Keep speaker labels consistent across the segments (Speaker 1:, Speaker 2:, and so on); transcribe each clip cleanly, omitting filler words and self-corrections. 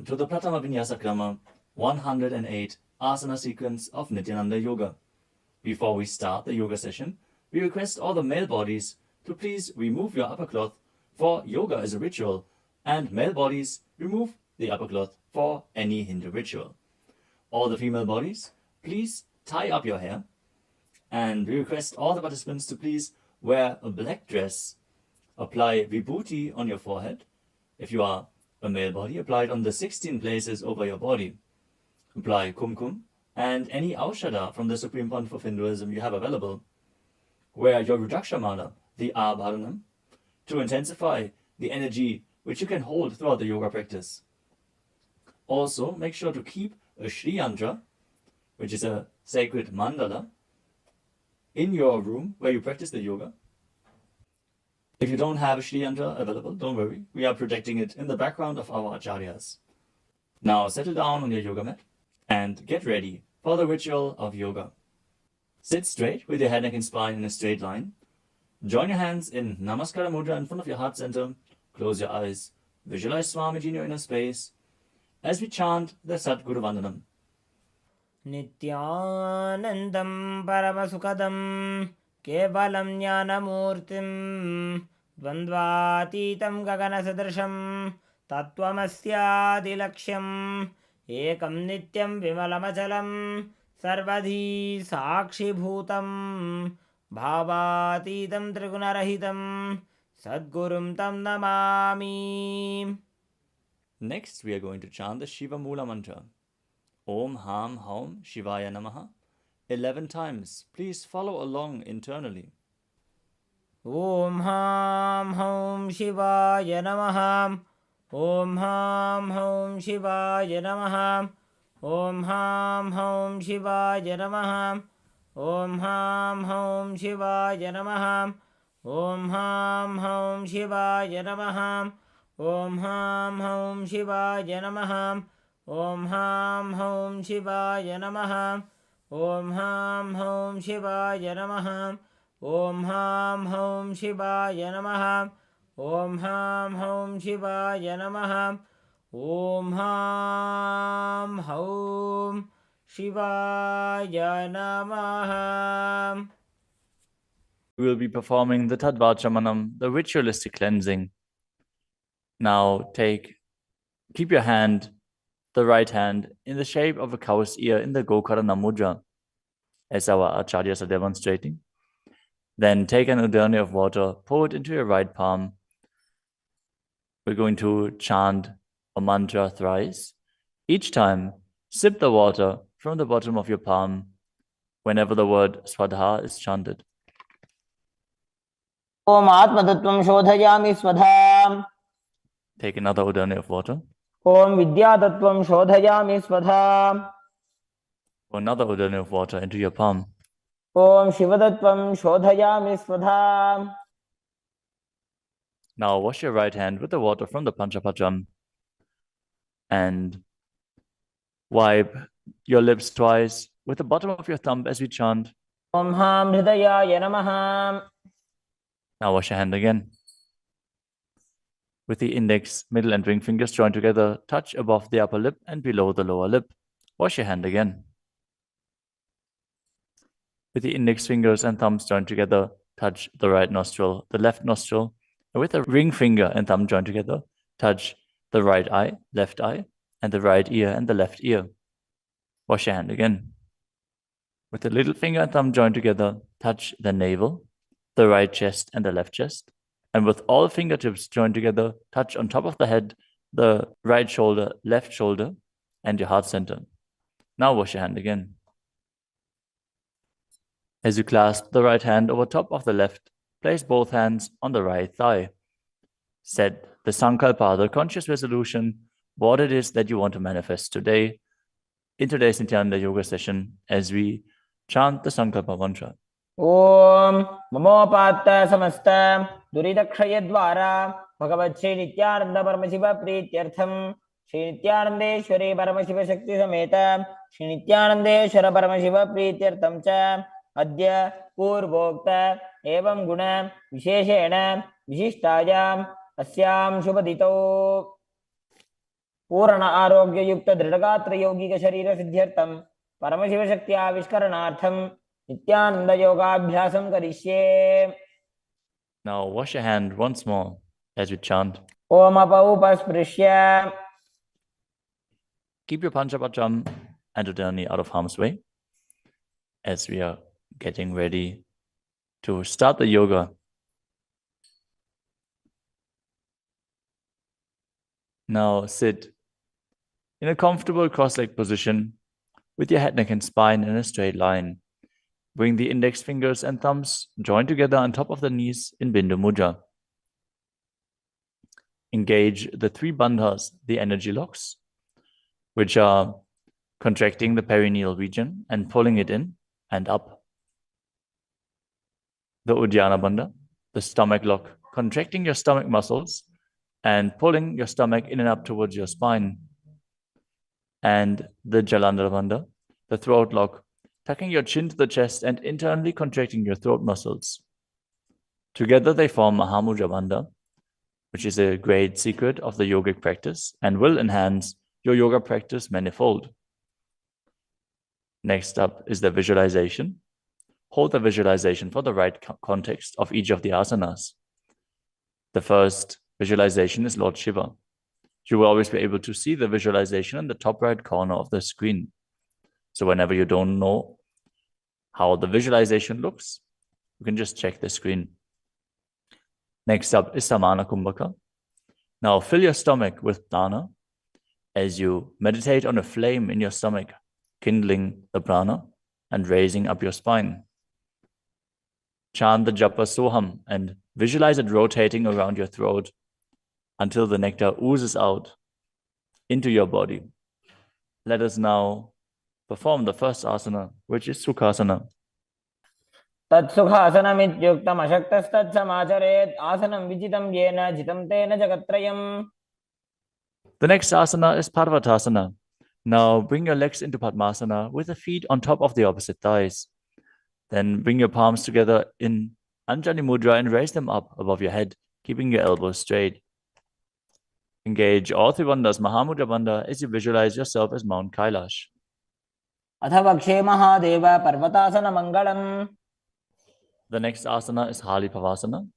Speaker 1: to the Pratama Vinyasa Krama 108 asana sequence of Nityananda Yoga. Before we start the yoga session, we request all the male bodies to please remove your upper cloth, for yoga is a ritual, and male bodies remove the upper cloth for any Hindu ritual. All the female bodies, please tie up your hair, and we request all the participants to please wear a black dress, apply vibhuti on your forehead. If you are a male body, apply it on the 16 places over your body. Apply kumkum and any aushadha from the Supreme Pontiff of Hinduism you have available. Wear your Rudraksha mala, the Abharanam, to intensify the energy which you can hold throughout the yoga practice. Also, make sure to keep a Shri Yantra, which is a sacred mandala, in your room where you practice the yoga. If you don't have a Shri Yantra available, don't worry, we are projecting it in the background of our acharyas. Now settle down on your yoga mat and get ready for the ritual of yoga. Sit straight with your head, neck and spine in a straight line. Join your hands in Namaskara Mudra in front of your heart center. Close your eyes. Visualize Swamiji in your inner space as we chant the Sadguru Vandanam.
Speaker 2: Nityanandam Paramasukadam Kevalam Jnanamurtim Dvandvatitam Gaganasadrasham Tattvamasyaadilaksham Ekam Nityam Vimalamachalam Sarvadhi Sakshibhutam Bhavatitam Trigunarahitam Sadgurum Tam Namami. Next, we are going to chant the Shiva Mula mantra. Om Ham Haum Shivaya Namaha 11 times. Please follow along internally. Om Ham Haum Shivaya Namaha. Om Ham Haum Shivaya Namaha. Om Ham Haum Shivaya Namaha. Om Ham Haum Shivaya Namaha. Om Ham Haum Shivaya Namaha. Om Ham Haum Shivaya Namaha. Om Ham Haum Shivaya Namaha. Om Ham Haum Shivaya Namaha. Om Ham Haum Shivaya Namaha. Om Ham Haum Shivaya Namaha. Om Ham Haum Shivaya Namaha. We will be performing the Tadvachamanam, the ritualistic cleansing. Now keep your hand, the right hand, in the shape of a cow's ear in the Gokarana Mudra, as our acharyas are demonstrating. Then take an udani of water, pour it into your right palm. We're going to chant a mantra thrice. Each time, sip the water from the bottom of your palm whenever the word Swadha is chanted.
Speaker 3: Om Atmatattvam Shodhayami Swadham.
Speaker 2: Take another udani of water.
Speaker 3: Om Vidyatattvam Shodhayami Swadham.
Speaker 2: Pour another udani of water into your palm.
Speaker 3: Om Shivadattvam Shodhayami Swadham.
Speaker 2: Now wash your right hand with the water from the Panchapacham and wipe your lips twice with the bottom of your thumb as we chant.
Speaker 3: Om Ham Hridayaya Namaha.
Speaker 2: Now wash your hand again. With the index, middle and ring fingers joined together, touch above the upper lip and below the lower lip. Wash your hand again. With the index fingers and thumbs joined together, touch the right nostril, the left nostril. And with the ring finger and thumb joined together, touch the right eye, left eye, and the right ear and the left ear. Wash your hand again. With the little finger and thumb joined together, touch the navel, the right chest and the left chest. And with all fingertips joined together, touch on top of the head, the right shoulder, left shoulder, and your heart center. Now wash your hand again. As you clasp the right hand over top of the left, place both hands on the right thigh. Set the sankalpa, the conscious resolution, what it is that you want to manifest today in today's Nityananda Yoga session as we chant the sankalpa mantra.
Speaker 3: Om Mamopatta Samasta Duridakshayadvara Bhagavad Shri Nityananda Paramashiva Prityartham Shri Nityanandeshwari Paramashiva Shakti Sameta Shri Nityanandeshwara Paramashiva Prityartham Cha Adya Purvokta Evam Guna Visheshena Vishishtayam Asyam Shubhadito. पूर्ण आरोग्ययुक्त दृढ़गात्र यौगिक शरीर सिद्ध्यर्थम परमशिव शक्ति आविष्करणार्थम नित्यानंद योगाभ्यासम करिष्ये.
Speaker 1: Now wash your hand once more as we chant.
Speaker 3: Om अपौपस्पृश्य.
Speaker 1: Keep your Panchapatram and Udani out of harm's way as we are getting ready to start the yoga. Now sit in a comfortable cross-legged position with your head, neck, and spine in a straight line. Bring the index fingers and thumbs joined together on top of the knees in Bindu Mudra. Engage the three bandhas, the energy locks, which are contracting the perineal region and pulling it in and up. The Uddiyana Bandha, the stomach lock, contracting your stomach muscles and pulling your stomach in and up towards your spine. And the Jalandhara Bandha, the throat lock, tucking your chin to the chest and internally contracting your throat muscles. Together they form Mahamudra Bandha, which is a great secret of the yogic practice and will enhance your yoga practice manifold. Next up is the visualization. Hold the visualization for the right context of each of the asanas. The first visualization is Lord Shiva. You will always be able to see the visualization in the top right corner of the screen. So whenever you don't know how the visualization looks, you can just check the screen. Next up is Samana Kumbhaka. Now fill your stomach with prana as you meditate on a flame in your stomach, kindling the prana and raising up your spine. Chant the japa soham and visualize it rotating around your throat until the nectar oozes out into your body. Let us now perform the first asana, which is Sukhasana.
Speaker 3: तत्सुखासनमित्युक्तम् अशक्तस्तत्समाचरेत् आसनं विजितं येन जितं तेन जगत्त्रयम्.
Speaker 1: The next asana is Parvatasana. Now bring your legs into Padmasana with the feet on top of the opposite thighs. Then bring your palms together in Anjali Mudra and raise them up above your head, keeping your elbows straight. Engage all three bandhas, Mahamudra Bandha, as you visualize yourself as Mount Kailash.
Speaker 3: अथ वक्षे Mahadev पर्वतासनमङ्गलम्.
Speaker 1: The next asana is Hali Pavasana.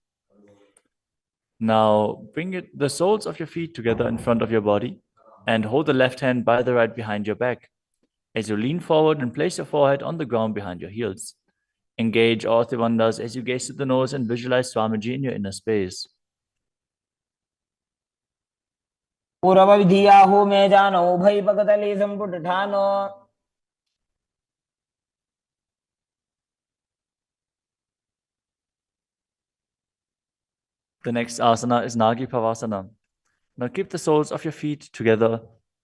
Speaker 1: Now bring the soles of your feet together in front of your body and hold the left hand by the right behind your back. As you lean forward and place your forehead on the ground behind your heels. Engage all three bandhas as you gaze to the nose and visualize Swamiji in your inner space.
Speaker 3: पूर्वविधियाहु मे जानो उभयपकतले सम्पुटठानो.
Speaker 1: The next asana is Nagi Pavasana. Now keep the soles of your feet together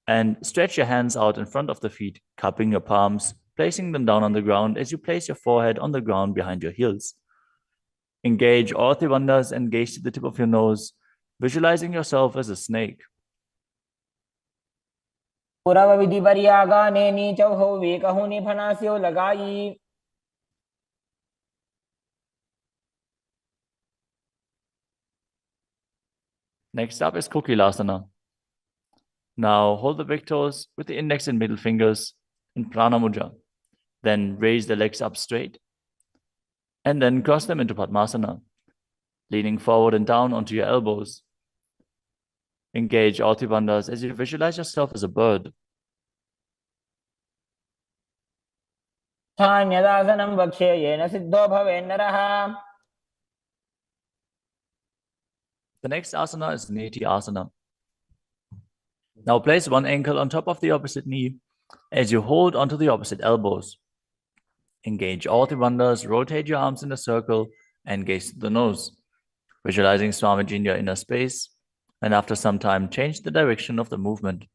Speaker 1: and stretch your hands out in front of the feet, cupping your palms, placing them down on the ground as you place your forehead on the ground behind your heels. Engage all three bandhas and gaze to the tip of your nose, visualizing yourself as a snake.
Speaker 3: पुरवविधिपर्यागाने नीचौहौ वेकहुनि फनास्यो लगाई.
Speaker 1: Next up is Kokilasana. Now hold the big toes with the index and middle fingers in Prana Mudra. Then raise the legs up straight and then cross them into Padmasana, leaning forward and down onto your elbows. Engage all three bandhas as you visualize yourself as a bird.
Speaker 3: स्थान्यदासनं वक्ष्ये yen Sidho भवेन्नरः.
Speaker 1: The next asana is Neti Asana. Now place one ankle on top of the opposite knee as you hold onto the opposite elbows. Engage all three bandhas, rotate your arms in a circle and gaze to the nose, visualizing Swamiji in your inner space, and after some time change the direction of the movement.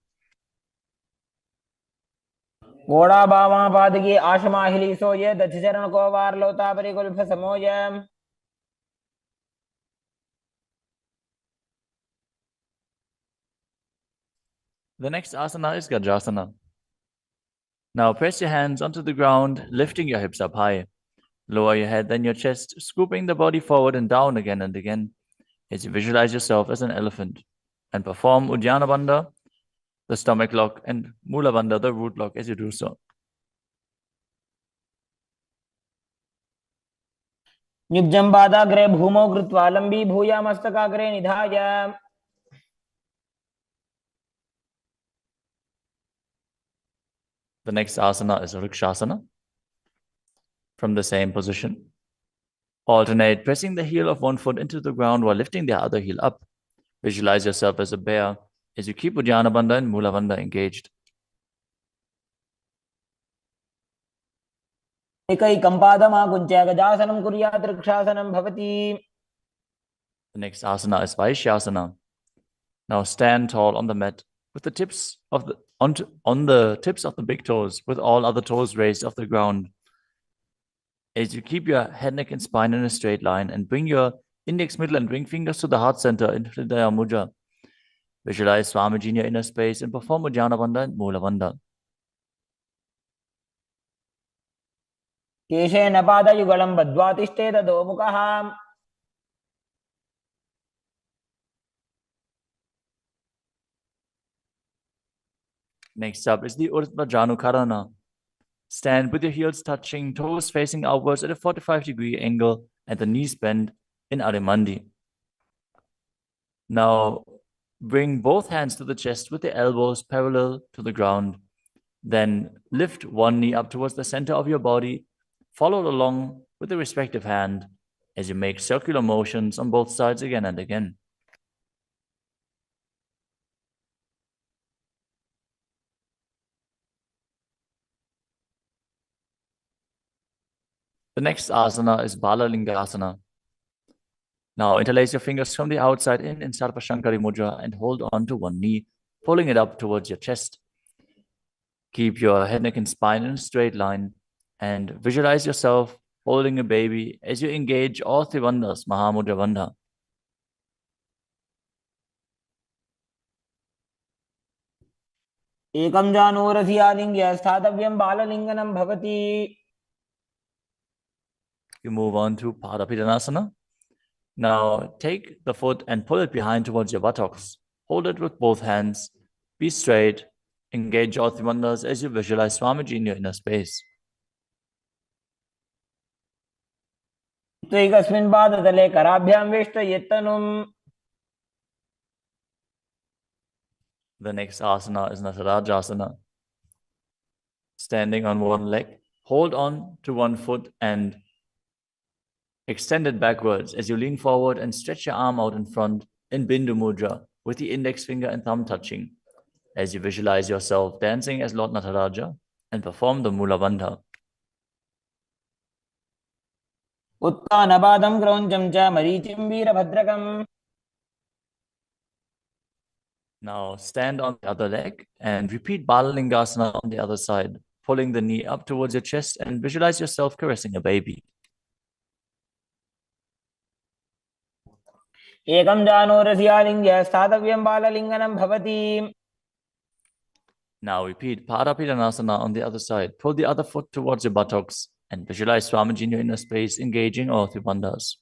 Speaker 3: घोड़ा बामा पादगी आशमाहिली सोये दक्षचरण को वार लोता परिकुल्फ समोय.
Speaker 1: The next asana is Gajasana. Now press your hands onto the ground, lifting your hips up high. Lower your head, then your chest, scooping the body forward and down again and again as you visualize yourself as an elephant. And perform Uddiyana Bandha, the stomach lock, and Mula Bandha, the root lock, as you do so.
Speaker 3: युग्जं पादाग्रे भूमौ कृत्वा लम्बी भूया मस्तकाग्रे निधाय
Speaker 1: The next asana is Rikshasana. From the same position, alternate pressing the heel of one foot into the ground while lifting the other heel up. Visualize yourself as a bear as you keep Uddiyana Bandha and Mula Bandha engaged.
Speaker 3: एकैकं पादमाकुञ्च्य गजासनं कुर्यात् वृक्षासनं भवति.
Speaker 1: The next asana is Vaishyasana. Now stand tall on the mat with the tips of the on the tips of the big toes, with all other toes raised off the ground. As you keep your head, neck, and spine in a straight line, and bring your index, middle, and ring fingers to the heart center in Hridaya Mudra. Visualize Swamiji in your inner space and perform Uddiyana Bandha and Mula Bandha.
Speaker 3: केशेन पादयुगलं बद्ध्वा तिष्ठेत अधोमुखः.
Speaker 1: Next up is the Urdhva Janukarana. Stand with your heels touching, toes facing outwards at a 45-degree angle, and the knees bent in Arimandi. Now, bring both hands to the chest with the elbows parallel to the ground. Then lift one knee up towards the center of your body, followed along with the respective hand as you make circular motions on both sides again and again. The next asana is Balalingasana. Now interlace your fingers from the outside in Sarvashankari Mudra and hold on to one knee, pulling it up towards your chest. Keep your head, neck, and spine in a straight line and visualize yourself holding a baby as you engage all three bandhas, Mahamudra Bandha.
Speaker 3: एकं जानूरसि आलिङ्ग्य स्थातव्यं बाललिङ्गनं भवति.
Speaker 1: You move on to Padapidanasana. Now take the foot and pull it behind towards your buttocks. Hold it with both hands. Be straight. Engage all three bandhas as you visualize Swamiji in your inner space.
Speaker 3: त्वैकस्मिन् पादतले कराभ्यां वेष्टयेत्तनुम्.
Speaker 1: The next asana is Natarajasana. Standing on one leg, hold on to one foot and extend it backwards as you lean forward and stretch your arm out in front in Bindu Mudra with the index finger and thumb touching as you visualize yourself dancing as Lord Nataraja and perform the Mula Bandha.
Speaker 3: उत्तानपादं क्रौञ्चं च मरीचिं वीरभद्रकम्.
Speaker 1: Now stand on the other leg and repeat Balalingasana on the other side, pulling the knee up towards your chest and visualize yourself caressing a baby.
Speaker 3: एकं जानूरसि आलिङ्ग्य स्थातव्यं बाललिङ्गनं भवति.
Speaker 1: Now repeat Padapidanasana on the other side. Pull the other foot towards your buttocks and visualize Swamiji in your inner space, engaging all three bandhas.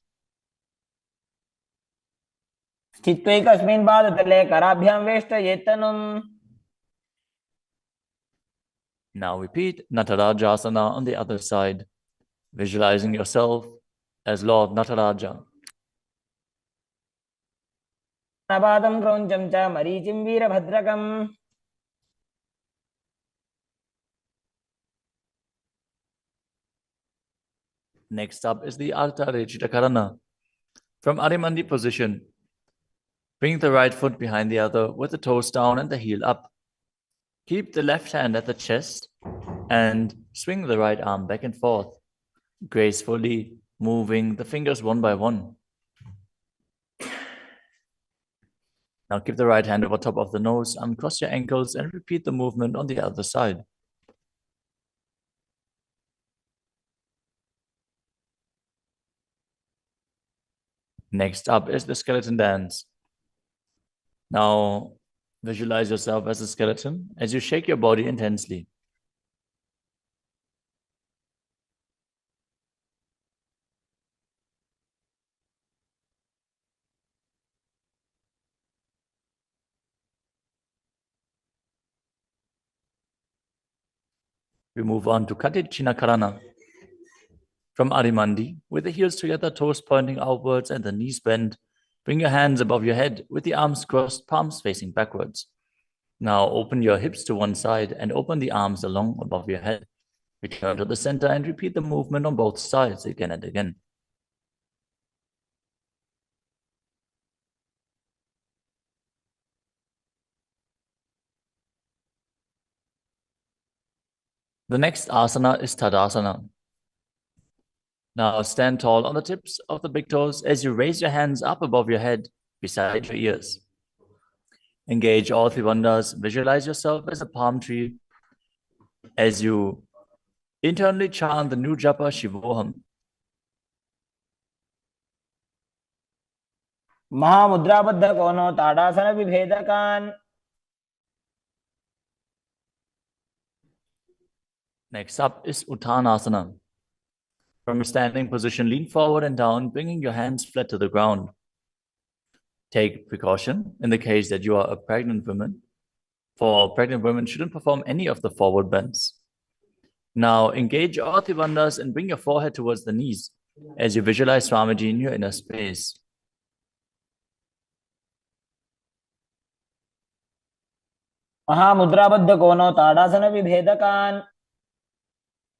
Speaker 3: स्थित्वैकस्मिन् पादतले कराभ्यां वेष्टयेत्तनुम्.
Speaker 1: Now repeat Natarajasana on the other side, visualizing yourself as Lord Nataraja.
Speaker 3: पादं क्रौञ्चं च मरीचिं वीरभद्रकम्.
Speaker 1: Next up is the Ardha Rechita Karana. From Arimandi position, bring the right foot behind the other with the toes down and the heel up. Keep the left hand at the chest and swing the right arm back and forth, gracefully moving the fingers one by one. Now keep the right hand over top of the nose, uncross your ankles, and repeat the movement on the other side. Next up is the skeleton dance. Now visualize yourself as a skeleton as you shake your body intensely. We move on to Karana. From Arimandi, with the heels together, toes pointing outwards and the knees bent, bring your hands above your head with the arms crossed, palms facing backwards. Now open your hips to one side and open the arms along above your head. Return to the center and repeat the movement on both sides again and again. The next asana is Tadasana. Now stand tall on the tips of the big toes as you raise your hands up above your head, beside your ears. Engage all three bandhas. Visualize yourself as a palm tree as you internally chant the new japa Shivoham.
Speaker 3: महामुद्राबद्ध कोनो ताड़ासन विभेदकान.
Speaker 1: Next up is Uttanasana. From a standing position, lean forward and down, bringing your hands flat to the ground. Take precaution in the case that you are a pregnant woman, for pregnant women shouldn't perform any of the forward bends. Now engage all three bandhas and bring your forehead towards the knees as you visualize Swamiji in your inner space.
Speaker 3: महामुद्राबद्ध कोनो ताड़ासन विभेदकान.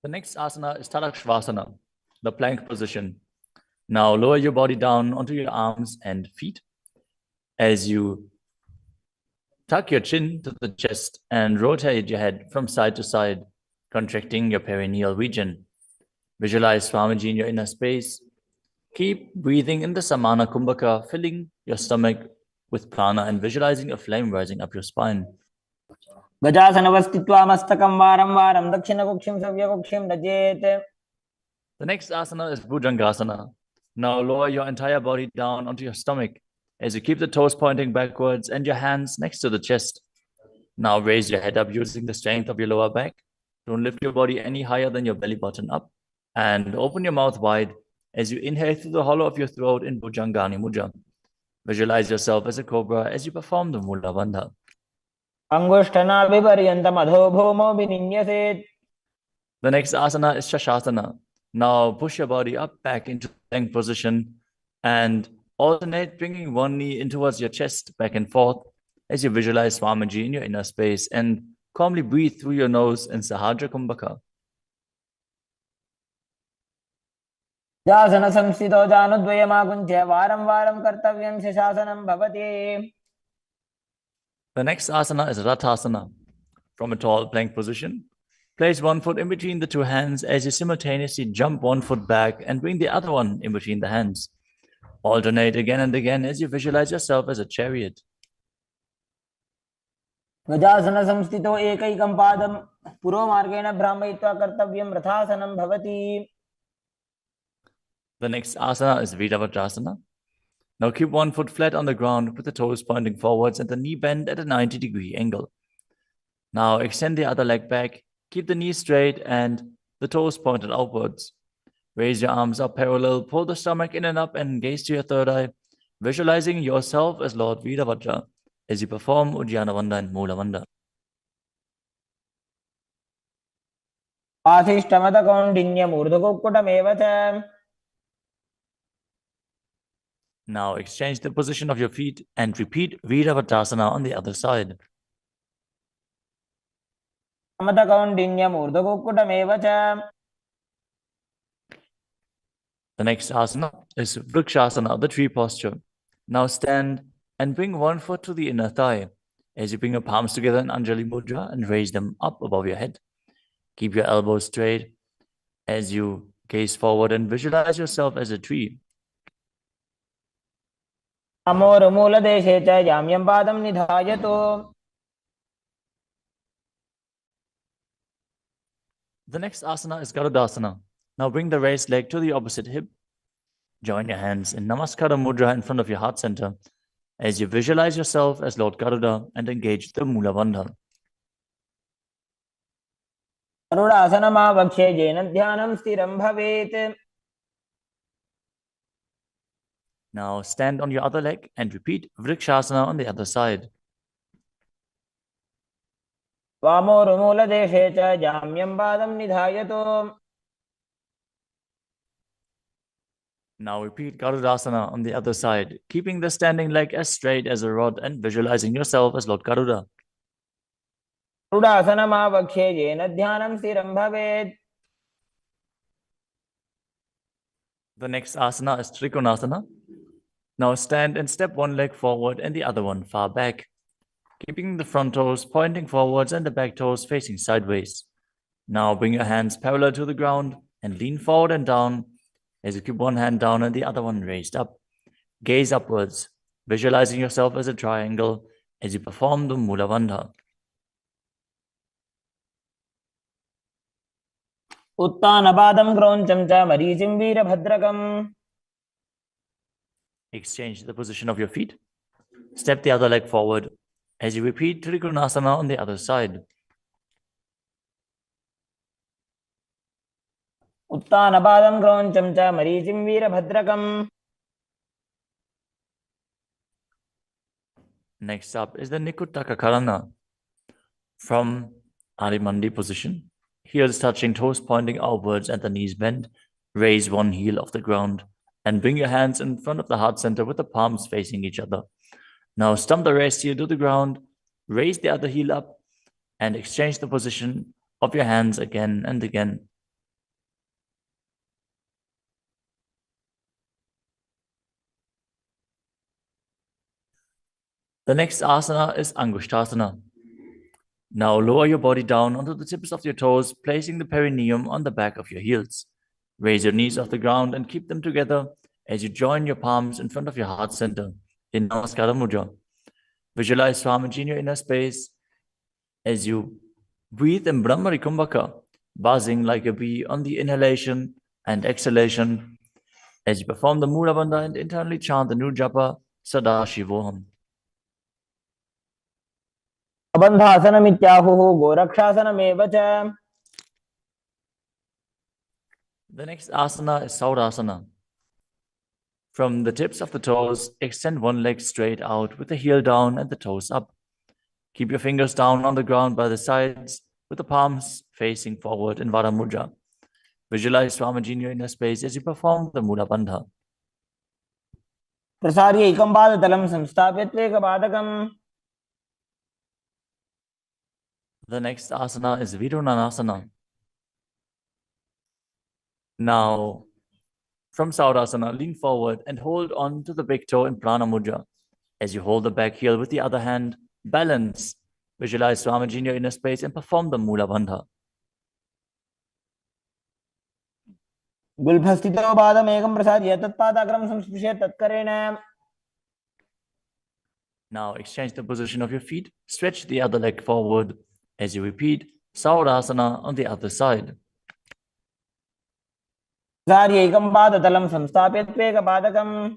Speaker 1: The next asana is Tadakshvasana, the plank position. Now lower your body down onto your arms and feet as you tuck your chin to the chest and rotate your head from side to side, contracting your perineal region. Visualize Swamiji in your inner space. Keep breathing in the Samana Kumbhaka, filling your stomach with prana and visualizing a flame rising up your spine.
Speaker 3: गजासनवस्थित्वा मस्तकं वारं वारं दक्षिणकुक्षिं सव्यकुक्षिं नजेत्.
Speaker 1: The next asana is Bhujangasana. Now lower your entire body down onto your stomach as you keep the toes pointing backwards and your hands next to the chest. Now raise your head up using the strength of your lower back. Don't lift your body any higher than your belly button up. And open your mouth wide as you inhale through the hollow of your throat in Bhujangani Mudra. Visualize yourself as a cobra as you perform the Mula Bandha.
Speaker 3: अंगुष्ठनाभिपर्यन्तम् अधोभूमौ विनिन्यसेत्.
Speaker 1: The next asana is Shashasana. Now push your body up back into the plank position and alternate bringing one knee in towards your chest back and forth as you visualize Swamiji in your inner space and calmly breathe through your nose in Sahajra Kumbhaka.
Speaker 3: जासन संस्थितो जानुद्वयमाकुञ्च्य वारं वारं कर्तव्यं शशासनं भवति.
Speaker 1: The next asana is Rathasana. From a tall plank position, place one foot in between the two hands as you simultaneously jump one foot back and bring the other one in between the hands. Alternate again and again as you visualize yourself as a chariot.
Speaker 3: गजासन संस्थितो एकैकं पादं पुरोमार्गेण भ्रामयित्वा कर्तव्यं रथासनं भवति.
Speaker 1: The next asana is Vedavajrasana. Now keep one foot flat on the ground with the toes pointing forwards and the knee bent at a 90-degree angle. Now extend the other leg back, keep the knee straight and the toes pointed outwards. Raise your arms up parallel, pull the stomach in and up and gaze to your third eye, visualizing yourself as Lord Vedavajra as you perform Uddiyana Bandha and Mula Bandha.
Speaker 3: आशिष्टमतकौण्डिन्यमूर्धकुक्कुटमेव च.
Speaker 1: Now exchange the position of your feet and repeat Vedavajrasana on the other side.
Speaker 3: समतकौण्डिन्यमूर्धकुक्कुटमेव च.
Speaker 1: The next asana is Vrikshasana, the tree posture. Now stand and bring one foot to the inner thigh as you bring your palms together in Anjali Mudra and raise them up above your head. Keep your elbows straight as you gaze forward and visualize yourself as a tree.
Speaker 3: अमोरमूलदेशे च याम्यं पादं निधायतु.
Speaker 1: The next asana is Garudasana. Now bring the raised leg to the opposite hip. Join your hands in Namaskara Mudra in front of your heart center as you visualize yourself as Lord Garuda and engage the Mula Bandha.
Speaker 3: गरुडासनमावक्ष्ये येन ध्यानं स्थिरं भवेत्.
Speaker 1: Now stand on your other leg and repeat Vrikshasana on the other side.
Speaker 3: वामोरुमूलदेशे च जाम्यं पादं निधायतु।
Speaker 1: Now repeat Garudasana on the other side, keeping the standing leg as straight as a rod and visualizing yourself as Lord Garuda.
Speaker 3: गरुडासनमावक्ष्ये येन ध्यानं स्थिरं भवेत्।
Speaker 1: The next asana is Trikonasana. Now stand and step one leg forward and the other one far back, keeping the front toes pointing forwards and the back toes facing sideways. Now bring your hands parallel to the ground and lean forward and down as you keep one hand down and the other one raised up. Gaze upwards, visualizing yourself as a triangle as you perform the Mula Bandha.
Speaker 3: उत्तानपादं क्रौञ्चं च मरीचिं वीरभद्रकम्।
Speaker 1: Exchange the position of your feet. Step the other leg forward as you repeat Trikonasana on the other side.
Speaker 3: उत्तानपादं क्रौञ्चं च मरीचिं वीरभद्रकम्।
Speaker 1: Next up is the Nikutaka Karana. From Arimandi position, heels touching, toes pointing outwards and the knees bent, raise one heel off the ground and bring your hands in front of the heart center with the palms facing each other. Now stump the rest heel to the ground, raise the other heel up and exchange the position of your hands again and again. The next asana is Angushtasana. Now lower your body down onto the tips of your toes, placing the perineum on the back of your heels. Raise your knees off the ground and keep them together as you join your palms in front of your heart center in Namaskara Mudra. Visualize Swamiji in your inner space as you breathe in Brahmari Kumbhaka, buzzing like a bee on the inhalation and exhalation as you perform the Mula Bandha and internally chant the new japa Sadashivoham.
Speaker 3: बन्धासनमित्याहुः गोरक्षासनमेव च।
Speaker 1: The next asana is Saurasana. From the tips of the toes, extend one leg straight out with the heel down and the toes up. Keep your fingers down on the ground by the sides with the palms facing forward in Vara Mudra. Visualize Swamiji in your inner space as you perform the Mula Bandha.
Speaker 3: प्रसार्य एकं पादतलं संस्थाप्य त्वेकपादकम्।
Speaker 1: The next asana is Vidunanasana. Now, from Saurasana, lean forward and hold on to the big toe in Prana Mudra. As you hold the back heel with the other hand, balance. Visualize Swamiji in your inner space and perform the Mula Bandha.
Speaker 3: गुल्फस्थितो पादमेकं प्रसार्य तत्पादाग्रं संस्पृश्य तत्करेण।
Speaker 1: Now exchange the position of your feet. Stretch the other leg forward as you repeat Saurasana on the other side.
Speaker 3: प्रसार्य एकं पादतलं संस्थाप्य त्वेकपादकम्।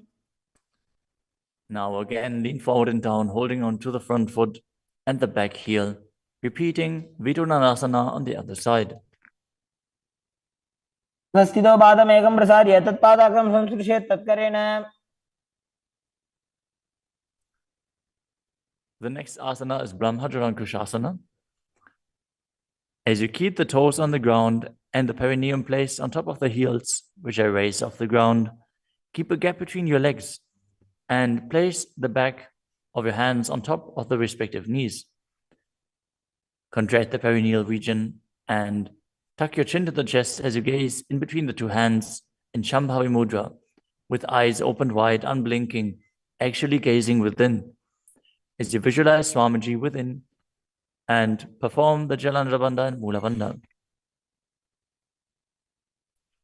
Speaker 1: Now again, lean forward and down, holding on to the front foot and the back heel. Repeating Vidunanasana on the other side.
Speaker 3: स्थितो पादमेकं प्रसार्य तत्पादाग्रं संस्पृश्य तत्करेण।
Speaker 1: The next asana is Brahmajarankushasana. As you keep the toes on the ground and the perineum placed on top of the heels, which are raised off the ground, keep a gap between your legs and place the back of your hands on top of the respective knees. Contract the perineal region and tuck your chin to the chest as you gaze in between the two hands in Shambhavi Mudra, with eyes opened wide, unblinking, actually gazing within. As you visualize Swamiji within and perform the Jalandhara Bandha and Mula Bandha.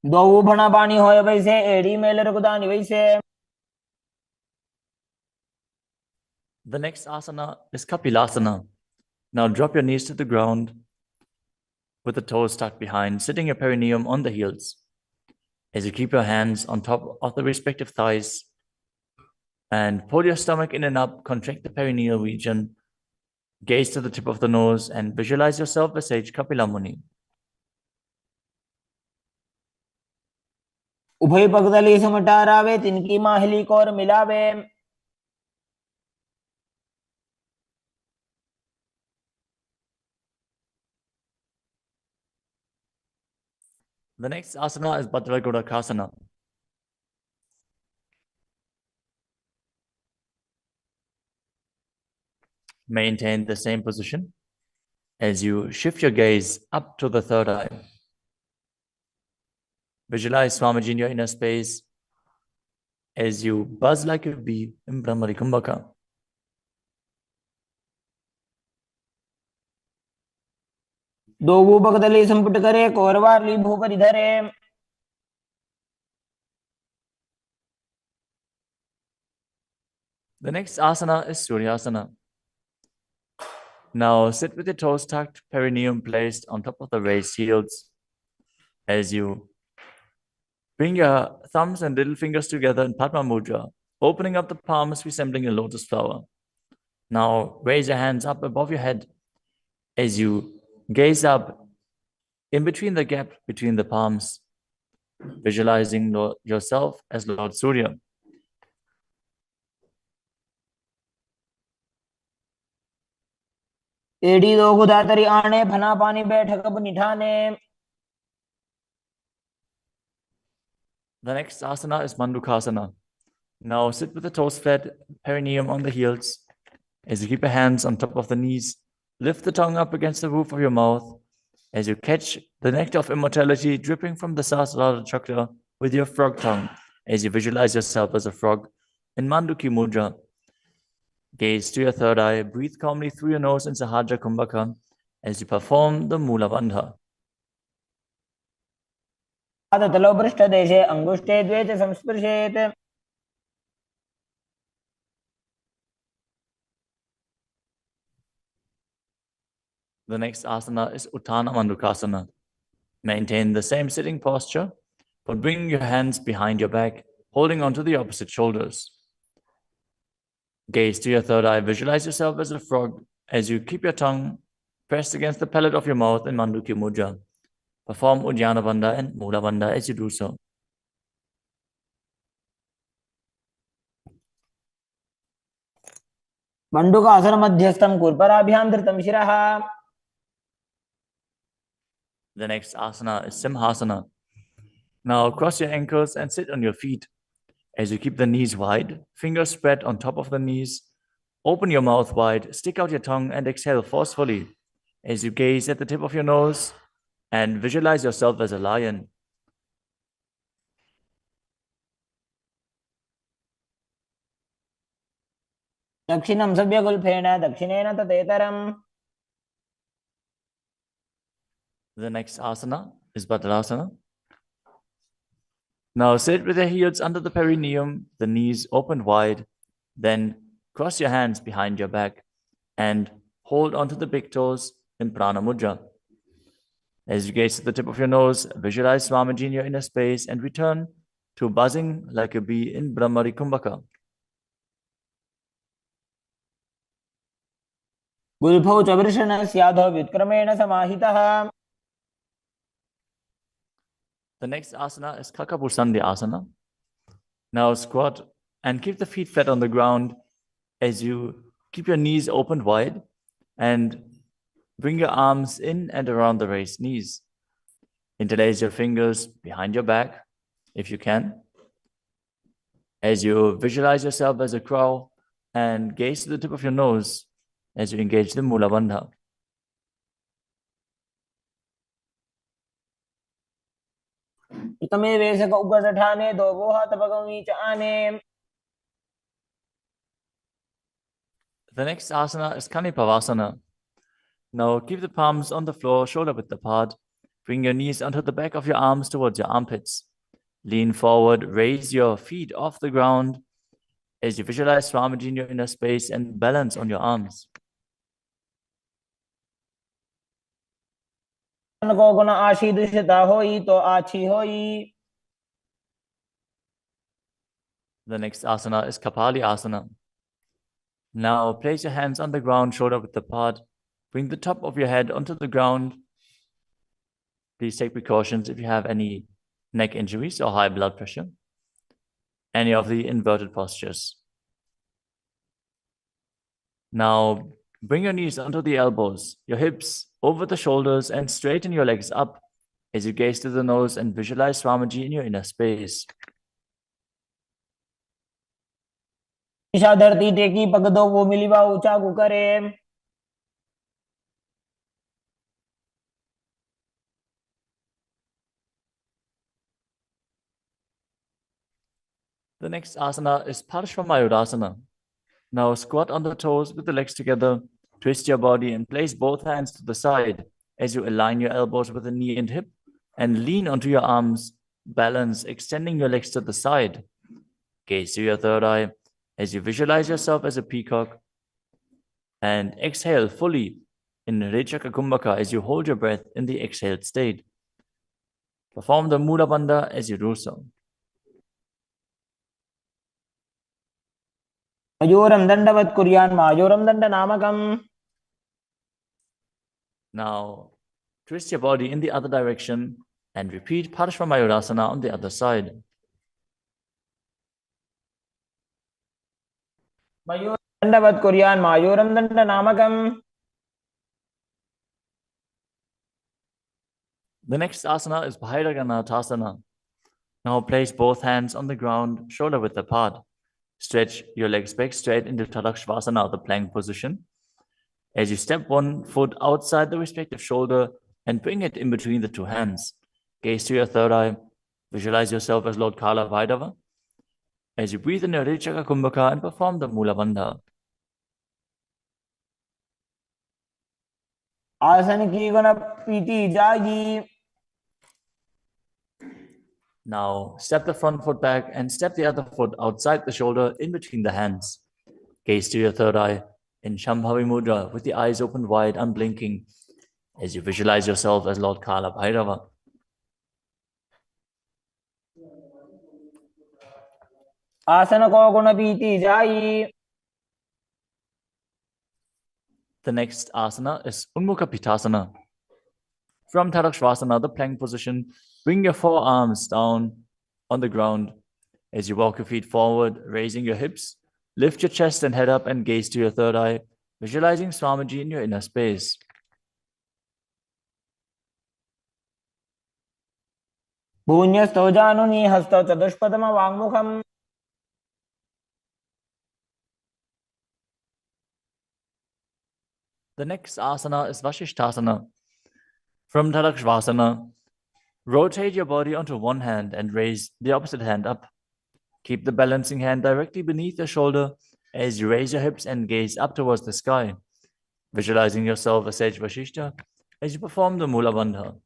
Speaker 3: द्वौ भणापाणि होय वैसे एड़ी mail रुकुदानि वैसे।
Speaker 1: The next asana is Kapilasana. Now drop your knees to the ground with the toes tucked behind, sitting your perineum on the heels. As you keep your hands on top of the respective thighs and pull your stomach in and up, contract the perineal region, gaze to the tip of the nose and visualize yourself as sage Kapila Muni.
Speaker 3: उभय पगदली समटारावे तिनकी Mahuli core मिलावे।
Speaker 1: The next asana is Bhadragodakasana. Maintain the same position as you shift your gaze up to the third eye. Visualize Swamiji in your inner space as you buzz like a bee in Brahmari Kumbhaka.
Speaker 3: दो भूपकदली संपुट करे कौरवाली भूपरि धरे.
Speaker 1: The next asana is Suryasana. Now sit with your toes tucked, perineum placed on top of the raised heels. As you bring your thumbs and little fingers together in Padma Mudra, opening up the palms resembling a lotus flower. Now raise your hands up above your head as you gaze up in between the gap between the palms, visualizing yourself as Lord Surya.
Speaker 3: एडी दो गुदातरी आने फना पानी बैठक अब निठाने.
Speaker 1: The next asana is Mandukasana. Now sit with the toes flat, perineum on the heels. As you keep your hands on top of the knees, lift the tongue up against the roof of your mouth. As you catch the nectar of immortality dripping from the Sahasrara chakra with your frog tongue, as you visualize yourself as a frog in Manduki Mudra. Gaze to your third eye, breathe calmly through your nose in Sahaja Kumbhaka as you perform the Mula Bandha.
Speaker 3: तलो पृष्ठ देशे अंगुष्ठे द्वे च संस्पृशेत्.
Speaker 1: The next asana is Uttana Mandukasana. Maintain the same sitting posture, but bring your hands behind your back, holding onto the opposite shoulders. Gaze to your third eye, visualize yourself as a frog as you keep your tongue pressed against the palate of your mouth in Manduki Mudra. Perform Uddiyana Bandha and Mula Bandha as you do so.
Speaker 3: मंडूकासन मध्यस्थं कुर्पराभ्यां धृतं शिरः.
Speaker 1: The next asana is Simhasana. Now cross your ankles and sit on your feet. As you keep the knees wide, fingers spread on top of the knees, open your mouth wide, stick out your tongue and exhale forcefully as you gaze at the tip of your nose and visualize yourself as a lion.
Speaker 3: दक्षिणं सव्यगुल्फेन दक्षिणेन तदेतरम्.
Speaker 1: The next asana is Bhadrasana. Now sit with your heels under the perineum, the knees open wide, then cross your hands behind your back and hold onto the big toes in Prana Mudra. As you gaze at the tip of your nose, visualize Swamiji in your inner space and return to buzzing like a bee in Brahmari Kumbhaka.
Speaker 3: गुल्फौ च वृषणस्याधो व्युत्क्रमेण समाहितः.
Speaker 1: The next asana is Kakabusandhi Asana. Now squat and keep the feet flat on the ground as you keep your knees open wide and bring your arms in and around the raised knees. Interlace your fingers behind your back if you can. As you visualize yourself as a crow and gaze to the tip of your nose as you engage the Mula Bandha.
Speaker 3: प्रथमे वेशक उपदठाने दो वोहा तपगमी च आने.
Speaker 1: The next asana is Kanipavasana. Now keep the palms on the floor, shoulder width apart. Bring your knees onto the back of your arms towards your armpits. Lean forward, raise your feet off the ground as you visualize Swamiji in your inner space and balance on your arms.
Speaker 3: को गुण आशी दुष्टता होई तो आछी होई.
Speaker 1: The next asana is Kapali Asana. Now place your hands on the ground, shoulder width apart. Bring the top of your head onto the ground. Please take precautions if you have any neck injuries or high blood pressure. Any of the inverted postures. Now bring your knees onto the elbows, your hips over the shoulders, and straighten your legs up as you gaze to the nose and visualize Swamiji in your inner space.
Speaker 3: Isha धरती टेकी पग दो वो मिली बा ऊंचा कुकरे
Speaker 1: The next asana is Parshvamayurasana. Now squat on the toes with the legs together, twist your body and place both hands to the side as you align your elbows with the knee and hip and lean onto your arms, balance, extending your legs to the side. Gaze to your third eye as you visualize yourself as a peacock and exhale fully in Rechaka Kumbhaka as you hold your breath in the exhaled state. Perform the Mudra Bandha as you do so.
Speaker 3: मयूरम दंडवत कुर्यान मायूरम दंड नामकम.
Speaker 1: Now twist your body in the other direction and repeat Parshvamayurasana on the other side.
Speaker 3: मयूरम दंडवत कुर्यान मायूरम दंड नामकम.
Speaker 1: The next asana is Bhairaganathasana. Now place both hands on the ground, shoulder width apart. Stretch your legs back straight into Tadakshvasana, the plank position. As you step one foot outside the respective shoulder and bring it in between the two hands. Gaze to your third eye. Visualize yourself as Lord Kala Vaidava. As you breathe in your Rechaka Kumbhaka and perform the Mula Bandha.
Speaker 3: आसन की गुण पीती जागी.
Speaker 1: Now step the front foot back and step the other foot outside the shoulder in between the hands. Gaze to your third eye in Shambhavi Mudra with the eyes opened wide, unblinking, as you visualize yourself as Lord Kala Bhairava.
Speaker 3: आसन को गुण पीती जाई.
Speaker 1: The next asana is Unmukha Pitasana. From Tadakshvasana, the plank position, bring your forearms down on the ground as you walk your feet forward, raising your hips. Lift your chest and head up and gaze to your third eye, visualizing Swamiji in your inner space.
Speaker 3: भून्यस्तो जानुनि हस्तो चतुष्पदम वाङ्मुखम.
Speaker 1: The next asana is Vashishthasana. From Tadakshvasana, rotate your body onto one hand and raise the opposite hand up. Keep the balancing hand directly beneath your shoulder as you raise your hips and gaze up towards the sky, visualizing yourself as Sage Vashishta as you perform the Mula Bandha.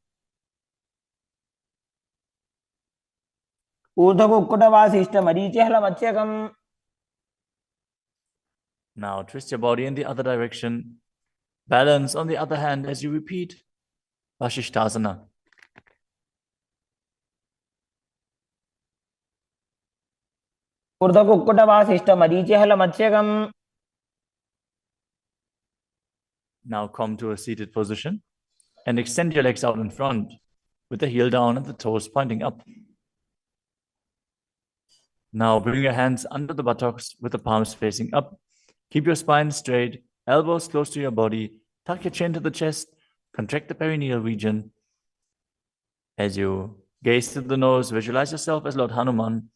Speaker 3: ऊर्ध्वकुक्कुटवासिष्ठ मरीचिहलमत्स्यकम्.
Speaker 1: Now twist your body in the other direction. Balance on the other hand as you repeat Vashishthasana.
Speaker 3: ऊर्ध्वकुक्कुटवासिष्ठ मरीचिहलमत्स्यकम्.
Speaker 1: Now come to a seated position and extend your legs out in front with the heel down and the toes pointing up. Now bring your hands under the buttocks with the palms facing up. Keep your spine straight, elbows close to your body. Tuck your chin to the chest. Contract the perineal region. As you gaze through the nose, visualize yourself as Lord Hanuman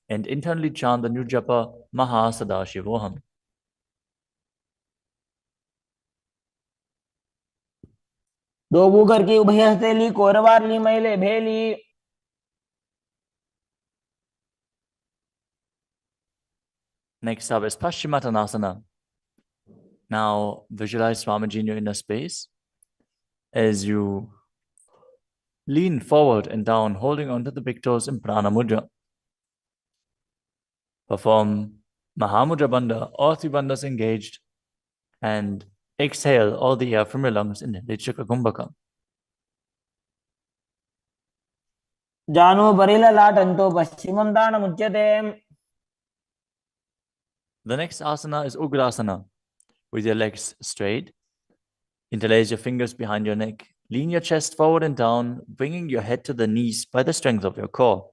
Speaker 1: and internally chant the new japa Mahasadaशिवोहम.
Speaker 3: दो Booker की उभय हस्तेली कोरवारली मैले भेली.
Speaker 1: Next up is Paschimottanasana. Now visualize Swamiji in your inner space as you lean forward and down, holding onto the big toes in Prana Mudra. Perform Mahamudra Bandha, all three bandhas engaged, and exhale all the air from your lungs in Rechaka Kumbhaka.
Speaker 3: जानो बरिला लाटंतो पश्चिमं दानमुच्यते.
Speaker 1: The next asana is Ugrasana. With your legs straight, interlace your fingers behind your neck. Lean your chest forward and down, bringing your head to the knees by the strength of your core.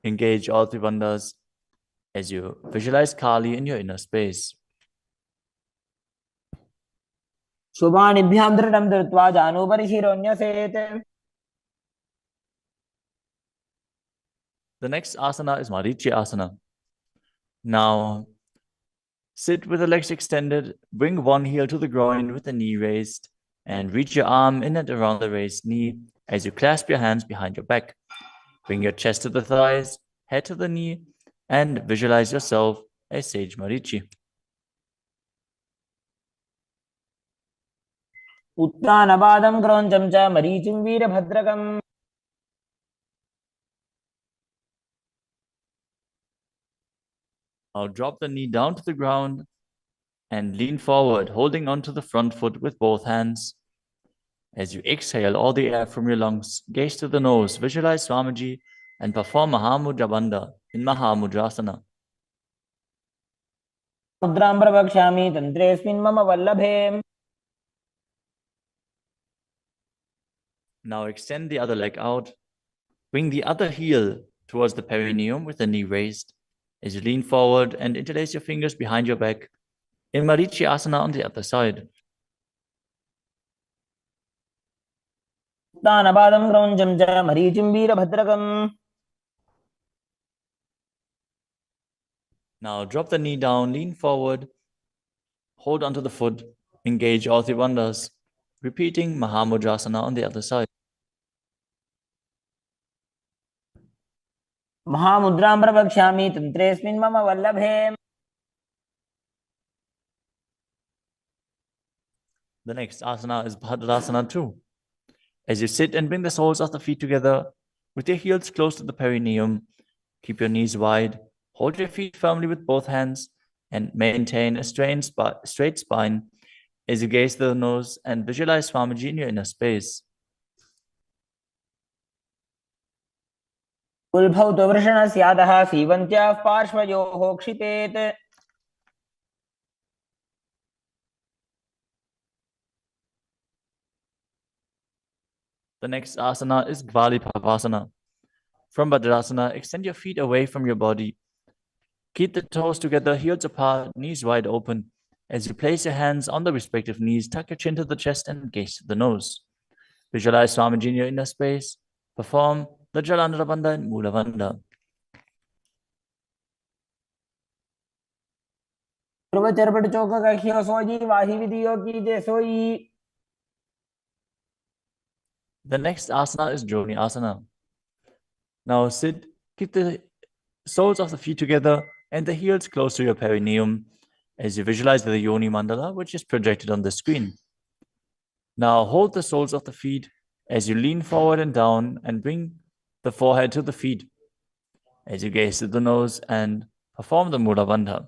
Speaker 1: Engage all three bandhas as you visualize Kali in your inner space.
Speaker 3: शुभानिभ्यां दृढं धृत्वा जानो परिशिरोऽन्यसेत्.
Speaker 1: The next asana is asana. Now, sit with the legs extended, bring one heel to the groin with the knee raised, and reach your arm in and around the raised knee as you clasp your hands behind your back. Bring your chest to the thighs, head to the knee, and visualize yourself as Sage Marichi.
Speaker 3: उत्तानपादं क्रौञ्चं च मरीचिं वीरभद्रकम्
Speaker 1: Now drop the knee down to the ground and lean forward, holding onto the front foot with both hands. As you exhale all the air from your lungs, gaze to the nose, visualize Swamiji, and perform Mahamudra Bandha in Mahamudrasana.
Speaker 3: मुद्रां प्रवक्ष्यामि तन्त्रेऽस्मिन् मम वल्लभे.
Speaker 1: Now extend the other leg out. Bring the other heel towards the perineum with the knee raised. As you lean forward and interlace your fingers behind your back, in Marichi Asana on the other side.
Speaker 3: उत्तानपादं क्रौञ्चं च मरीचिं वीरभद्रकम्.
Speaker 1: Now drop the knee down, lean forward, hold onto the foot, engage all three bandhas, repeating Mahamudrasana on the other side.
Speaker 3: महामुद्रां प्रवक्ष्यामि तन्त्रेऽस्मिन् मम वल्लभे.
Speaker 1: The next asana is Bhadrasana 2. As you sit and bring the soles of the feet together, with your heels close to the perineum, keep your knees wide, hold your feet firmly with both hands, and maintain a straight spine as you gaze to the nose and visualize Swamiji in your inner space.
Speaker 3: कुल्भौ तु वृषणस्यादः सीवन्त्याः पार्श्वयोः क्षिपेत्.
Speaker 1: The next asana is Gvalipavasana. From Bhadrasana, extend your feet away from your body. Keep the toes together, heels apart, knees wide open. As you place your hands on the respective knees, tuck your chin to the chest and gaze to the nose. Visualize Swamiji in your inner space. Perform the Jalandhara Bandha and Mula Bandha.
Speaker 3: पूर्वचरपट चौक कहियो सोई वाही विधियो कीजे सोई.
Speaker 1: The next asana is Joni Asana. Now sit, keep the soles of the feet together and the heels close to your perineum as you visualize the Yoni Mandala, which is projected on the screen. Now hold the soles of the feet as you lean forward and down and bring the forehead to the feet as you gaze to the nose and perform the Mula Bandha.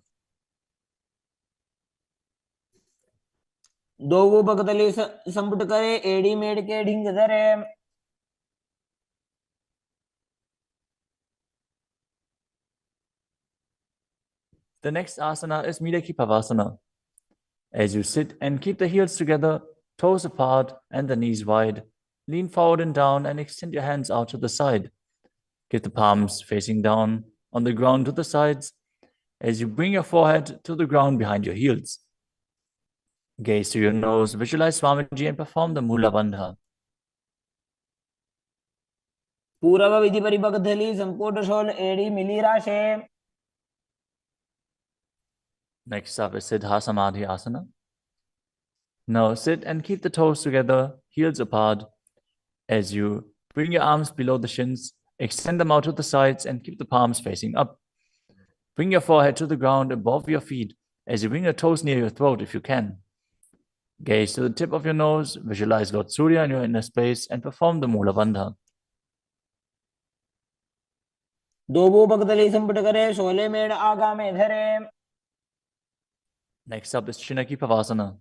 Speaker 3: दोगो बगतले संपुट करे एड़ी मेड़ के ढिंग धरे.
Speaker 1: The next asana is Midakipavasana. As you sit and keep the heels together, toes apart and the knees wide, lean forward and down and extend your hands out to the side. Keep the palms facing down on the ground to the sides as you bring your forehead to the ground behind your heels. Gaze to your nose, visualize Swamiji and perform the Mula Bandha.
Speaker 3: पूर्व विधि परिबगधली संपुट शोल एड़ी मिली राशे.
Speaker 1: Next up is Siddha Samadhi Asana. Now sit and keep the toes together, heels apart. As you bring your arms below the shins, extend them out to the sides and keep the palms facing up. Bring your forehead to the ground above your feet as you bring your toes near your throat if you can. Gaze to the tip of your nose, visualize Lord Surya in your inner space and perform the Mula Bandha.
Speaker 3: दोगो बगतले संपुट करे शोले मेड़ आगा में धरे.
Speaker 1: Next up is Chinaki Pavasana.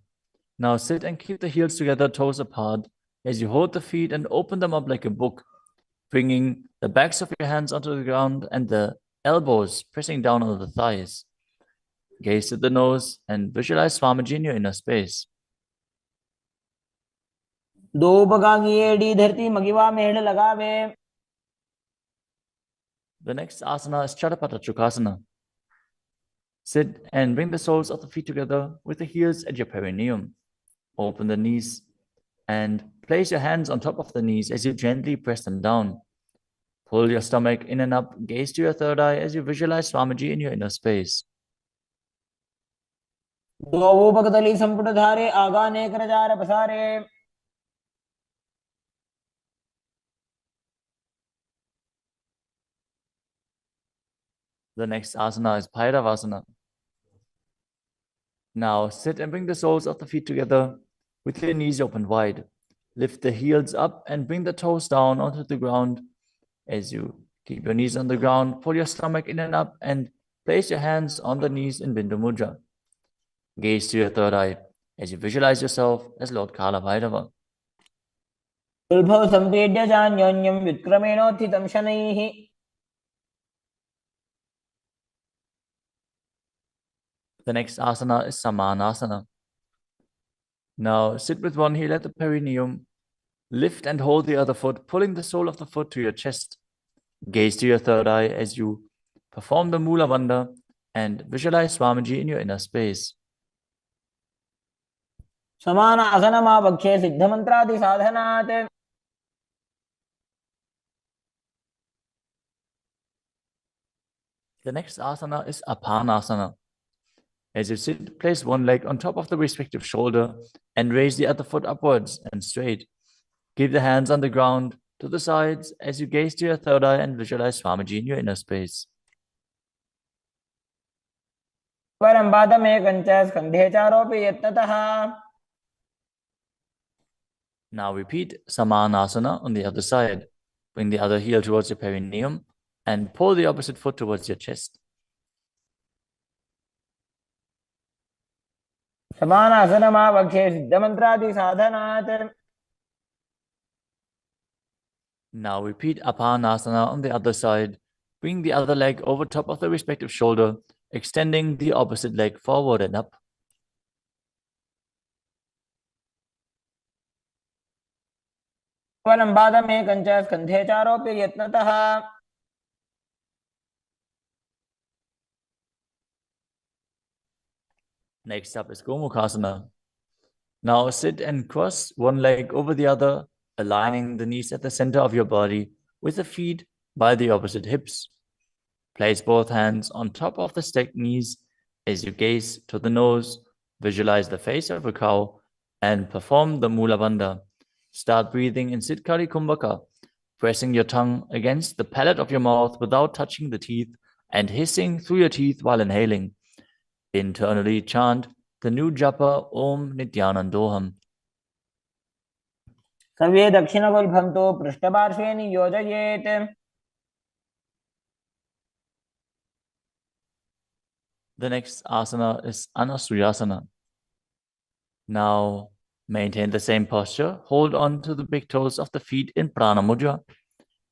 Speaker 1: Now sit and keep the heels together, toes apart, as you hold the feet and open them up like a book, bringing the backs of your hands onto the ground and the elbows pressing down on the thighs. Gaze to the nose and visualize Swamiji in your inner space.
Speaker 3: दो बगांगी एड़ी धरती मगिवा मेड़ लगावे.
Speaker 1: The next asana is Chadapata Chukasana. Sit and bring the soles of the feet together with the heels at your perineum. Open the knees and place your hands on top of the knees as you gently press them down. Pull your stomach in and up, gaze to your third eye as you visualize Swamiji in your inner space.
Speaker 3: द्वौपकतली संपुटधारे आगाने करजार पसारे
Speaker 1: The next asana is Bhairavasana. Now sit and bring the soles of the feet together with your knees open wide. Lift the heels up and bring the toes down onto the ground. As you keep your knees on the ground, pull your stomach in and up and place your hands on the knees in Bindu Mudra. Gaze to your third eye as you visualize yourself as Lord Kala Bhairava.
Speaker 3: उल्भव संपेड्य जान्योन्यं विक्रमेणोत्थितं शनैः
Speaker 1: The next asana is Samanasana. Now sit with one heel at the perineum. Lift and hold the other foot, pulling the sole of the foot to your chest. Gaze to your third eye as you perform the Mula Bandha and visualize Swamiji in your inner space.
Speaker 3: समान आसनमावक्षे सिद्धमन्त्रादि साधनात्
Speaker 1: The next asana is Apanasana. As you sit, place one leg on top of the respective shoulder and raise the other foot upwards and straight. Keep the hands on the ground to the sides as you gaze to your third eye and visualize Swamiji in your inner space.
Speaker 3: परं पादमेकञ्च स्कन्धे चारोऽपि यत्नतः
Speaker 1: Now repeat Samanasana on the other side. Bring the other heel towards your perineum and pull the opposite foot towards your chest.
Speaker 3: समान आसनमावक्षे सिद्धमन्त्रादि साधनात्
Speaker 1: Now repeat Apanasana on the other side. Bring the other leg over top of the respective shoulder, extending the opposite leg forward and up.
Speaker 3: परं पादमेकञ्च स्कन्धे चारोऽपि यत्नतः
Speaker 1: Next up is Gomukhasana. Now sit and cross one leg over the other, aligning the knees at the center of your body with the feet by the opposite hips. Place both hands on top of the stacked knees as you gaze to the nose, visualize the face of a cow, and perform the Mula Bandha. Start breathing in Siddhkari Kumbhaka, pressing your tongue against the palate of your mouth without touching the teeth and hissing through your teeth while inhaling. Internally chant the new japa Om Nityanandoham.
Speaker 3: सव्ये दक्षिणगुल्फं तु पृष्ठपार्श्वे नियोजयेत्
Speaker 1: The next asana is Anasuyasana. Now maintain the same posture. Hold on to the big toes of the feet in Prana Mudra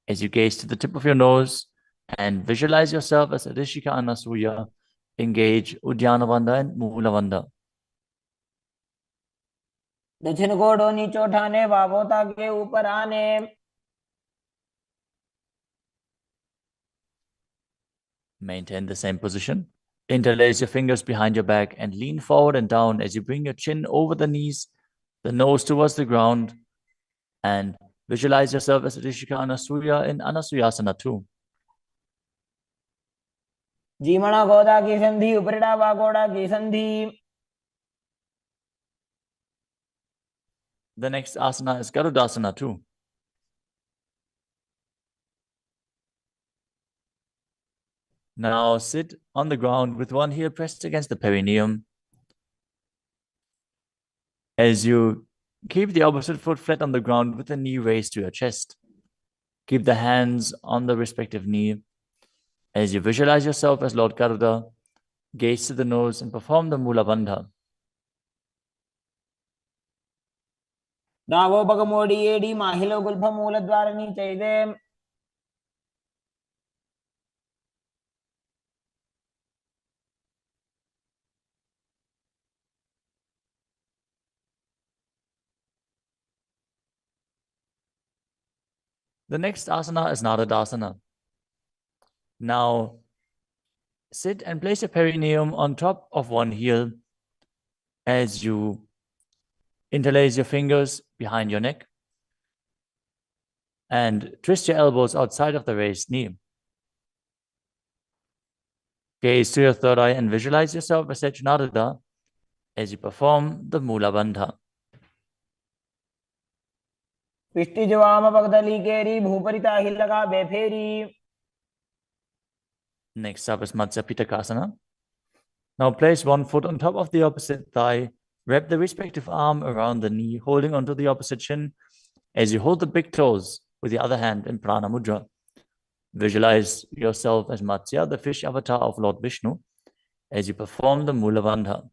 Speaker 1: as you gaze to the tip of your nose and visualize yourself as Rishika Anasuya. Engage Udyana Bandha and Mula Bandha.
Speaker 3: दक्षिण कोडो नीचो ठाने वावोता के ऊपर आने
Speaker 1: Maintain the same position. Interlace your fingers behind your back and lean forward and down as you bring your chin over the knees, the nose towards the ground, and visualize yourself as Rishika Anasuya in Anasuyasana too.
Speaker 3: जीमणा गोदा की संधि उपरिड़ा वागोड़ा की संधि
Speaker 1: The next asana is Garudasana too. Now sit on the ground with one heel pressed against the perineum. As you keep the opposite foot flat on the ground with the knee raised to your chest. Keep the hands on the respective knee. As you visualize yourself as Lord Garuda, gaze to the nose and perform the Mula Bandha.
Speaker 3: नावोपगमोडी एडी माहिलो गुल्फ मूलद्वारणी चैदे
Speaker 1: The next asana is Nadadasana. Now, sit and place your perineum on top of one heel as you interlace your fingers behind your neck. And twist your elbows outside of the raised knee. Gaze to your third eye and visualize yourself as Sajnadada as you perform the Mula Bandha.
Speaker 3: पिष्टि जवाम पगदली केरी भूपरिता ही लगा बेफेरी.
Speaker 1: Next up is Matsya Pitakasana. Now place one foot on top of the opposite thigh. Wrap the respective arm around the knee, holding onto the opposite shin as you hold the big toes with the other hand in Prana Mudra. Visualize yourself as Matsya, the fish avatar of Lord Vishnu, as you perform the Mula Bandha.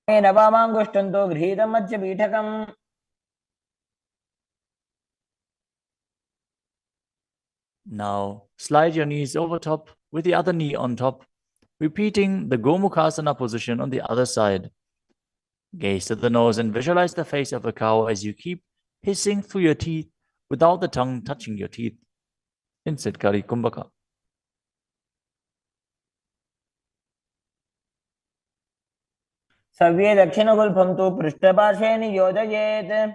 Speaker 3: नवामाङ्गुष्टन्तो गृहीतं मत्स्यपीठकम्.
Speaker 1: Now slide your knees over top with the other knee on top, repeating the Gomukhasana position on the other side. Gaze to the nose and visualize the face of a cow as you keep hissing through your teeth without the tongue touching your teeth. In Siddhkari Kumbhaka.
Speaker 3: सव्ये दक्षिणगुल्फं तु पृष्ठपार्श्वे नियोजयेत्.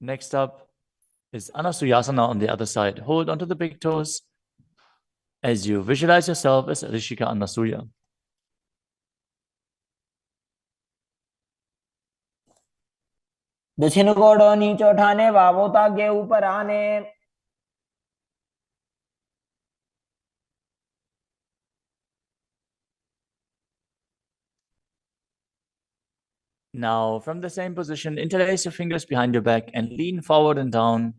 Speaker 1: Next up is Anasuyasana on the other side. Hold onto the big toes as you visualize yourself as Rishika Anasuya.
Speaker 3: दक्षिण कोडो नीचे उठाने wow तागे ऊपर आने.
Speaker 1: Now, from the same position, interlace your fingers behind your back and lean forward and down.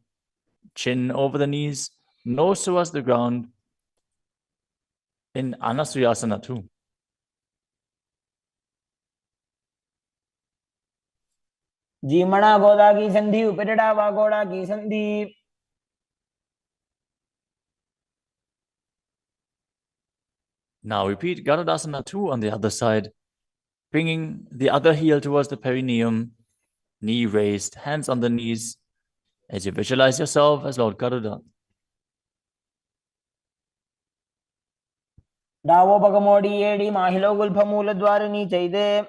Speaker 1: Chin over the knees, nose towards the ground. In Anasuyasana too.
Speaker 3: जीमणा गोदा की संधि उपरिड़ा वा गोड़ा की संधि.
Speaker 1: Now repeat Garudasana 2 on the other side, bringing the other heel towards the perineum, knee raised, hands on the knees, as you visualize yourself as Lord Garuda.
Speaker 3: डावो पगमोड़ी एड़ी माहिलो गुल्फमूल द्वार नीचे दे.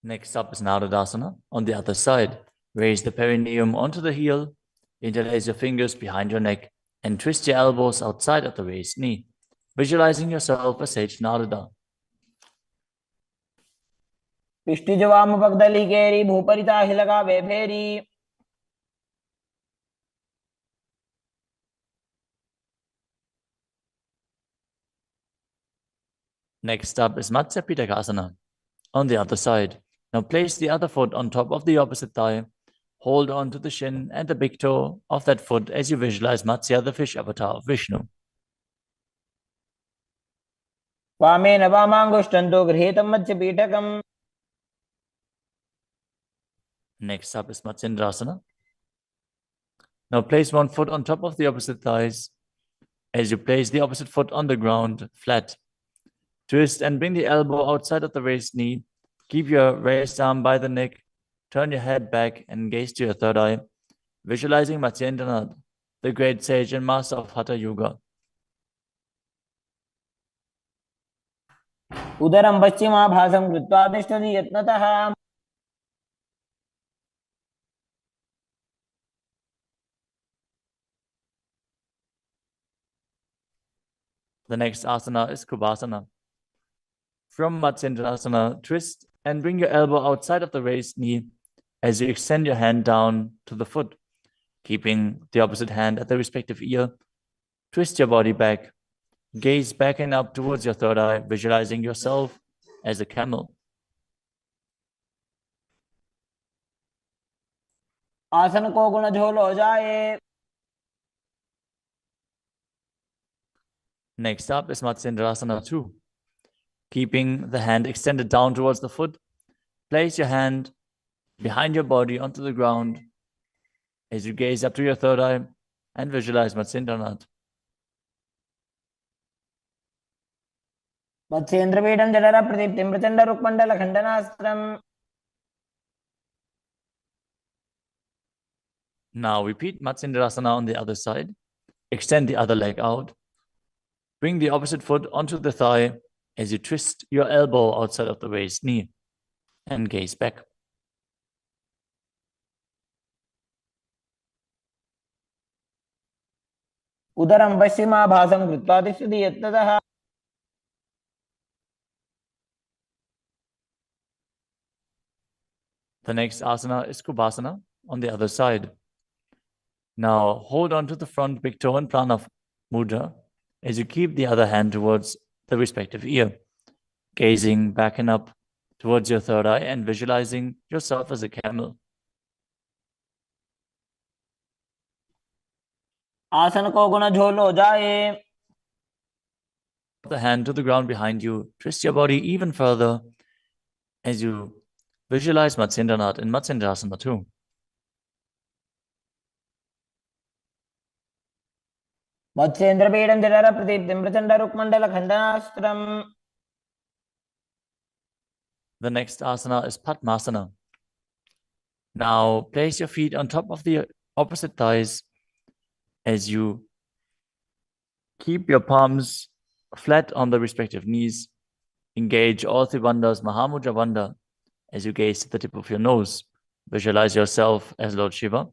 Speaker 1: Next up is Narudasana on the other side. Raise the perineum onto the heel, interlace your fingers behind your neck, and twist your elbows outside of the raised knee, visualizing yourself as Sage Naruda.
Speaker 3: पिष्टि जवाम पगदली केरी भूपरिता ही लगा बेफेरी.
Speaker 1: Next up is Matsya Pitakasana on the other side. Now place the other foot on top of the opposite thigh. Hold on to the shin and the big toe of that foot as you visualize Matsya, the fish avatar of Vishnu.
Speaker 3: वामे नवामाङ्गुष्टन्तो गृहीतं मत्स्यपीठकम्.
Speaker 1: Next up is Matsendrasana. Now place one foot on top of the opposite thighs as you place the opposite foot on the ground, flat. Twist and bring the elbow outside of the raised knee. Keep your raised arm by the neck. Turn your head back and gaze to your third eye, visualizing Matsyendranath, the great sage and master of Hatha Yoga.
Speaker 3: उदरं पश्चिमाभासं कृत्वा तिष्ठति यत्नतः.
Speaker 1: The next asana is Kubhasana. From Matsyendrasana, twist and bring your elbow outside of the raised knee as you extend your hand down to the foot, keeping the opposite hand at the respective ear. Twist your body back. Gaze back and up towards your third eye, visualizing yourself as a camel.
Speaker 3: आसन को गुण झोल हो जाए.
Speaker 1: Next up is Matsyendrasana 2. Keeping the hand extended down towards the foot, place your hand behind your body onto the ground as you gaze up to your third eye and visualize Matsyendranath.
Speaker 3: मत्स्येन्द्रपीठं जठर प्रदीप्तिं Prachanda रुक्मण्डल खण्डनास्त्रम्.
Speaker 1: Now repeat Matsyendrasana on the other side. Extend the other leg out. Bring the opposite foot onto the thigh as you twist your elbow outside of the raised knee and gaze back.
Speaker 3: उदरं पश्चिमाभासं कृत्वा तिष्ठति यत्ततः
Speaker 1: The next asana is Kubhasana on the other side. Now hold on to the front big toe and prana mudra as you keep the other hand towards the respective ear, gazing back and up towards your third eye and visualizing yourself as a camel.
Speaker 3: आसन को गुण झोलो जाए.
Speaker 1: The hand to the ground behind you. Twist your body even further as you visualize Matsyendranath in Matsendrasana too.
Speaker 3: मत्स्येन्द्रपीडं जठर प्रदीप्तिं प्रचंड रुक्मंडल खंडनास्त्रम्.
Speaker 1: The next asana is Padmasana. Now place your feet on top of the opposite thighs as you keep your palms flat on the respective knees. Engage all three bandhas, Mahamudra Bandha, as you gaze to the tip of your nose. Visualize yourself as Lord Shiva.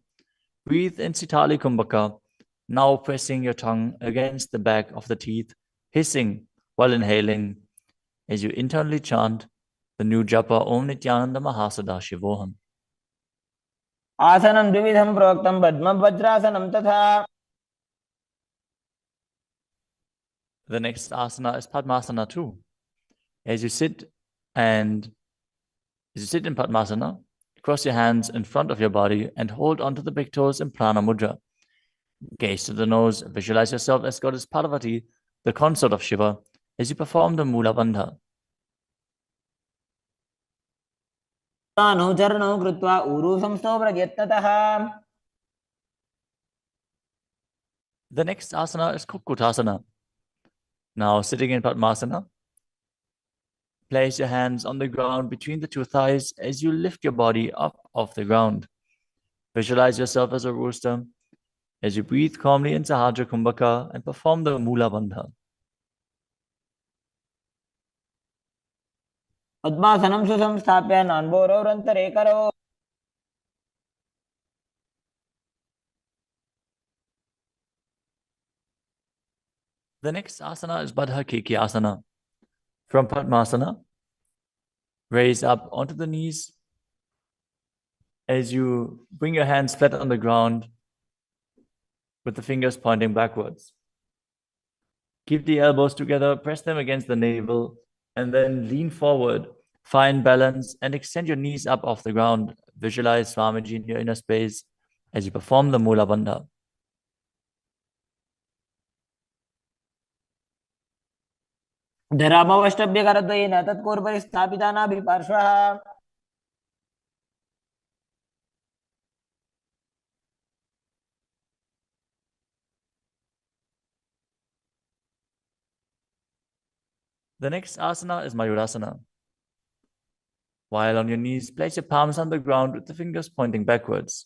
Speaker 1: Breathe in Sitali Kumbhaka, now pressing your tongue against the back of the teeth, hissing while inhaling, as you internally chant the new japa Om Nityananda Mahasadaशिवोहम.
Speaker 3: आसनं द्विविधं प्रोक्तं पद्मं वज्रासनं तथा.
Speaker 1: The next asana is Padmasana too. As you sit in Padmasana, cross your hands in front of your body and hold onto the big toes in Prana Mudra. Gaze to the nose, visualize yourself as Goddess Parvati, the consort of Shiva, as you perform the Mula Bandha.
Speaker 3: अनुचरणं कृत्वा ऊरू संस्थो.
Speaker 1: The next asana is Kukutasana. Now sitting in Padmasana, place your hands on the ground between the two thighs as you lift your body up off the ground. Visualize yourself as a rooster as you breathe calmly in Sahajra Kumbhaka and perform the Mula Bandha.
Speaker 3: पद्मासनं सुसंस्थाप्य नान्बोरोरन्तरे करो.
Speaker 1: The next asana is Baddha Keki Asana. From Padmasana, raise up onto the knees as you bring your hands flat on the ground with the fingers pointing backwards. Keep the elbows together, press them against the navel, and then lean forward. Find balance and extend your knees up off the ground. Visualize Swamiji in your inner space as you perform the Mula Bandha.
Speaker 3: धरामवष्टभ्यकरद्वयेन तत्पूर्वपरि स्थापितानाभिपार्श्वः.
Speaker 1: The next asana is Mayurasana. While on your knees, place your palms on the ground with the fingers pointing backwards.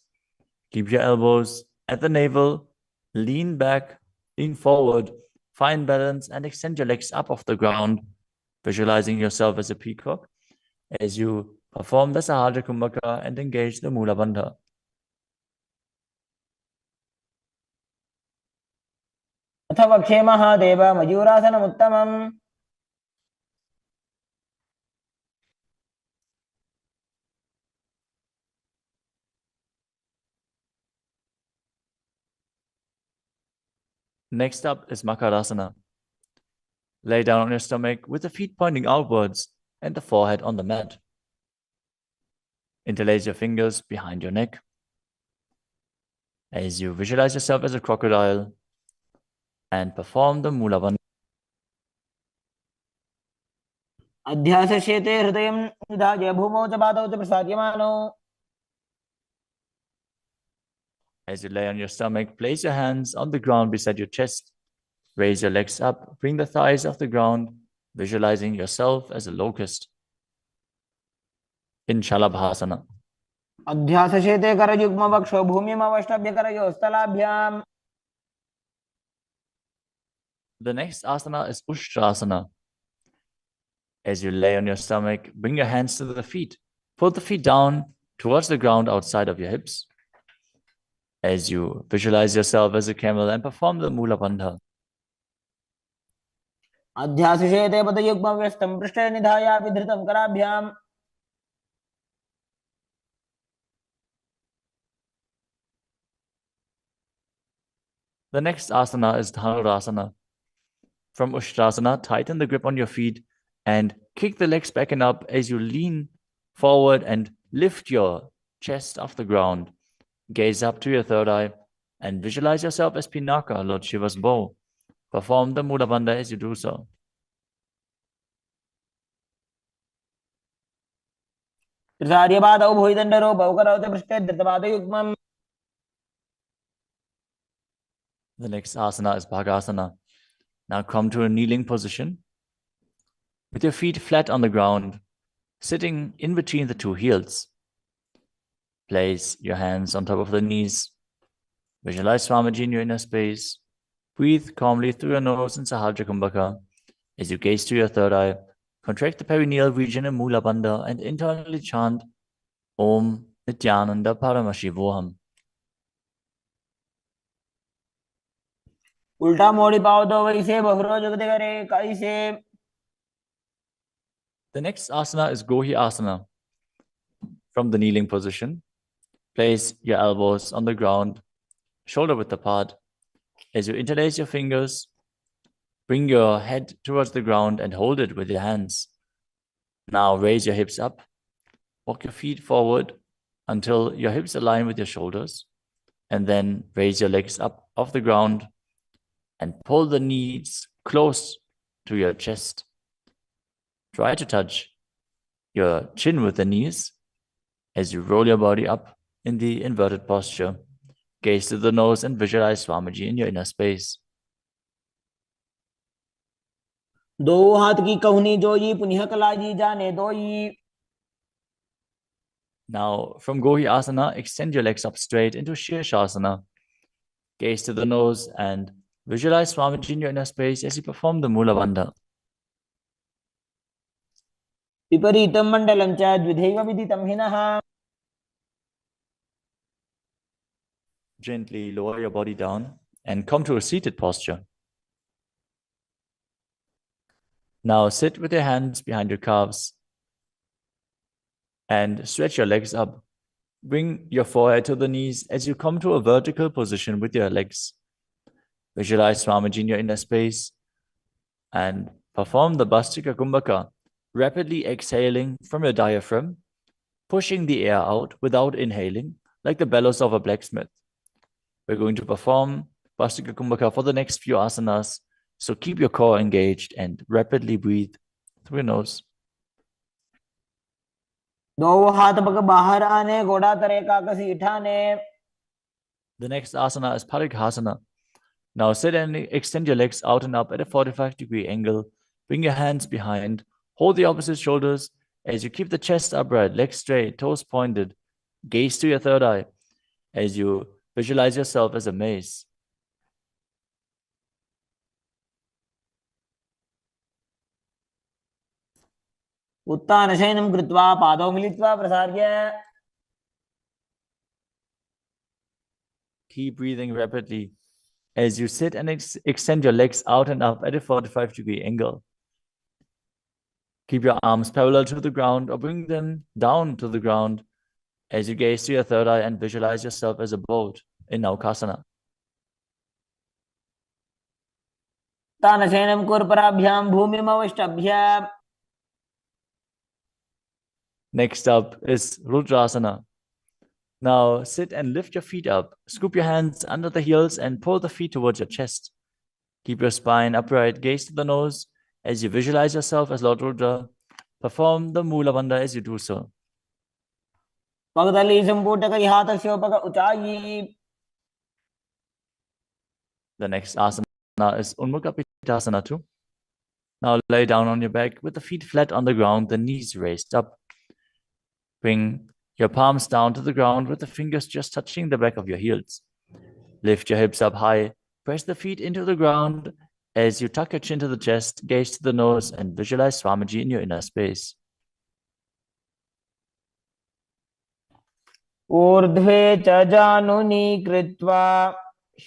Speaker 1: Keep your elbows at the navel, lean back, lean forward, find balance, and extend your legs up off the ground, visualizing yourself as a peacock as you perform the Sahajra Kumbhaka and engage the Mula Bandha.
Speaker 3: अथ वक्षे Mahadev मयूरासनमुत्तमम्.
Speaker 1: Next up is Makarasana. Lay down on your stomach with the feet pointing outwards and the forehead on the mat. Interlace your fingers behind your neck as you visualize yourself as a crocodile and perform the Mula Bandha.
Speaker 3: अध्यासशेते हृदयं निधाय भूमौ च पादौ च प्रसाद्यमानौ.
Speaker 1: As you lay on your stomach, place your hands on the ground beside your chest. Raise your legs up, bring the thighs off the ground, visualizing yourself as a locust. In Shalabhasana.
Speaker 3: अध्यासशेते करयुग्मवक्षो भूमिमवष्टभ्यकरयोस्तलाभ्याम्.
Speaker 1: The next asana is Ushtrasana. As you lay on your stomach, bring your hands to the feet. Pull the feet down towards the ground outside of your hips. As you visualize yourself as a camel and perform the Mula Bandha.
Speaker 3: अध्यासिषेते पदयुग्मं व्यस्तं पृष्ठे निधाय विधृतं कराभ्याम्
Speaker 1: The next asana is Dhanurasana. From Ushtrasana, tighten the grip on your feet and kick the legs back and up as you lean forward and lift your chest off the ground. Gaze up to your third eye and visualize yourself as Pinaka, Lord Shiva's bow. Perform the Mula Bandha as you do so.
Speaker 3: त्रिसार्यपादौ भुविदण्डरूपौ करौते पृष्ठे धृतपादयुग्मम्.
Speaker 1: The next asana is Bhagasana. Now come to a kneeling position with your feet flat on the ground, sitting in between the two heels. Place your hands on top of the knees. Visualize Swamiji in your inner space. Breathe calmly through your nose in Sahasrara Kumbhaka. As you gaze to your third eye, contract the perineal region in Mula Bandha and internally chant Om Nityananda Paramashivoham.
Speaker 3: उल्टा मोड़ी पाओ तो वैसे बहुरो जगते करे कैसे.
Speaker 1: The next asana is Gohi Asana. From the kneeling position, place your elbows on the ground, shoulder width apart. As you interlace your fingers, bring your head towards the ground and hold it with your hands. Now raise your hips up. Walk your feet forward until your hips align with your shoulders. And then raise your legs up off the ground and pull the knees close to your chest. Try to touch your chin with the knees as you roll your body up in the inverted posture. Gaze to the nose and visualize Swamiji in your inner space.
Speaker 3: दो हाथ की कहुनी जोई पुनिह कलाजी जाने दोई.
Speaker 1: Now, from Gohi Asana, extend your legs up straight into Shirshasana. Gaze to the nose and visualize Swamiji in your inner space as you perform the Mula Bandha.
Speaker 3: विपरीतं मण्डलं च द्विधैव विदितं हिनः.
Speaker 1: Gently lower your body down and come to a seated posture. Now sit with your hands behind your calves and stretch your legs up. Bring your forehead to the knees as you come to a vertical position with your legs. Visualize Swamiji in your inner space and perform the Bhastika Kumbhaka, rapidly exhaling from your diaphragm, pushing the air out without inhaling, like the bellows of a blacksmith. We're going to perform Bhastika Kumbhaka for the next few asanas, so keep your core engaged and rapidly breathe through your nose.
Speaker 3: दो हाथ पग बाहर आने घोड़ा तरे काकसी ठाने.
Speaker 1: The next asana is Parighasana. Now sit and extend your legs out and up at a 45-degree angle. Bring your hands behind. Hold the opposite shoulders as you keep the chest upright, legs straight, toes pointed. Gaze to your third eye as you visualize yourself as a mace.
Speaker 3: उत्तानशयनं कृत्वा पादौ मिलित्वा प्रसार्य.
Speaker 1: Keep breathing rapidly as you sit and extend your legs out and up at a 45-degree angle. Keep your arms parallel to the ground or bring them down to the ground as you gaze to your third eye and visualize yourself as a boat in Naukasana.
Speaker 3: तानशयनं कुर्पराभ्यां भूमिमवष्टभ्य.
Speaker 1: Next up is Rudrasana. Now sit and lift your feet up. Scoop your hands under the heels and pull the feet towards your chest. Keep your spine upright, gaze to the nose as you visualize yourself as Lord Rudra. Perform the Mula Bandha as you do so.
Speaker 3: पगदली संपूटक हाथस्योपक ऊंचाई.
Speaker 1: The next asana is Unmukha Pittasana too. Now lay down on your back with the feet flat on the ground, the knees raised up. Bring your palms down to the ground with the fingers just touching the back of your heels. Lift your hips up high, press the feet into the ground As you tuck your chin to the chest, gaze to the nose, and visualize Swamiji in your inner space.
Speaker 3: ऊर्ध्वे च जानुनी कृत्वा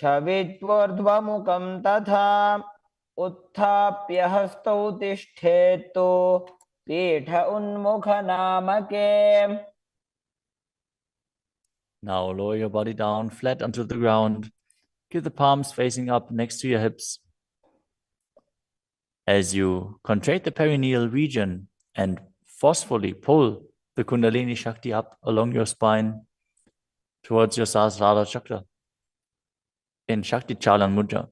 Speaker 3: शवित्वोर्ध्वमुखं तथा उत्थाप्य हस्तौ तिष्ठेत्तु पीठ उन्मुखनामके.
Speaker 1: Now lower your body down flat onto the ground. Keep the palms facing up next to your hips. As you contract the perineal region and forcefully pull the Kundalini Shakti up along your spine towards your Sahasrara chakra in Shakti Chalan Mudra.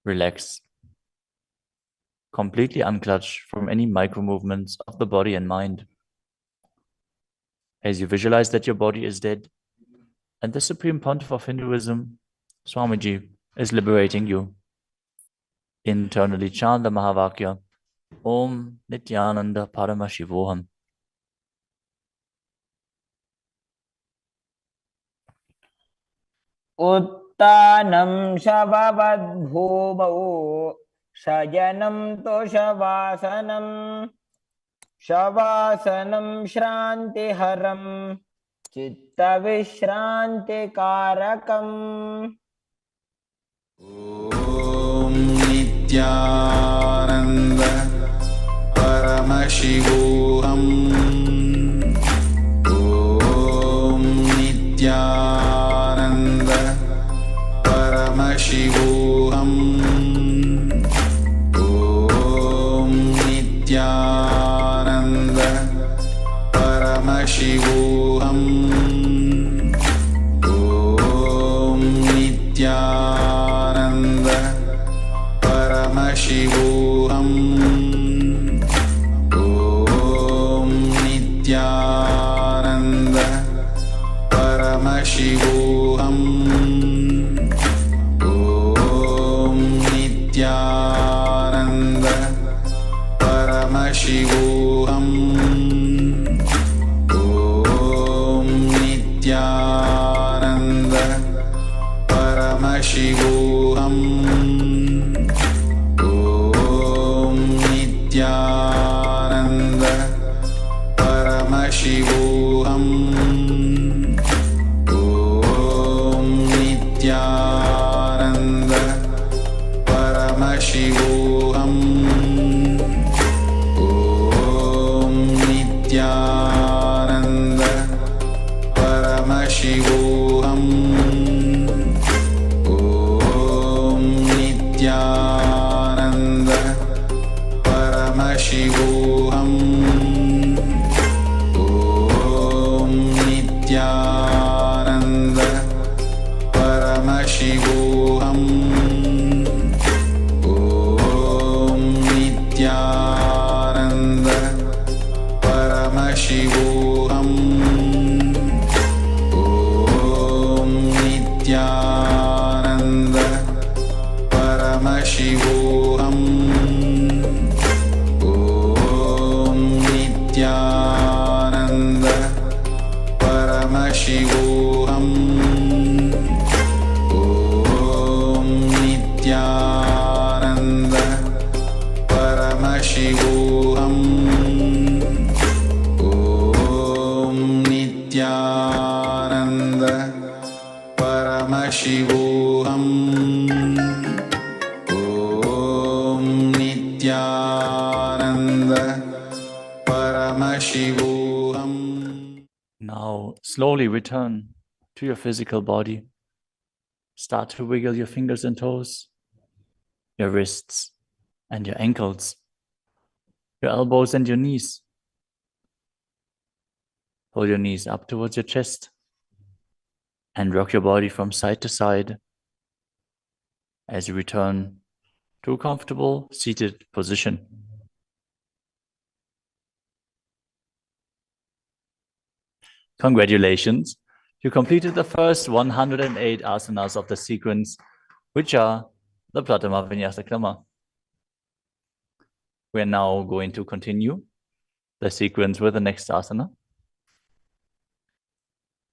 Speaker 1: Relax. Completely unclutch from any micro movements of the body and mind. As you visualize that your body is dead and the Supreme Pontiff of Hinduism, Swamiji, is liberating you. Internally chant the Mahavakya, Om Nityananda Paramashivoham.
Speaker 3: उत्तानं शववद्भूमौ शयनं तुषवासनं शवासनं श्रान्तिहरं चित्तविश्रान्तिकारकम्.
Speaker 4: ॐ नित्यानन्द परमशिवोऽहम् ॐ नित्यानन्द परमशिवोऽहम् ॐ नित्यानन्द परमशिवोऽहम् ॐ नित्यानन्द परमशिवोऽहम् ॐ नित्यानन्द परमशिवोऽहम् ॐ नित्यानन्द परमशिवोऽहम् ॐ नित्यानन्द परमशिवोऽहम् ॐ नित्यानन्द परमशिवोऽहम् ॐ नित्यानन्द परमशिवोऽहम् ॐ नित्यानन्द परमशिवोऽहम् ॐ नित्यानन्द परमशिवोऽहम् ॐ नित्यानन्द परमशिवोऽहम् ॐ नित्यानन्द परमशिवोऽहम् ॐ नित्यानन्द परमशिवोऽहम् ॐ नित्यानन्द परमशिवोऽहम् ॐ नित्यानन्द परमशिवोऽहम् ॐ नित्यानन्द परमशिवोऽहम् ॐ नित्यानन्द परमशिवोऽहम्.
Speaker 1: Now slowly return to your physical body. Start to wiggle your fingers and toes, your wrists and your ankles, your elbows and your knees. Pull your knees up towards your chest and rock your body from side to side as you return to a comfortable seated position. Congratulations! You completed the first 108 asanas of the sequence, which are the Pratama Vinyasa Krama. We are now going to continue the sequence with the next asana,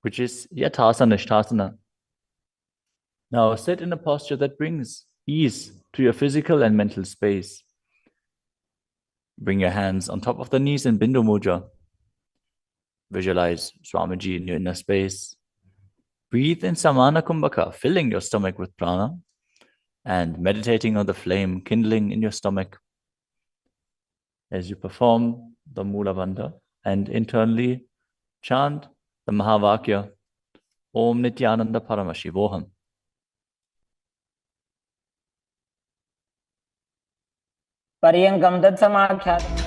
Speaker 1: which is Yathasana Nishthasana. Now sit in a posture that brings ease to your physical and mental space. Bring your hands on top of the knees in Bindu Mudra. Visualize Swamiji in your inner space. Breathe in Samana Kumbhaka, filling your stomach with prana, and meditating on the flame kindling in your stomach as you perform the Mula Bandha and internally chant the Mahavakya, Om Nityananda Paramashivoham.
Speaker 3: पर्यङ्कं तत्समाख्यातम्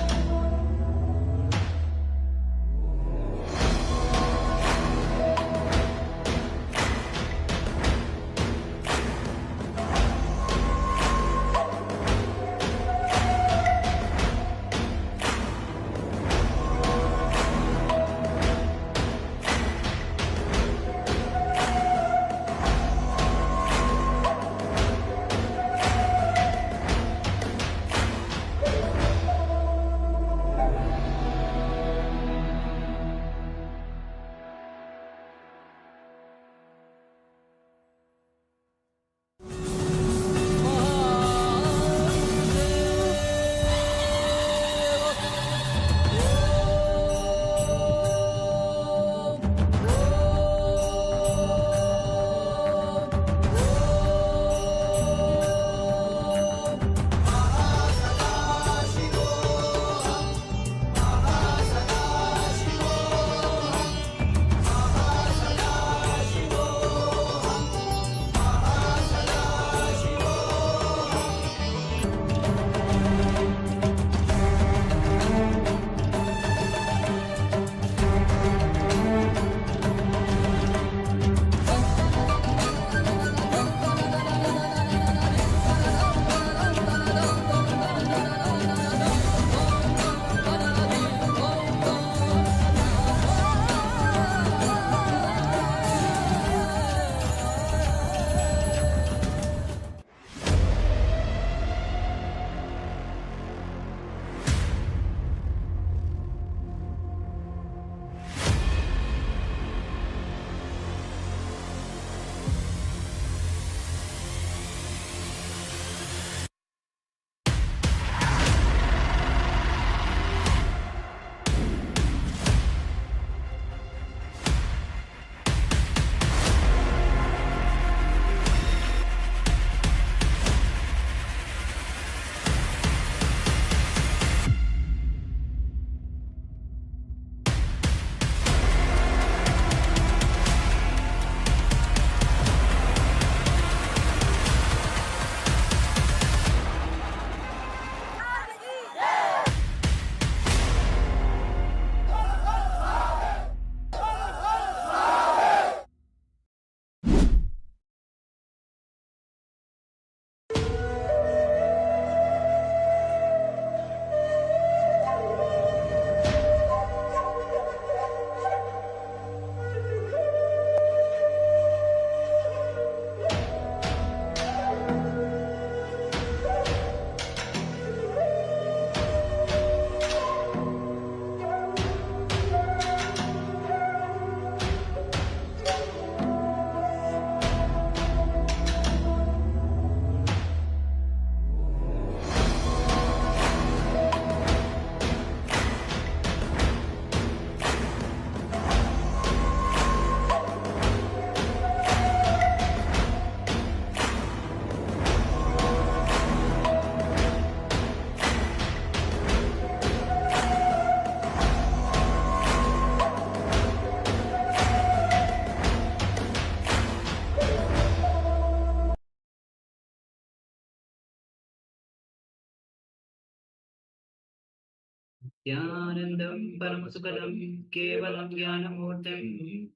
Speaker 5: ज्ञानन्दं परमसुखदं केवलं ज्ञानमूर्तिं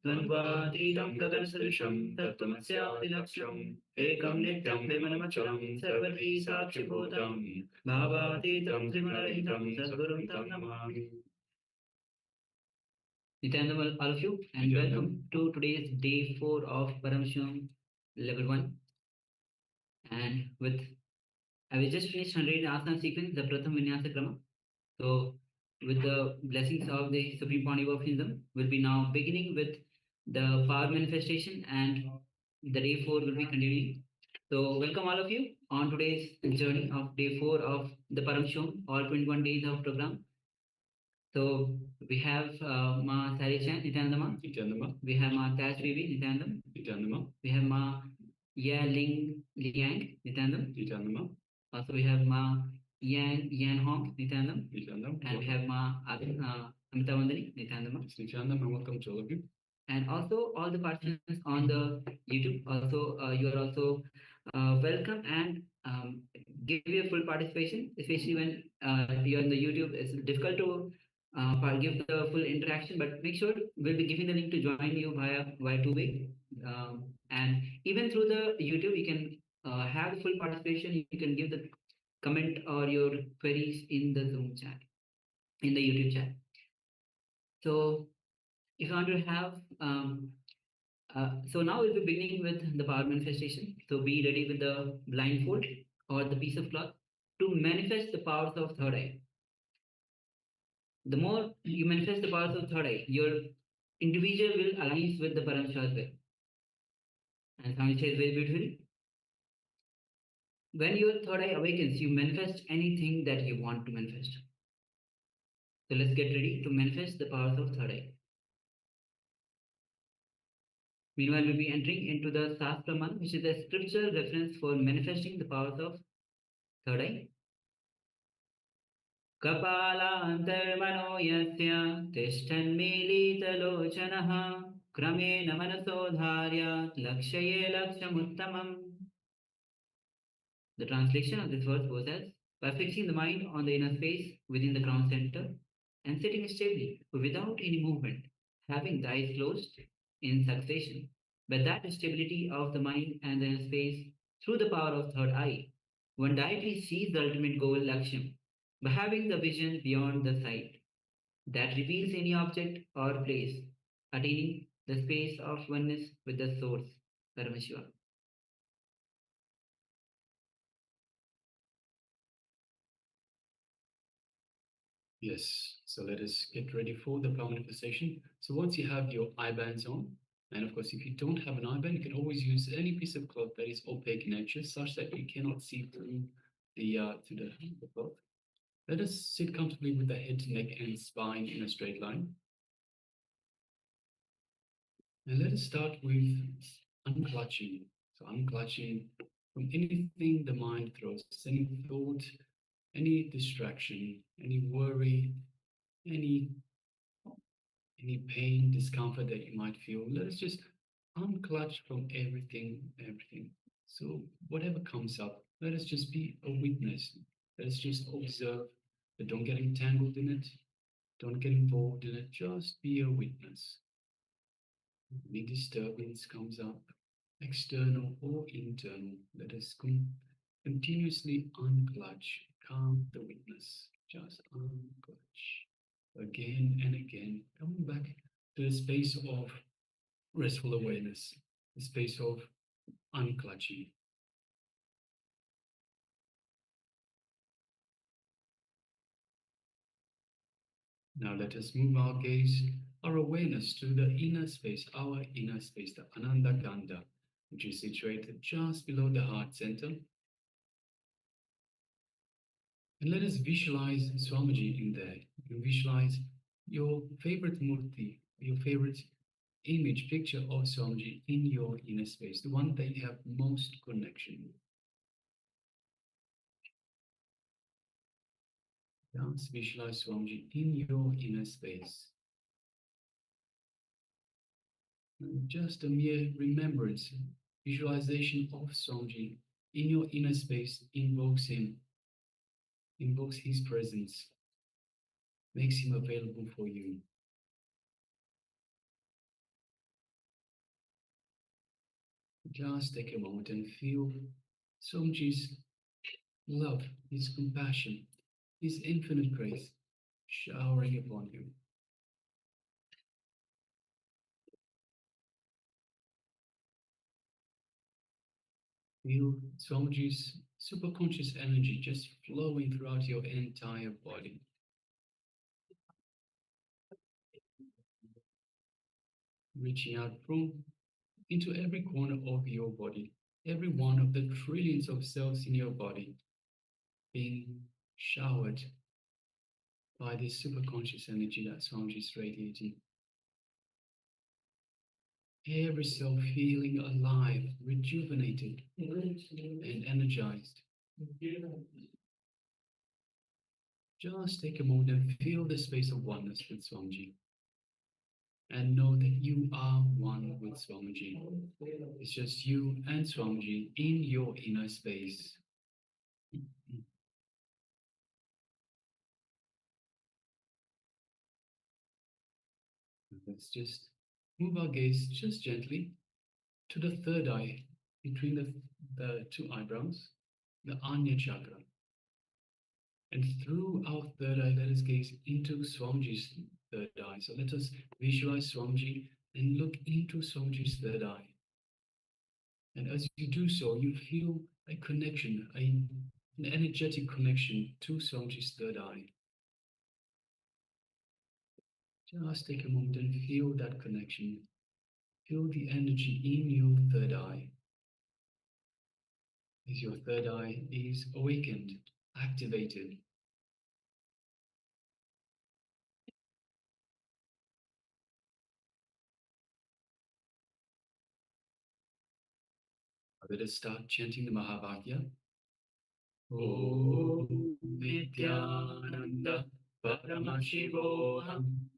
Speaker 5: द्वन्द्वातीतं गगनसदृशं तत्त्वमस्यादिलक्ष्यम् एकं नित्यं विमलमचलं सर्वधी साक्षिभूतं भावातीतं त्रिगुणरहितं सद्गुरुं तं Namami. Nityananda, all of you, and welcome to today's day 4 of Paramashivoham Level 1. And with I just finished 100 asana sequence, the Pratham Vinyasa Krama. So, with the blessings of the Supreme Pontiff of Hinduism, we'll be now beginning with the power manifestation, and the day 4 will be continuing. So welcome all of you on today's journey of day 4 of the Paramshom, all 21 days of program. So we have Ma Sarichan, Nityanandama. Nityanandama. We have Ma Taj Bibi, Nityanandam. Nityanandama. We have Ma Ya Ling Liang, Nityanandam. Nityanandama. Also we have Ma Yan Hong, Nityanandam. Nityanandam. And we have Ma Amitavandani, Nityanandama. Nityanandam, and welcome to all of you. And also all the participants on the YouTube. Also you are also welcome and give your full participation, especially when you're on the YouTube. It's difficult to give the full interaction, but make sure we'll be giving the link to join you via two-way. And even through the YouTube, you can have full participation. You can give the comment or your queries in the Zoom chat, in the YouTube chat. So if you want to have so now we'll be beginning with the power manifestation. So be ready with the blindfold or the piece of cloth to manifest the powers of third eye. The more you manifest the powers of third eye, your individual will align with the Paramashivoham Level. And Swami says very beautifully, when your third eye awakens, you manifest anything that you want to manifest. So let's get ready to manifest the powers of third eye. Meanwhile, we'll be entering into the SUPREME, which is a scriptural reference for manifesting the powers of third eye. कपालान्तर्मनो यस्य तिष्ठन्मीलितलोचनः क्रमेण मनसोधार्य लक्ष्ये लक्ष्यमुत्तमम्. The translation of this verse goes as, by fixing the mind on the inner space within the crown center and sitting stably without any movement, having the eyes closed in succession, by that stability of the mind and the inner space through the power of third eye, one directly sees the ultimate goal, Lakshyam, by having the vision beyond the sight that reveals any object or place, attaining the space of oneness with the source, Paramashiva. Yes, so let us get ready for the power manifestation. So once you have your eye bands on, and of course, if you don't have an eye band, you can always use any piece of cloth that is opaque in nature, such that you cannot see through the cloth. Let us sit comfortably with the head, neck, and spine in a straight line. And let us start with unclutching. So unclutching from anything the mind throws, any thought, any distraction, any worry, any pain, discomfort that you might feel. Let us just unclutch from everything. So whatever comes up, let us just be a witness. Let us just observe, but don't get entangled in it. Don't get involved in it. Just be a witness. Any disturbance comes up, external or internal, let us continuously unclutch, calm the witness, just unclutch. Again and again, coming back to the space of restful awareness, the space of unclutching. Now let us move our gaze, our awareness to the inner space, our inner space, the Ananda Gandha, which is situated just below the heart center. And let us visualize Swamiji in there. You visualize your favorite murti, your favorite image, picture of Swamiji in your inner space, the one that you have most connection with. Just visualize Swamiji in your inner space. And just a mere remembrance, visualization of Swamiji in your inner space invokes him, invokes his presence, makes him available for you. Just take a moment and feel Swamiji's love, his compassion, his infinite grace showering upon you. Feel Swamiji's superconscious energy just flowing throughout your entire body. Reaching out from into every corner of your body,
Speaker 6: every one of the trillions of cells in your body being showered by this superconscious energy that Swamiji is radiating. Every cell feeling alive, rejuvenated, and energized. Just take a moment and feel the space of oneness with Swamiji. And know that you are one with Swamiji. It's just you and Swamiji in your inner space. Let's just move our gaze just gently to the third eye between the two eyebrows, the Anya chakra. And through our third eye, let us gaze into Swamiji's third eye. So let us visualize Swamiji and look into Swamiji's third eye. And as you do so, you feel a connection, an energetic connection to Swamiji's third eye. Just take a moment and feel that connection. Feel the energy in your third eye. As your third eye is awakened, activated. Let us start chanting the Mahavakya. Om Nityananda Paramashivoham.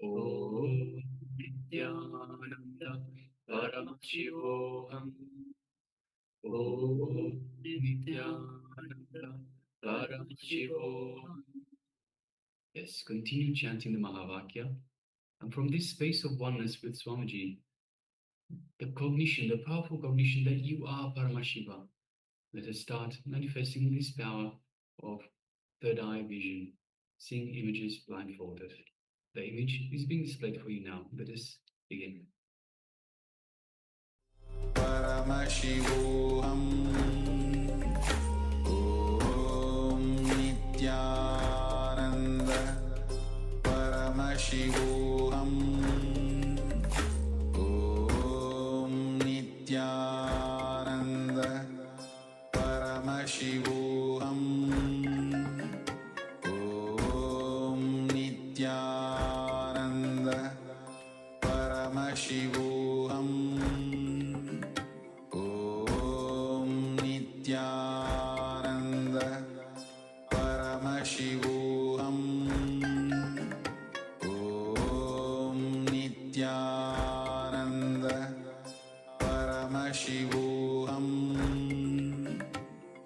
Speaker 6: Om Nityananda Paramashivoham. Om Nityananda Paramashivoham. Yes, continue chanting the Mahavakya. And from this space of oneness with Swamiji, the cognition, the powerful cognition that you are Paramashiva, let us start manifesting this power of third eye vision, seeing images blindfolded. The image is being displayed for you now. Let us begin.
Speaker 4: Paramashivoham Om Nityananda Paramashivoham Om Nityananda Paramashivoham Om Nityananda Paramashivoham Om Nityananda Paramashivoham Om Nityananda Paramashivoham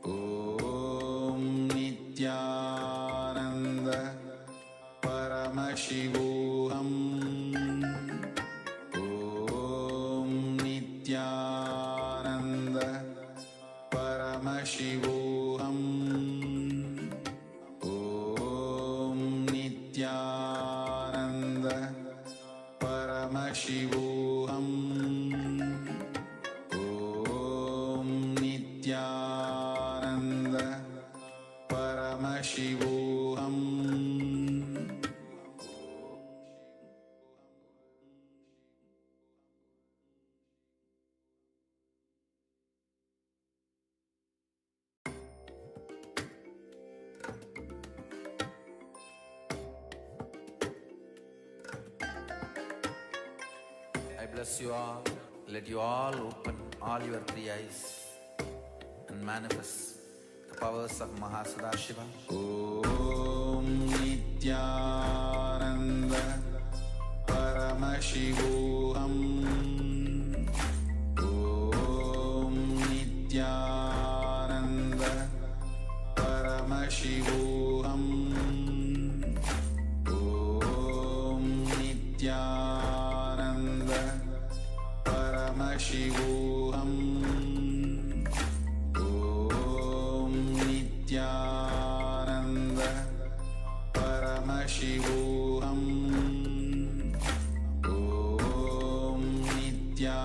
Speaker 4: Om Nityananda Paramashivoham Om Nityananda Paramashivoham Om Nityananda Paramashivoham Om Nityananda Paramashivoham.
Speaker 7: I bless you all. Let you all open all your three eyes and manifest the powers of Mahasadashiva.
Speaker 4: Om Nityananda Paramashivoham Om Nityananda Paramashivoham Om Nityananda Paramashivoham Om Nityananda Paramashivoham Om Nityananda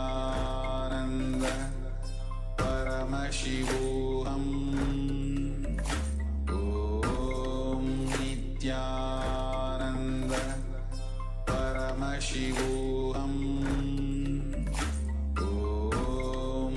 Speaker 4: Paramashivoham Om Nityananda Paramashivoham Om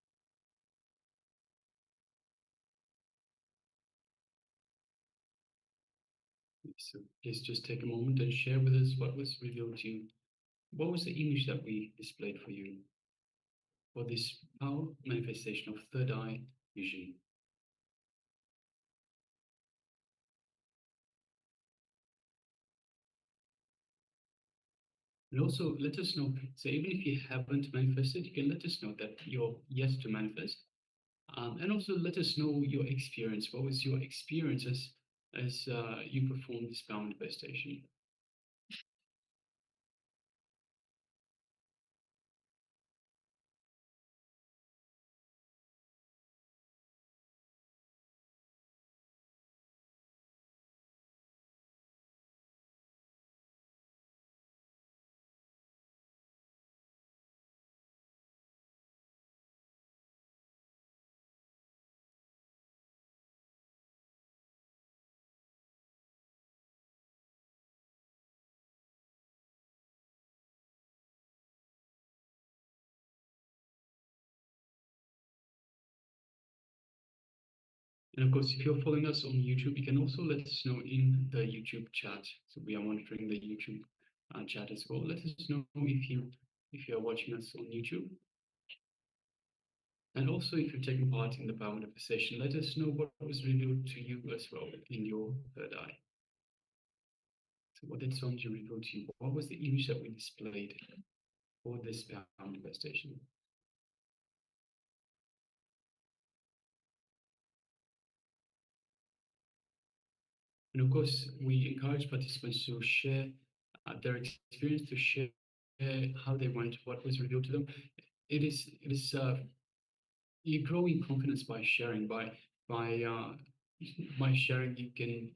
Speaker 6: So please just take a moment and share with us what was revealed to you. What was the image that we displayed for you for this power manifestation of third eye vision? And also let us know, so even if you haven't manifested, you can let us know that you're yet to manifest. And also let us know your experience. What was your experience as you performed this power manifestation? And of course, if you're following us on YouTube, you can also let us know in the YouTube chat. So we are monitoring the YouTube chat as well. Let us know if you are watching us on YouTube. And also, if you're taking part in the power manifestation, let us know what was revealed to you as well in your third eye. So what did Swamiji reveal to you? What was the image that we displayed for this power manifestation? And of course, we encourage participants to share their experience, to share how they went, what was revealed to them. It is you grow in confidence by sharing. By sharing, you can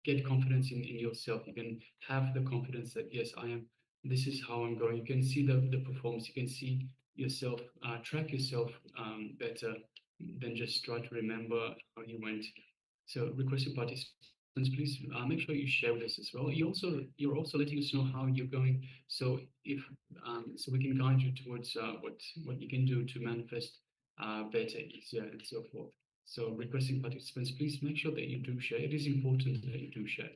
Speaker 6: get confidence in yourself. You can have the confidence that yes, I am. This is how I'm going. You can see the performance. You can see yourself, track yourself better than just try to remember how you went. So requesting participants, please make sure you share with us as well. You're also letting us know how you're going. So if so, we can guide you towards what you can do to manifest better, easier, and so forth. So requesting participants, please make sure that you do share. It is important that you do share.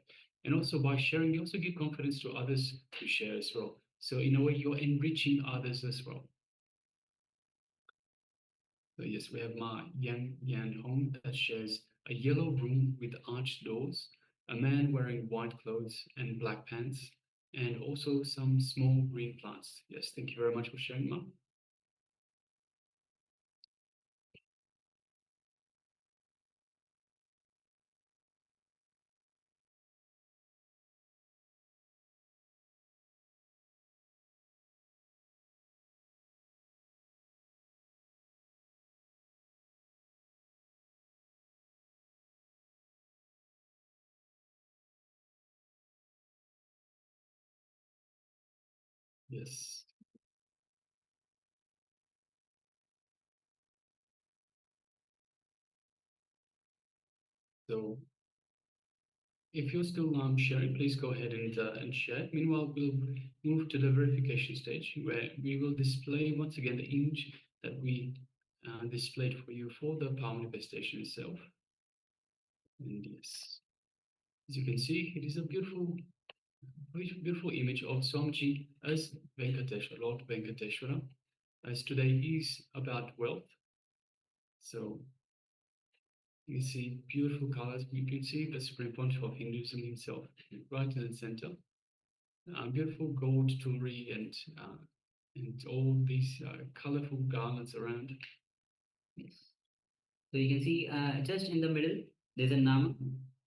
Speaker 6: And also by sharing, you also give confidence to others to share as well. So in a way, you're enriching others as well. So yes, we have Ma Yan Hong that shares a yellow room with arched doors, a man wearing white clothes and black pants, and also some small green plants. Yes, thank you very much for sharing, Ma. Yes. So if you're still sharing, please go ahead and share. Meanwhile, we'll move to the verification stage where we will display once again the image that we displayed for you for the power manifestation itself. And yes, as you can see, it is a beautiful image of Swamiji as Venkateshwara, Lord Venkateshwara, as today is about wealth. So you see beautiful colors. You can see the Supreme Pontiff of Hinduism himself right in the center. Beautiful gold jewelry and all these colorful garlands around.
Speaker 5: Yes. So you can see just in the middle, there's a Nama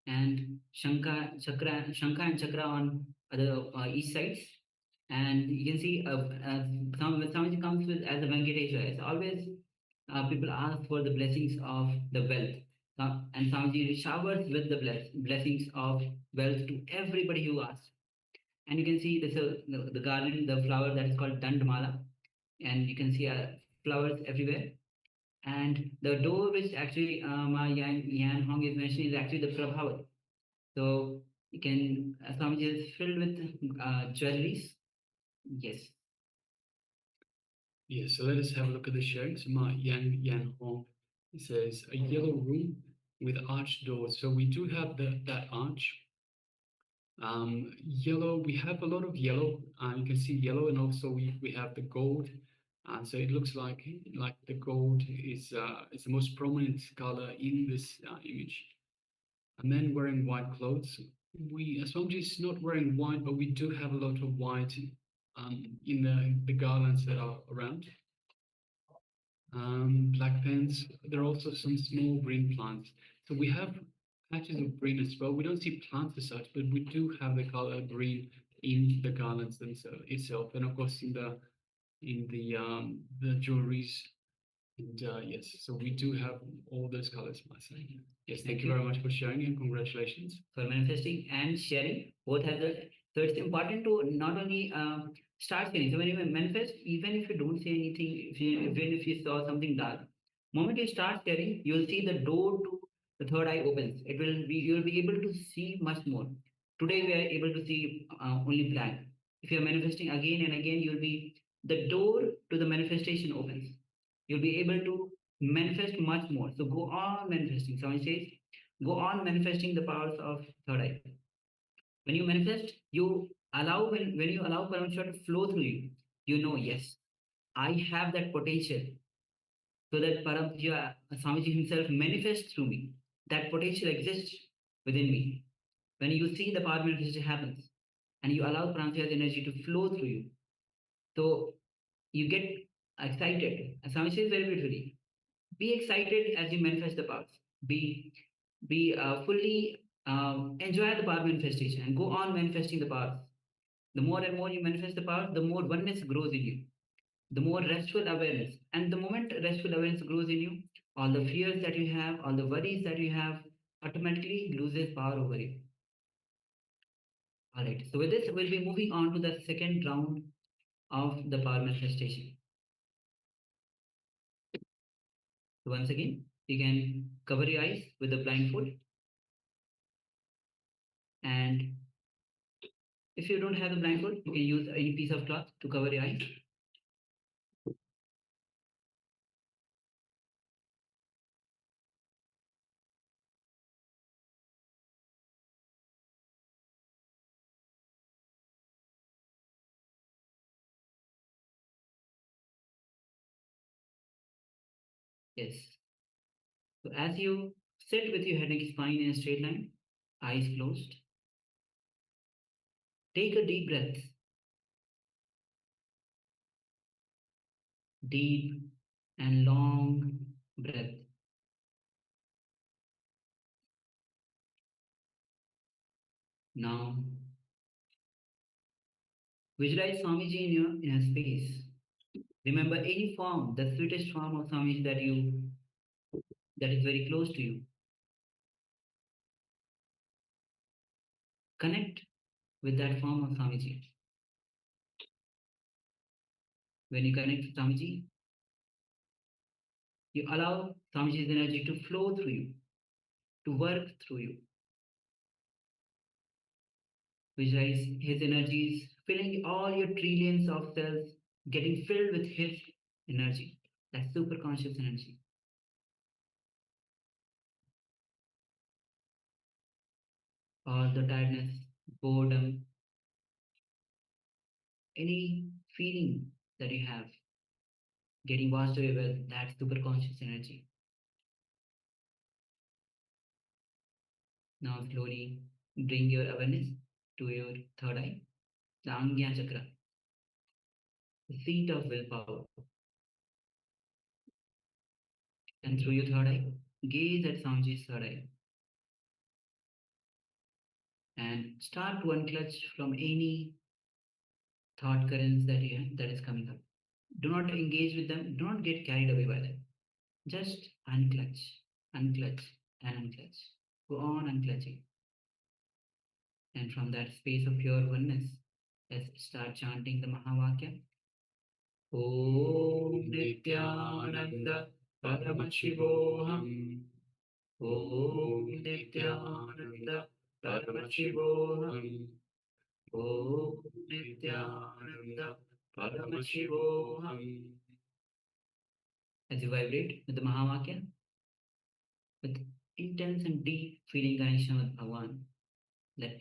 Speaker 5: and Shankha and Chakra on the each sides. And you can see when somebody comes with as a Venkateshwara, it's always people ask for the blessings of the wealth. And Swamiji showers with the blessings of wealth to everybody who asks. And you can see there's the garland, the flower that is called Dandamala. And you can see flowers everywhere. And the door which actually Ma Yan Hong is mentioning is actually the Prabhavat. So you can, Swamiji is filled with jewelries. Yes.
Speaker 6: Yes, so let us have a look at the sharing. So Ma Yan Hong, it says a yellow room with arched doors. So we do have that arch. Yellow, we have a lot of yellow. You can see yellow, and also we have the gold. So it looks like the gold is the most prominent color in this image. A man wearing white clothes. Swamiji is not wearing white, but we do have a lot of white in the garlands that are around. Black pants. There are also some small green plants. So we have patches of green as well. We don't see plants as such, but we do have the color green in the garlands themselves itself, and of course in the jewelries. And yes, so we do have all those colors, Masai. Yes, thank you very much for sharing, and congratulations.
Speaker 5: For manifesting and sharing, both have the. So it's important to not only start sharing. So when you manifest, even if you don't say anything, even if you saw something dark, moment you start sharing, you'll see the door to the third eye opens. It will be you'll be able to see much more. Today we are able to see only black. If you are manifesting again and again, you'll be the door to the manifestation opens. You'll be able to manifest much more. So go on manifesting. Someone says, go on manifesting the powers of third eye. When you manifest, you allow when you allow Paramashiva to flow through you, you know, yes, I have that potential. So that Paramashiva, Swamiji himself manifests through me. That potential exists within me. When you see the power manifestation happens and you allow Paramashiva's energy to flow through you, so you get excited. And Swami says very beautifully, be excited as you manifest the powers. Be fully enjoy the power manifestation and go on manifesting the powers. The more and more you manifest the power, the more oneness grows in you, the more restful awareness. And the moment restful awareness grows in you, all the fears that you have, all the worries that you have, automatically loses power over you. All right. So with this, we'll be moving on to the second round of the power manifestation. So once again, you can cover your eyes with a blindfold. And if you don't have the blindfold, you can use any piece of cloth to cover your eyes. Yes. So as you sit with your head and spine in a straight line, eyes closed, take a deep breath. Deep and long breath. Now, visualize Swamiji in a space. Remember any form, the sweetest form of Swamiji that is very close to you. Connect with that form of Swamiji. When you connect with Swamiji, you allow Swamiji's energy to flow through you, to work through you. Visualize his energies filling all your trillions of cells, getting filled with his energy, that super conscious energy. All the tiredness, boredom, any feeling that you have, getting washed away with that super conscious energy. Now slowly bring your awareness to your third eye, the Angya Chakra, the seat of willpower. And through your third eye, gaze at Swamiji's third eye. And start to unclutch from any thought currents that is coming up. Do not engage with them. Do not get carried away by them. Just unclutch, unclutch, and unclutch. Go on unclutching. And from that space of pure oneness, let's start chanting the Mahavakya. Om Nityananda Paramashivoham. Om Nityananda Paramashivoham. Om Nityananda Paramashivoham. As you vibrate with the Mahavakya, with intense and deep feeling connection with Bhagavan, let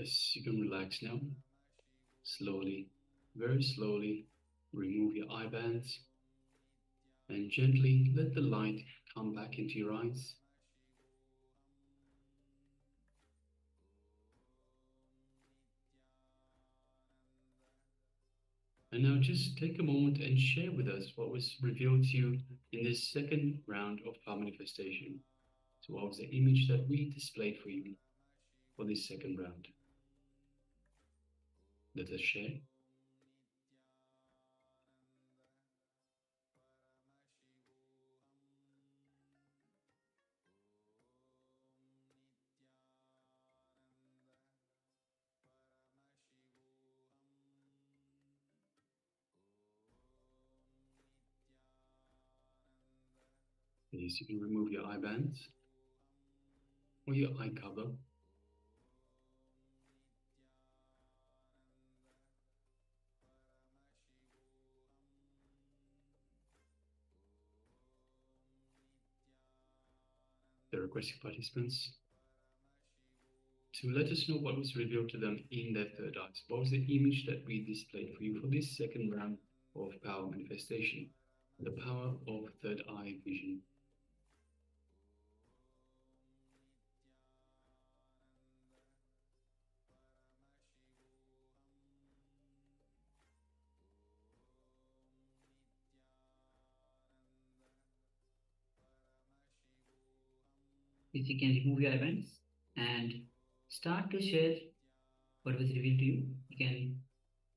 Speaker 6: Yes, you can relax now. Slowly, very slowly, remove your eye bands and gently let the light come back into your eyes. And now just take a moment and share with us what was revealed to you in this second round of power manifestation. So what was the image that we displayed for you for this second round? Let us share. Yes, you can remove your eye bands or your eye cover. The requesting participants to let us know what was revealed to them in their third eye. What was the image that we displayed for you for this second round of power manifestation? The power of third eye vision.
Speaker 5: If you can remove your events and start to share what was revealed to you. You can,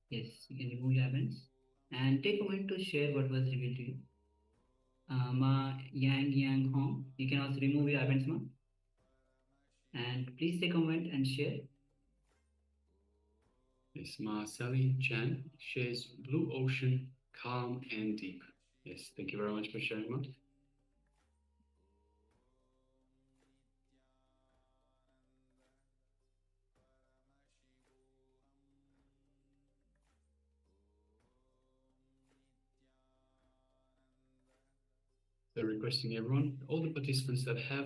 Speaker 5: yes, you can remove your events and take a moment to share what was revealed to you. Ma Yang Hong, you can also remove your events, ma. And please take a moment and share.
Speaker 6: Yes, Ma Sally Chan shares blue ocean, calm and deep. Yes, thank you very much for sharing, Ma. So requesting everyone, all the participants that have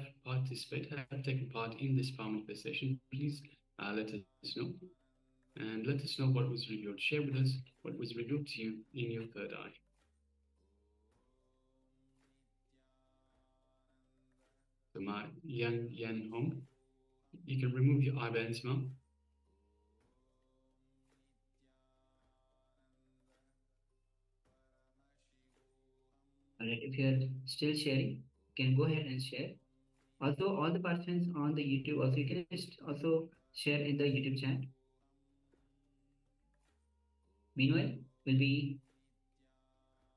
Speaker 6: taken part in this power manifestation, please let us know. And let us know what was revealed. Share with us what was revealed to you in your third eye. So Ma Yan Hong, you can remove your eye bands, Ma.
Speaker 5: Alright, if you're still sharing, you can go ahead and share. Also, all the participants on the YouTube, also you can just also share in the YouTube chat. Meanwhile, we'll be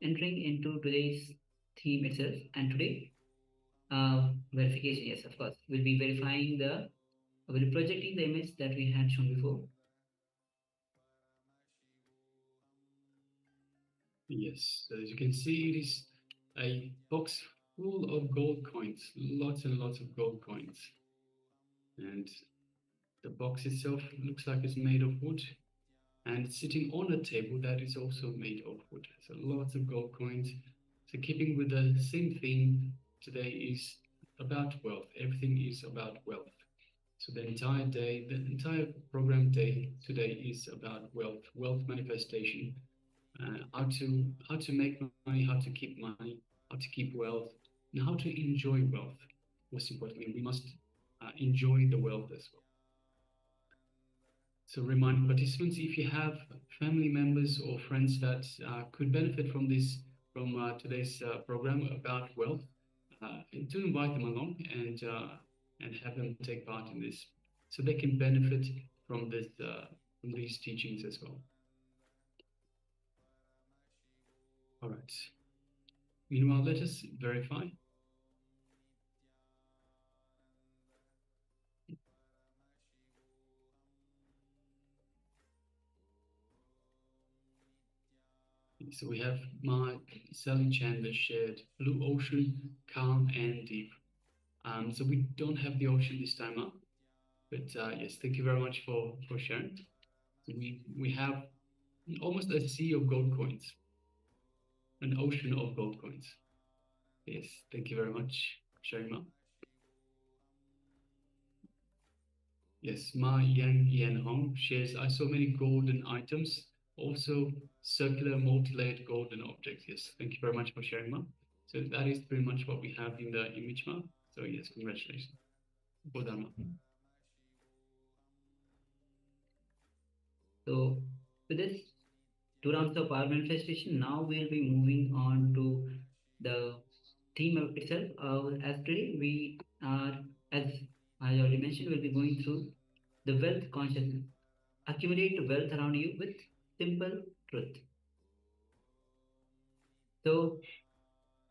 Speaker 5: entering into today's theme itself, and today, verification. Yes, of course, we'll be we'll be projecting the image that we had shown before.
Speaker 6: Yes, as you can see, it is a box full of gold coins, lots and lots of gold coins. And the box itself looks like it's made of wood and sitting on a table that is also made of wood. So lots of gold coins. So keeping with the same theme, today is about wealth. Everything is about wealth. So the entire day, the entire program day today is about wealth, wealth manifestation, how to make money, how to keep money, how to keep wealth, and how to enjoy wealth. Most importantly, we must enjoy the wealth as well. So remind participants, if you have family members or friends that could benefit from today's program about wealth, do invite them along and have them take part in this, so they can benefit from these teachings as well. All right. Meanwhile, let us verify. So we have my Sally Chandler shared blue ocean, calm and deep. So we don't have the ocean this time up, but yes, thank you very much for sharing. So we have almost a sea of gold coins, an ocean of gold coins. Yes, thank you very much for sharing, Ma. Yes, Ma Yan Hong shares, I saw many golden items, also circular multi-layered golden objects. Yes, thank you very much for sharing, Ma. So that is pretty much what we have in the image, Ma. So yes, congratulations. Bodhama.
Speaker 5: So with this 2 rounds of power manifestation, now we'll be moving on to the theme of itself. As today we are, as I already mentioned, we'll be going through the wealth consciousness. Accumulate wealth around you with simple truth. So,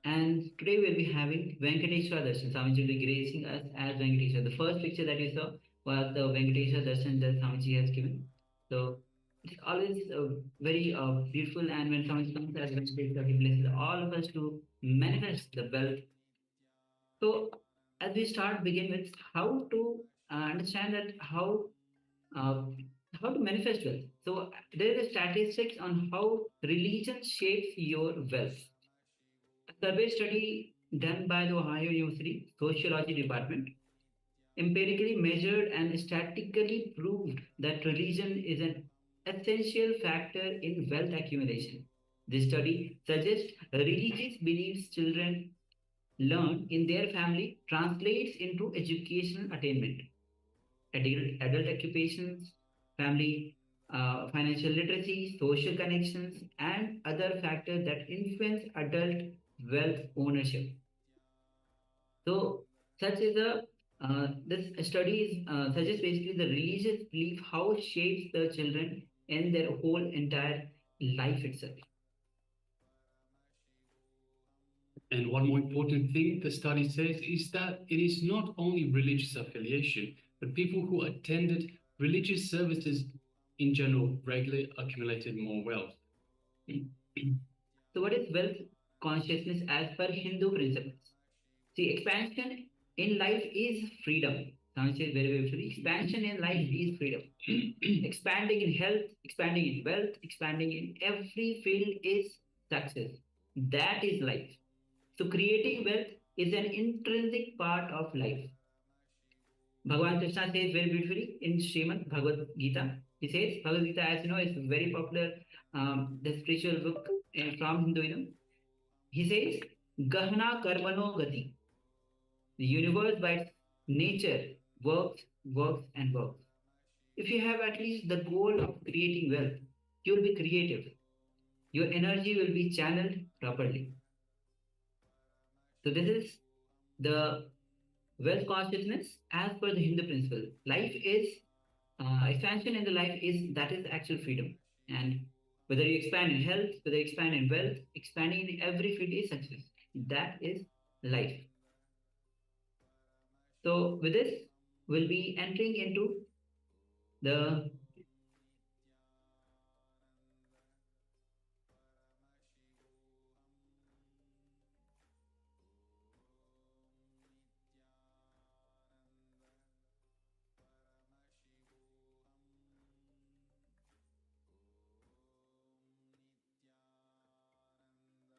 Speaker 5: and today we'll be having Venkateshwara Darshan. Swamiji will be gracing us as Venkateshwara. The first picture that you saw was the Venkateshwara Darshan that Swamiji has given. So it's always very beautiful, and when Swamiji comes as Venkateshwara, he blesses all of us to manifest the wealth. So as we begin with how to understand that uh, how to manifest wealth. So there is a statistics on how religion shapes your wealth. A survey study done by the Ohio University Sociology Department empirically measured and statistically proved that religion is an essential factor in wealth accumulation. This study suggests religious beliefs children learn in their family translates into educational attainment, adult occupations, family, financial literacy, social connections, and other factors that influence adult wealth ownership. So, such is a this studies suggests basically the religious belief how it shapes the children in their whole entire life itself.
Speaker 6: And one more important thing the study says is that it is not only religious affiliation, but people who attended religious services in general regularly accumulated more wealth.
Speaker 5: So, what is wealth consciousness as per Hindu principles? See, expansion in life is freedom. Sounds very beautifully. Expansion in life is freedom. Expanding in health, expanding in wealth, expanding in every field is success. That is life. So creating wealth is an intrinsic part of life. Bhagavan Krishna says very beautifully in Srimad Bhagavad Gita. He says, Bhagavad Gita, as you know, is very popular, the spiritual book from Hinduism. He says, Gahna Karmano Gati. The universe by its nature works, works, and works. If you have at least the goal of creating wealth, you will be creative. Your energy will be channeled properly. So this is the wealth consciousness as per the Hindu principle. Life is expansion in the life is that is actual freedom. And whether you expand in health, whether you expand in wealth, expanding in every field is success. That is life. So with this, we'll be entering into the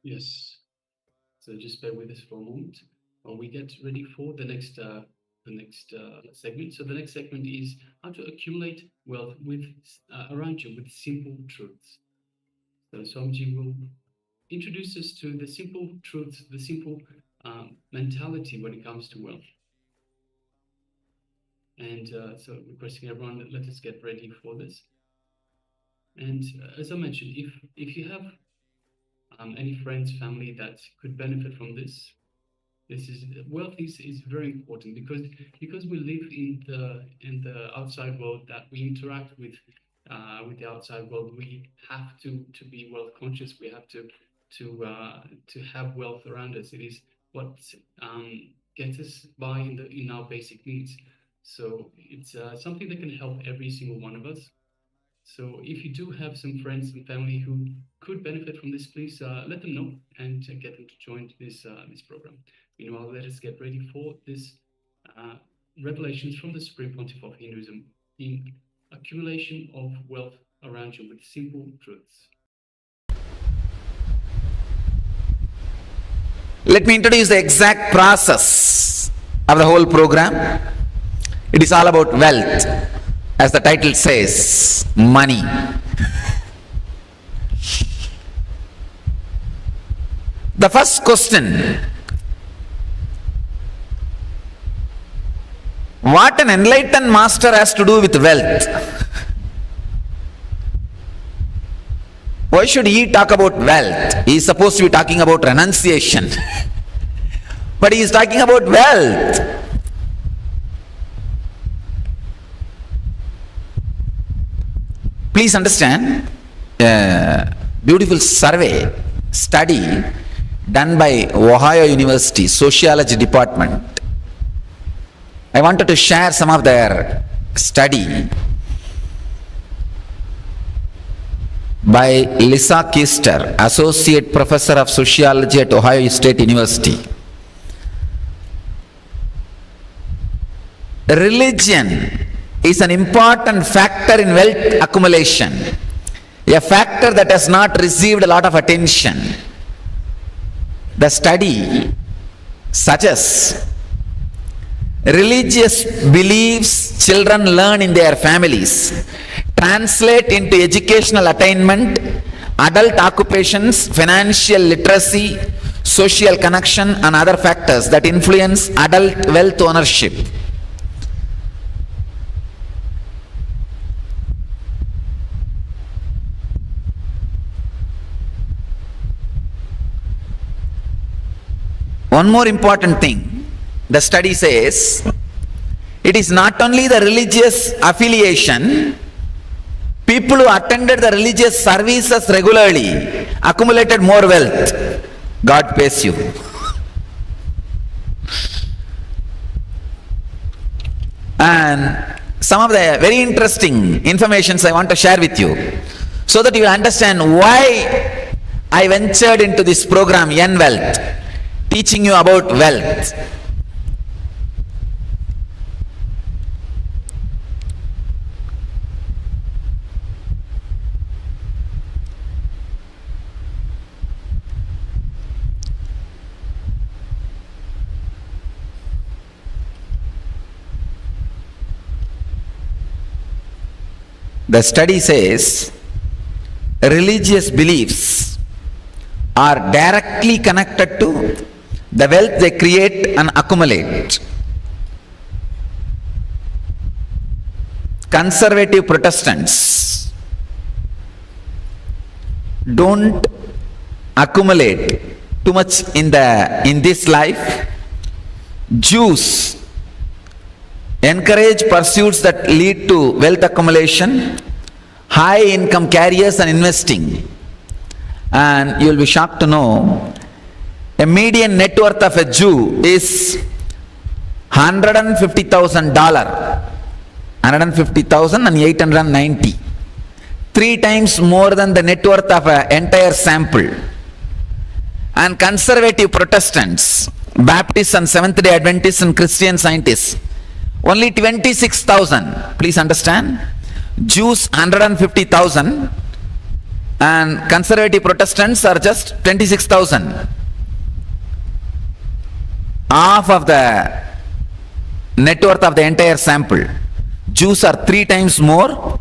Speaker 6: Yes. So just bear with us for a moment while we get ready for the next segment. So the next segment is how to accumulate wealth with around you with simple truths. So Swamiji will introduce us to the simple truths, the simple mentality when it comes to wealth. And so requesting everyone, let us get ready for this. And as I mentioned, if you have any friends, family that could benefit from this, wealth is very important because we live in the outside world, that we interact with the outside world. We have to be wealth conscious. We have to have wealth around us. It is what gets us by in our basic needs. So it's something that can help every single one of us. So if you do have some friends and family who could benefit from this, please let them know and get them to join this program. Meanwhile, let us get ready for this revelations from the Supreme Pontiff of Hinduism in accumulation of wealth around you with simple truths.
Speaker 7: Let me introduce the exact process of the whole program. It is all about wealth. As the title says, money. The first question, what an enlightened master has to do with wealth? Why should he talk about wealth? He is supposed to be talking about renunciation. But he is talking about wealth. Please understand, a beautiful survey, study done by Ohio University Sociology Department. I wanted to share some of their study by Lisa Kister, Associate Professor of Sociology at Ohio State University. Religion is an important factor in wealth accumulation, a factor that has not received a lot of attention. The study suggests religious beliefs children learn in their families translate into educational attainment, adult occupations, financial literacy, social connection, and other factors that influence adult wealth ownership. One more important thing, the study says, it is not only the religious affiliation, people who attended the religious services regularly accumulated more wealth. God pays you. And some of the very interesting informations I want to share with you, so that you will understand why I ventured into this program, Wealth, teaching you about wealth. The study says religious beliefs are directly connected to the wealth they create and accumulate. Conservative Protestants don't accumulate too much in this life. Jews encourage pursuits that lead to wealth accumulation, high income carriers and investing. And you will be shocked to know a median net worth of a Jew is $150,000, $150,890, 3 times more than the net worth of an entire sample. And conservative Protestants, Baptists and Seventh-day Adventists and Christian Scientists, only 26,000. Please understand, Jews 150,000 and conservative Protestants are just 26,000. Half of the net worth of the entire sample. Jews are 3 times more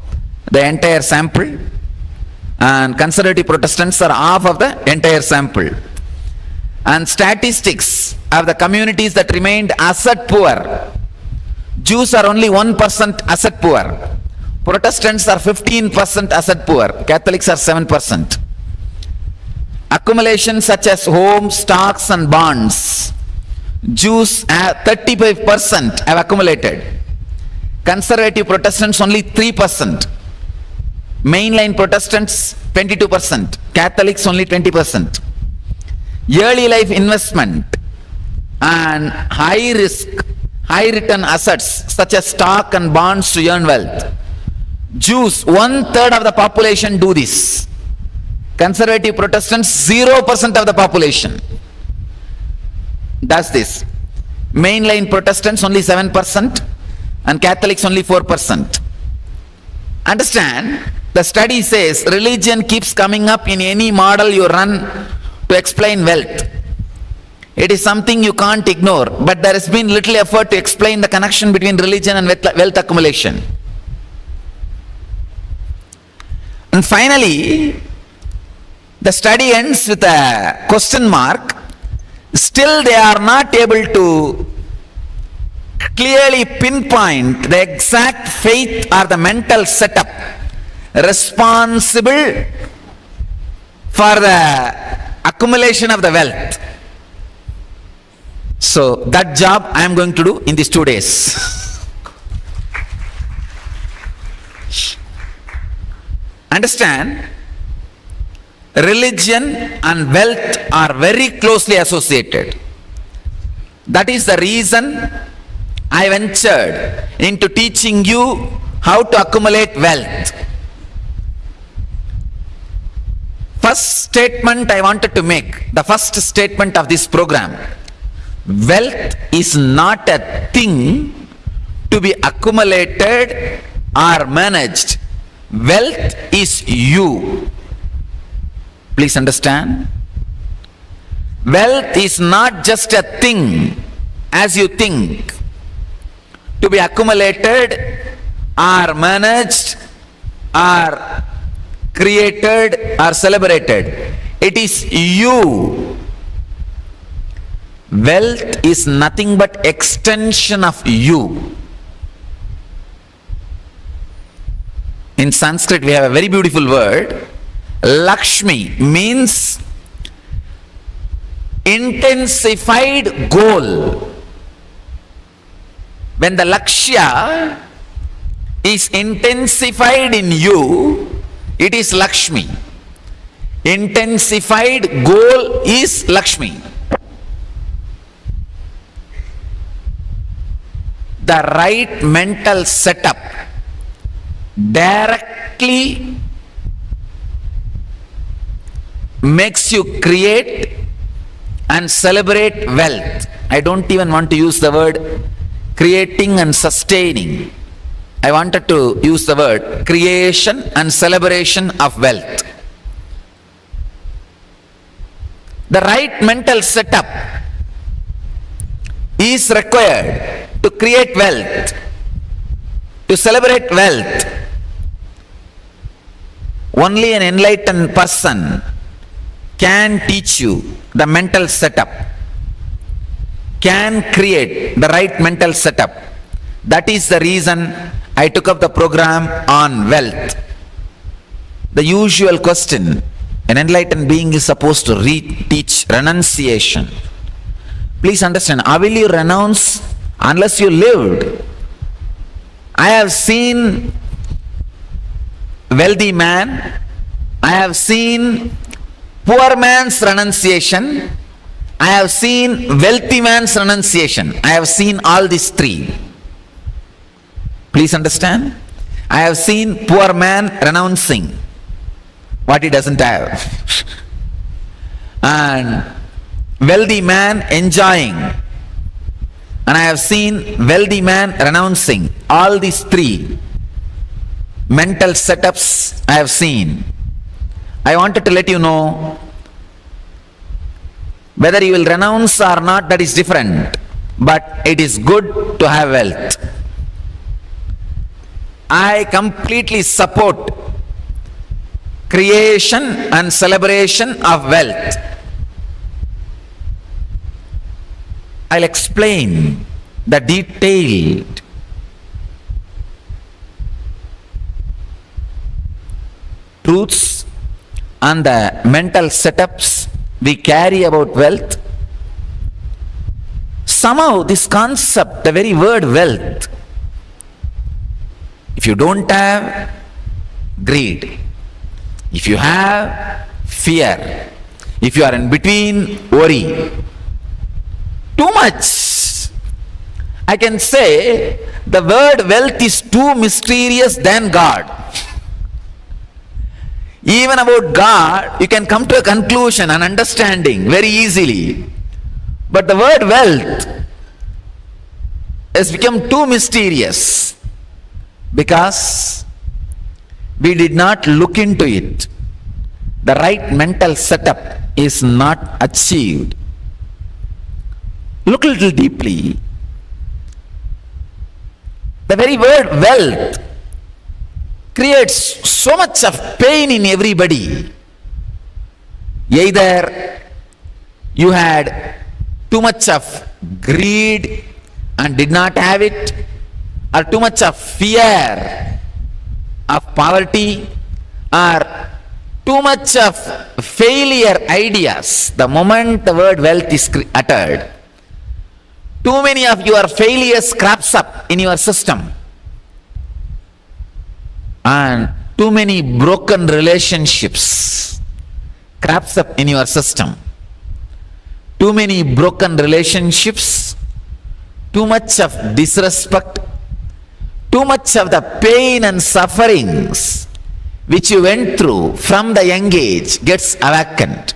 Speaker 7: the entire sample, and conservative Protestants are half of the entire sample. And statistics of the communities that remained asset poor, Jews are only 1% asset poor, Protestants are 15% asset poor, Catholics are 7%. Accumulations such as homes, stocks and bonds, Jews 35% have accumulated, conservative Protestants only 3%, mainline Protestants 22%, Catholics only 20%. Early life investment and high risk, high return assets such as stock and bonds to earn wealth, Jews 1/3 of the population do this, conservative Protestants 0% of the population does this. Mainline Protestants only 7% and Catholics only 4%. Understand, the study says religion keeps coming up in any model you run to explain wealth. It is something you can't ignore, but there has been little effort to explain the connection between religion and wealth accumulation. And finally, the study ends with a question mark. Still they are not able to clearly pinpoint the exact faith or the mental setup responsible for the accumulation of the wealth. So that job I am going to do in these 2 days. Understand, religion and wealth are very closely associated. That is the reason I ventured into teaching you how to accumulate wealth. First statement I wanted to make, the first statement of this program: wealth is not a thing to be accumulated or managed. Wealth is you. Please understand. Wealth is not just a thing as you think to be accumulated or managed or created or celebrated. It is you. Wealth is nothing but extension of you. In Sanskrit we have a very beautiful word. Lakshmi means intensified goal. When the Lakshya is intensified in you, it is Lakshmi. Intensified goal is Lakshmi. The right mental setup directly makes you create and celebrate wealth. I don't even want to use the word creating and sustaining. I wanted to use the word creation and celebration of wealth. The right mental setup is required to create wealth, to celebrate wealth. Only an enlightened person can teach you the mental setup, can create the right mental setup. That is the reason I took up the program on wealth. The usual question an enlightened being is supposed to teach: renunciation. Please understand, how will you renounce unless you lived? I have seen wealthy man, I have seen poor man's renunciation, I have seen wealthy man's renunciation. I have seen all these three. Please understand, I have seen poor man renouncing what he doesn't have, and wealthy man enjoying, and I have seen wealthy man renouncing. All these three mental setups I have seen. I wanted to let you know, whether you will renounce or not, that is different, but it is good to have wealth. I completely support creation and celebration of wealth. I'll explain the detailed truths and the mental setups we carry about wealth. Somehow this concept, the very word wealth, if you don't have, greed. If you have, fear. If you are in between, worry. Too much. I can say the word wealth is too mysterious than God. Even about God, you can come to a conclusion and understanding very easily. But the word wealth has become too mysterious because we did not look into it. The right mental setup is not achieved. look a little deeply. The very word wealth creates so much of pain in everybody. Either you had too much of greed and did not have it, or too much of fear of poverty, or too much of failure ideas. The moment the word wealth is uttered, too many of your failures crops up in your system, and too many broken relationships crops up in your system. Too many broken relationships, too much of disrespect, too much of the pain and sufferings which you went through from the young age gets awakened.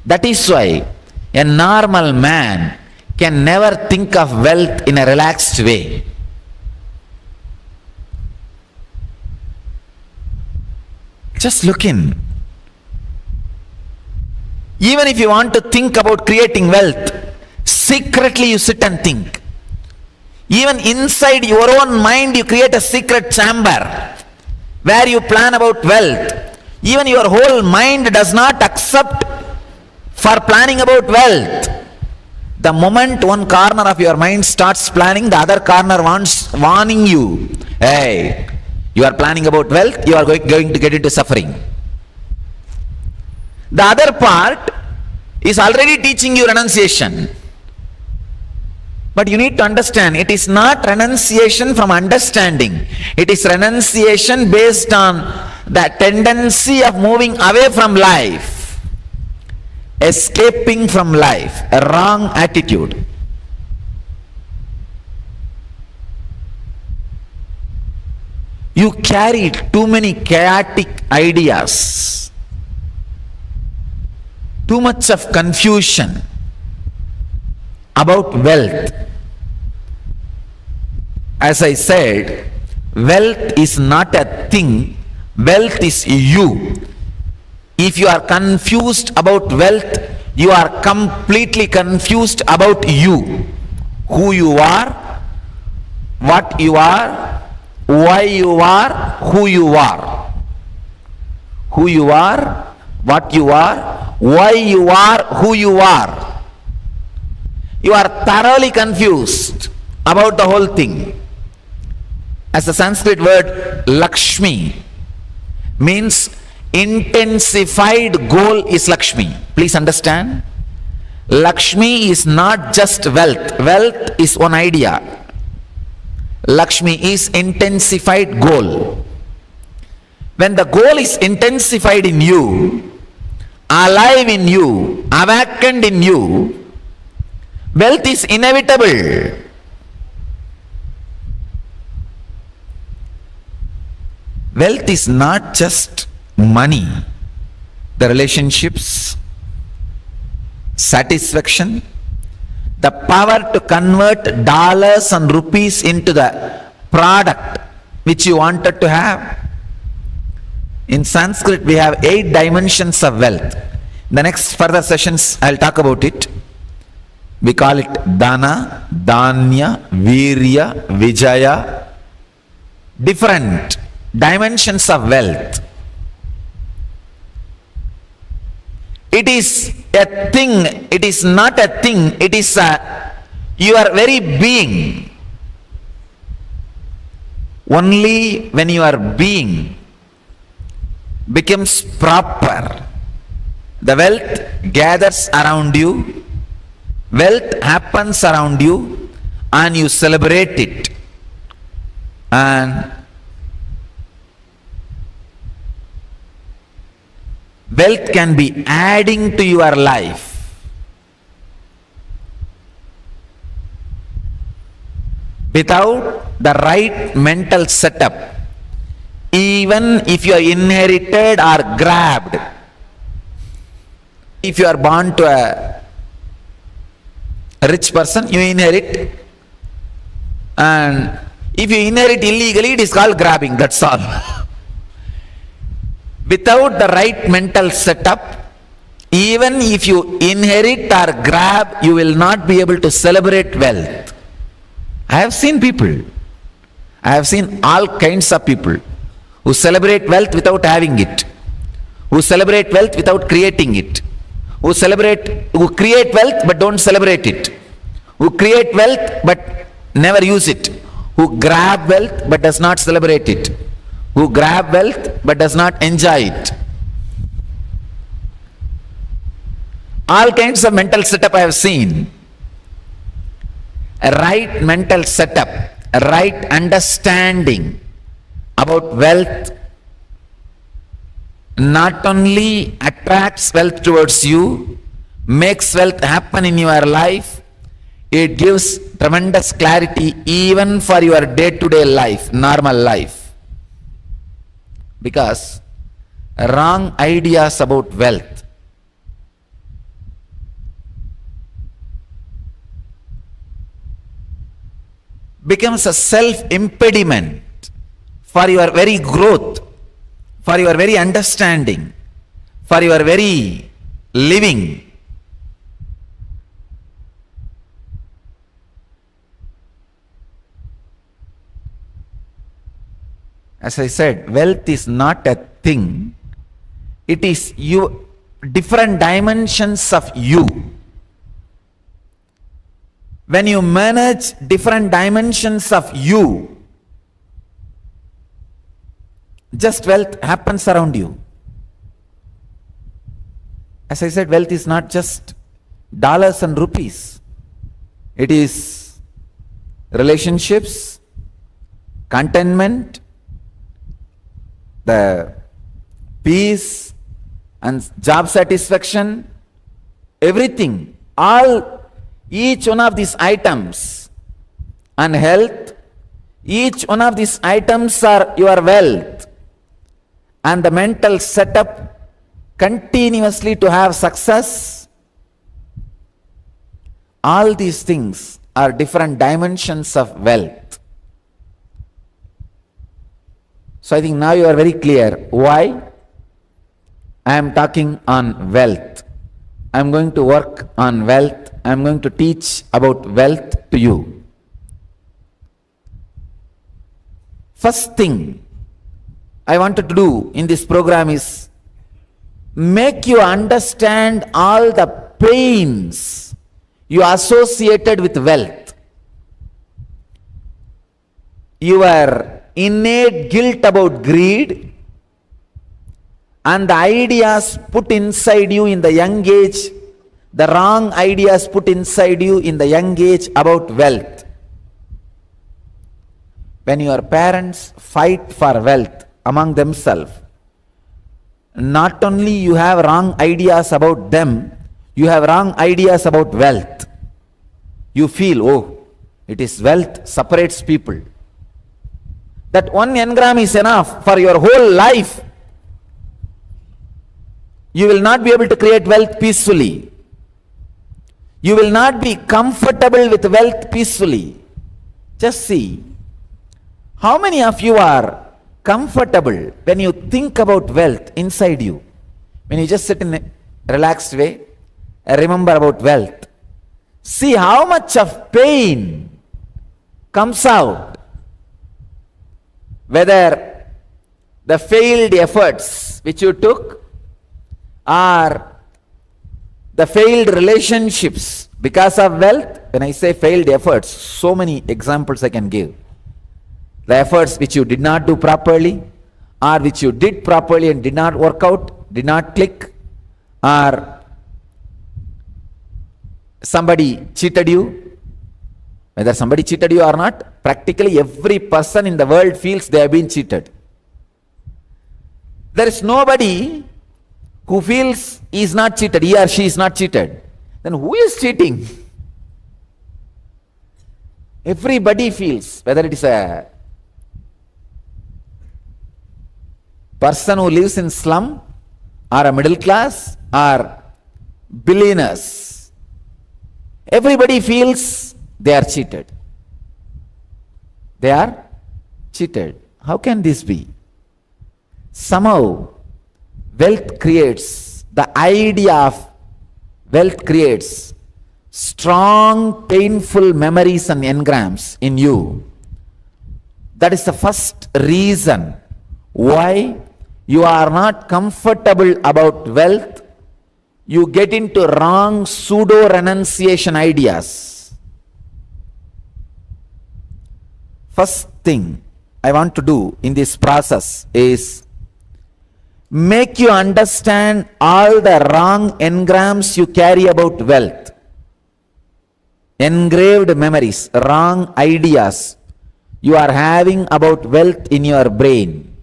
Speaker 7: That is why a normal man can never think of wealth in a relaxed way. Just look in. Even if you want to think about creating wealth, secretly you sit and think. Even inside your own mind you create a secret chamber where you plan about wealth. Even your whole mind does not accept for planning about wealth. The moment one corner of your mind starts planning, the other corner wants warning you. Hey, you are planning about wealth, you are going to get into suffering. The other part is already teaching you renunciation. But you need to understand, it is not renunciation from understanding. It is renunciation based on the tendency of moving away from life, escaping from life, a wrong attitude. You carry too many chaotic ideas, too much of confusion about wealth. As I said, wealth is not a thing, wealth is you. If you are confused about wealth, you are completely confused about you. Who you are, what you are, why you are, who you are. Who you are, what you are, why you are, who you are. You are thoroughly confused about the whole thing. As the Sanskrit word Lakshmi means intensified goal is Lakshmi. Please understand, Lakshmi is not just wealth. Wealth is one idea. Lakshmi is intensified goal. When the goal is intensified in you, alive in you, awakened in you, wealth is inevitable. Wealth is not just money. The relationships, satisfaction, the power to convert dollars and rupees into the product which you wanted to have. In Sanskrit we have 8 dimensions of wealth. In the next further sessions I'll talk about it. We call it Dana, Danya, Virya, Vijaya. Different dimensions of wealth. It is a thing, it is not a thing, it is your very being. Only when your being becomes proper, the wealth gathers around you, wealth happens around you, and you celebrate it. And wealth can be adding to your life. Without the right mental setup, even if you are inherited or grabbed, if you are born to a rich person, you inherit, and if you inherit illegally, it is called grabbing, that's all. Without the right mental setup, Even if you inherit or grab, you will not be able to celebrate wealth. I have seen people, I have seen all kinds of people who celebrate wealth without having it, who celebrate wealth without creating it, who create wealth but don't celebrate it, who create wealth but never use it, who grab wealth but does not celebrate it, who grab wealth but does not enjoy it. All kinds of mental setup I have seen. A right mental setup, a right understanding about wealth not only attracts wealth towards you, makes wealth happen in your life, it gives tremendous clarity even for your day-to-day life, normal life. Because wrong ideas about wealth becomes a self-impediment for your very growth, for your very understanding, for your very living. As I said, wealth is not a thing, it is you, different dimensions of you. When you manage different dimensions of you, just wealth happens around you. As I said, wealth is not just dollars and rupees. It is relationships, contentment, the peace and job satisfaction, everything, each one of these items, and health, each one of these items are your wealth. And the mental setup continuously to have success, all these things are different dimensions of wealth. So I think now you are very clear why I am talking on wealth. I am going to work on wealth. I am going to teach about wealth to you. First thing I wanted to do in this program is make you understand all the pains you associated with wealth. Your innate guilt about greed and the ideas put inside you in the young age, the wrong ideas put inside you in the young age about wealth. When your parents fight for wealth among themselves, not only you have wrong ideas about them, you have wrong ideas about wealth. You feel, oh, it is wealth separates people. That 1 engram is enough for your whole life. You will not be able to create wealth peacefully. You will not be comfortable with wealth peacefully. Just see, how many of you are comfortable when you think about wealth inside you? When you just sit in a relaxed way, remember about wealth. See how much of pain comes out. Whether the failed efforts which you took, or the failed relationships because of wealth. When I say failed efforts, so many examples I can give. The efforts which you did not do properly, or which you did properly and did not work out, did not click, or somebody cheated you. Whether somebody cheated you or not, practically every person in the world feels they have been cheated. There is nobody who feels he is not cheated, he or she is not cheated. Then who is cheating? Everybody feels, whether it is a person who lives in slum, or a middle class, or billionaires. Everybody feels they are cheated. They are cheated. How can this be? Somehow, wealth creates the idea of wealth creates strong, painful memories and engrams in you. That is the first reason why you are not comfortable about wealth. You get into wrong pseudo-renunciation ideas. First thing I want to do in this process is make you understand all the wrong engrams you carry about wealth. Engraved memories, wrong ideas you are having about wealth in your brain,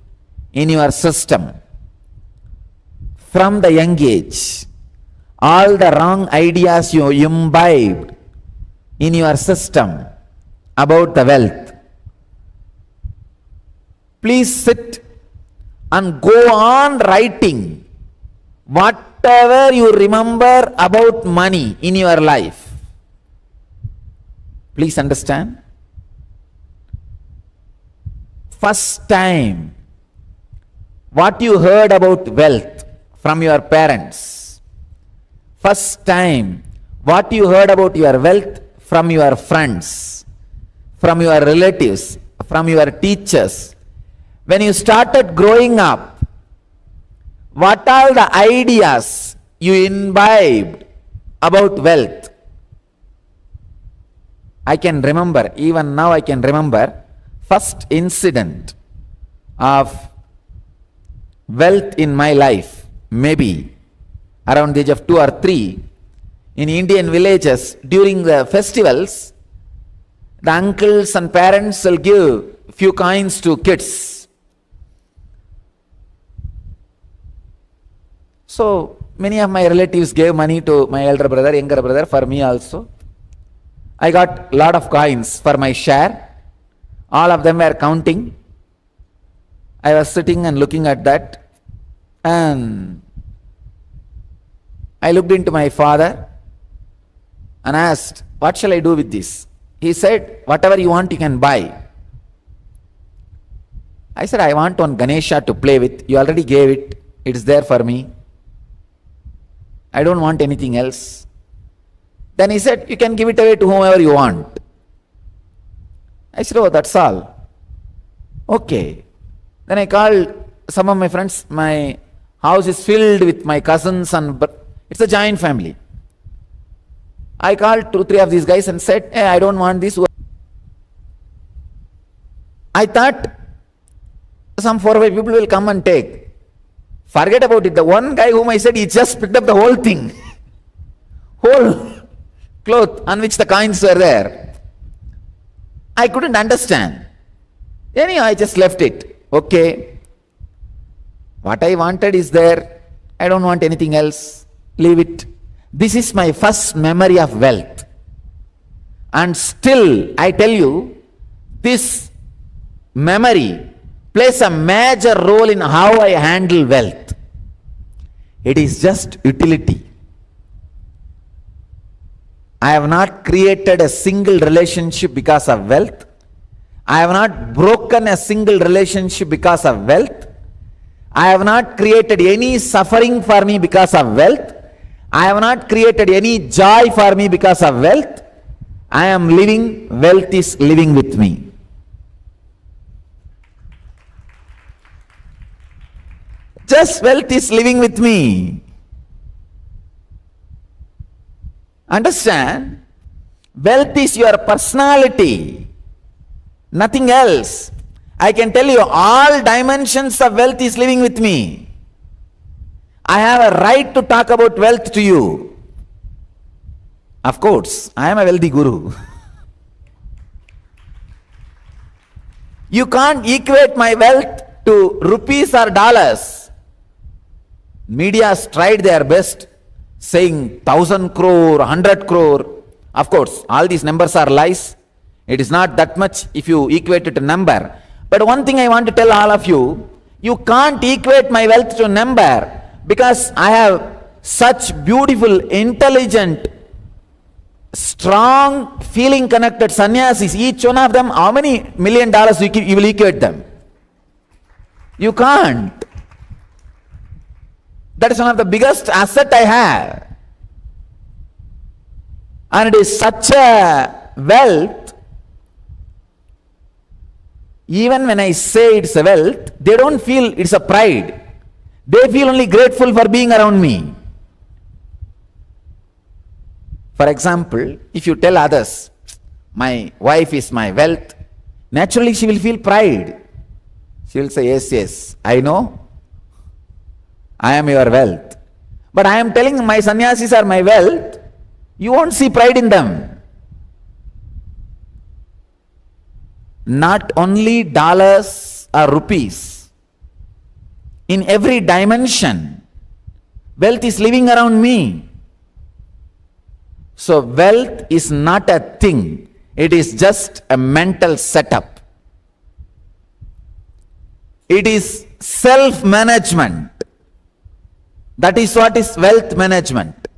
Speaker 7: in your system. From the young age, all the wrong ideas you imbibed in your system about the wealth. Please sit and go on writing whatever you remember about money in your life. Please understand. First time, what you heard about wealth from your parents. First time, what you heard about your wealth from your friends, from your relatives, from your teachers. When you started growing up, what are the ideas you imbibed about wealth? I can remember, even now I can remember, first incident of wealth in my life, maybe around the age of 2 or 3, in Indian villages, during the festivals, the uncles and parents will give few coins to kids. So many of my relatives gave money to my elder brother, younger brother, for me also. I got lot of coins for my share. All of them were counting. I was sitting and looking at that, and I looked into my father and asked, what shall I do with this? He said, whatever you want you can buy. I said, I want one Ganesha to play with. You already gave it. It is there for me. I don't want anything else. Then he said, you can give it away to whomever you want. I said, oh, that's all. Okay. Then I called some of my friends. My house is filled with my cousins, and it's a giant family. I called 2, 3 of these guys and said, hey, I don't want this. I thought some 4 or 5 people will come and take. Forget about it. The one guy whom I said, he just picked up the whole thing. Whole cloth on which the coins were there. I couldn't understand. Anyhow, I just left it. Okay. What I wanted is there. I don't want anything else. Leave it. This is my first memory of wealth. And still, I tell you, this memory plays a major role in how I handle wealth. It is just utility. I have not created a single relationship because of wealth. I have not broken a single relationship because of wealth. I have not created any suffering for me because of wealth. I have not created any joy for me because of wealth. I am living, wealth is living with me. Just wealth is living with me. Understand? Wealth is your personality, nothing else. I can tell you all dimensions of wealth is living with me. I have a right to talk about wealth to you. Of course, I am a wealthy guru. You can't equate my wealth to rupees or dollars. Media has tried their best, saying 1,000 crore, 100 crore. Of course, all these numbers are lies. It is not that much if you equate it to number. But one thing I want to tell all of you, you can't equate my wealth to a number, because I have such beautiful, intelligent, strong, feeling connected sannyasis. Each one of them, how many $1 million you will equate them? You can't. That is one of the biggest asset I have. And it is such a wealth. Even when I say it's a wealth, they don't feel it's a pride. They feel only grateful for being around me. For example, if you tell others, my wife is my wealth, naturally she will feel pride. She will say, yes, yes, I know, I am your wealth. But I am telling my sannyasis are my wealth, you won't see pride in them. Not only dollars or rupees, in every dimension, wealth is living around me. So wealth is not a thing, it is just a mental setup. It is self-management. That is what is wealth management.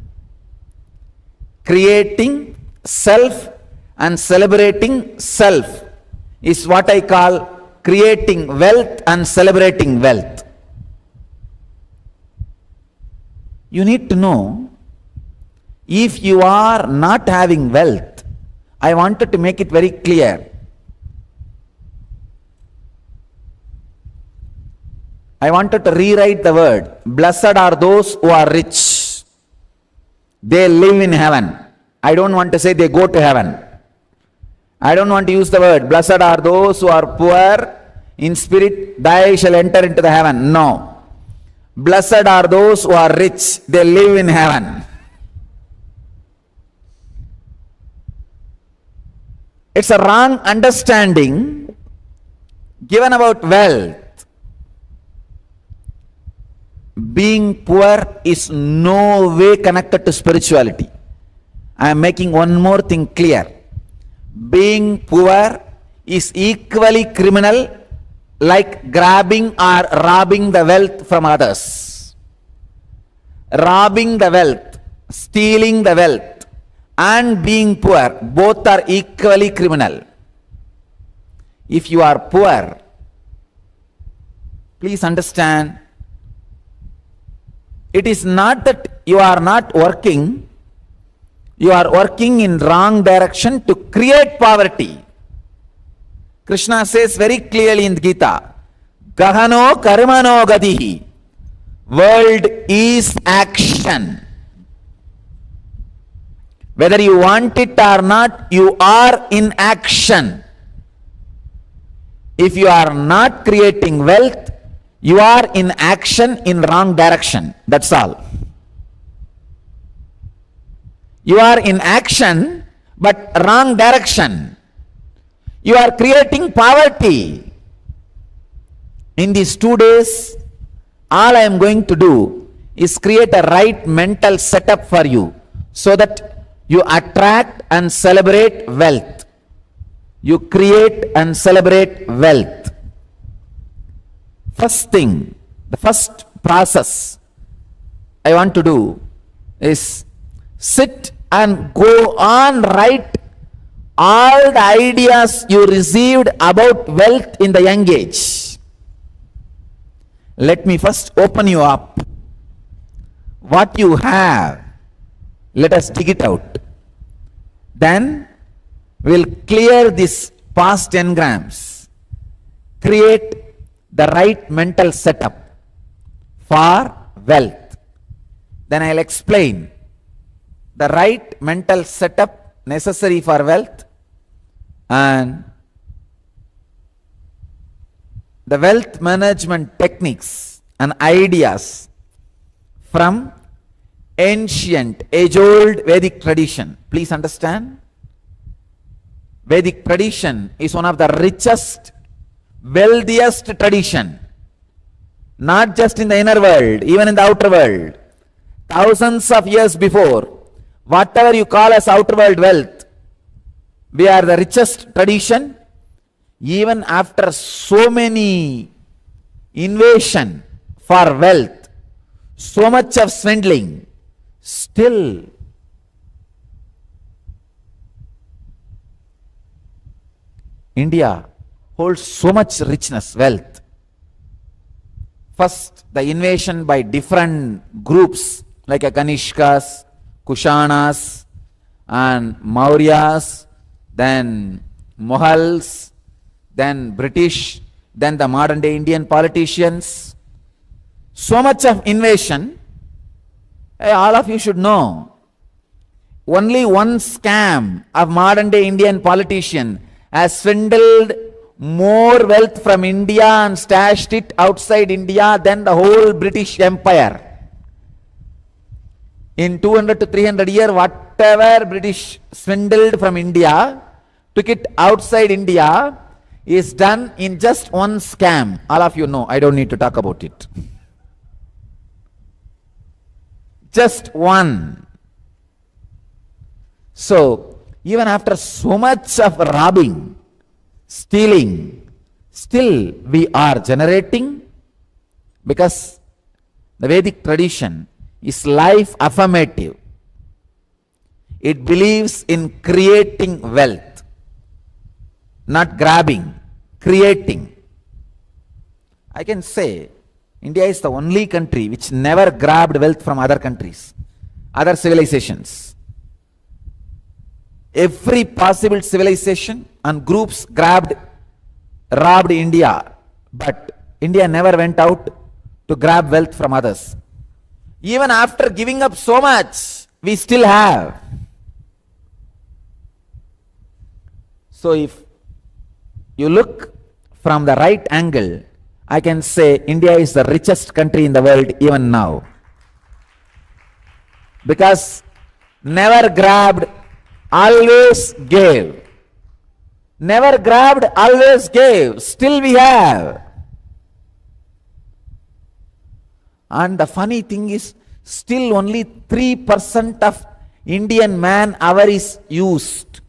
Speaker 7: Creating self and celebrating self is what I call creating wealth and celebrating wealth. You need to know, if you are not having wealth, I wanted to make it very clear. I wanted to rewrite the word. Blessed are those who are rich. They live in heaven. I don't want to say they go to heaven. I don't want to use the word. Blessed are those who are poor in spirit, they shall enter into the heaven. No. Blessed are those who are rich. They live in heaven. It's a wrong understanding given about wealth. Being poor is no way connected to spirituality. I am making one more thing clear. Being poor is equally criminal like grabbing or robbing the wealth from others. Robbing the wealth, stealing the wealth, and being poor, both are equally criminal. If you are poor, please understand, it is not that you are not working, you are working in wrong direction to create poverty. Krishna says very clearly in Gita, Gahano karmano gadihi. World is action. Whether you want it or not, you are in action. If you are not creating wealth, you are in action in wrong direction. That's all. You are in action, but wrong direction. You are creating poverty. In these 2 days, all I am going to do is create a right mental setup for you so that you attract and celebrate wealth. You create and celebrate wealth. First thing, the first process I want to do is sit and go on write all the ideas you received about wealth in the young age. Let me first open you up. What you have, let us dig it out. Then we'll clear this past engrams, create the right mental setup for wealth. Then I'll explain the right mental setup necessary for wealth and the wealth management techniques and ideas from ancient, age-old Vedic tradition. Please understand, Vedic tradition is one of the richest, wealthiest tradition, not just in the inner world, even in the outer world. Thousands of years before, whatever you call as outer world wealth, we are the richest tradition. Even after so many invasion for wealth, so much of swindling, still India holds so much richness, wealth. First, the invasion by different groups like Kanishkas, Kushanas, and Mauryas, then Mughals, then British, then the modern day Indian politicians. So much of invasion, all of you should know. Only one scam of modern day Indian politician has swindled more wealth from India and stashed it outside India than the whole British Empire. In 200 to 300 years, whatever British swindled from India, took it outside India, is done in just one scam. All of you know, I don't need to talk about it. Just one. So, even after so much of robbing, stealing, still we are generating, because the Vedic tradition is life affirmative. It believes in creating wealth, not grabbing, creating. I can say India is the only country which never grabbed wealth from other countries, other civilizations. Every possible civilization and groups robbed India, but India never went out to grab wealth from others. Even after giving up so much, we still have. So if you look from the right angle, I can say India is the richest country in the world even now. Because never grabbed, always gave. Never grabbed, always gave. Still we have. And the funny thing is, still only 3% of Indian man-hour is used.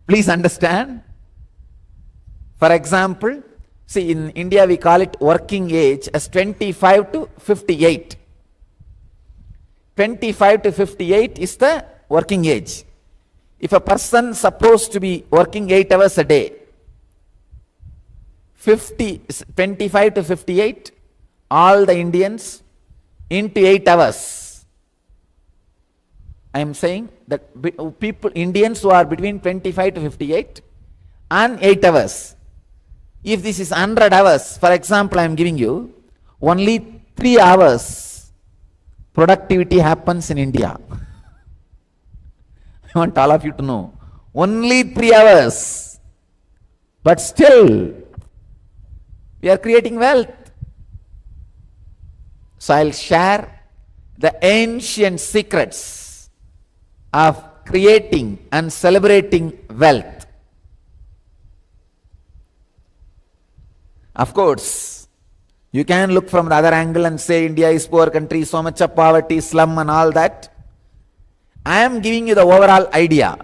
Speaker 7: Please understand. For example, see, in India we call it working age as 25 to 58. 25 to 58 is the working age. If a person is supposed to be working 8 hours a day, 25 to 58, all the Indians into 8 hours. I am saying that people, Indians who are between 25 to 58 and 8 hours. If this is 100 hours, for example, I am giving you, only 3 hours productivity happens in India. I want all of you to know. Only 3 hours. But still, we are creating wealth. So I'll share the ancient secrets of creating and celebrating wealth. Of course, you can look from the other angle and say India is poor country, so much of poverty, slum and all that. I am giving you the overall idea.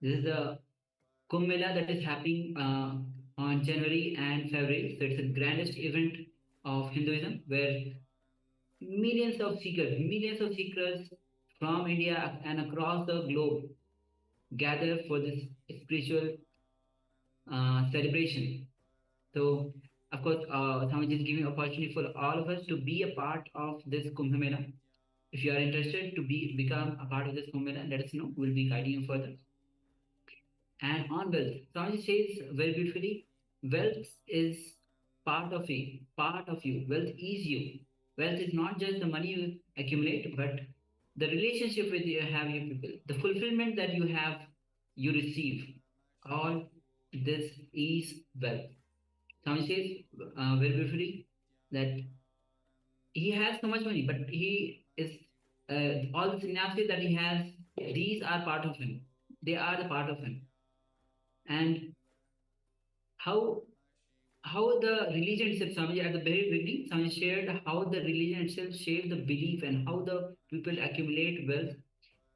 Speaker 5: This is the Kumbh Mela that is happening on January and February. So it's the grandest event of Hinduism where millions of seekers from India and across the globe gather for this spiritual celebration. So, of course, Swamiji is giving opportunity for all of us to be a part of this Kumbh Mela. If you are interested to become a part of this Kumbh Mela, let us know. We'll be guiding you further. And on wealth, Swamiji says very beautifully, wealth is part of you, part of you. Wealth is you. Wealth is not just the money you accumulate, but the relationship with you have you people, the fulfillment that you have, you receive. All this is wealth. Swami says very beautifully that he has so much money, but he is all the sannyasis that he has, these are part of him. They are the part of him. And how the religion itself, Swamiji, at the very beginning, Swamiji shared how the religion itself shaped the belief and how the people accumulate wealth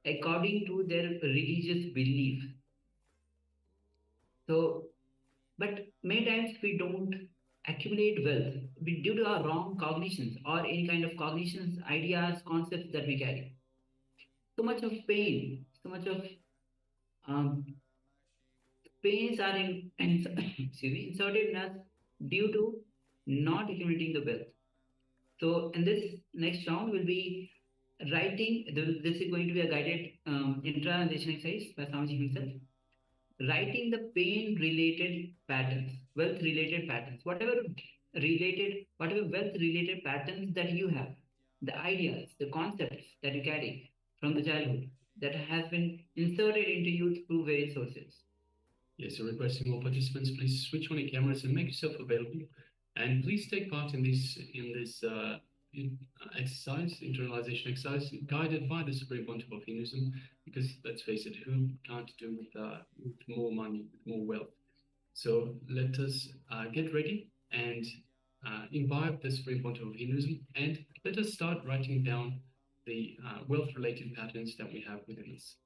Speaker 5: according to their religious belief. So, but many times we don't accumulate wealth due to our wrong cognitions or any kind of cognitions, ideas, concepts that we carry. So much of pain, so much of um, pains are inserted in us due to not accumulating the wealth. So in this next round, we'll be writing, this is going to be a guided intranation exercise by Swamiji himself. Writing the pain related patterns, wealth related patterns, whatever wealth related patterns that you have, the ideas, the concepts that you carry from the childhood that has been inserted into you through various sources.
Speaker 6: Yes, so requesting all participants, please switch on your cameras and make yourself available. And please take part in this exercise, internalization exercise, guided by the Supreme Pontiff of Hinduism, because let's face it, who can't do with more money, with more wealth? So let us get ready and imbibe the Supreme Pontiff of Hinduism, and let us start writing down the wealth-related patterns that we have within us.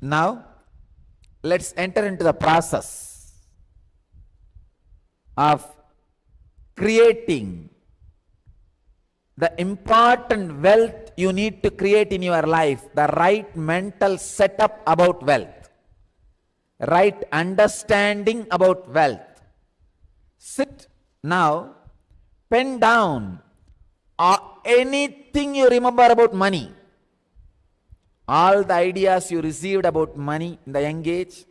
Speaker 7: Now, let's enter into the process of creating the important wealth you need to create in your life, the right mental setup about wealth, right understanding about wealth. Sit now, pen down anything you remember about money. All the ideas you received about money in the young age,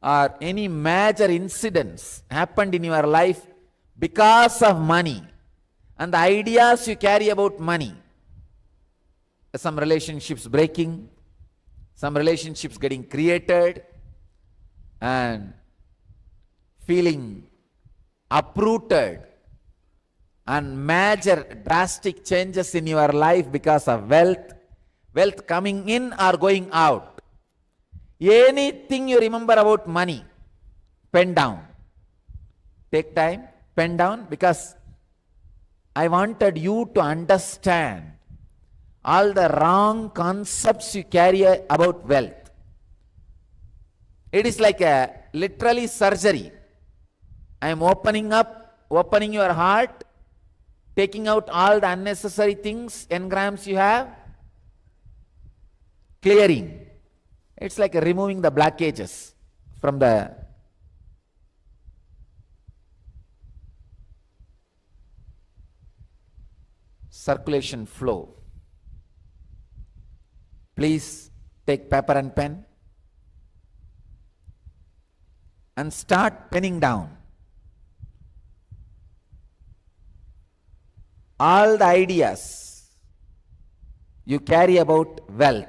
Speaker 7: or any major incidents happened in your life because of money, and the ideas you carry about money. Some relationships breaking, some relationships getting created, and feeling uprooted, and major drastic changes in your life because of wealth coming in or going out. Anything you remember about money, pen down. Take time, pen down, because I wanted you to understand all the wrong concepts you carry about wealth. It is like a literally surgery. I am opening your heart, taking out all the unnecessary things, engrams you have, clearing. It's like removing the blockages from the circulation flow. Please take paper and pen and start penning down all the ideas you carry about wealth.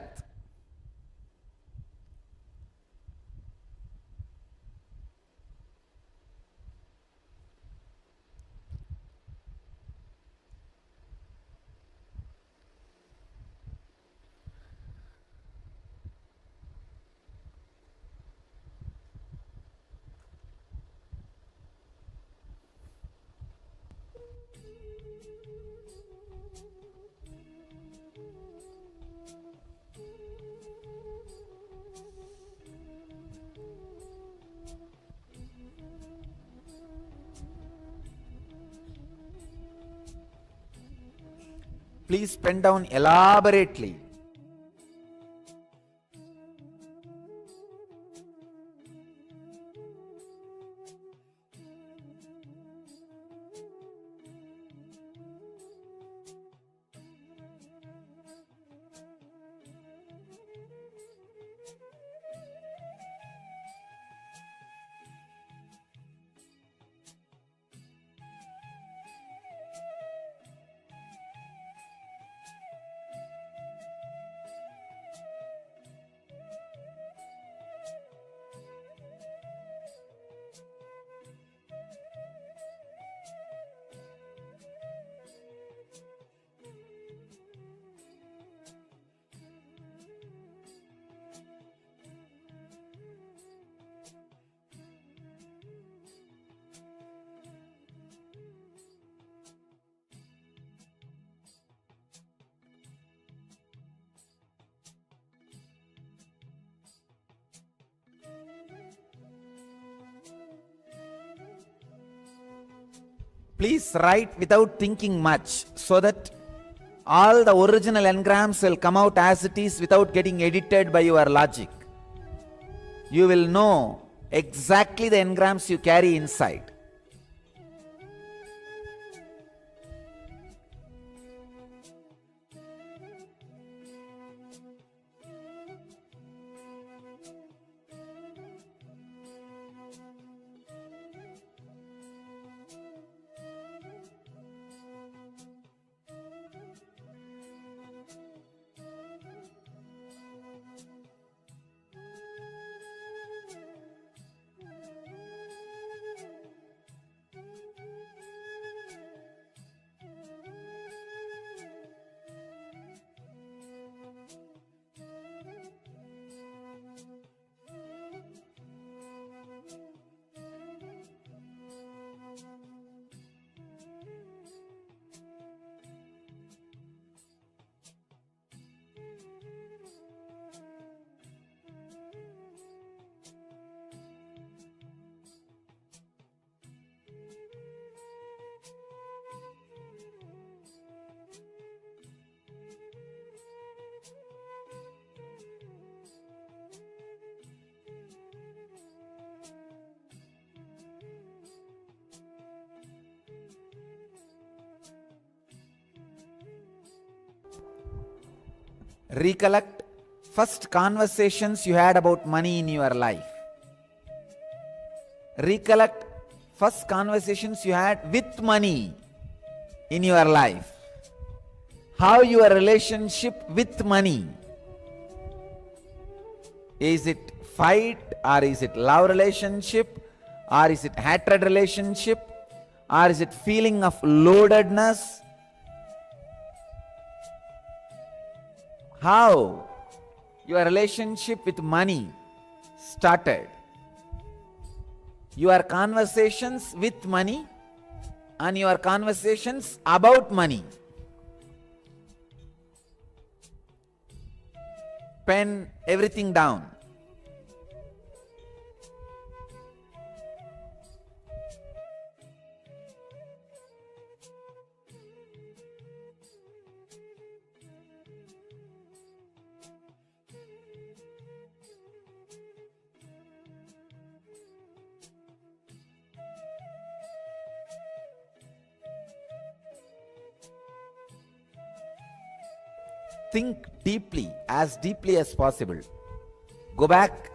Speaker 7: Please pen down elaborately. Please write without thinking much so that all the original engrams will come out as it is without getting edited by your logic. You will know exactly the engrams you carry inside. Recollect first conversations you had about money in your life. Recollect first conversations you had with money in your life. How your relationship with money. Is it fight, or is it love relationship, or is it hatred relationship, or is it feeling of loadedness? How your relationship with money started. Your conversations with money and your conversations about money. Pen everything down. Think deeply as possible. Go back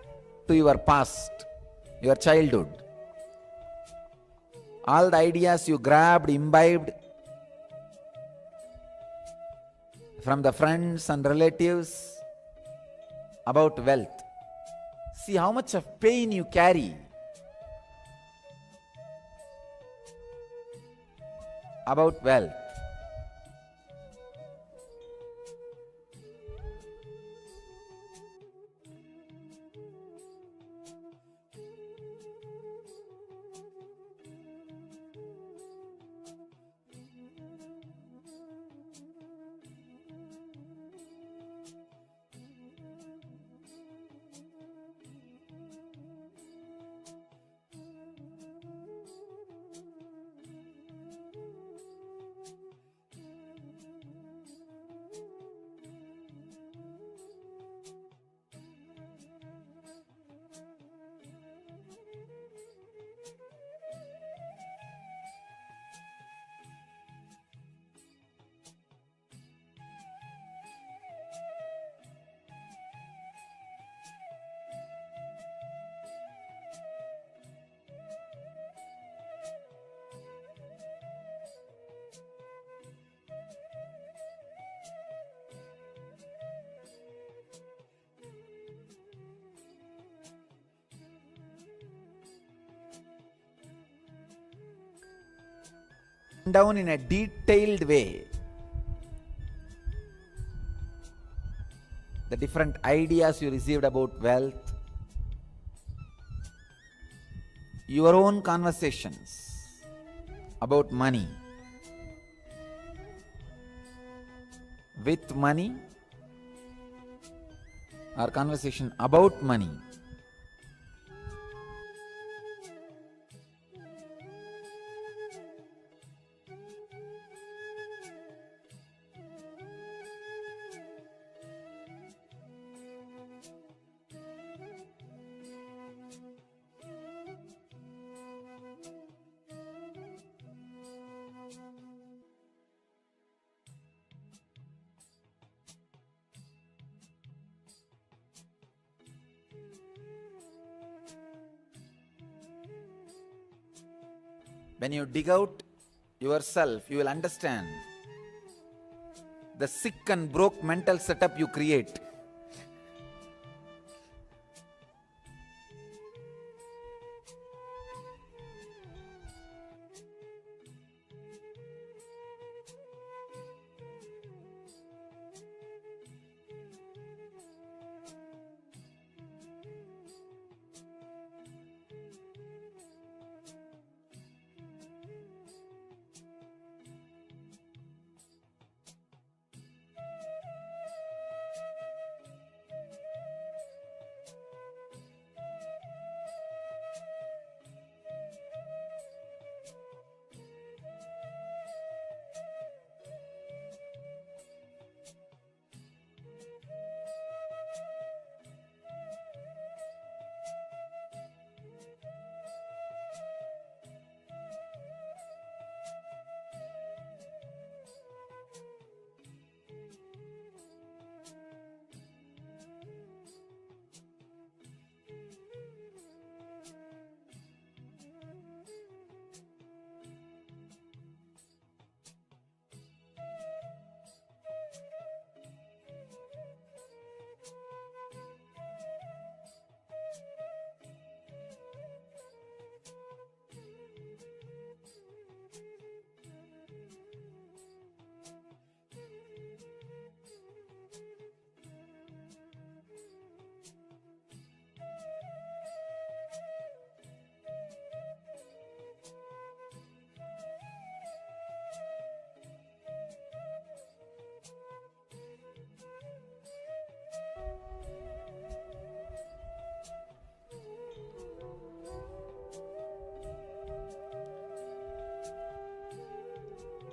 Speaker 7: to your past, your childhood. All the ideas you grabbed, imbibed from the friends and relatives about wealth. See how much of pain you carry about wealth. down in a detailed way the different ideas you received about wealth, your own conversations about money, with money, or conversation about money. When you dig out yourself, you will understand the sick and broke mental setup you create.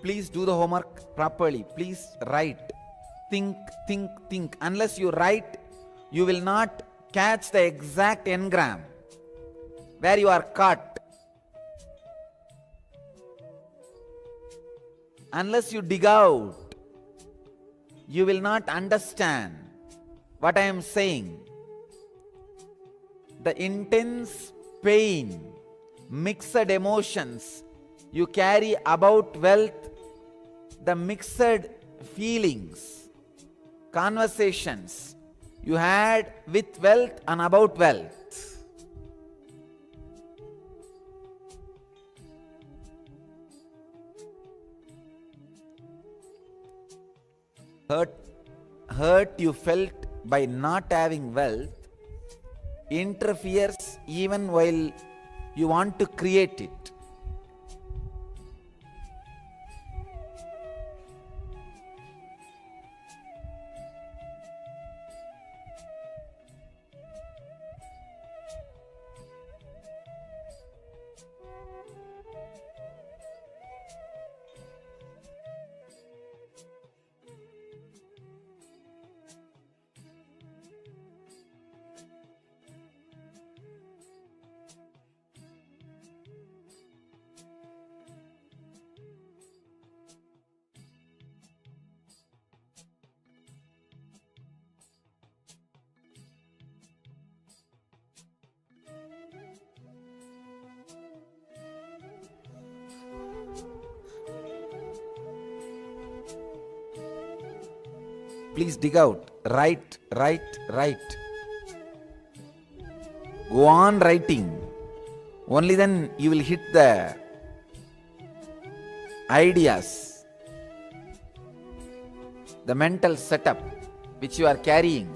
Speaker 7: Please do the homework properly. Please write. Think, think, think. Unless you write, you will not catch the exact engram where you are caught. Unless you dig out, you will not understand what I am saying. The intense pain, mixed emotions you carry about wealth, the mixed feelings, conversations you had with wealth and about wealth. Hurt you felt by not having wealth interferes even while you want to create it. Please dig out. Write, write, write. Go on writing. Only then you will hit the ideas, the mental setup which you are carrying.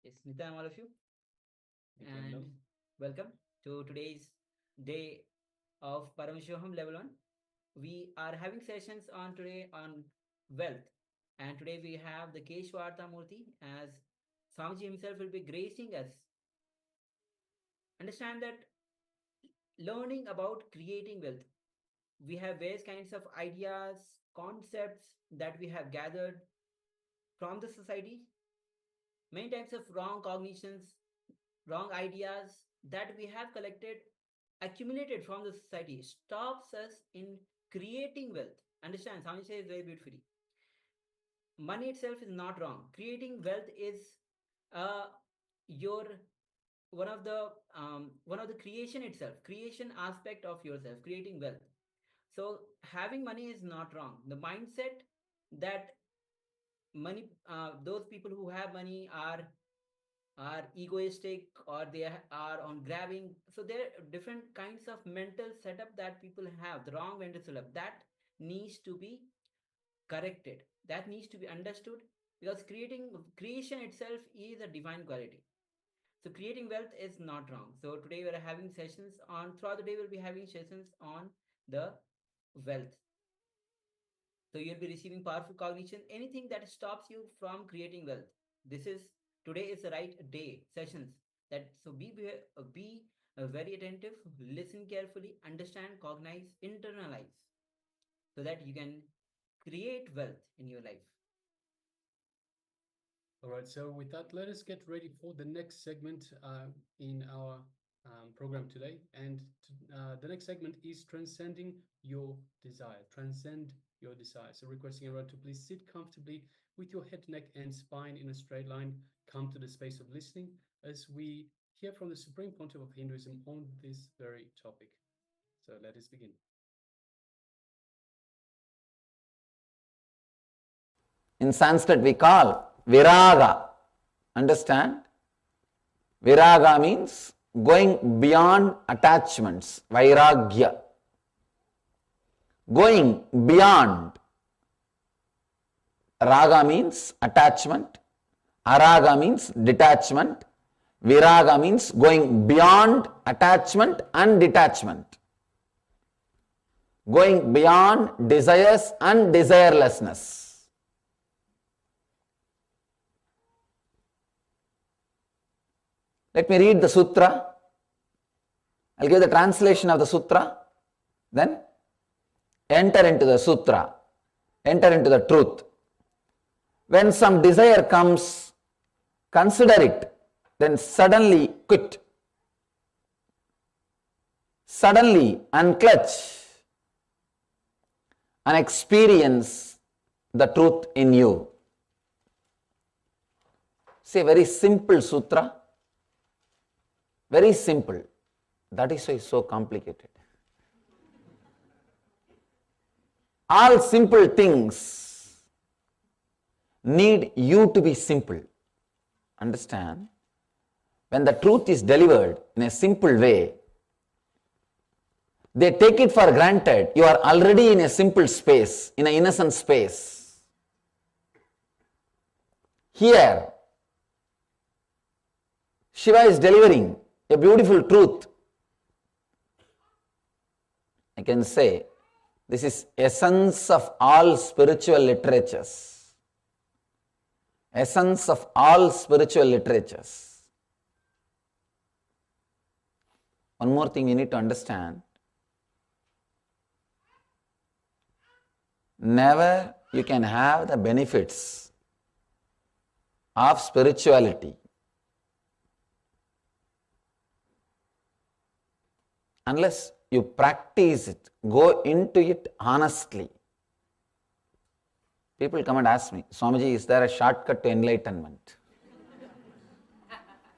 Speaker 5: Yes, Nitam, all of you, and welcome to today's day of Paramashivoham Level 1. we are having sessions on today on wealth. And today we have the Keshwartha Murthy as Swamiji himself will be gracing us. Understand that learning about creating wealth, we have various kinds of ideas, concepts that we have gathered from the society, many types of wrong cognitions, wrong ideas that we have collected, accumulated from the society, stops us in creating wealth. Understand, Swami says very beautifully. Money itself is not wrong. Creating wealth is your one of the creation itself, creation aspect of yourself, creating wealth. So having money is not wrong. The mindset that money, those people who have money are egoistic or they are on grabbing. So there are different kinds of mental setup that people have, the wrong mental setup that needs to be corrected, that needs to be understood, because creation itself is a divine quality. So creating wealth is not wrong. So today we are having sessions on, throughout the day we'll be having sessions on the wealth. So you'll be receiving powerful cognition, anything that stops you from creating wealth. This is, today is the right day sessions. That so be very attentive, listen carefully, understand, cognize, internalize, so that you can create wealth in your life.
Speaker 6: All right, so with that, let us get ready for the next segment in our program today. And the next segment is Transcending Your Desire. Transcend your desire. So requesting everyone to please sit comfortably with your head, neck, and spine in a straight line. Come to the space of listening as we hear from the Supreme Pontiff of Hinduism on this very topic. So let us begin.
Speaker 7: In Sanskrit we call viraga. Understand? Viraga means going beyond attachments. Vairagya. Going beyond. Raga means attachment. Araga means detachment. Viraga means going beyond attachment and detachment. Going beyond desires and desirelessness. Let me read the sutra. I'll give the translation of the sutra. Then enter into the sutra. Enter into the truth. When some desire comes, consider it. Then suddenly quit. Suddenly unclutch and experience the truth in you. It's a very simple sutra. Very simple. That is why it's so complicated. All simple things need you to be simple. Understand? When the truth is delivered in a simple way, they take it for granted. You are already in a simple space, in an innocent space. Here, Shiva is delivering a beautiful truth. I can say this is essence of all spiritual literatures. Essence of all spiritual literatures. One more thing we need to understand. Never you can have the benefits of spirituality unless you practice it, go into it honestly. People come and ask me, Swamiji, is there a shortcut to enlightenment?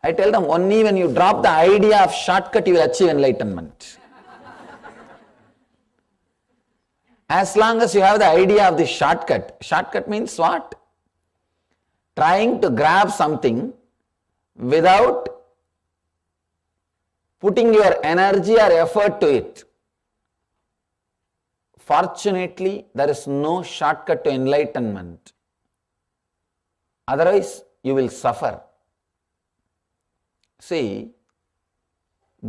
Speaker 7: I tell them, only when you drop the idea of shortcut, you will achieve enlightenment. As long as you have the idea of the shortcut means what? Trying to grab something without putting your energy or effort to it. Fortunately, there is no shortcut to enlightenment. Otherwise, you will suffer. See,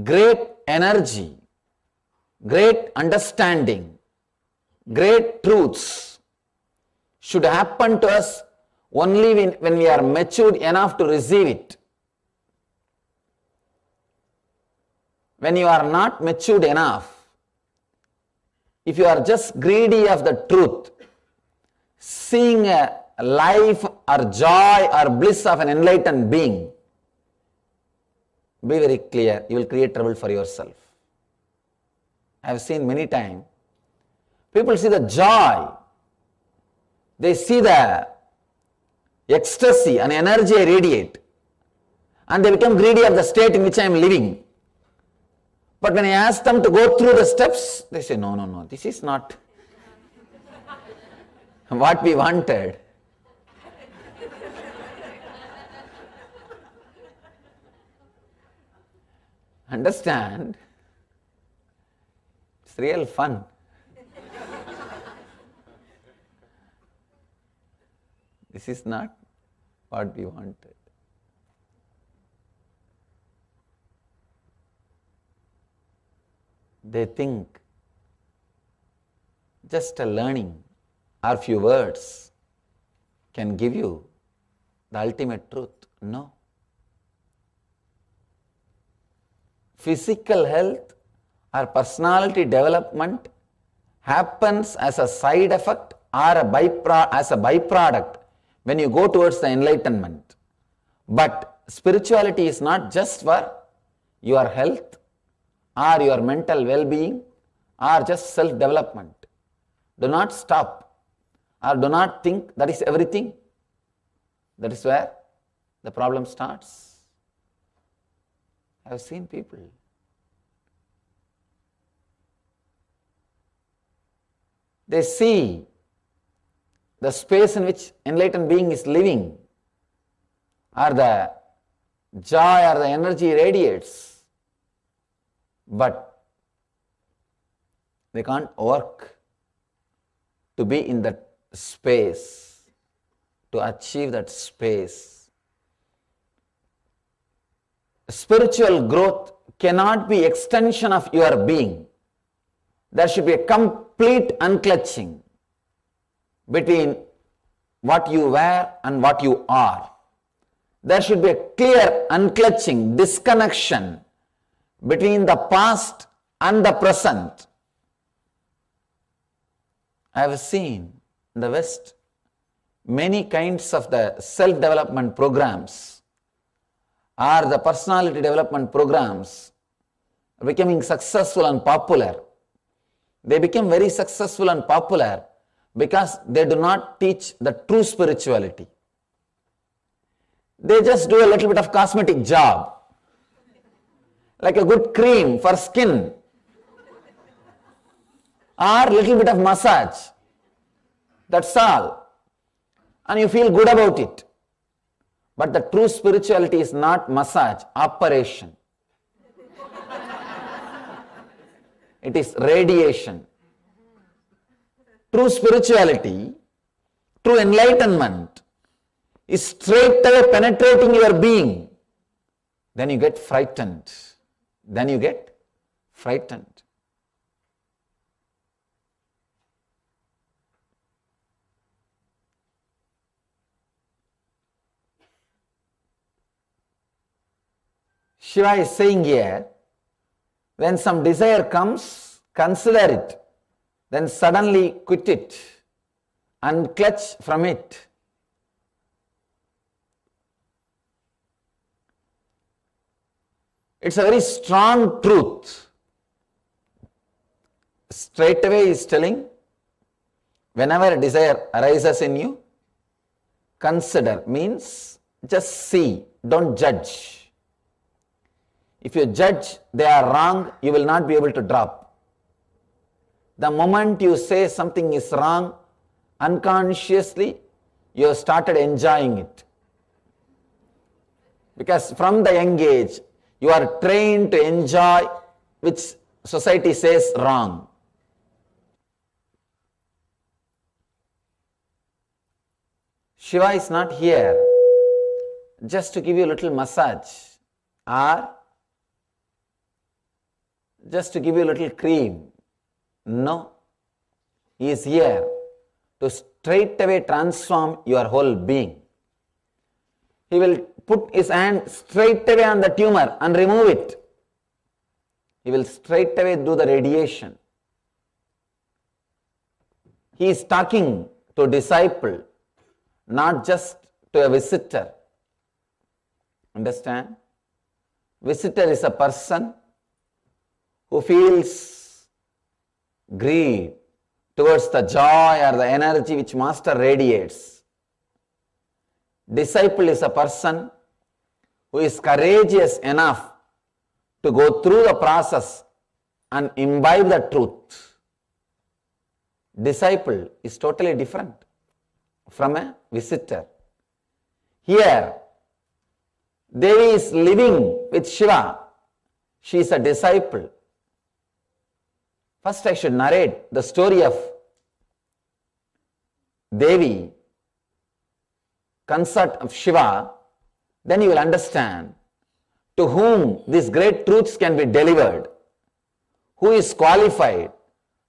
Speaker 7: great energy, great understanding, great truths should happen to us only when we are matured enough to receive it. When you are not matured enough, if you are just greedy of the truth, seeing a life or joy or bliss of an enlightened being, be very clear, you will create trouble for yourself. I have seen many times, people see the joy, they see the ecstasy and energy I radiate, and they become greedy of the state in which I am living. But when I ask them to go through the steps, they say, no, this is not what we wanted. Understand? It's real fun. This is not what we wanted. They think just a learning or few words can give you the ultimate truth. No. Physical health or personality development happens as a side effect or as a byproduct when you go towards the enlightenment. But spirituality is not just for your health or your mental well-being or just self-development. Do not stop or do not think that is everything. That is where the problem starts. I have seen people. They see the space in which enlightened being is living, or the joy or the energy radiates, but they can't work to be in that space, to achieve that space. Spiritual growth cannot be extension of your being. There should be a complete unclutching between what you were and what you are. There should be a clear unclutching, disconnection between the past and the present. I have seen in the West many kinds of the self-development programs or the personality development programs becoming successful and popular. They became very successful and popular because they do not teach the true spirituality. They just do a little bit of cosmetic job, like a good cream for skin, or little bit of massage. That's all. And you feel good about it. But the true spirituality is not massage, operation. It is radiation. True spirituality, true enlightenment is straight away penetrating your being. Then you get frightened. Shiva is saying here, when some desire comes, consider it, then suddenly quit it, unclutch from it. It's a very strong truth. Straight away he is telling, whenever a desire arises in you, consider, means just see, don't judge. If you judge they are wrong, you will not be able to drop. The moment you say something is wrong, unconsciously you have started enjoying it. Because from the young age, you are trained to enjoy which society says wrong. Shiva is not here just to give you a little massage or just to give you a little cream. No. He is here to straightaway transform your whole being. He will put his hand straightaway on the tumor and remove it. He will straightaway do the radiation. He is talking to a disciple, not just to a visitor. Understand? Visitor is a person who feels greed towards the joy or the energy which Master radiates. Disciple is a person who is courageous enough to go through the process and imbibe the truth. Disciple is totally different from a visitor. Here, Devi is living with Shiva. She is a disciple. First, I should narrate the story of Devi, consort of Shiva. Then you will understand to whom these great truths can be delivered, who is qualified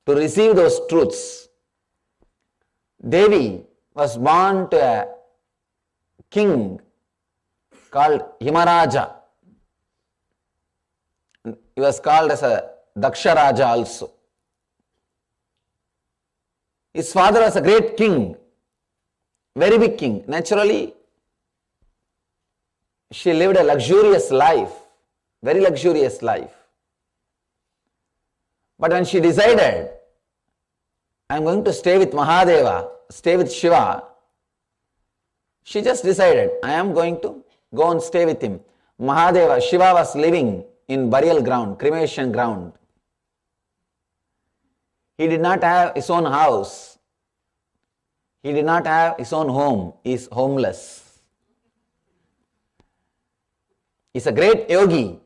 Speaker 7: to receive those truths. Devi was born to a king called Himaraja. He was called as a Daksha Raja also. His father was a great king, very big king. Naturally, she lived a luxurious life, very luxurious life. But when she decided, I am going to stay with Mahadeva, stay with Shiva, she just decided, I am going to go and stay with him. Mahadeva, Shiva was living in burial ground, cremation ground. He did not have his own house. He did not have his own home. He is homeless. He is a great yogi,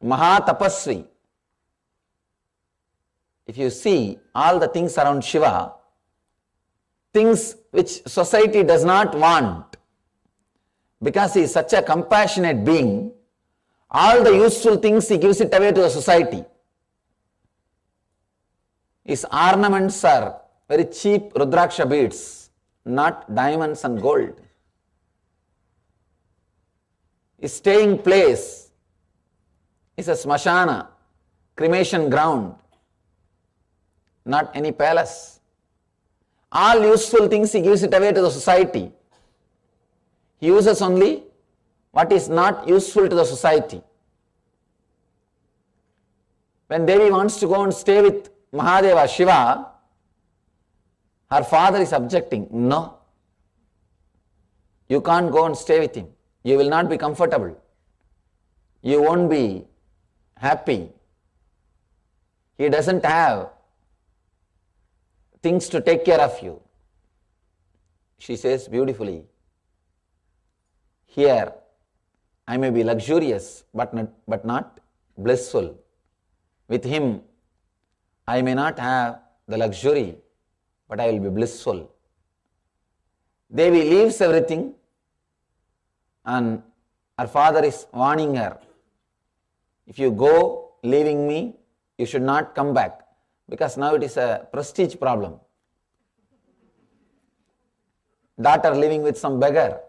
Speaker 7: Mahatapasvi. If you see all the things around Shiva, things which society does not want, because he is such a compassionate being, all the useful things he gives it away to the society. His ornaments are very cheap Rudraksha beads, not diamonds and gold. His staying place is a smashana, cremation ground, not any palace. All useful things he gives it away to the society. He uses only what is not useful to the society. When Devi wants to go and stay with Mahadeva, Shiva, her father is objecting. No, you can't go and stay with him. You will not be comfortable. You won't be happy. He doesn't have things to take care of you. She says beautifully, here I may be luxurious but not blissful. With him I may not have the luxury, but I will be blissful. Devi leaves everything and her father is warning her. If you go leaving me, you should not come back, because now it is a prestige problem. Daughter living with some beggar.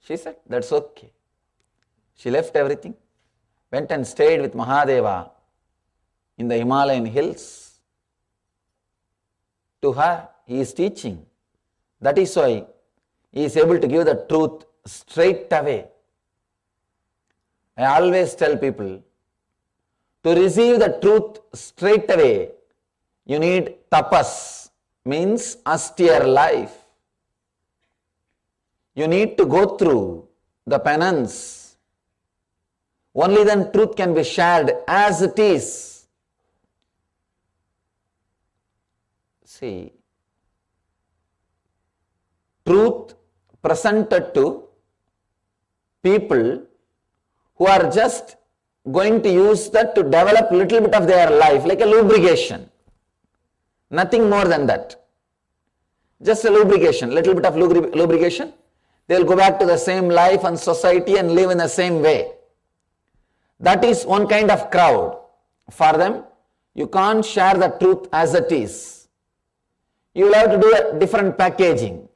Speaker 7: She said, that's okay. She left everything, went and stayed with Mahadeva in the Himalayan hills. To her, he is teaching. That is why he is able to give the truth straight away. I always tell people, to receive the truth straight away, you need tapas, means austere life. You need to go through the penance. Only then truth can be shared as it is. See, truth presented to people who are just going to use that to develop little bit of their life, like a lubrication. Nothing more than that. Just a lubrication, little bit of lubrication. They will go back to the same life and society and live in the same way. That is one kind of crowd. For them, You can't share the truth as it is. You will have to do a different packaging.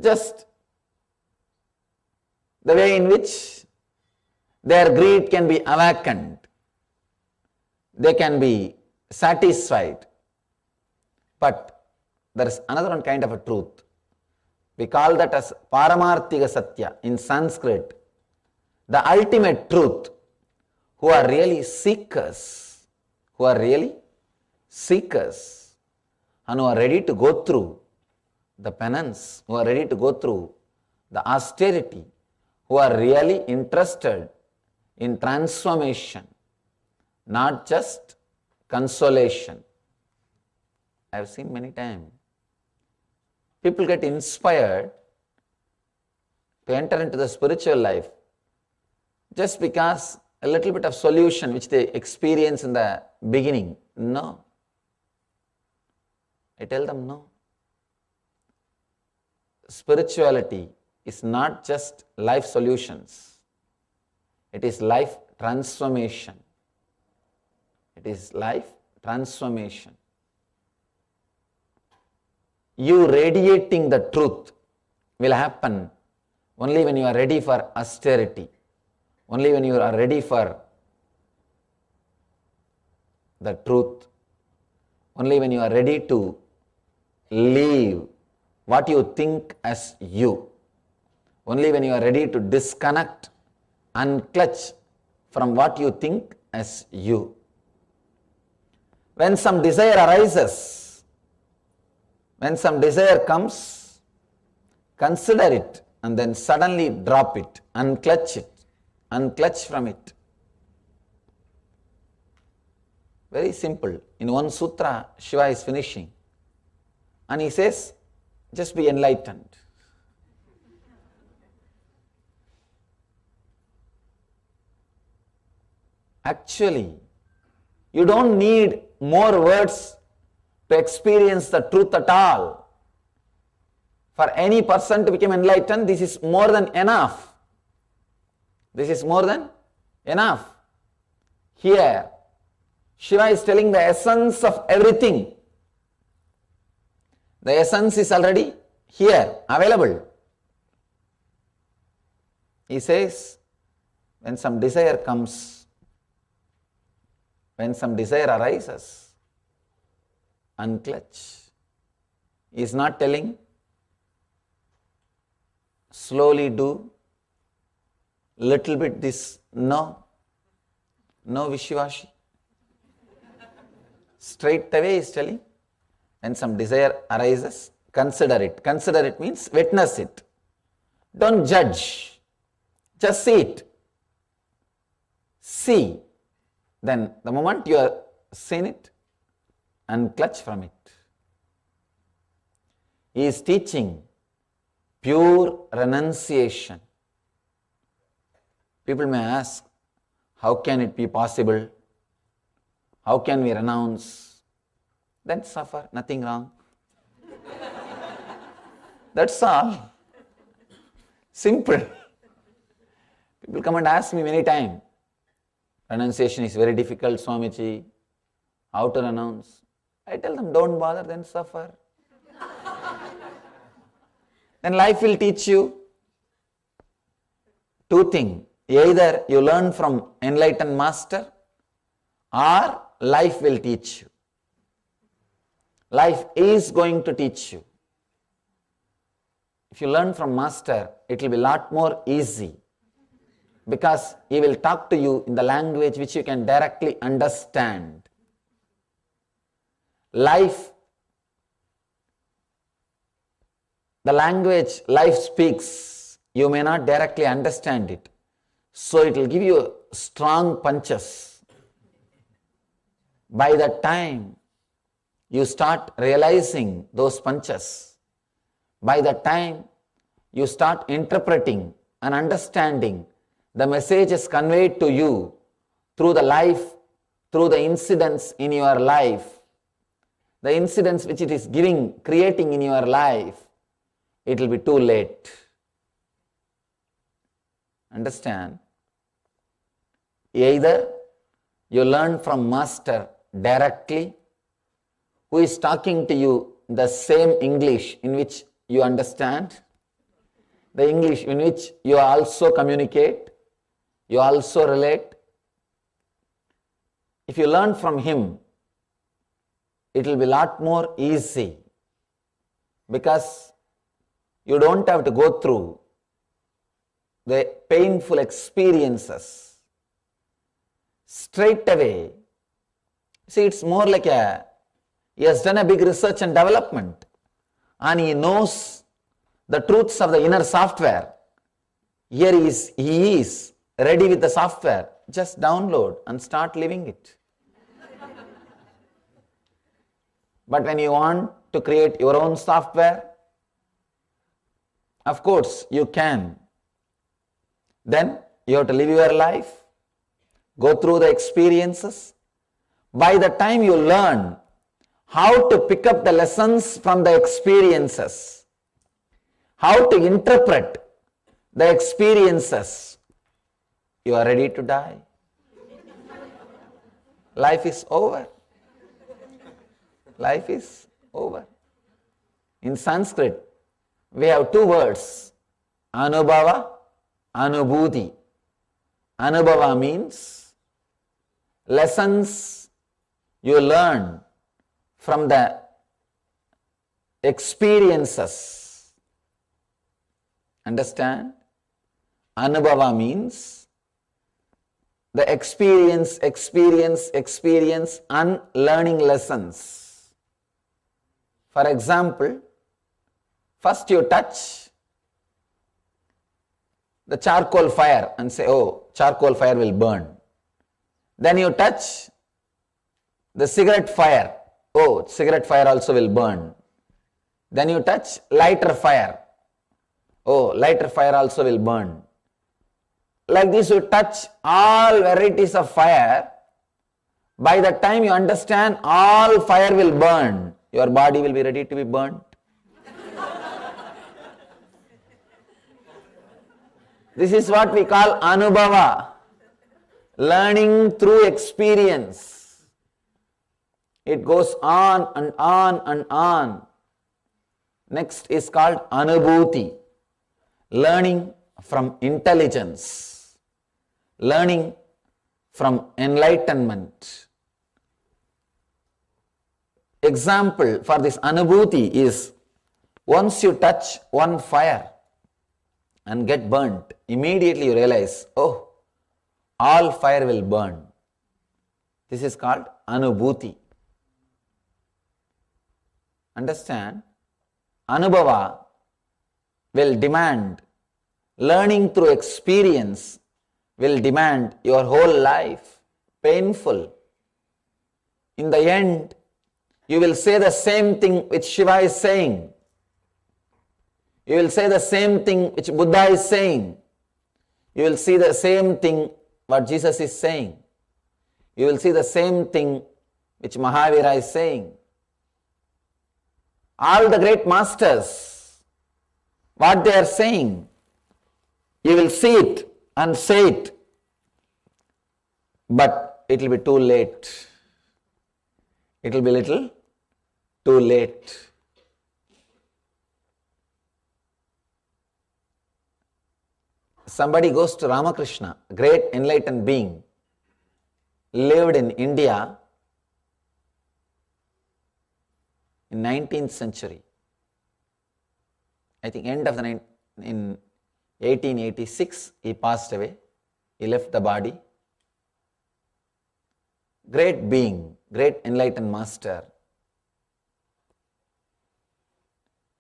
Speaker 7: Just the way in which their greed can be awakened, they can be satisfied. But there is another one kind of a truth. We call that as Paramarthika Satya in Sanskrit. The ultimate truth, who are really seekers, and who are ready to go through the penance, who are ready to go through the austerity, who are really interested in transformation, not just consolation. I have seen many times people get inspired to enter into the spiritual life just because a little bit of solution which they experience in the beginning. No. I tell them no. Spirituality is not just life solutions. It is life transformation. It is life transformation. You radiating the truth will happen only when you are ready for austerity, only when you are ready for the truth, only when you are ready to leave what you think as you, only when you are ready to disconnect and clutch from what you think as you. When some desire arises, when some desire comes, consider it and then suddenly drop it, unclutch from it. Very simple. In one sutra, Shiva is finishing and he says, just be enlightened. Actually, you don't need more words to experience the truth at all. For any person to become enlightened, this is more than enough. This is more than enough. Here, Shiva is telling the essence of everything. The essence is already here, available. He says, when some desire comes, when some desire arises, unclutch. He is not telling, slowly do, little bit this. No. No Vishivashi. Straight away he is telling, when some desire arises, consider it. Consider it means witness it. Don't judge. Just see it. See. Then the moment you are seen it, unclutch from it. He is teaching pure renunciation. People may ask, how can it be possible? How can we renounce? Then suffer, nothing wrong. That's all. Simple. People come and ask me many times, renunciation is very difficult, Swamiji. How to renounce? I tell them, don't bother, then suffer. Then life will teach you two things. Either you learn from enlightened master or life will teach you. Life is going to teach you. If you learn from master, it will be a lot more easy because he will talk to you in the language which you can directly understand. Life, the language life speaks, you may not directly understand it. So it will give you strong punches. By the time you start realizing those punches, by the time you start interpreting and understanding the messages conveyed to you through the life, through the incidents in your life, the incidents which it is creating in your life, it will be too late. Understand? Either You learn from master directly, who is talking to you the same English in which you understand, the English in which you also communicate, you also relate. If you learn from him, it will be a lot more easy, because you don't have to go through the painful experiences. Straight away, see, it's more like he has done a big research and development, and he knows the truths of the inner software. Here he is ready with the software. Just download and start living it. But when you want to create your own software, of course you can. Then you have to live your life, go through the experiences. By the time you learn how to pick up the lessons from the experiences, how to interpret the experiences, you are ready to die. Life is over. Life is over. In Sanskrit, we have two words, anubhava, anubhuti. Anubhava means lessons you learn from the experiences. Understand? Anubhava means the experience, and learning lessons. For example, first you touch the charcoal fire and say, oh, charcoal fire will burn. Then you touch the cigarette fire. Oh, cigarette fire also will burn. Then you touch lighter fire. Oh, lighter fire also will burn. Like this, you touch all varieties of fire. By the time you understand all fire will burn, your body will be ready to be burnt. This is what we call anubhava, learning through experience. It goes on and on and on. Next is called anubhuti, learning from intelligence, learning from enlightenment. Example for this anubhuti is, once you touch one fire and get burnt, immediately you realize, oh, all fire will burn. This is called anubhuti. Understand? Anubhava will demand, learning through experience will demand your whole life, painful. In the end, you will say the same thing which Shiva is saying. You will say the same thing which Buddha is saying. You will see the same thing what Jesus is saying. You will see the same thing which Mahavira is saying. All the great masters, what they are saying, you will see it and say it, but it will be too late. It will be little too late. Somebody goes to Ramakrishna, great enlightened being, lived in India in 19th century. I think end of the in 1886 he passed away. He left the body. Great being, great enlightened master.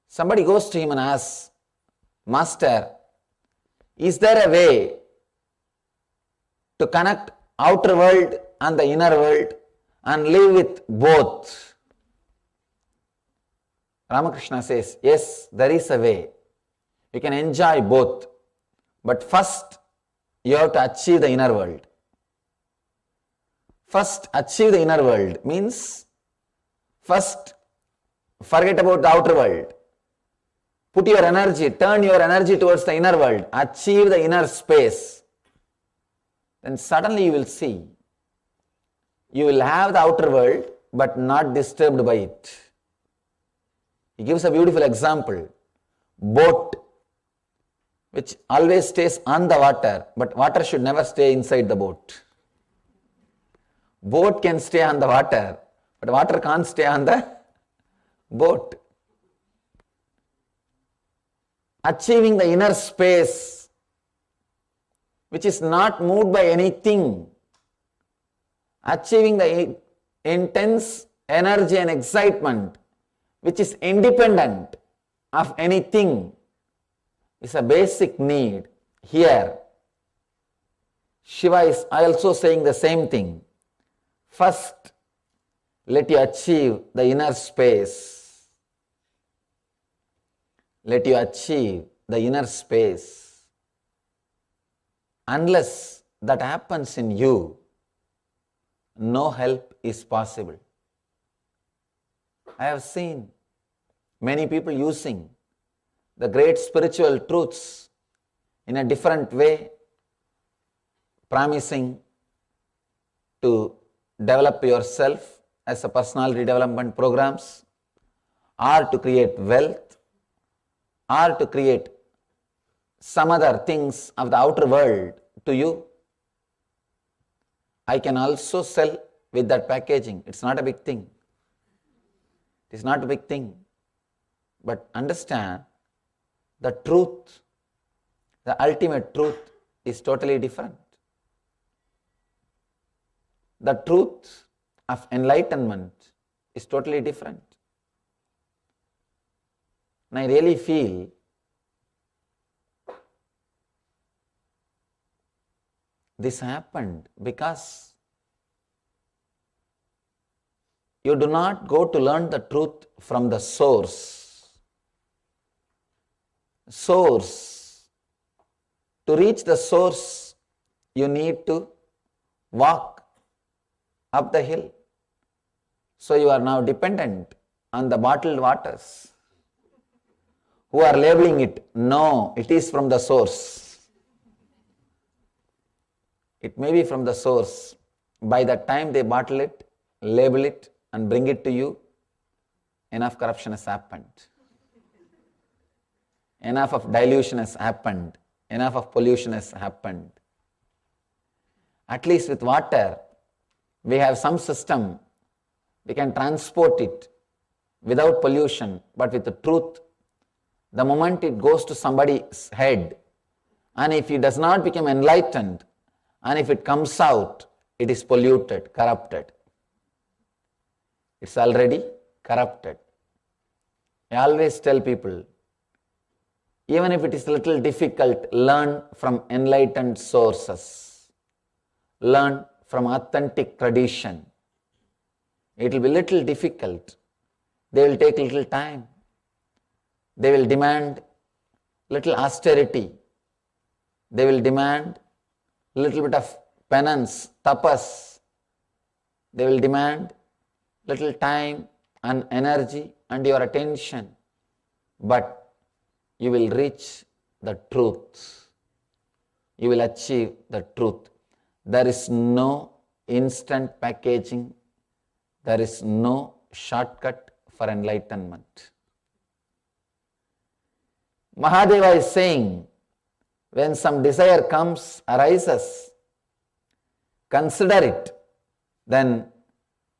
Speaker 7: Somebody goes to him and asks, Master, is there a way to connect outer world and the inner world and live with both? Ramakrishna says, yes, there is a way. You can enjoy both. But first, you have to achieve the inner world. First, achieve the inner world means first, forget about the outer world. Put your energy, turn your energy towards the inner world. Achieve the inner space. Then suddenly you will see You will have the outer world, but not disturbed by it. He gives a beautiful example. Boat, which always stays on the water, but water should never stay inside the boat. Boat can stay on the water, but water can't stay on the boat. Achieving the inner space, which is not moved by anything. Achieving the intense energy and excitement, which is independent of anything, is a basic need. Here, Shiva is also saying the same thing. First, let you achieve the inner space. Let you achieve the inner space. Unless that happens in you, no help is possible. I have seen many people using the great spiritual truths in a different way, promising to develop yourself as a personality development programs, or to create wealth, or to create some other things of the outer world to you. I can also sell with that packaging. It's not a big thing. It is not a big thing. But understand, the truth, the ultimate truth is totally different. The truth of enlightenment is totally different. And I really feel this happened because you do not go to learn the truth from the source. To reach the source, you need to walk up the hill. So you are now dependent on the bottled waters, who are labeling it. No, it is from the source. It may be from the source. By the time they bottle it, label it, and bring it to you, enough corruption has happened. Enough of dilution has happened. Enough of pollution has happened. At least with water, we have some system. We can transport it without pollution, but with the truth, the moment it goes to somebody's head, and if it does not become enlightened, and if it comes out, it is polluted, corrupted. It's already corrupted. I always tell people, even if it is a little difficult, learn from enlightened sources. Learn from authentic tradition. It will be little difficult. They will take little time. They will demand little austerity. They will demand little bit of penance, tapas. They will demand little time and energy and your attention. But you will reach the truth. You will achieve the truth. There is no instant packaging. There is no shortcut for enlightenment. Mahadeva is saying, when some desire arises, consider it, then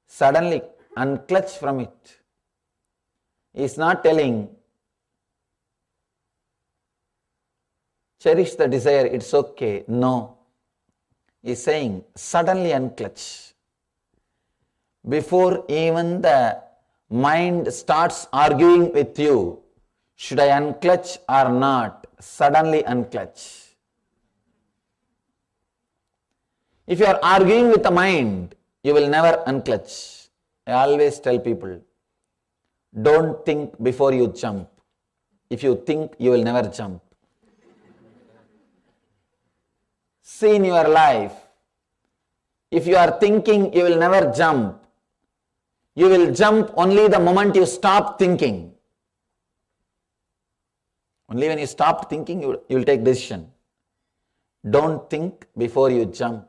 Speaker 7: suddenly unclutch from it. He is not telling, cherish the desire, it's okay. No. He is saying, suddenly unclutch. Before even the mind starts arguing with you, should I unclutch or not? Suddenly unclutch. If you are arguing with the mind, you will never unclutch. I always tell people, don't think before you jump. If you think, you will never jump. See in your life, if you are thinking, you will never jump. You will jump only the moment you stop thinking. Only when you stop thinking, you will take decision. Don't think before you jump.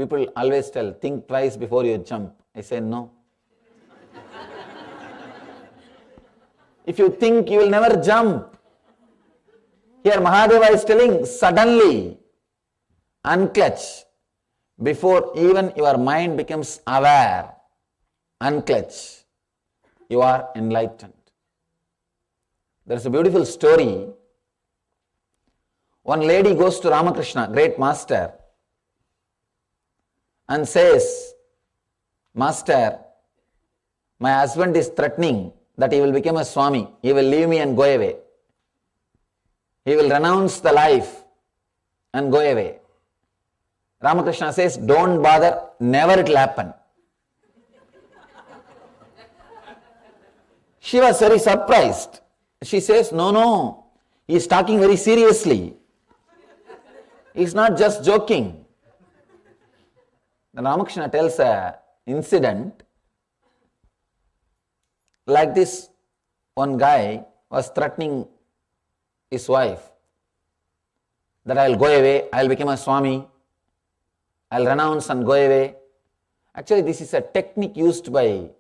Speaker 7: People always tell, think twice before you jump. I say no. If you think, you will never jump. Here Mahadeva is telling, suddenly unclutch. Before even your mind becomes aware, unclutch. You are enlightened. There is a beautiful story. One lady goes to Ramakrishna, great master, and says, Master, my husband is threatening that he will become a Swami. He will leave me and go away. He will renounce the life and go away. Ramakrishna says, don't bother, never it will happen. She was very surprised. She says, no, he is talking very seriously. He is not just joking. Then Ramakrishna tells an incident. Like this, one guy was threatening his wife that I will go away, I will become a Swami, I will renounce and go away. Actually, this is a technique used by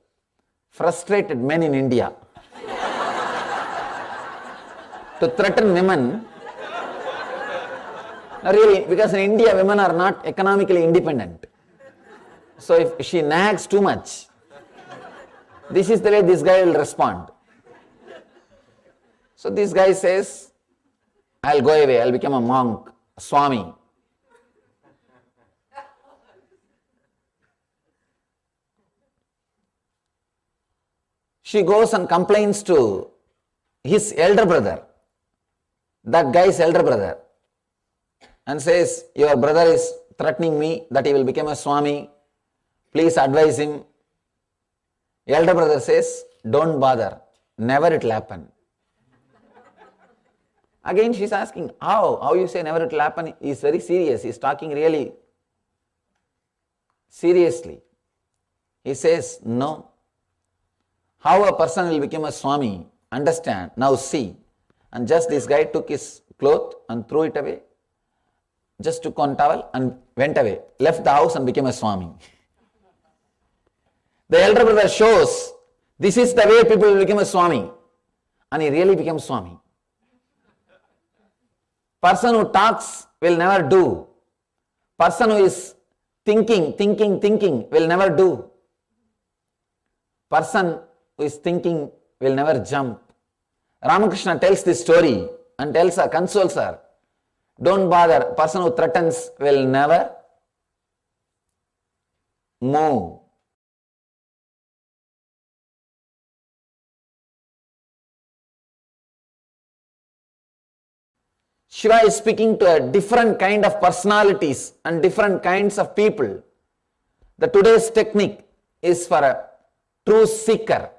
Speaker 7: frustrated men in India to threaten women. No, really, because in India, women are not economically independent. So if she nags too much, this is the way this guy will respond. So this guy says, I'll go away, I'll become a monk, a Swami. She goes and complains to his elder brother, that guy's elder brother, and says, your brother is threatening me that he will become a Swami. Please advise him. Elder brother says, don't bother, never it will happen. Again she is asking, how you say never it will happen? He is very serious, he is talking really seriously. He says, no. How a person will become a Swami? Understand, now see. And just this guy took his cloth and threw it away. Just took one towel and went away. Left the house and became a Swami. The elder brother shows, this is the way people will become a Swami. And he really becomes Swami. Person who talks will never do. Person who is thinking will never do. Person who is thinking will never jump. Ramakrishna tells this story and tells her, consoles her. Don't bother, person who threatens will never move. Shiva is speaking to a different kind of personalities and different kinds of people. The today's technique is for a true seeker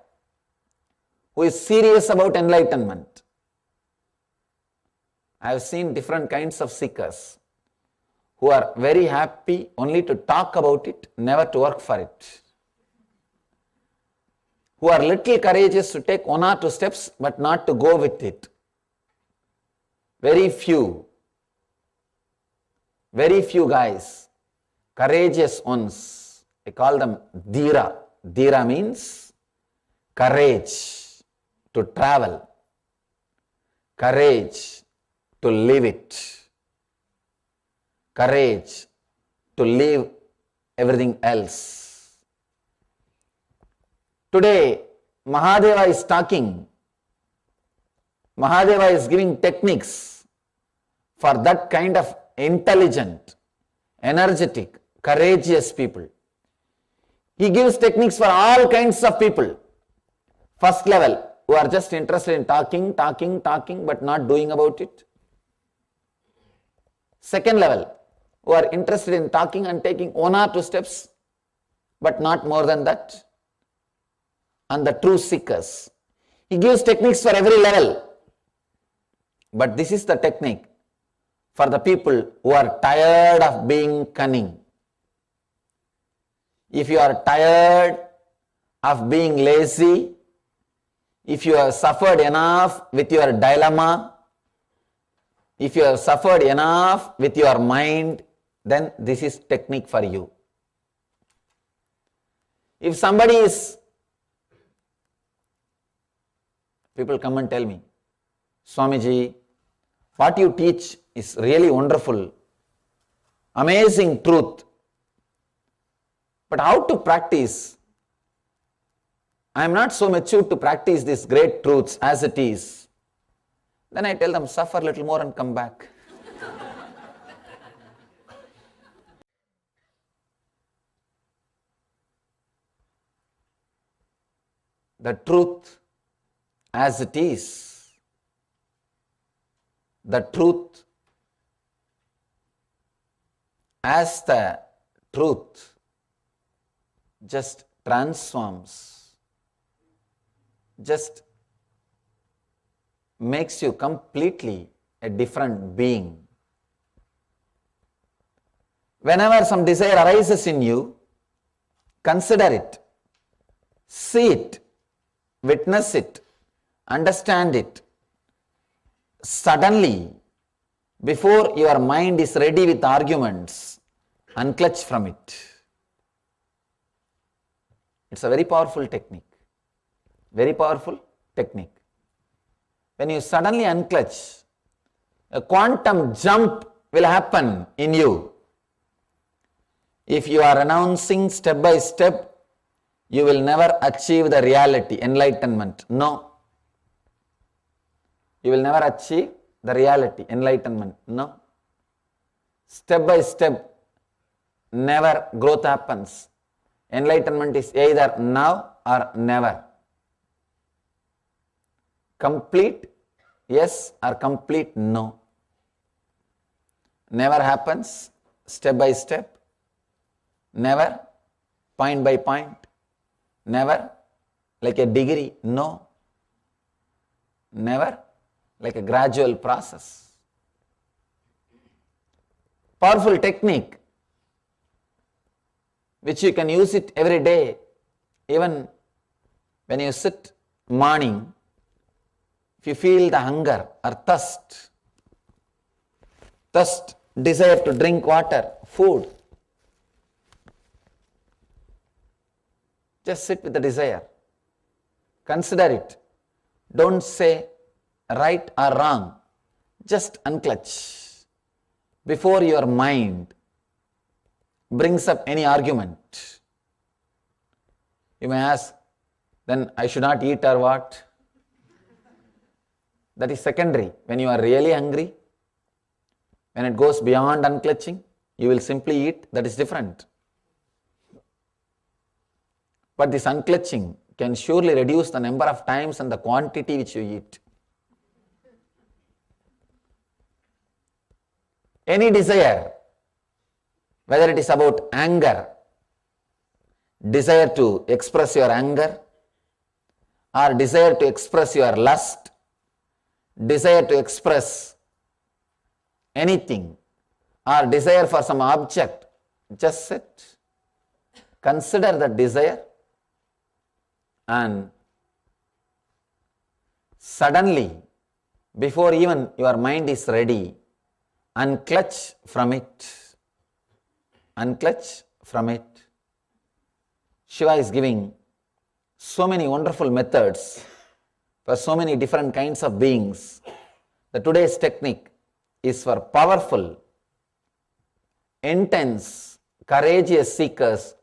Speaker 7: who is serious about enlightenment. I have seen different kinds of seekers who are very happy only to talk about it, never to work for it. Who are little courageous to take one or two steps but not to go with it. Very few guys, courageous ones. I call them Dhira. Dhira means courage to travel, courage to live it, courage to leave everything else. Today, Mahadeva is talking. Mahadeva is giving techniques for that kind of intelligent, energetic, courageous people. He gives techniques for all kinds of people. First level, who are just interested in talking, but not doing about it. Second level, who are interested in talking and taking one or two steps, but not more than that. And the true seekers. He gives techniques for every level. But this is the technique for the people who are tired of being cunning. If you are tired of being lazy, if you have suffered enough with your dilemma, if you have suffered enough with your mind, then this is technique for you. If somebody is, people come and tell me, Swamiji, what you teach is really wonderful, amazing truth. But how to practice? I am not so mature to practice these great truths as it is. Then I tell them, suffer a little more and come back. The truth as it is, the truth as the truth just transforms, just makes you completely a different being. Whenever some desire arises in you, consider it, see it, witness it, understand it. Suddenly, before your mind is ready with arguments, unclutch from it. It's a very powerful technique. Very powerful technique. When you suddenly unclutch, a quantum jump will happen in you. If you are renouncing step by step, you will never achieve the reality, enlightenment. No. You will never achieve the reality, enlightenment. No. Step by step, never growth happens. Enlightenment is either now or never. Complete yes or complete no. Never happens step by step, never point by point, never like a degree, no. Never like a gradual process. Powerful technique which you can use it every day, even when you sit morning. If you feel the hunger or thirst, desire to drink water, food, just sit with the desire. Consider it. Don't say right or wrong. Just unclutch before your mind brings up any argument. You may ask, then I should not eat or what? That is secondary. When you are really hungry, when it goes beyond unclutching, you will simply eat. That is different. But this unclutching can surely reduce the number of times and the quantity which you eat. Any desire, whether it is about anger, desire to express your anger, or desire to express your lust, desire to express anything, or desire for some object, just sit, consider the desire, and suddenly, before even your mind is ready, unclutch from it. Unclutch from it. Shiva is giving so many wonderful methods for so many different kinds of beings. The today's technique is for powerful, intense, courageous seekers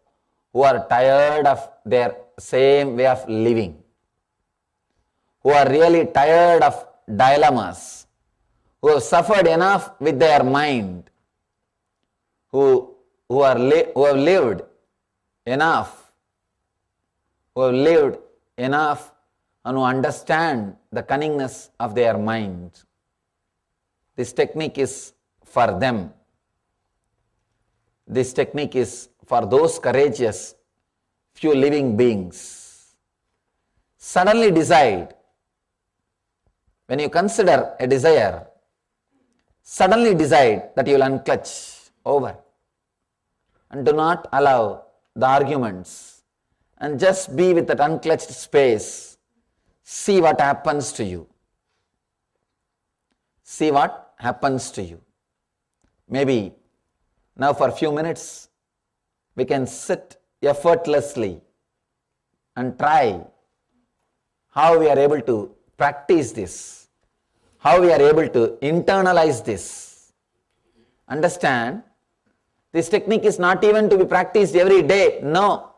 Speaker 7: who are tired of their same way of living, who are really tired of dilemmas, who have suffered enough with their mind, who have lived enough, and who understand the cunningness of their mind. This technique is for them. This technique is for those courageous few living beings. Suddenly decide, when you consider a desire, suddenly decide that you will unclutch over and do not allow the arguments and just be with that unclutched space. See what happens to you. See what happens to you. Maybe Now for a few minutes, we can sit effortlessly and try how we are able to practice this, how we are able to internalize this. Understand, this technique is not even to be practiced every day. No.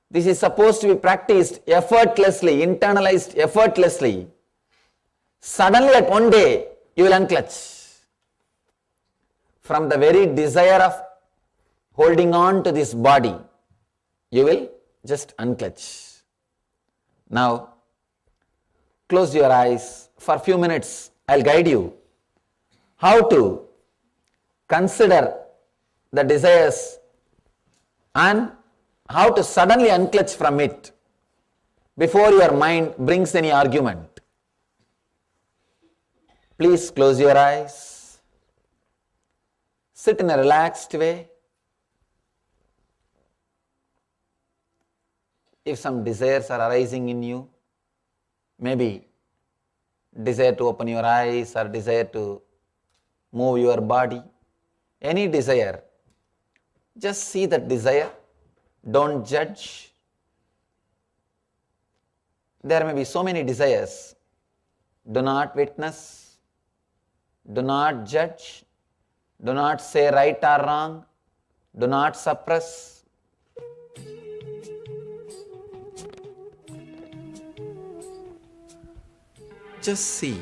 Speaker 7: This is supposed to be practiced effortlessly, internalized effortlessly. Suddenly at one day, you will unclutch. From the very desire of holding on to this body, you will just unclutch. Now, close your eyes for a few minutes. I'll guide you how to consider the desires and how to suddenly unclutch from it before your mind brings any argument. Please close your eyes. Sit in a relaxed way. If some desires are arising in you, maybe desire to open your eyes or desire to move your body, any desire, just see that desire. Don't judge. There may be so many desires. Do not witness. Do not judge. Do not say right or wrong. Do not suppress. Just see.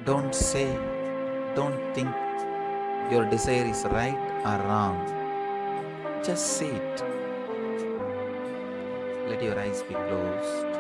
Speaker 7: Don't say, don't think your desire is right or wrong. Just see it. Let your eyes be closed.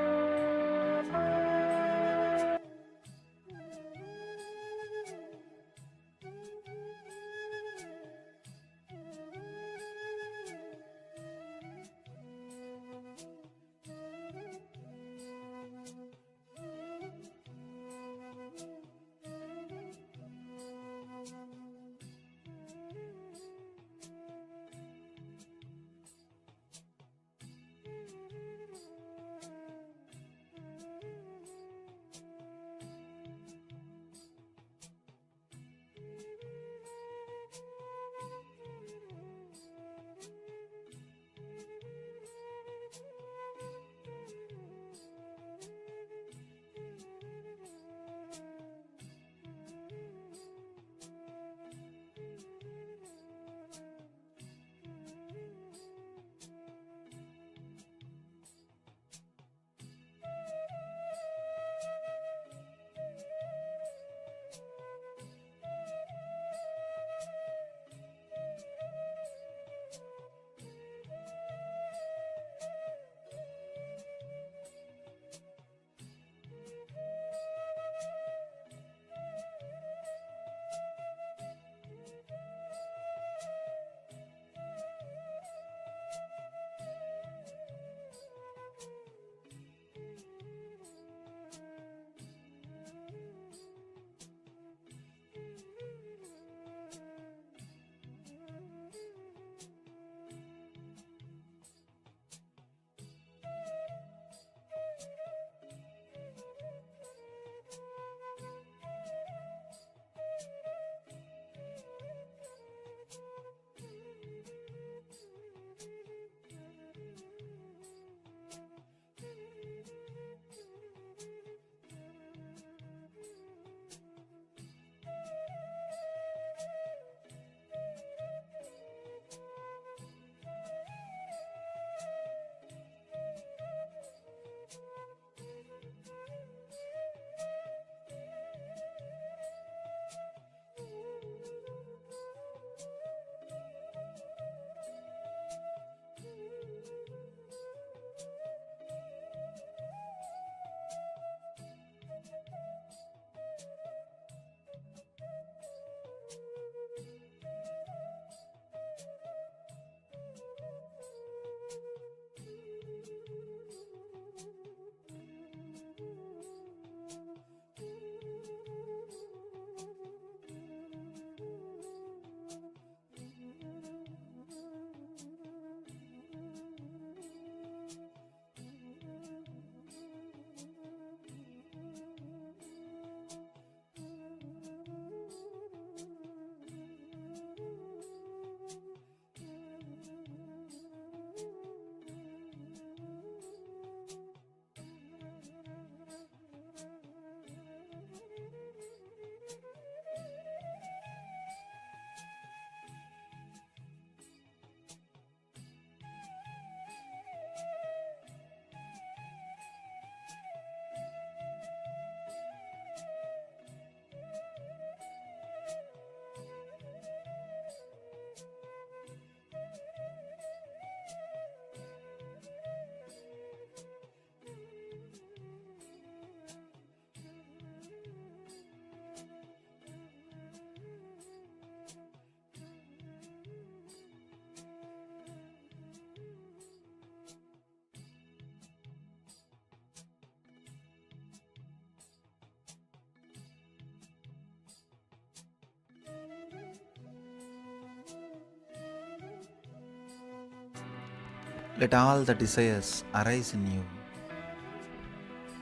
Speaker 7: Let all the desires arise in you.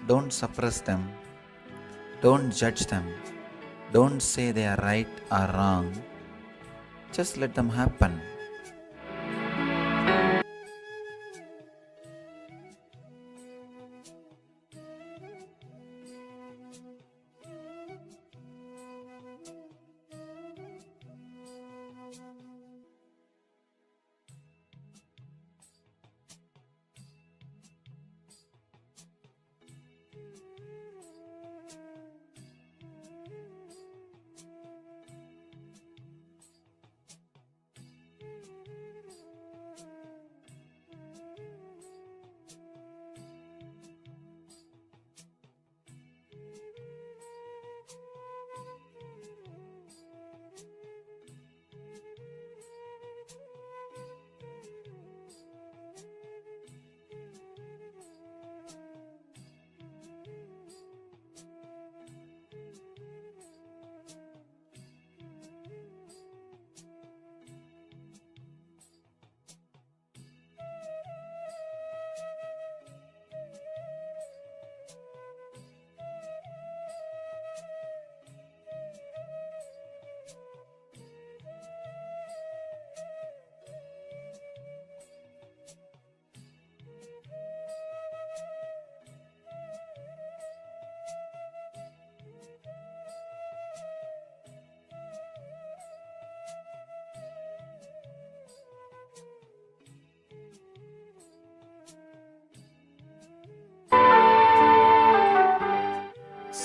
Speaker 7: Don't suppress them. Don't judge them. Don't say they are right or wrong. Just let them happen.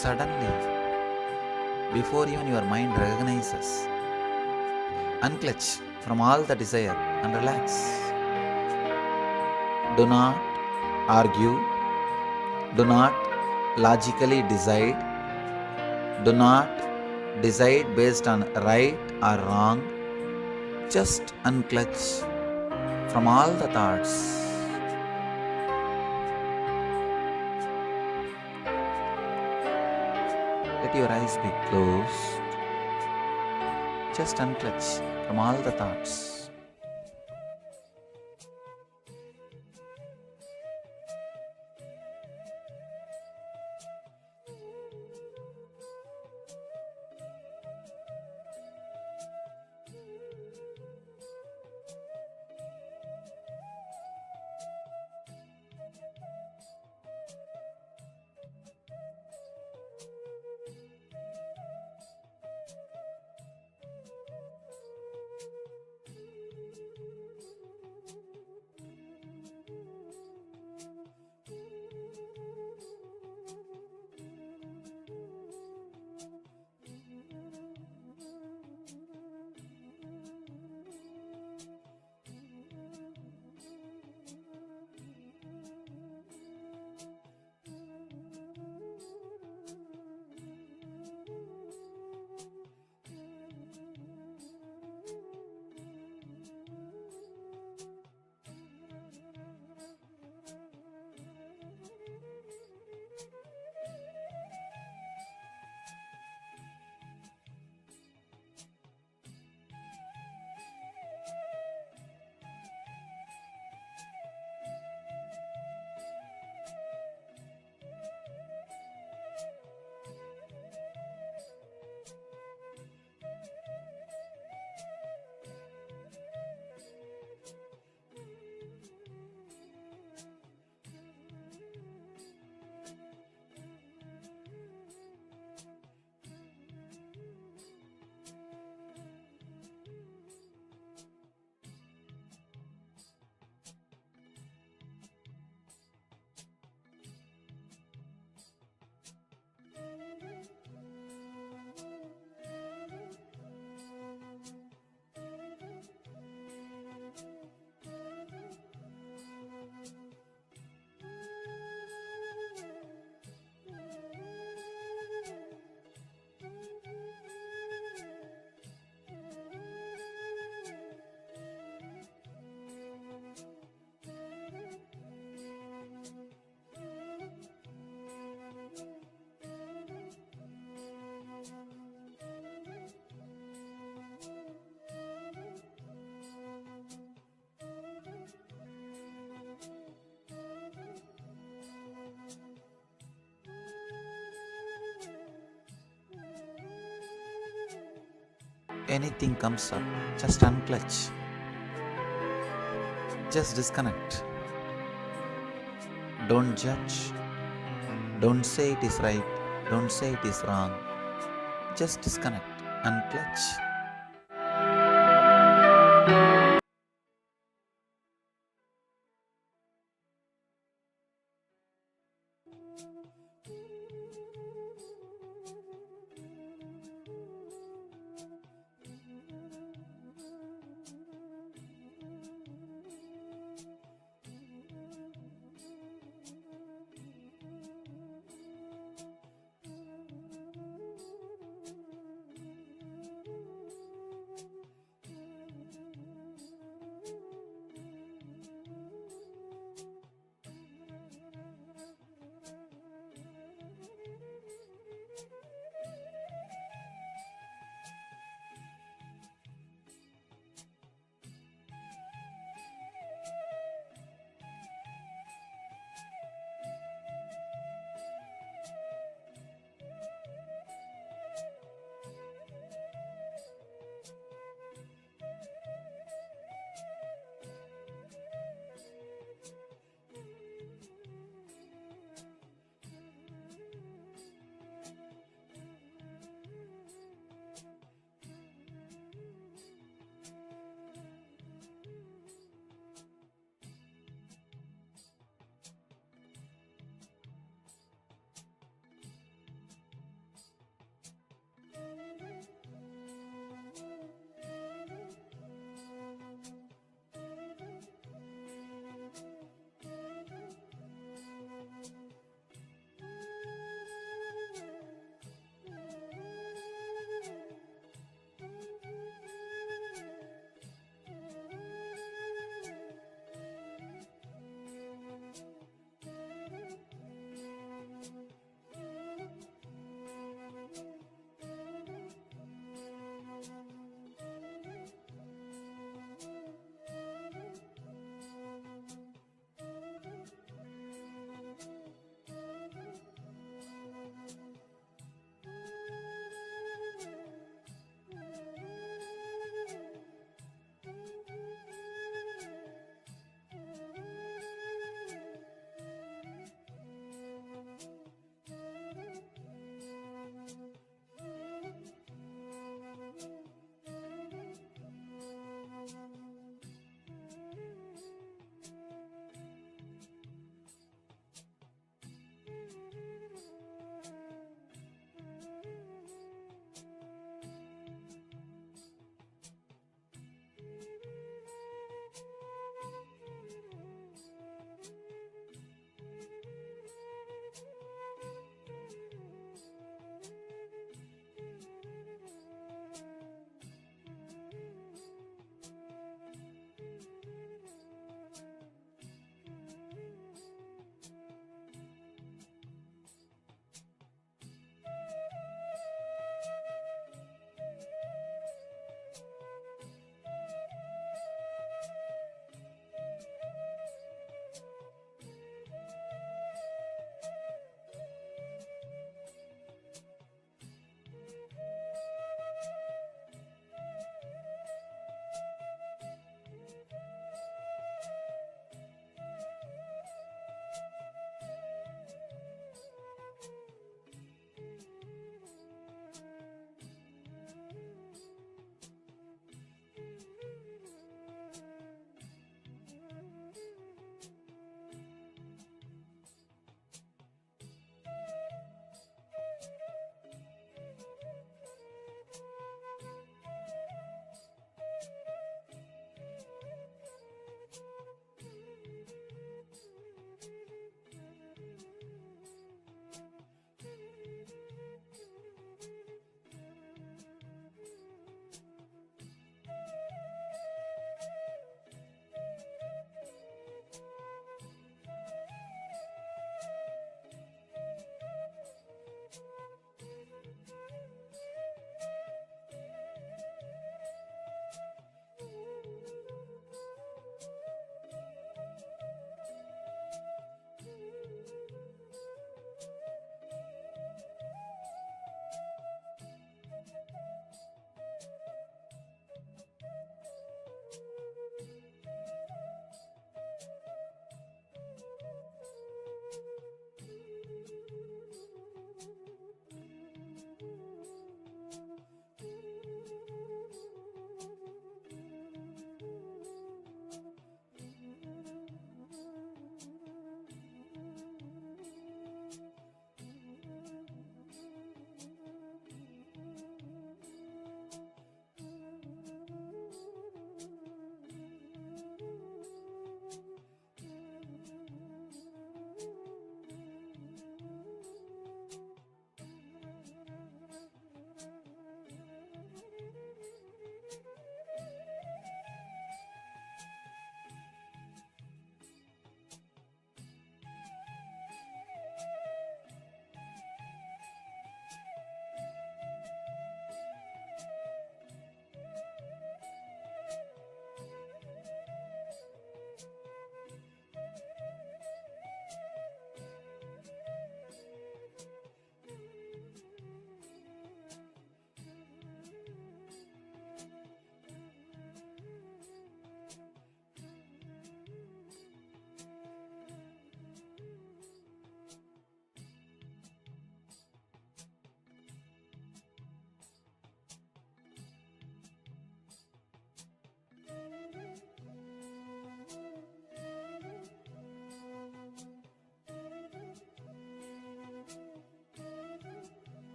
Speaker 7: Suddenly, before even your mind recognizes, unclutch from all the desire and relax. Do not argue. Do not logically decide. Do not decide based on right or wrong. Just unclutch from all the thoughts. Let your eyes be closed. Just unclutch from all the thoughts. anything comes up, just unclutch. Just disconnect. Don't judge. Don't say it is right. Don't say it is wrong. Just disconnect. Unclutch.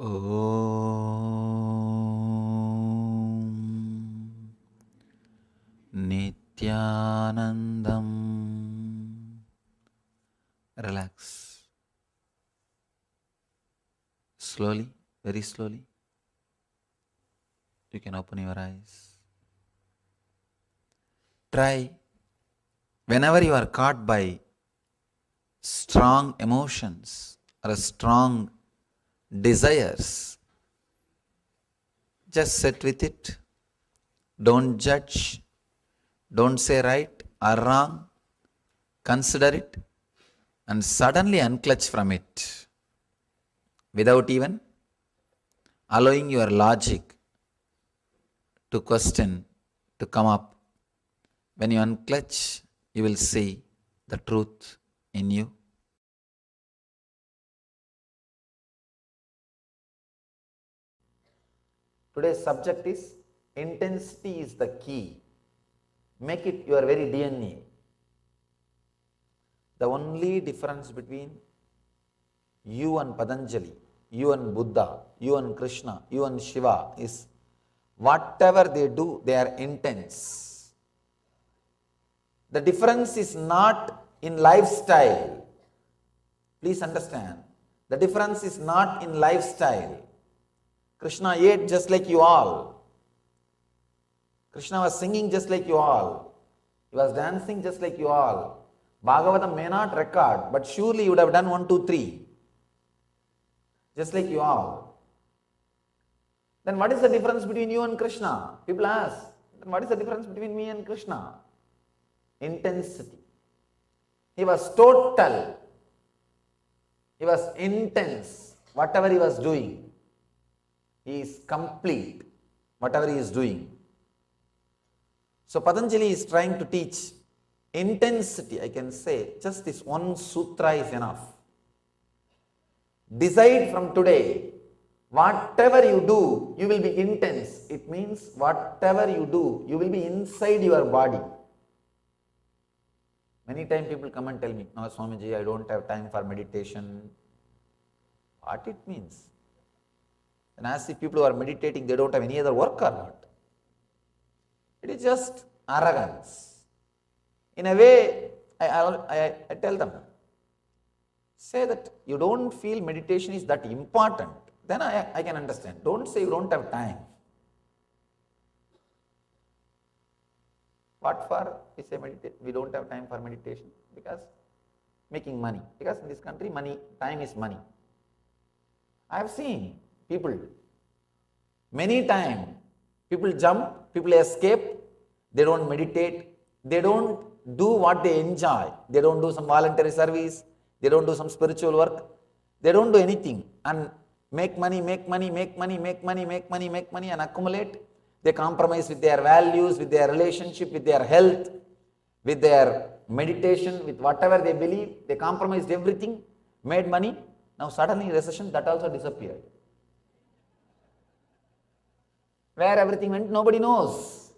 Speaker 7: Om Nityanandam. Relax. Slowly, very slowly. You can open your eyes. Try, whenever you are caught by strong emotions or strong desires, just sit with it. Don't judge. Don't say right or wrong. Consider it and suddenly unclutch from it without even allowing your logic to question, to come up. When you unclutch, you will see the truth in you. Today's subject is intensity is the key. Make it your very DNA. The only difference between you and Patanjali, you and Buddha, you and Krishna, you and Shiva is whatever they do, they are intense. The difference is not in lifestyle. Please understand. The difference is not in lifestyle. Krishna ate just like you all. Krishna was singing just like you all. He was dancing just like you all. Bhagavatam may not record, but surely you would have done 1, 2, 3. Just like you all. Then what is the difference between you and Krishna? People ask, then what is the difference between me and Krishna? Intensity. He was total. He was intense. Whatever he was doing, he is complete. Whatever he is doing. So Patanjali is trying to teach intensity. I can say just this one sutra is enough. Decide from today, whatever you do, you will be intense. It means whatever you do, you will be inside your body. Many times people come and tell me, no Swamiji, I don't have time for meditation. What it means? And as if people who are meditating, they don't have any other work or what? It is just arrogance. In a way, I tell them, say that you don't feel meditation is that important, then I can understand. Don't say you don't have time. What for? We say we don't have time for meditation because making money. Because in this country, time is money. I have seen people, many times, people jump, people escape, they don't meditate, they don't do what they enjoy. They don't do some voluntary service, they don't do some spiritual work, they don't do anything and make money and accumulate. They compromise with their values, with their relationship, with their health, with their meditation, with whatever they believe. They compromised everything, made money. Now suddenly recession, that also disappeared. Where everything went, nobody knows.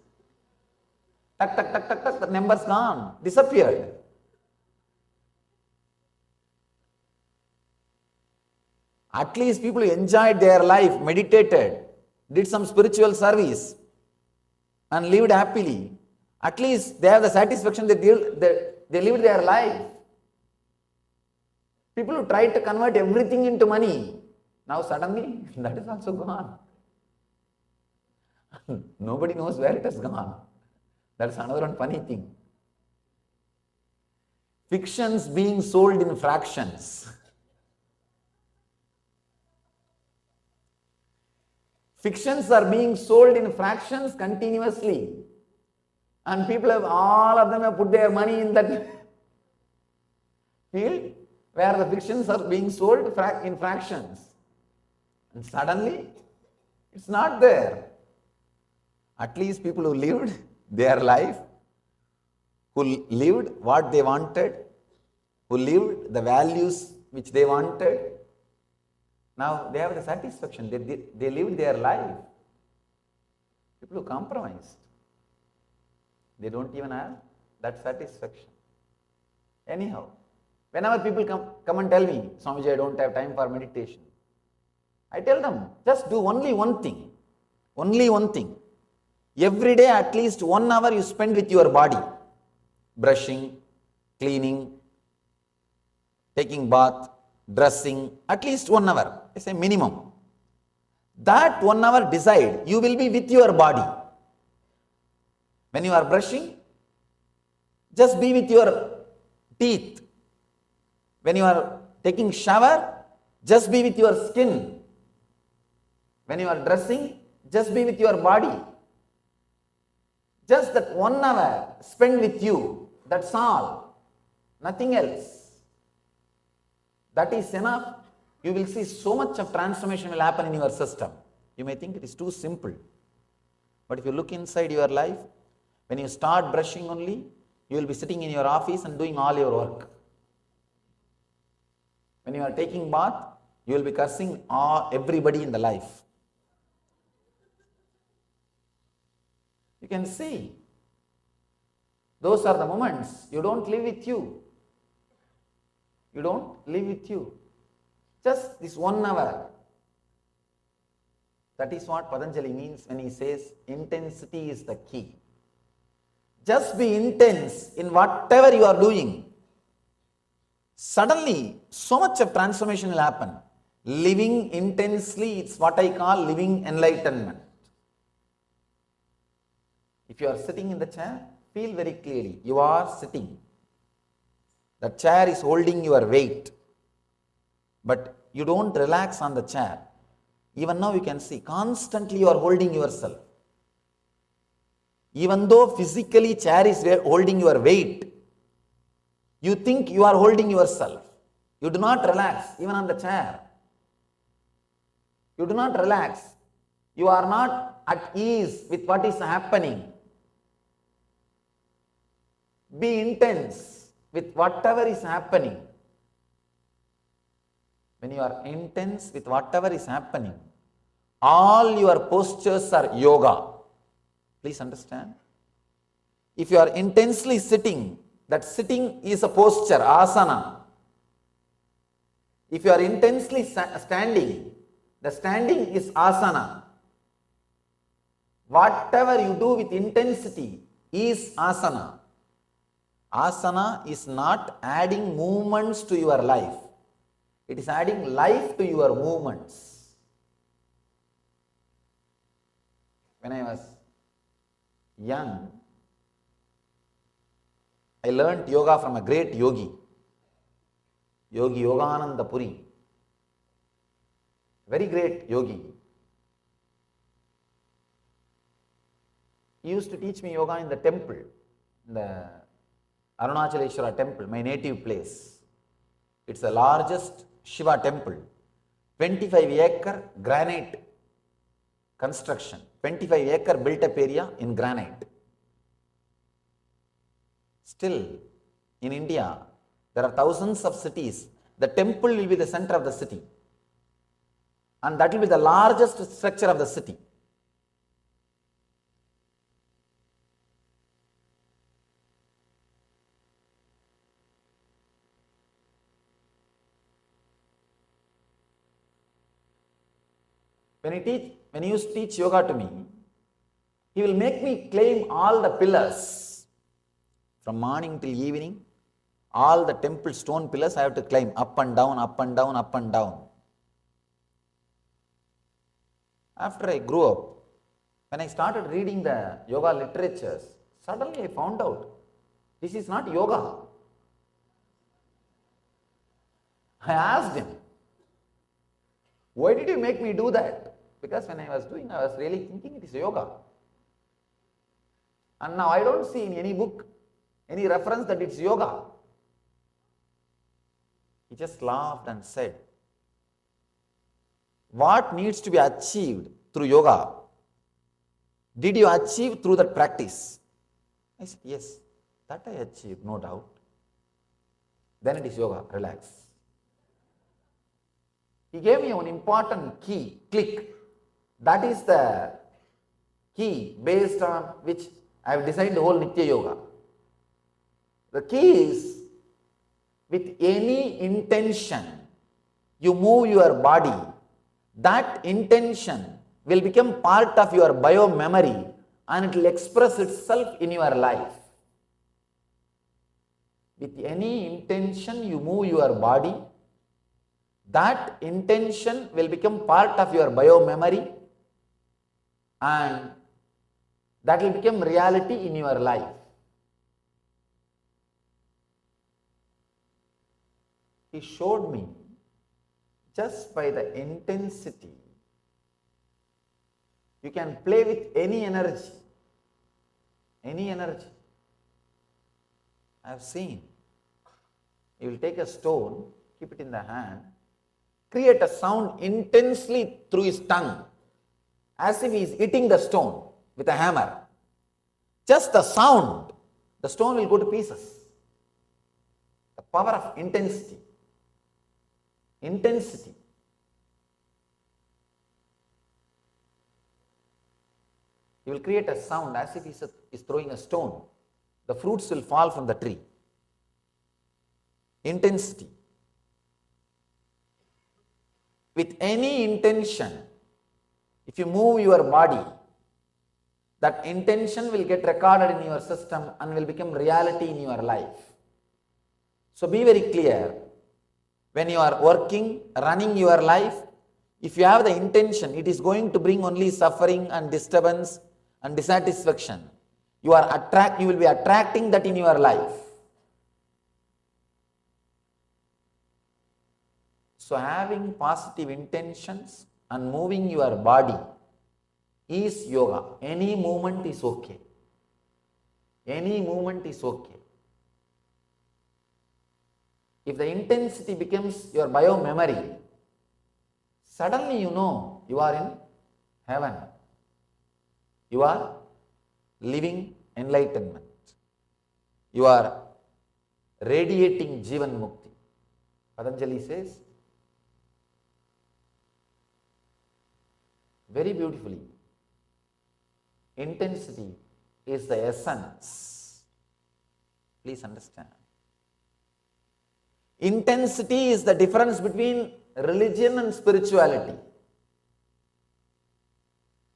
Speaker 7: Tuck, the numbers gone, disappeared. At least people enjoyed their life, meditated, did some spiritual service and lived happily. At least they have the satisfaction that they lived their life. People who tried to convert everything into money, now suddenly that is also gone. Nobody knows where it has gone. That's another one funny thing. Fictions being sold in fractions. Fictions are being sold in fractions continuously. And people have, all of them have put their money in that field where the fictions are being sold in fractions. And suddenly, it's not there. At least people who lived their life, who lived what they wanted, who lived the values which they wanted, now they have the satisfaction. They lived their life. People who compromised, they don't even have that satisfaction. Anyhow, whenever people come and tell me, Swamiji, I don't have time for meditation, I tell them, just do only one thing. Only one thing. Every day at least 1 hour you spend with your body. Brushing, cleaning, taking bath, dressing, at least 1 hour. I say minimum. That 1 hour decide, you will be with your body. When you are brushing, just be with your teeth. When you are taking shower, just be with your skin. When you are dressing, just be with your body. Just that 1 hour spend with you, that's all. Nothing else. That is enough. You will see so much of transformation will happen in your system. You may think it is too simple. But if you look inside your life, when you start brushing only, you will be sitting in your office and doing all your work. When you are taking bath, you will be cursing everybody in the life. You can see. Those are the moments you don't live with you. You don't live with you. Just this 1 hour. That is what Patanjali means when he says intensity is the key. Just be intense in whatever you are doing. Suddenly, so much of transformation will happen. Living intensely, it's what I call living enlightenment. If you are sitting in the chair, feel very clearly, you are sitting. The chair is holding your weight. But you don't relax on the chair. Even now you can see, constantly you are holding yourself. Even though physically chair is holding your weight, you think you are holding yourself. You do not relax, even on the chair. You do not relax. You are not at ease with what is happening. Be intense with whatever is happening. When you are intense with whatever is happening, all your postures are yoga. Please understand. If you are intensely sitting, that sitting is a posture, asana. If you are intensely standing, the standing is asana. Whatever you do with intensity is asana. Asana is not adding movements to your life. It is adding life to your movements. When I was young, I learnt yoga from a great yogi, Yogi Yogananda Puri. Very great yogi. He used to teach me yoga in the temple, in the Arunachaleshwara temple, my native place. It's the largest Shiva temple, 25-acre granite construction, 25-acre built-up area in granite. Still, in India, there are thousands of cities. The temple will be the center of the city. And that will be the largest structure of the city. When he used to teach yoga to me, he will make me claim all the pillars. From morning till evening, all the temple stone pillars I have to climb up and down, up and down, up and down. After I grew up, when I started reading the yoga literatures, suddenly I found out this is not yoga. I asked him, why did you make me do that? Because when I was doing, I was really thinking it is yoga. And now I don't see in any book any reference that it's yoga. He just laughed and said, what needs to be achieved through yoga, did you achieve through that practice? I said, yes, that I achieved, no doubt. Then it is yoga, relax. He gave me one important key, click. That is the key based on which I have designed the whole Nitya Yoga. The key is, with any intention, you move your body, that intention will become part of your bio-memory and it will express itself in your life. With any intention you move your body, that intention will become part of your bio-memory and that will become reality in your life. He showed me just by the intensity, you can play with any energy. Any energy. I have seen. You will take a stone, keep it in the hand, create a sound intensely through his tongue, as if he is hitting the stone with a hammer. Just the sound, the stone will go to pieces. The power of intensity. Intensity. He will create a sound as if he is throwing a stone. The fruits will fall from the tree. Intensity. With any intention, if you move your body, that intention will get recorded in your system and will become reality in your life. So be very clear. When you are working, running your life, if you have the intention, it is going to bring only suffering and disturbance and dissatisfaction. You will be attracting that in your life. So having positive intentions and moving your body is yoga. Any movement is okay. Any movement is okay. If the intensity becomes your bio-memory, suddenly you know you are in heaven. You are living enlightenment. You are radiating Jivan Mukti. Patanjali says very beautifully, intensity is the essence. Please understand. Intensity is the difference between religion and spirituality.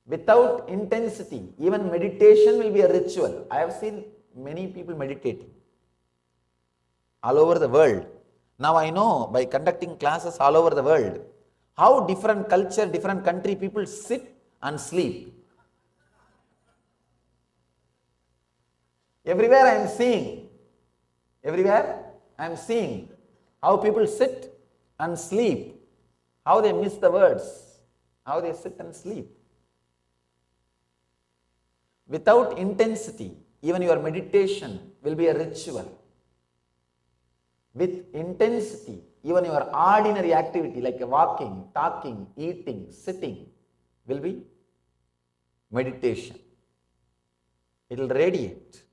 Speaker 7: Without intensity, even meditation will be a ritual. I have seen many people meditating all over the world. Now I know by conducting classes all over the world, how different culture, different country people sit and sleep. Everywhere I am seeing how people sit and sleep, how they miss the words, how they sit and sleep. Without intensity, even your meditation will be a ritual. With intensity, even your ordinary activity like walking, talking, eating, sitting will be meditation. It will radiate.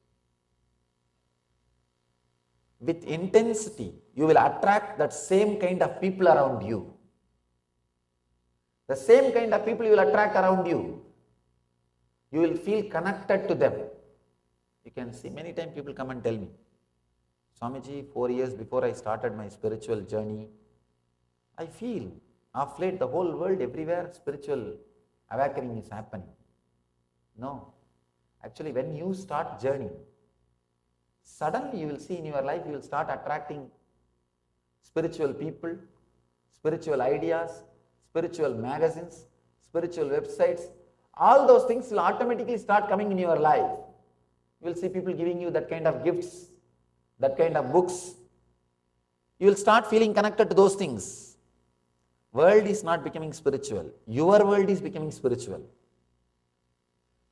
Speaker 7: With intensity, you will attract that same kind of people around you. The same kind of people you will attract around you. You will feel connected to them. You can see many times people come and tell me, Swamiji, 4 years before I started my spiritual journey, I feel of late the whole world, everywhere spiritual awakening is happening. No. Actually, when you start journey, suddenly you will see in your life, you will start attracting spiritual people, spiritual ideas, spiritual magazines, spiritual websites. All those things will automatically start coming in your life. You will see people giving you that kind of gifts, that kind of books. You will start feeling connected to those things. World is not becoming spiritual. Your world is becoming spiritual.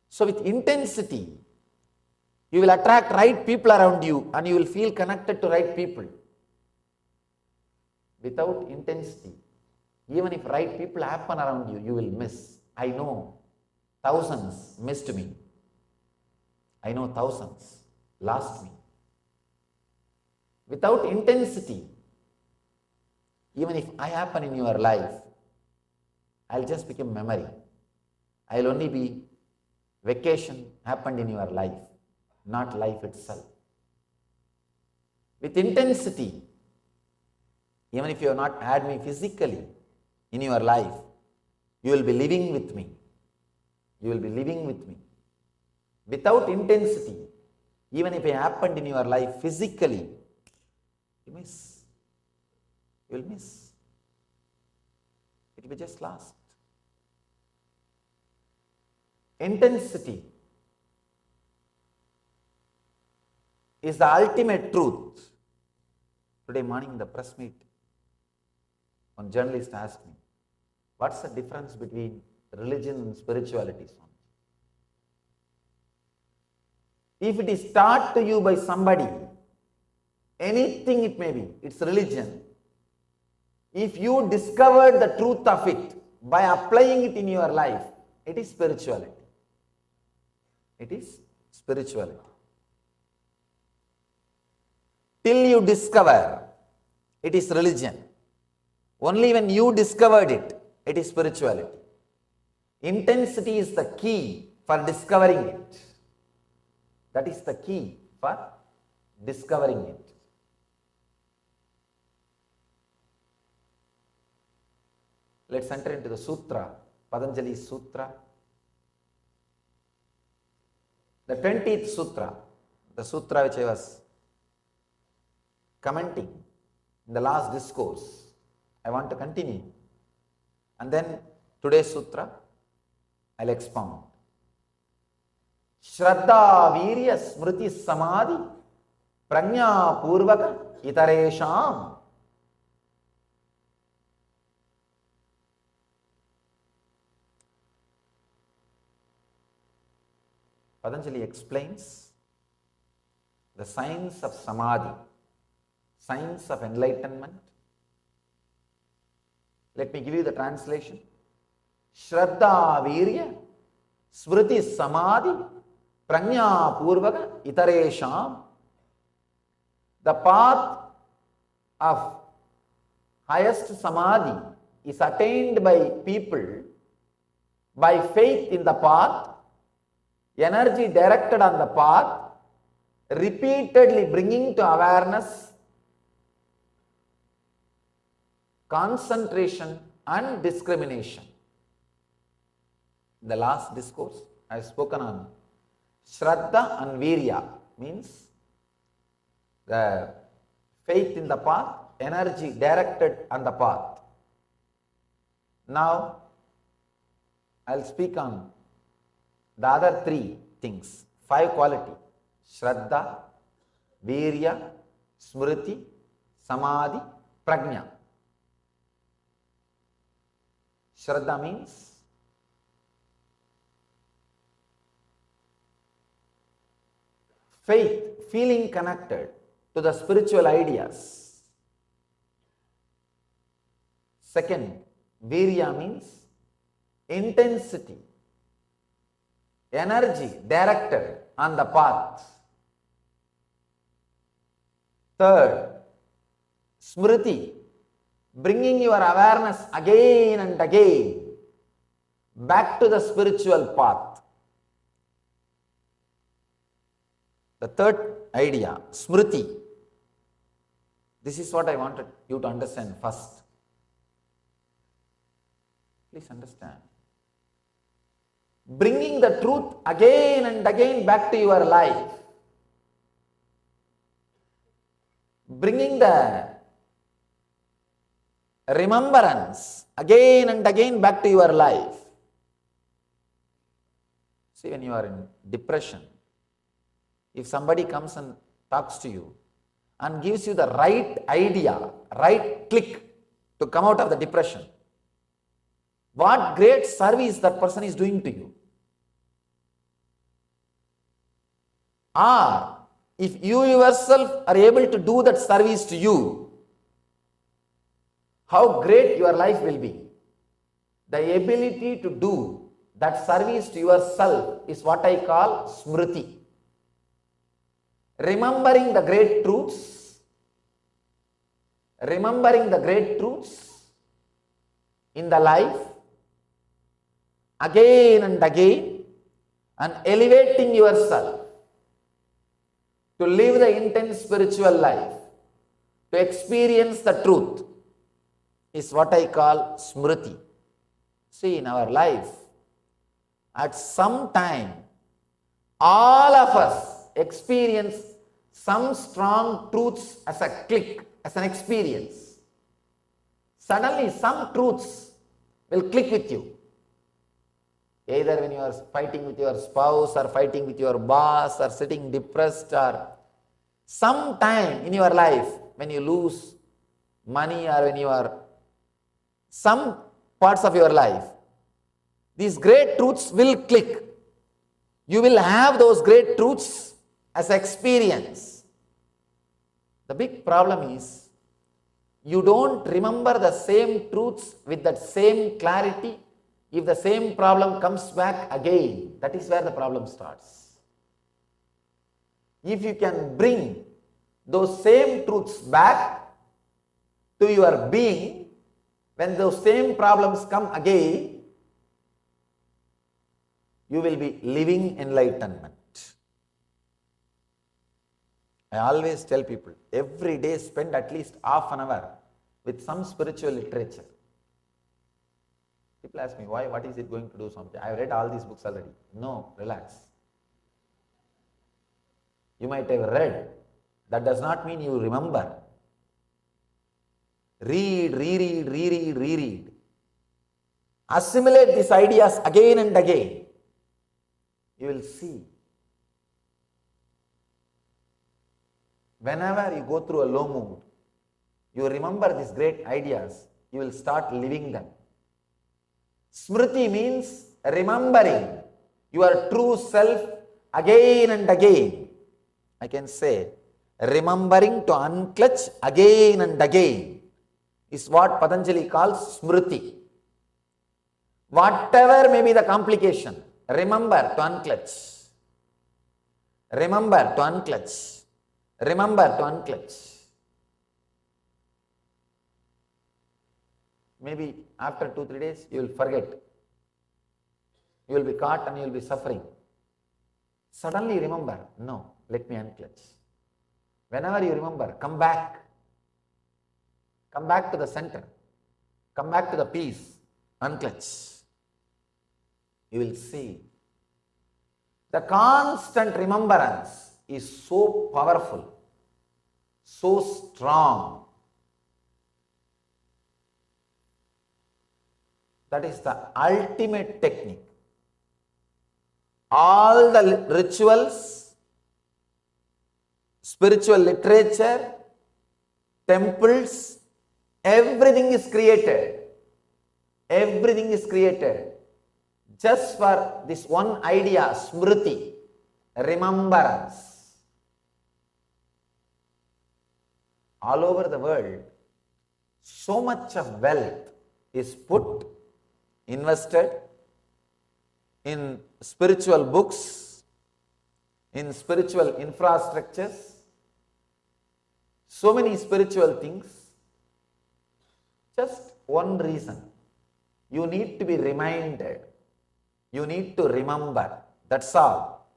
Speaker 7: So with intensity, you will attract right people around you and you will feel connected to right people. Without intensity, Even if right people happen around you, you will miss. I know thousands missed me. I know thousands lost me. Without intensity, even if I happen in your life, I'll just become memory. I'll only be vacation happened in your life, not life itself. With intensity, even if you have not had me physically in your life, you will be living with me. You will be living with me. Without intensity, even if it happened in your life physically, you miss. You will miss. It will be just lost. Intensity is the ultimate truth. Today morning in the press meet, one journalist asked me, what's the difference between religion and spirituality? If it is taught to you by somebody, anything it may be, it's religion. If you discovered the truth of it by applying it in your life, it is spirituality. It is spirituality. Till you discover, it is religion. Only when you discovered it, it is spirituality. Intensity is the key for discovering it. That is the key for discovering it. Let's enter into the sutra, Patanjali's sutra. The 20th sutra, the sutra which I was commenting in the last discourse. I want to continue. And then today's sutra, I'll expound. Shraddha Virya Smriti Samadhi Prajna Purvaka Itaresham. Patanjali explains the science of samadhi, science of enlightenment. Let me give you the translation. Shraddha Virya Smriti Samadhi Prajna Purvaka Itaresham. The path of highest samadhi is attained by people by faith in the path, energy directed on the path, repeatedly bringing to awareness, concentration and discrimination. In the last discourse, I have spoken on Shraddha and Virya, means the faith in the path, energy directed on the path. Now, I will speak on the other three things, 5 quality: Shraddha, Virya, Smriti, Samadhi, Prajna. Shraddha means faith, feeling connected to the spiritual ideas. Second, Virya means intensity, energy directed on the path. Third, Smriti, bringing your awareness again and again back to the spiritual path. The third idea, Smriti. This is what I wanted you to understand first. Please understand. Bringing the truth again and again back to your life. Bringing the remembrance again and again back to your life. See, when you are in depression, if somebody comes and talks to you and gives you the right idea, right click to come out of the depression, what great service that person is doing to you. Or if you yourself are able to do that service to you, how great your life will be. The ability to do that service to yourself is what I call smriti. Remembering the great truths, in the life again and again, and elevating yourself to live the intense spiritual life, to experience the truth, is what I call smriti. See, in our life, at some time, all of us experience some strong truths as a click, as an experience. Suddenly, some truths will click with you. Either when you are fighting with your spouse, or fighting with your boss, or sitting depressed, or some time in your life when you lose money, or when you are some parts of your life, these great truths will click. You will have those great truths as experience. The big problem is you don't remember the same truths with that same clarity. If the same problem comes back again, that is where the problem starts. If you can bring those same truths back to your being, when those same problems come again, you will be living enlightenment. I always tell people, every day spend at least half an hour with some spiritual literature. People ask me, why? What is it going to do something? I have read all these books already. No, relax. You might have read. That does not mean you remember. Read, reread. Assimilate these ideas again and again. You will see. Whenever you go through a low mood, you remember these great ideas, you will start living them. Smriti means remembering your true self again and again. I can say, remembering to unclutch again and again is what Patanjali calls smriti. Whatever may be the complication, remember to unclutch. Remember to unclutch. Remember to unclutch. Maybe after 2-3 days, you will forget. You will be caught and you will be suffering. Suddenly remember, no, let me unclutch. Whenever you remember, come back. Come back to the center. Come back to the peace. Unclutch. You will see. The constant remembrance is so powerful, so strong. That is the ultimate technique. All the rituals, spiritual literature, temples, everything is created. Everything is created just for this one idea, smriti, remembrance. All over the world, so much of wealth is put, invested in spiritual books, in spiritual infrastructures, so many spiritual things. Just one reason. You need to be reminded. You need to remember. That's all.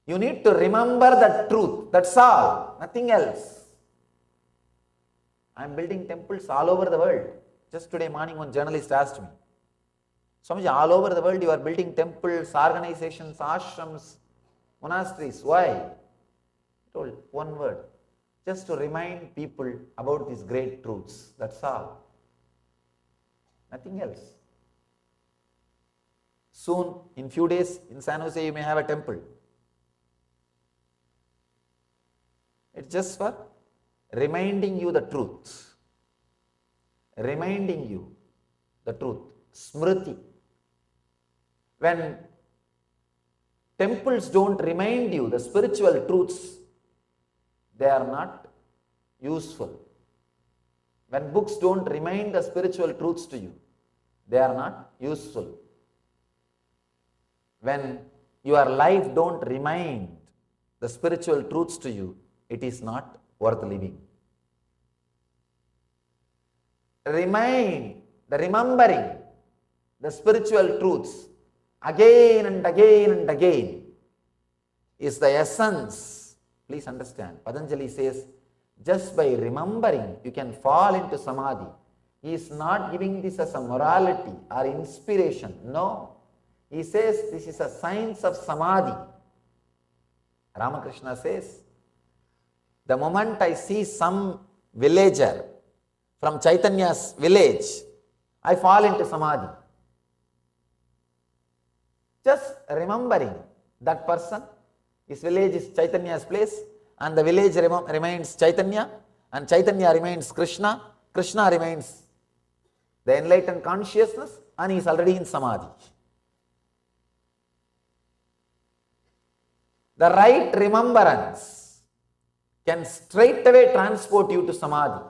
Speaker 7: You need to remember the truth. That's all. Nothing else. I am building temples all over the world. Just today morning, one journalist asked me, Swamiji, all over the world you are building temples, organizations, ashrams, monasteries. Why? I told one word. Just to remind people about these great truths. That's all. Nothing else. Soon, in few days, in San Jose, you may have a temple. It's just for reminding you the truth. Reminding you the truth. Smriti. When temples don't remind you the spiritual truths, they are not useful.
Speaker 8: When books don't remind the spiritual truths to you, they are not useful. When your life don't remind the spiritual truths to you, it is not worth living. Remembering the spiritual truths again and again and again is the essence. Please understand, Patanjali says, just by remembering, you can fall into samadhi. He is not giving this as a morality or inspiration. No. He says this is a science of samadhi. Ramakrishna says, the moment I see some villager from Chaitanya's village, I fall into samadhi. Just remembering that person, his village is Chaitanya's place, and the village remains Chaitanya, and Chaitanya remains Krishna, Krishna remains the enlightened consciousness, and he is already in samadhi. The right remembrance can straightaway transport you to samadhi.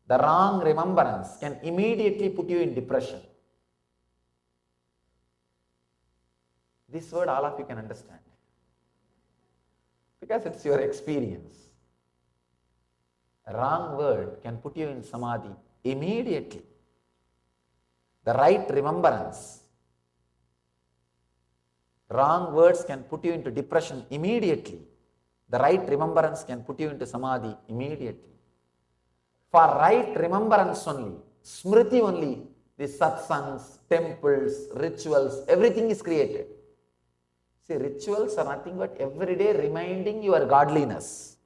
Speaker 8: The wrong remembrance can immediately put you in depression. This word all of you can understand, because it's your experience. A wrong word can put you in samadhi immediately. The right remembrance. Wrong words can put you into depression immediately. The right remembrance can put you into samadhi immediately. For right remembrance only, smriti only, the satsangs, temples, rituals, everything is created. See, rituals are nothing but everyday reminding your godliness.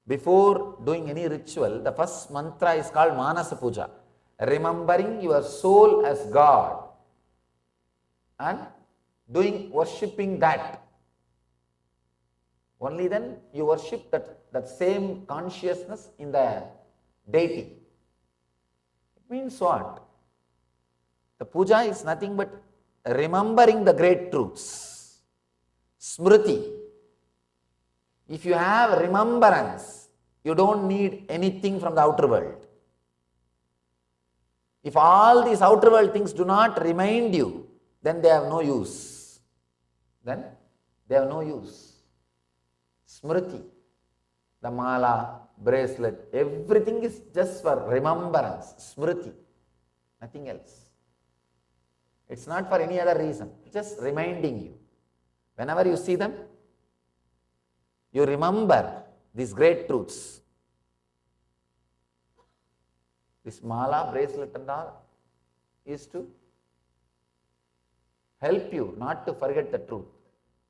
Speaker 8: Before doing any ritual, the first mantra is called Manasa Puja, remembering your soul as God and worshipping that. Only then you worship that same consciousness in the deity. It means what? The puja is nothing but remembering the great truths. Smriti. If you have remembrance, you don't need anything from the outer world. If all these outer world things do not remind you, then they have no use. Then they have no use. Smriti, the mala, bracelet, everything is just for remembrance. Smriti, nothing else. It's not for any other reason, just reminding you. Whenever you see them, you remember these great truths. This mala, bracelet and all is to help you not to forget the truth.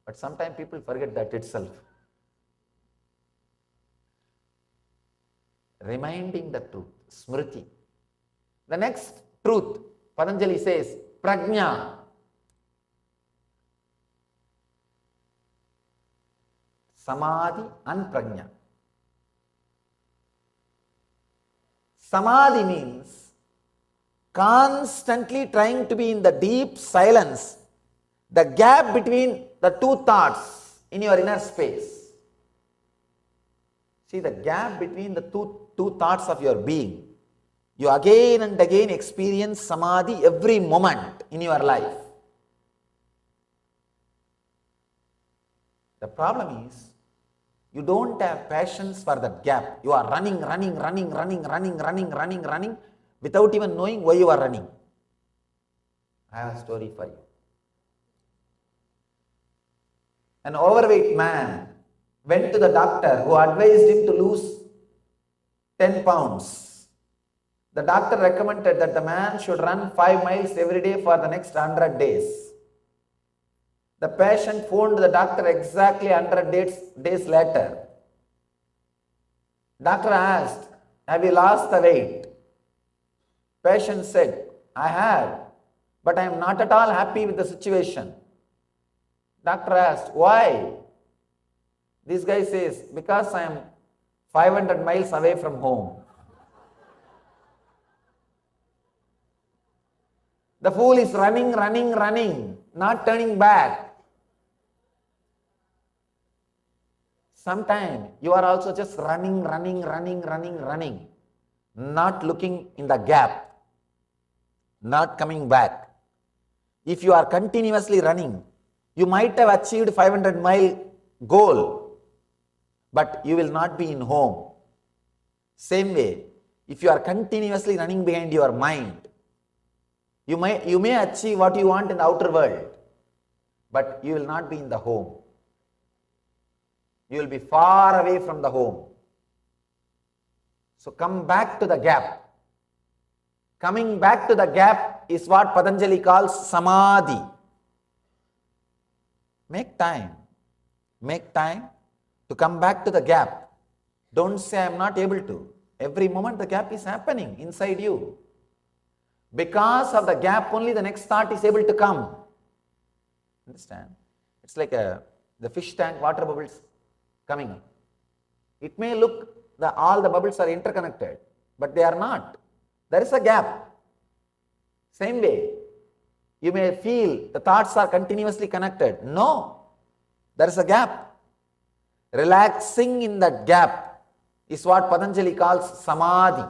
Speaker 8: But sometimes people forget that itself. Reminding the truth, smriti. The next truth, Patanjali says, prajna. Samadhi and prajna. Samadhi means constantly trying to be in the deep silence, the gap between the two thoughts in your inner space. See, the gap between the two thoughts of your being. You again and again experience samadhi every moment in your life. The problem is, you don't have patience for that gap. You are running without even knowing why you are running. I have a story for you. An overweight man went to the doctor who advised him to lose 10 pounds. The doctor recommended that the man should run 5 miles every day for the next 100 days. The patient phoned the doctor exactly 100 days later. Doctor asked, "Have you lost the weight?" Patient said, "I have, but I am not at all happy with the situation." Doctor asked, "Why?" This guy says, "Because I am 500 miles away from home." The fool is running, not turning back. Sometimes you are also just running, not looking in the gap, not coming back. If you are continuously running, you might have achieved 500-mile goal, but you will not be in home. Same way, if you are continuously running behind your mind, you may achieve what you want in the outer world, but you will not be in the home. You will be far away from the home. So come back to the gap. Coming back to the gap is what Patanjali calls samadhi. Make time to come back to the gap. Don't say I am not able to. Every moment the gap is happening inside you. Because of the gap only the next thought is able to come. Understand? It's like the fish tank, water bubbles coming up. It may look that all the bubbles are interconnected, but they are not. There is a gap. Same way, you may feel the thoughts are continuously connected. No, there is a gap. Relaxing in that gap is what Patanjali calls samadhi.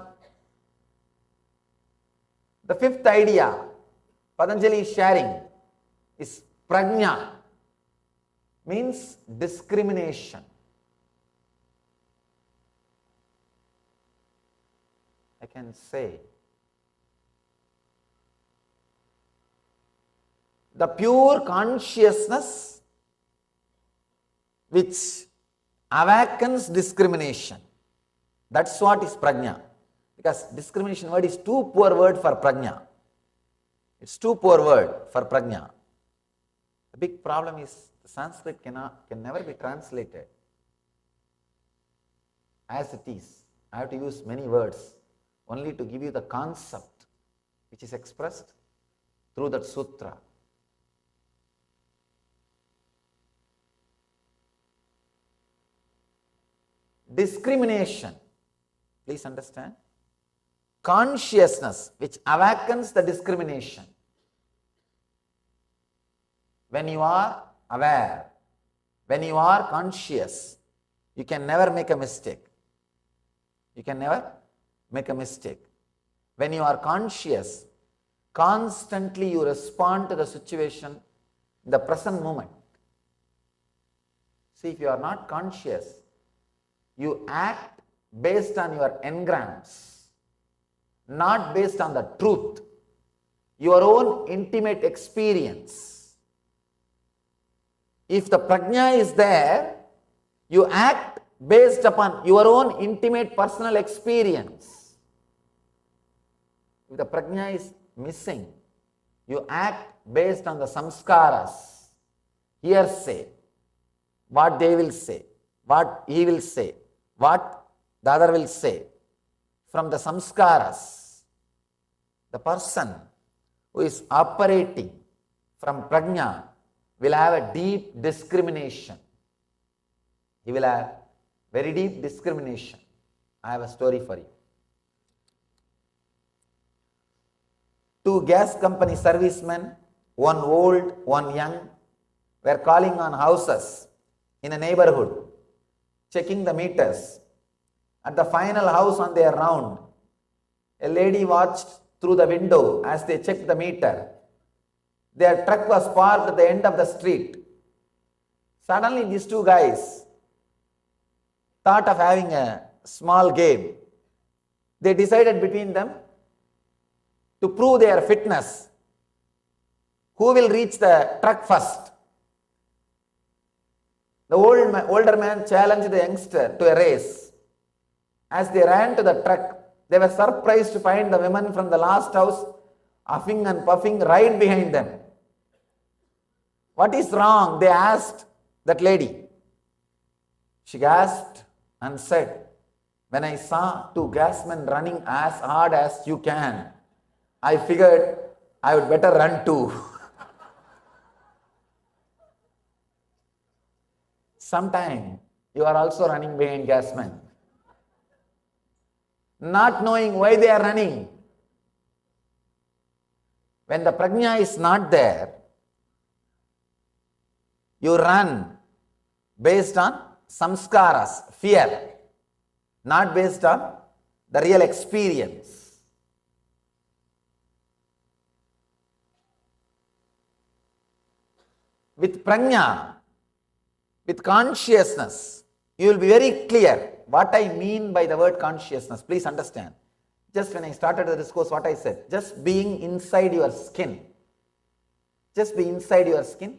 Speaker 8: The fifth idea Patanjali is sharing is prajna, means discrimination. I can say the pure consciousness which awakens discrimination. That's what is prajna. Because discrimination word is too poor word for prajna. It's too poor word for prajna. The big problem is the Sanskrit can never be translated as it is. I have to use many words only to give you the concept which is expressed through that sutra. Discrimination, please understand. Consciousness which awakens the discrimination. When you are aware, when you are conscious, you can never make a mistake. You can never make a mistake. When you are conscious, constantly you respond to the situation in the present moment. See, if you are not conscious, you act based on your engrams, not based on the truth, your own intimate experience. If the prajna is there, you act based upon your own intimate personal experience. If the prajna is missing, you act based on the samskaras, hearsay, what they will say, what he will say, what the other will say. From the samskaras, the person who is operating from prajna will have a deep discrimination. He will have very deep discrimination. I have a story for you. Two gas company servicemen, one old, one young, were calling on houses in a neighborhood, checking the meters. At the final house on their round, a lady watched through the window as they checked the meter. Their truck was parked at the end of the street. Suddenly these two guys thought of having a small game. They decided between them to prove their fitness. Who will reach the truck first? The older man challenged the youngster to a race. As they ran to the truck, they were surprised to find the women from the last house huffing and puffing right behind them. What is wrong? They asked that lady. She gasped and said, when I saw two gasmen running as hard as you can, I figured I would better run too. Sometime you are also running behind gasmen, not knowing why they are running. When the prajna is not there, you run based on samskaras, fear, not based on the real experience. With prajna, with consciousness, you will be very clear what I mean by the word consciousness. Please understand. Just when I started the discourse, what I said, just being inside your skin. Just be inside your skin.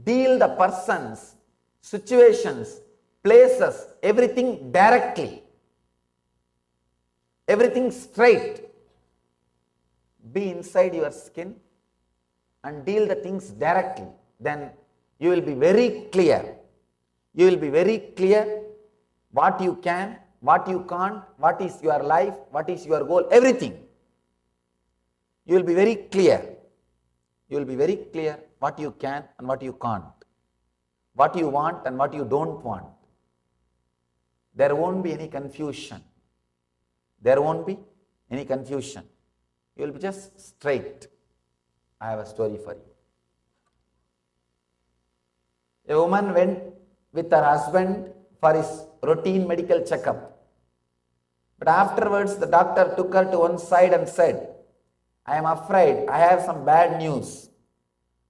Speaker 8: Deal the persons, situations, places, everything directly. Everything straight. Be inside your skin and deal the things directly. Then you will be very clear. You will be very clear what you can, what you can't, what is your life, what is your goal, everything. You will be very clear. You will be very clear what you can and what you can't, what you want and what you don't want. There won't be any confusion. There won't be any confusion. You will be just straight. I have a story for you. A woman went with her husband for his routine medical checkup. But afterwards, the doctor took her to one side and said, I am afraid I have some bad news.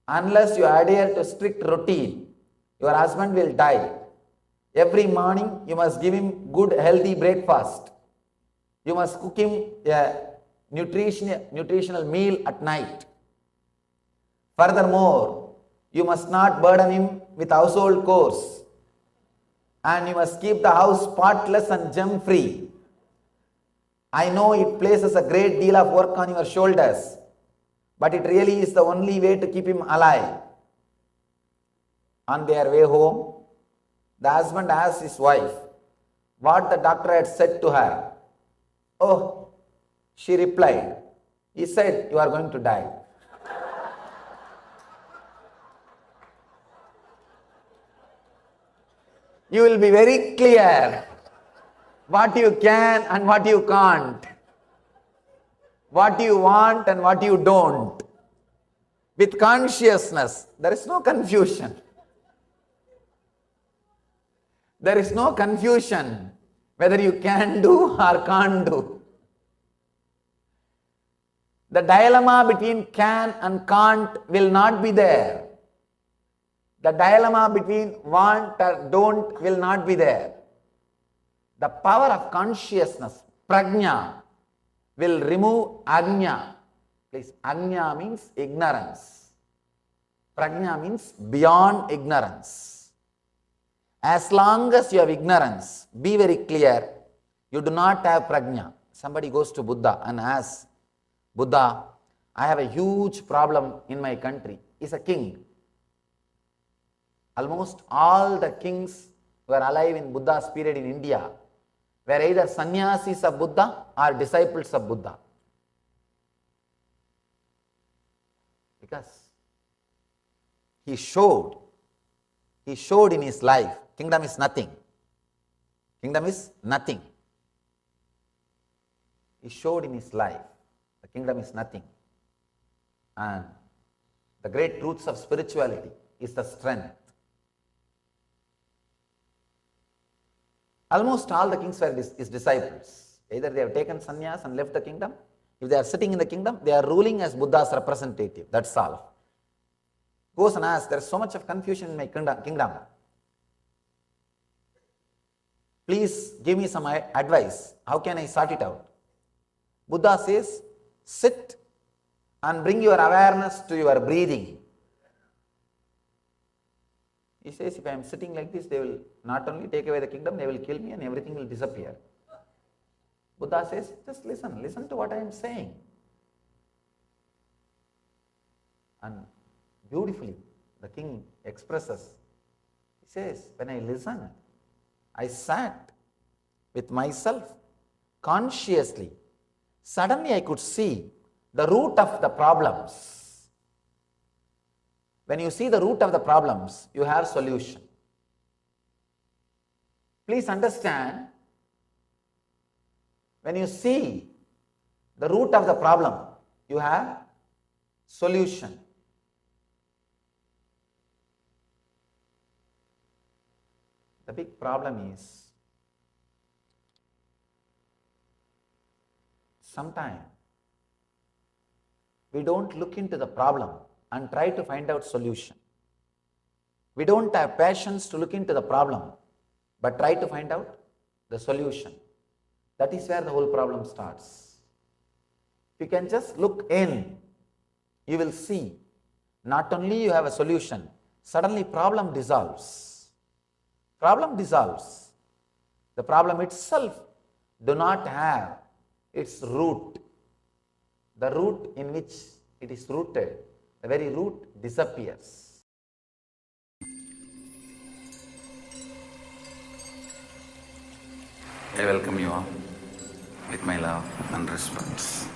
Speaker 8: Unless you adhere to strict routine, your husband will die. Every morning, you must give him good, healthy breakfast. You must cook him a nutritional meal at night. Furthermore, you must not burden him with household chores. And you must keep the house spotless and germ-free. I know it places a great deal of work on your shoulders, but it really is the only way to keep him alive. On their way home, the husband asked his wife what the doctor had said to her. Oh, she replied, he said, you are going to die. You will be very clear what you can and what you can't, what you want and what you don't. With consciousness, there is no confusion. There is no confusion whether you can do or can't do. The dilemma between can and can't will not be there. The dilemma between want or don't will not be there. The power of consciousness, prajna, will remove ajna. Please, ajna means ignorance. Prajna means beyond ignorance. As long as you have ignorance, be very clear, you do not have prajna. Somebody goes to Buddha and asks, Buddha, I have a huge problem in my country. He's a king. Almost all the kings who were alive in Buddha's period in India were either sannyasis of Buddha or disciples of Buddha. Because he showed in his life, kingdom is nothing. Kingdom is nothing. He showed in his life, the kingdom is nothing. And the great truths of spirituality is the strength. Almost all the kings were his disciples. Either they have taken sannyas and left the kingdom. If they are sitting in the kingdom, they are ruling as Buddha's representative. That's all. Goes and asks, there is so much of confusion in my kingdom. Please give me some advice. How can I sort it out? Buddha says, sit and bring your awareness to your breathing. He says, if I am sitting like this, they will not only take away the kingdom, they will kill me and everything will disappear. Buddha says, just listen to what I am saying. And beautifully, the king expresses, he says, when I listened, I sat with myself consciously. Suddenly I could see the root of the problems. When you see the root of the problems, you have solution. Please understand, when you see the root of the problem, you have solution. The big problem is sometimes we don't look into the problem and try to find out solution. We don't have patience to look into the problem, but try to find out the solution. That is where the whole problem starts. If you can just look in, you will see not only you have a solution, suddenly problem dissolves. Problem dissolves. The problem itself do not have its root. The root in which it is rooted, the very root disappears.
Speaker 7: I welcome you all with my love and respect.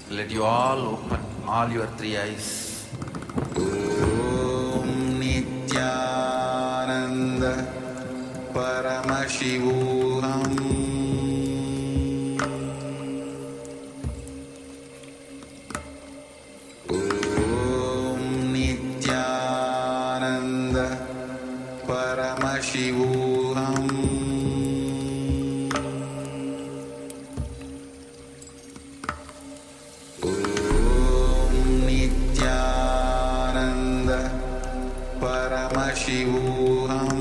Speaker 7: Let you all open all your three eyes.
Speaker 4: Om Nityananda Paramashivoham Om Nityananda Paramashivoham Om Nityananda Paramashivoham Om Nityananda Paramashivoham.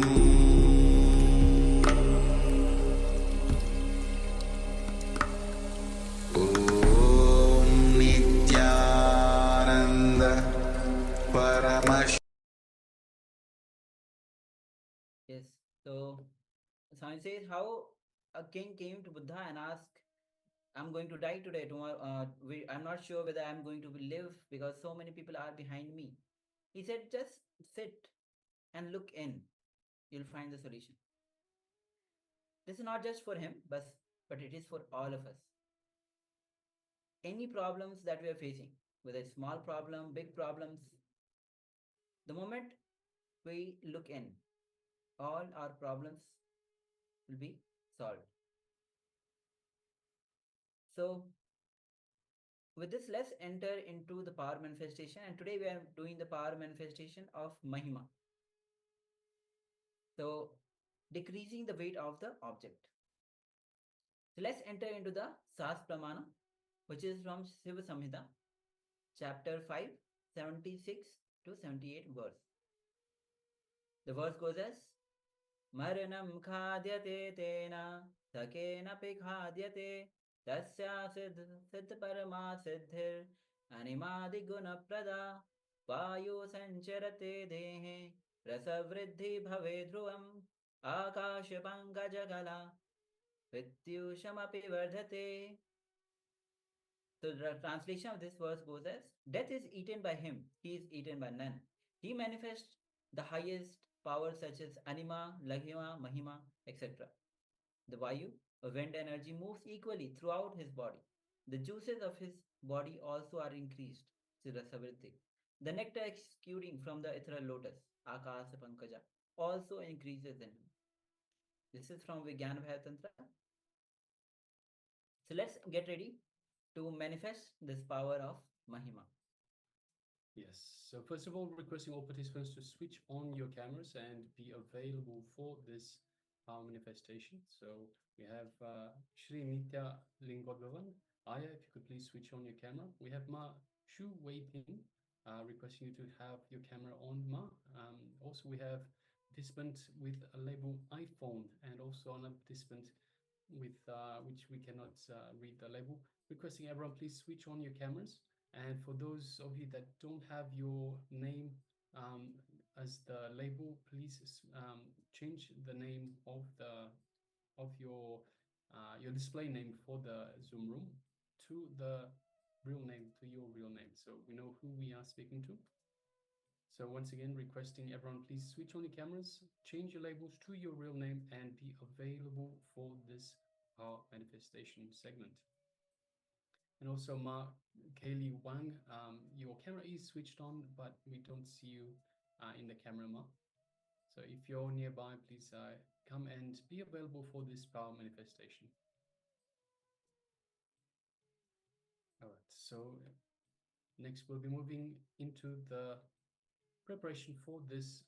Speaker 5: Yes. So Swami says how a king came to Buddha and asked, I'm going to die today. Tomorrow, I'm not sure whether I'm going to live because so many people are behind me. He said, just sit and look in. You'll find the solution. This is not just for him, but it is for all of us. Any problems that we are facing, whether it's small problem, big problems, the moment we look in, all our problems will be solved. So with this, let's enter into the power manifestation. And today we are doing the power manifestation of Mahima. So decreasing the weight of the object. So let's enter into the Sas Pramana, which is from Shiva Samhita, chapter 5, 76 to 78 verse. The verse goes as Maranam khadyate tena sakena pikhadyate tasya siddh parama siddhir animadi guna prada vayu sancharate dehe rasavriddhi bhave dhruvam akasha pankajagala vityushamapi vardhate. So the translation of this verse goes as death is eaten by him, he is eaten by none. He manifests the highest powers such as anima, lahima, mahima, etc. The vayu, or wind energy, moves equally throughout his body. The juices of his body also are increased, Sirasavritti. The nectar exuding from the ethereal lotus, Akasa Pankaja, also increases in him. This is from Vijnana Tantra. So let's get ready to manifest this power of Mahima.
Speaker 6: Yes. So first of all, requesting all participants to switch on your cameras and be available for this manifestation. So we have Shri Nitya Lingodvavan. Aya, if you could please switch on your camera. We have Ma Shu waiting, requesting you to have your camera on, Ma. Also, we have participant with a label iPhone and also another participant with which we cannot read the label. Requesting everyone please switch on your cameras. And for those of you that don't have your name as the label, please change the name of your display name for the Zoom room to the real name, to your real name, so we know who we are speaking to. So once again, requesting everyone please switch on your cameras, change your labels to your real name, and be available for this manifestation segment. And also, Ma Kaylee Wang, your camera is switched on, but we don't see you in the camera, Ma. So if you're nearby, please come and be available for this power manifestation. All right, so next we'll be moving into the preparation for this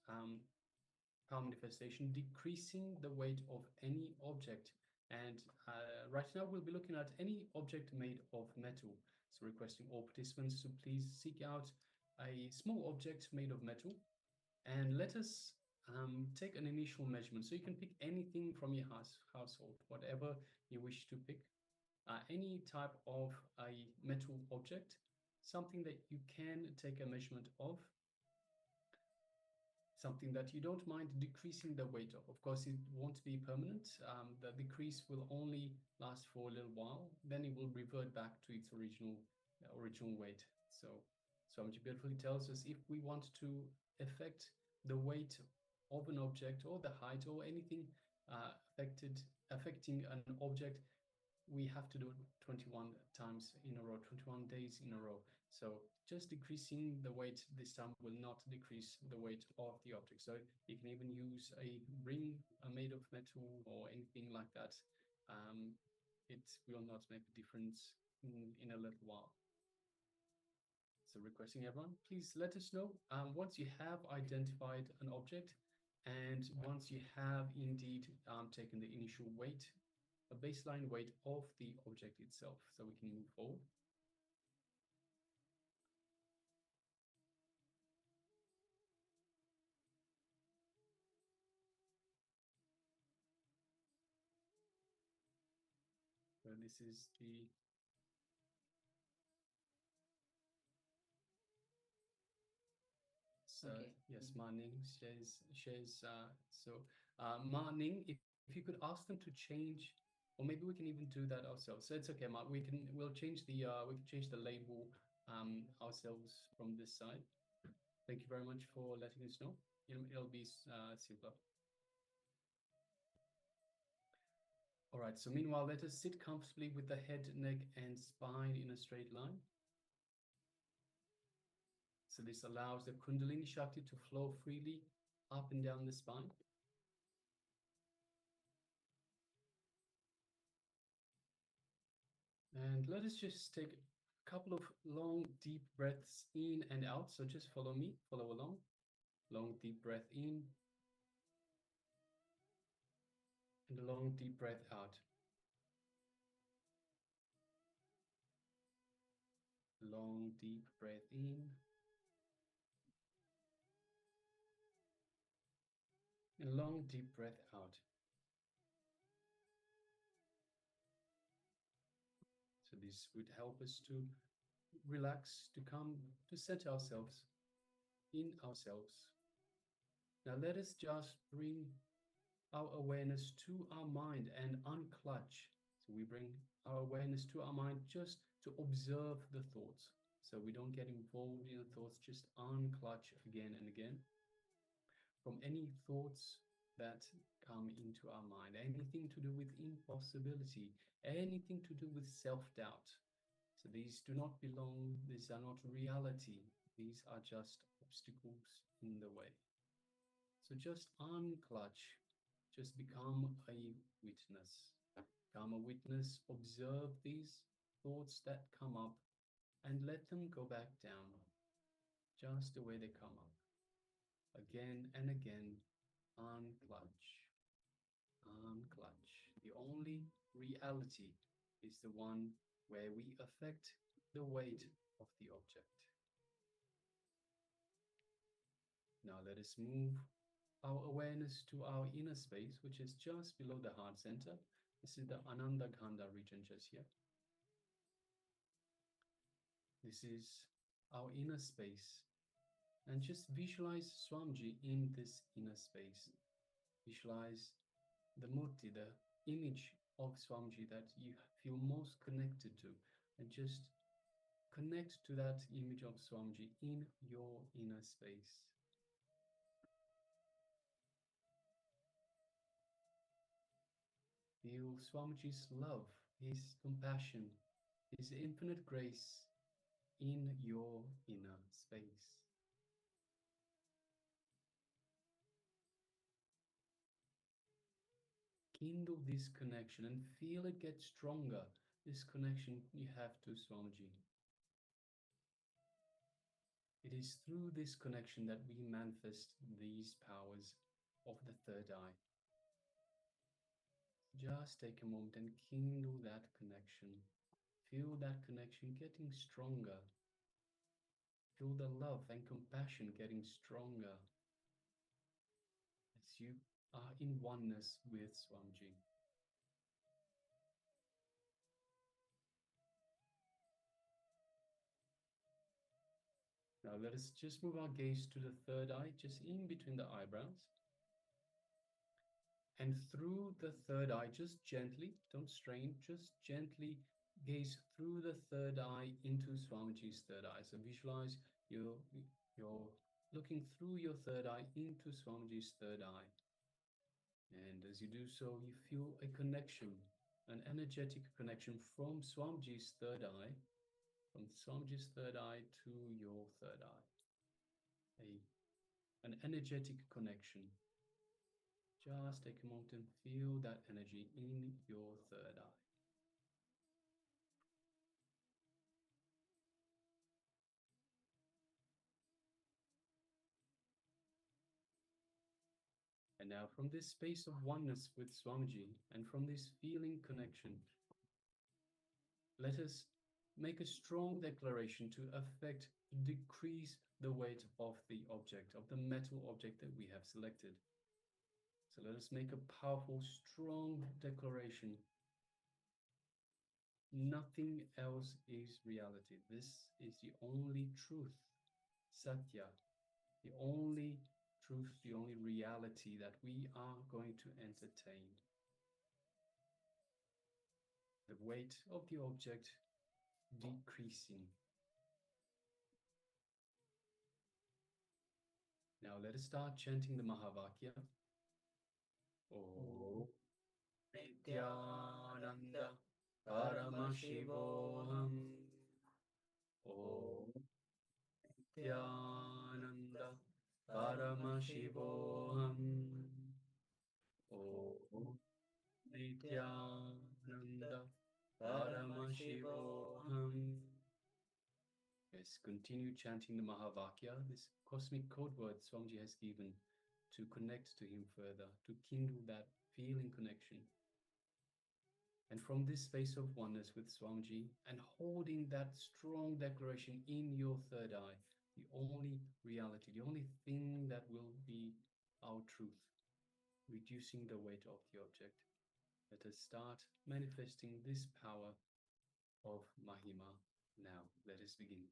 Speaker 6: power manifestation, decreasing the weight of any object. And right now we'll be looking at any object made of metal. So requesting all participants to please seek out a small object made of metal and let us take an initial measurement. So you can pick anything from your household, whatever you wish to pick, any type of a metal object, something that you can take a measurement of, something that you don't mind decreasing the weight of. Of course, it won't be permanent. The decrease will only last for a little while. Then it will revert back to its original weight. So Swamiji beautifully tells us if we want to affect the weight of an object or the height or anything affecting an object, we have to do it 21 times in a row, 21 days in a row. So just decreasing the weight this time will not decrease the weight of the object. So you can even use a ring made of metal or anything like that. It will not make a difference in a little while. So requesting everyone, please let us know once you have identified an object and once you have indeed taken the initial weight, a baseline weight of the object itself, so we can move forward. So this is the
Speaker 5: Okay.
Speaker 6: yes, Ma Ning shares Ma Ning, if you could ask them to change, or maybe we can even do that ourselves. So it's okay, Ma. We'll change the label ourselves from this side. Thank you very much for letting us know. It'll be simpler. All right, so meanwhile, let us sit comfortably with the head, neck, and spine in a straight line. So this allows the Kundalini Shakti to flow freely up and down the spine. And let us just take a couple of long, deep breaths in and out. So just follow me, follow along. Long, deep breath in. And a long, deep breath out. Long, deep breath in. And a long, deep breath out. So this would help us to relax, to come, to set ourselves in ourselves. Now let us just bring our awareness to our mind and unclutch. So we bring our awareness to our mind just to observe the thoughts. So we don't get involved in the thoughts, just unclutch again and again from any thoughts that come into our mind, anything to do with impossibility, anything to do with self-doubt. So these do not belong, these are not reality, these are just obstacles in the way. So just unclutch, just become a witness. Become a witness, observe these thoughts that come up and let them go back down, just the way they come up. Again and again, unclutch, unclutch. The only reality is the one where we affect the weight of the object. Now let us move our awareness to our inner space, which is just below the heart center. This is the Ananda Gandha region just here. This is our inner space. And just visualize Swamiji in this inner space. Visualize the murti, the image of Swamiji that you feel most connected to. And just connect to that image of Swamiji in your inner space. Feel Swamiji's love, his compassion, his infinite grace in your inner space. Kindle this connection and feel it get stronger, this connection you have to Swamiji. It is through this connection that we manifest these powers of the third eye. Just take a moment and kindle that connection. Feel that connection getting stronger. Feel the love and compassion getting stronger as you are in oneness with Swamiji. Now let us just move our gaze to the third eye, just in between the eyebrows. And through the third eye, just gently, don't strain, just gently gaze through the third eye into Swamiji's third eye. So visualize you're looking through your third eye into Swamiji's third eye. And as you do so, you feel a connection, an energetic connection from Swamiji's third eye, to your third eye. An energetic connection. Just take a moment and feel that energy in your third eye. And now from this space of oneness with Swamiji and from this feeling connection, let us make a strong declaration to decrease the weight of the object, of the metal object that we have selected. So let us make a powerful, strong declaration. Nothing else is reality. This is the only truth, Satya, the only truth, the only reality that we are going to entertain. The weight of the object decreasing. Now let us start chanting the Mahavakya. Om Nityananda Paramashivoham. Om Nityananda Paramashivoham. Om Nityananda Paramashivoham. Yes, continue chanting the Mahavakya, this cosmic code word Swamiji has given to connect to him further, to kindle that feeling connection. And from this space of oneness with Swamiji and holding that strong declaration in your third eye, the only reality, the only thing that will be our truth, reducing the weight of the object. Let us start manifesting this power of Mahima now. Let us begin.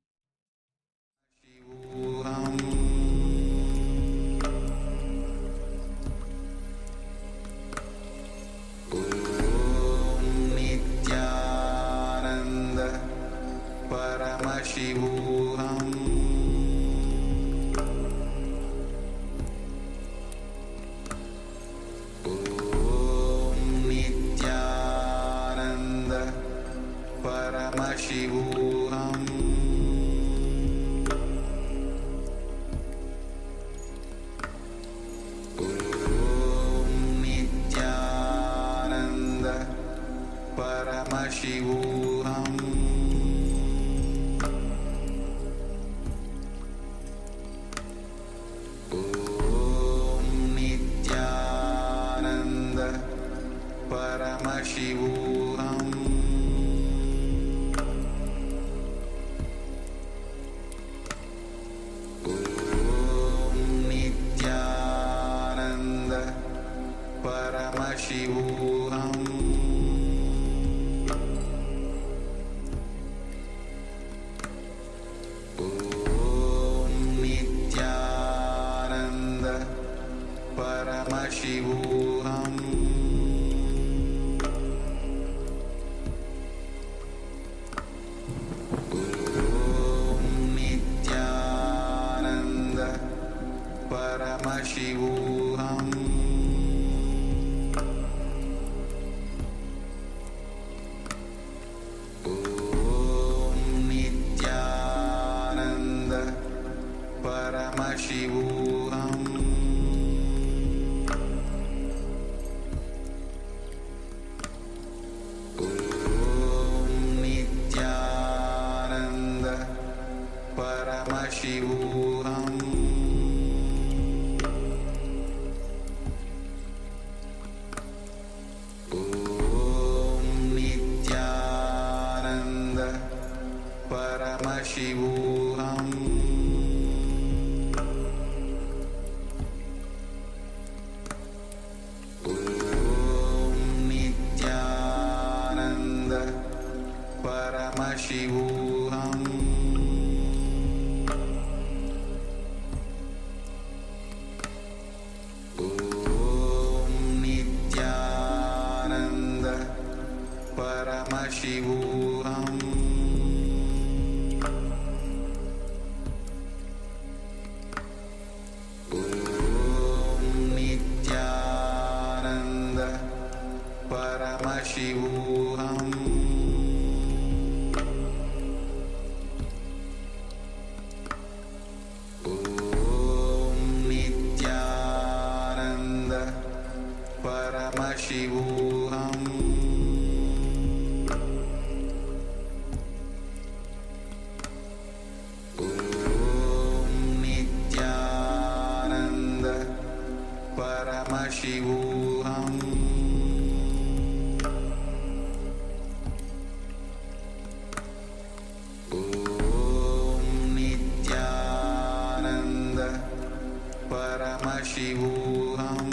Speaker 4: Nityananda Paramashivoham. Om Nityananda Paramashivoham. Paramashivoham. Om Nityananda Paramashivoham. Om Nityananda Paramashivoham. Paramashivoham. Om Nityananda Paramashivoham. Om Nityananda Paramashivoham. Paramashivoham. Paramashivoham Om Nityananda Paramashivoham Om Nityananda Paramashivoham Paramashivoham Om Nityananda Paramashivoham Om Nityananda Paramashivoham Paramashivoham Om Nityananda Paramashivoham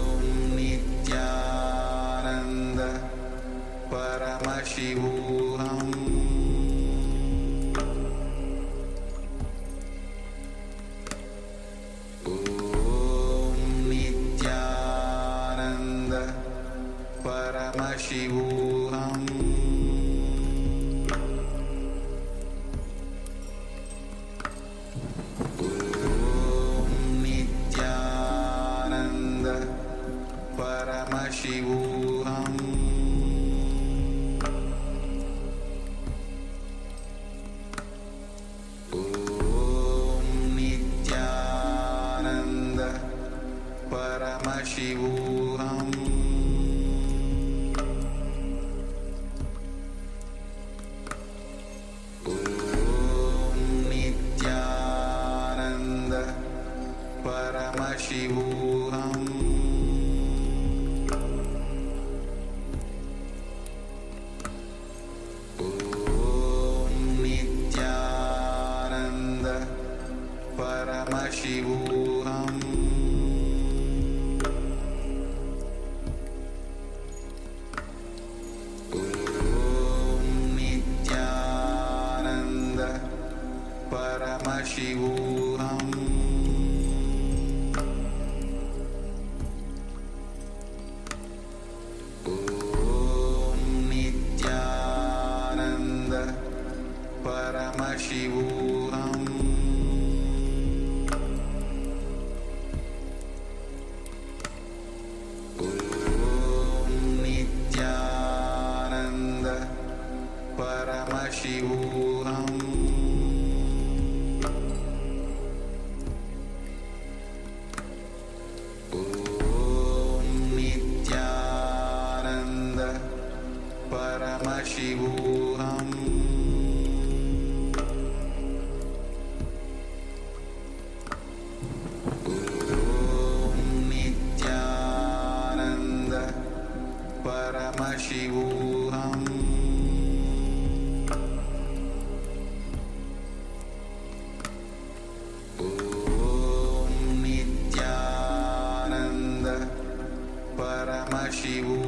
Speaker 4: Om Nityananda Paramashivoham Paramashivoham Om Nityananda Paramashivoham Om Nityananda Paramashivoham Paramashivoham Om Nityananda Paramashivoham Om Nityananda Paramashivoham Paramashivoham Om Nityananda Paramashivoham Om Nityananda Paramashivoham Paramashivoham Om Nityananda Paramashivoham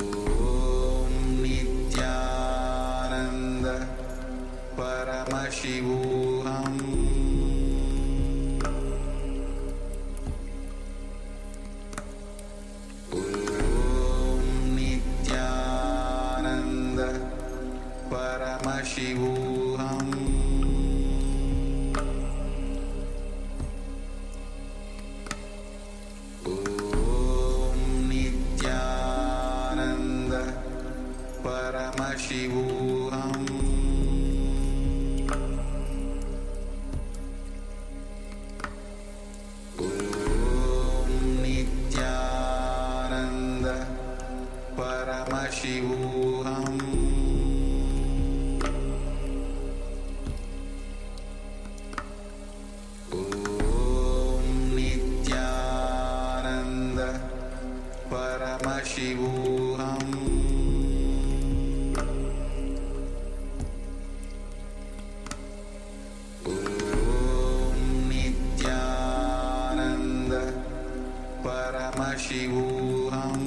Speaker 4: Om Nityananda Paramashivoham Paramashivoham Om Nityananda Paramashivoham Om Nityananda Paramashivoham Om Nityananda Paramashivoham Om Nityananda Paramashivoham Paramashivoham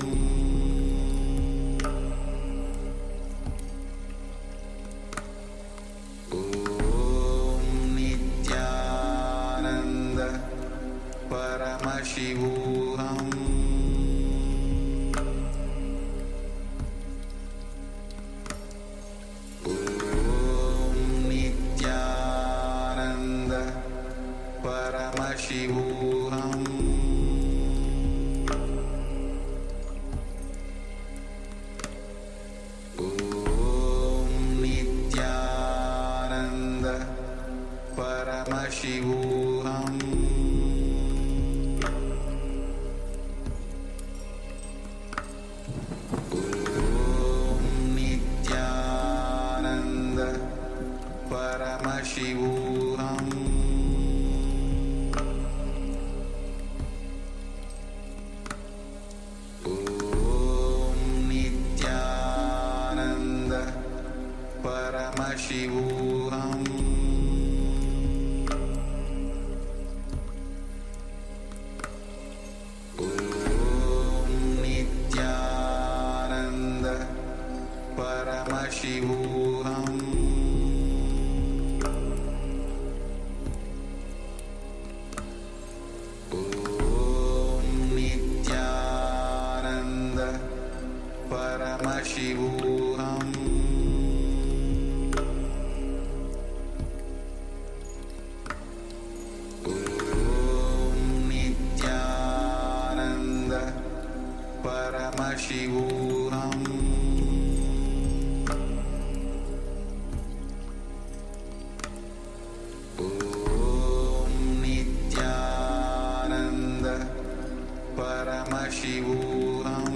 Speaker 4: Om Nityananda Paramashivoham Om Nityananda Paramashivoham Paramashivoham Om Nityananda Paramashivoham Om Nityananda Paramashivoham Paramashivoham Om Nityananda Paramashivoham Om Nityananda Paramashivoham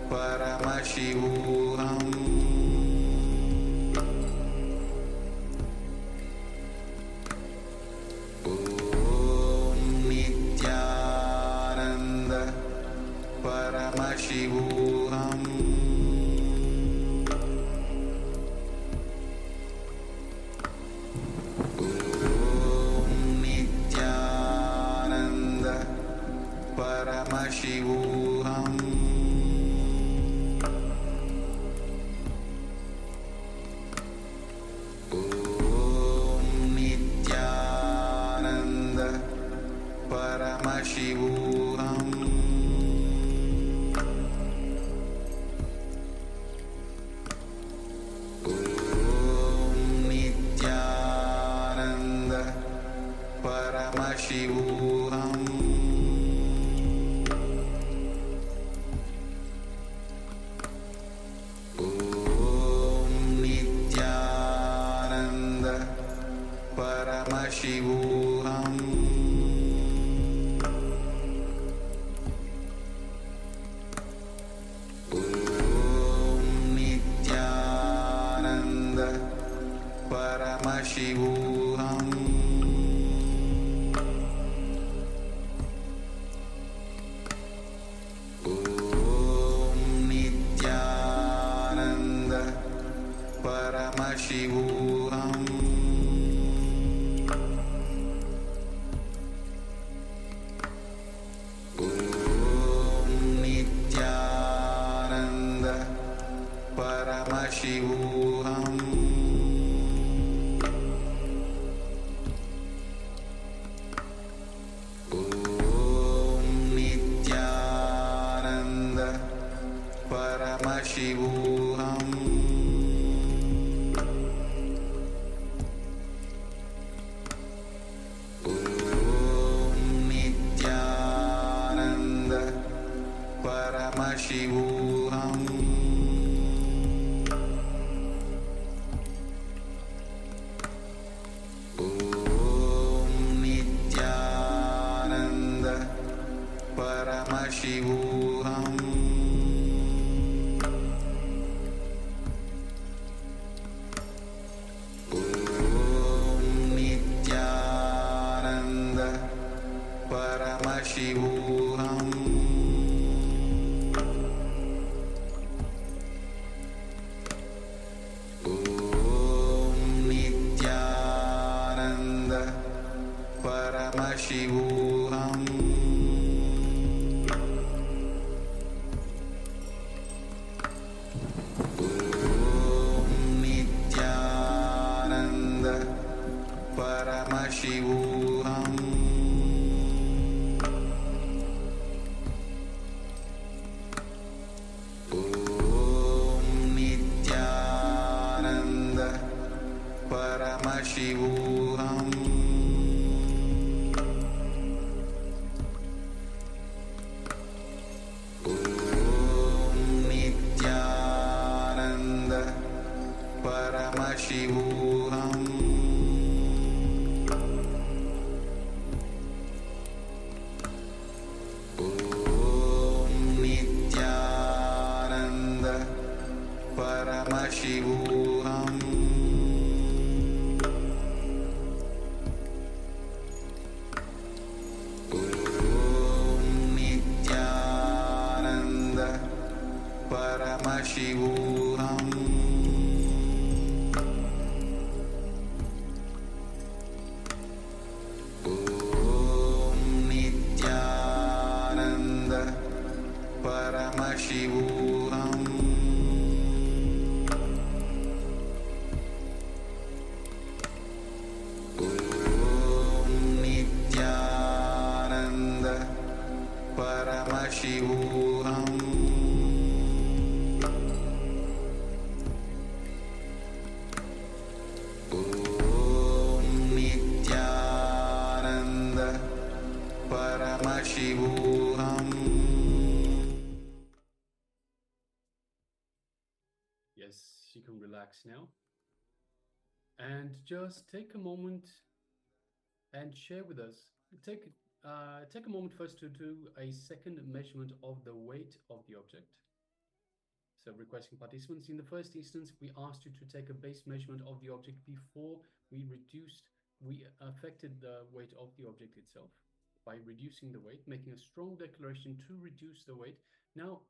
Speaker 4: Paramashivoham Om Nityananda Paramashivoham Om Nityananda Paramashivoham Paramashivoham Om Nityananda Paramashivoham Om Nityananda Paramashivoham Paramashivoham Om Nityananda Paramashivoham Om Nityananda Paramashivoham Paramashivoham Paramashivoham Nityananda Paramashivoham Nityananda Paramashivoham Nityananda Paramashivoham Nityananda Paramashivoham Nityananda Paramashivoham Nityananda Paramashivoham Nityananda Paramashivoham Nityananda Paramashivoham.
Speaker 6: Yes, you can relax now. And just take a moment and share with us. Take a moment first to do a second measurement of the weight of the object. So requesting participants, in the first instance, we asked you to take a base measurement of the object before we affected the weight of the object itself by reducing the weight, making a strong declaration to reduce the weight. Now,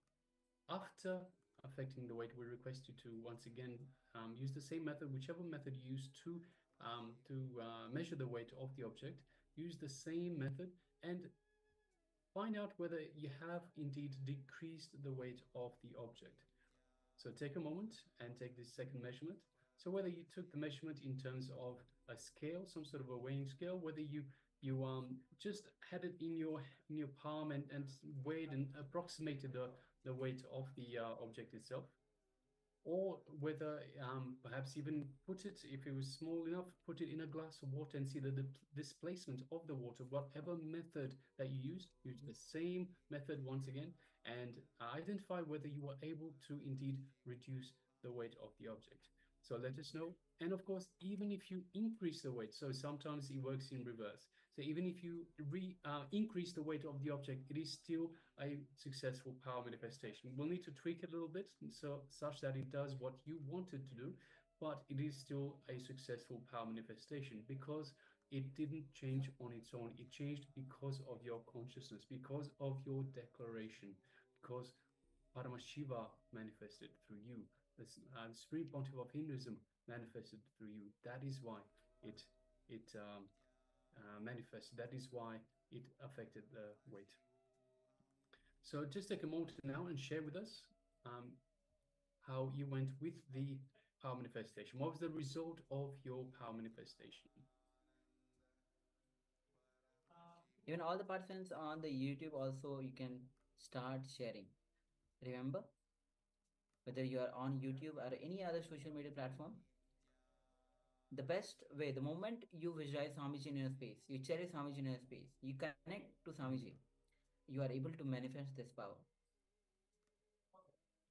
Speaker 6: after affecting the weight, we request you to once again use the same method, whichever method you use to measure the weight of the object. Use the same method and find out whether you have indeed decreased the weight of the object. So take a moment and take this second measurement. So whether you took the measurement in terms of a scale, some sort of a weighing scale, whether you just had it in your palm and weighed and approximated the weight of the object itself, or whether perhaps even put it, if it was small enough, put it in a glass of water and see the displacement of the water. Whatever method that you used, use the same method once again, and identify whether you were able to indeed reduce the weight of the object. So let us know. And of course, even if you increase the weight, so sometimes it works in reverse. So even if you increase the weight of the object, it is still a successful power manifestation. We'll need to tweak it a little bit so such that it does what you wanted to do, but it is still a successful power manifestation because it didn't change on its own. It changed because of your consciousness, because of your declaration, because Paramashiva manifested through you. The Supreme Pontiff of Hinduism manifested through you. That is why it manifested. That is why it affected the weight. So just take a moment now and share with us how you went with the power manifestation. What was the result of your power manifestation?
Speaker 9: Even all the participants on the YouTube also you can start sharing. Remember, whether you are on YouTube or any other social media platform, the best way, the moment you visualize Swamiji in your space, you cherish Swamiji in your space, you connect to Swamiji, you are able to manifest this power.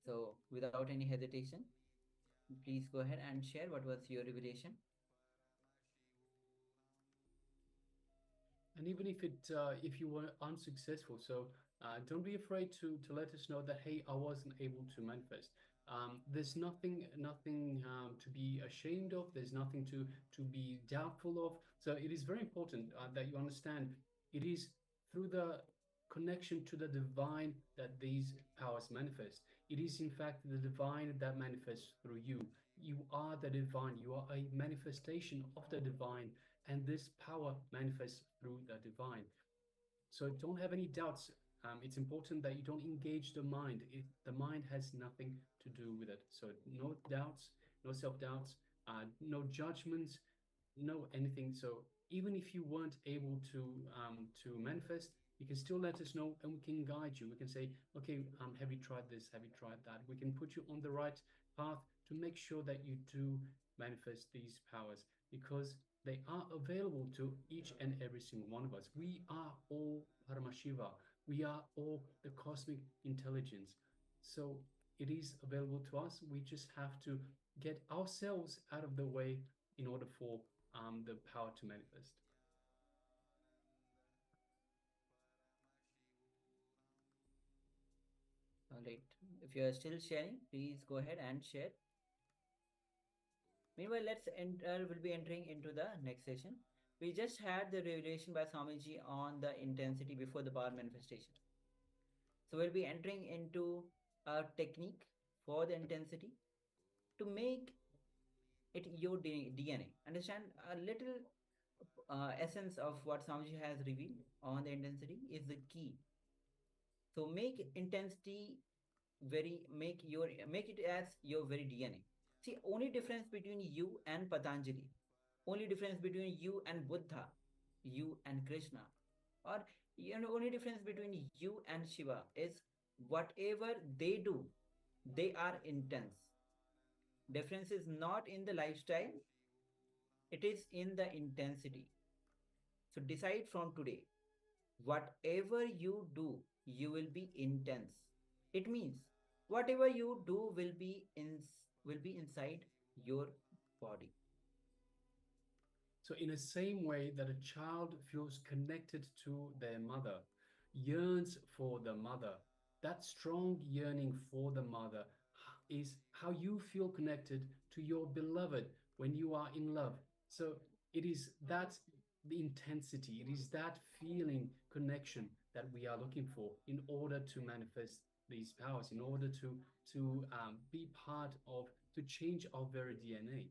Speaker 9: So without any hesitation, please go ahead and share what was your revelation.
Speaker 6: And even if you were unsuccessful, so don't be afraid to let us know that, hey, I wasn't able to manifest. There's nothing to be ashamed of. There's nothing to be doubtful of. So it is very important that you understand it is through the connection to the divine that these powers manifest. It is in fact the divine that manifests through you. You are the divine. You are a manifestation of the divine, and this power manifests through the divine. So don't have any doubts. It's important that you don't engage the mind. The mind has nothing to do with it. So no doubts, no self-doubts, no judgments, no anything. So even if you weren't able to manifest, you can still let us know, and we can guide you. We can say, okay, have you tried this? Have you tried that? We can put you on the right path to make sure that you do manifest these powers, because they are available to each and every single one of us. We are all Paramashiva. We are all the cosmic intelligence. So it is available to us. We just have to get ourselves out of the way in order for the power to manifest.
Speaker 9: All right. If you are still sharing, please go ahead and share. Meanwhile, let's enter. We'll be entering into the next session. We just had the revelation by Swamiji on the intensity before the power manifestation. So we'll be entering into a technique for the intensity to make it your DNA. Understand a little essence of what Swamiji has revealed on the intensity is the key. So make intensity make it as your very DNA. See, only difference between you and Patanjali, only difference between you and Buddha, you and Krishna, or only difference between you and Shiva is whatever they do, they are intense. Difference is not in the lifestyle, it is in the intensity. So decide from today, whatever you do, you will be intense. It means whatever you do will be inside your body.
Speaker 6: So in the same way that a child feels connected to their mother, yearns for the mother, that strong yearning for the mother is how you feel connected to your beloved when you are in love. So it is that the intensity, it is that feeling connection that we are looking for in order to manifest these powers, in order to be part of, to change our very DNA.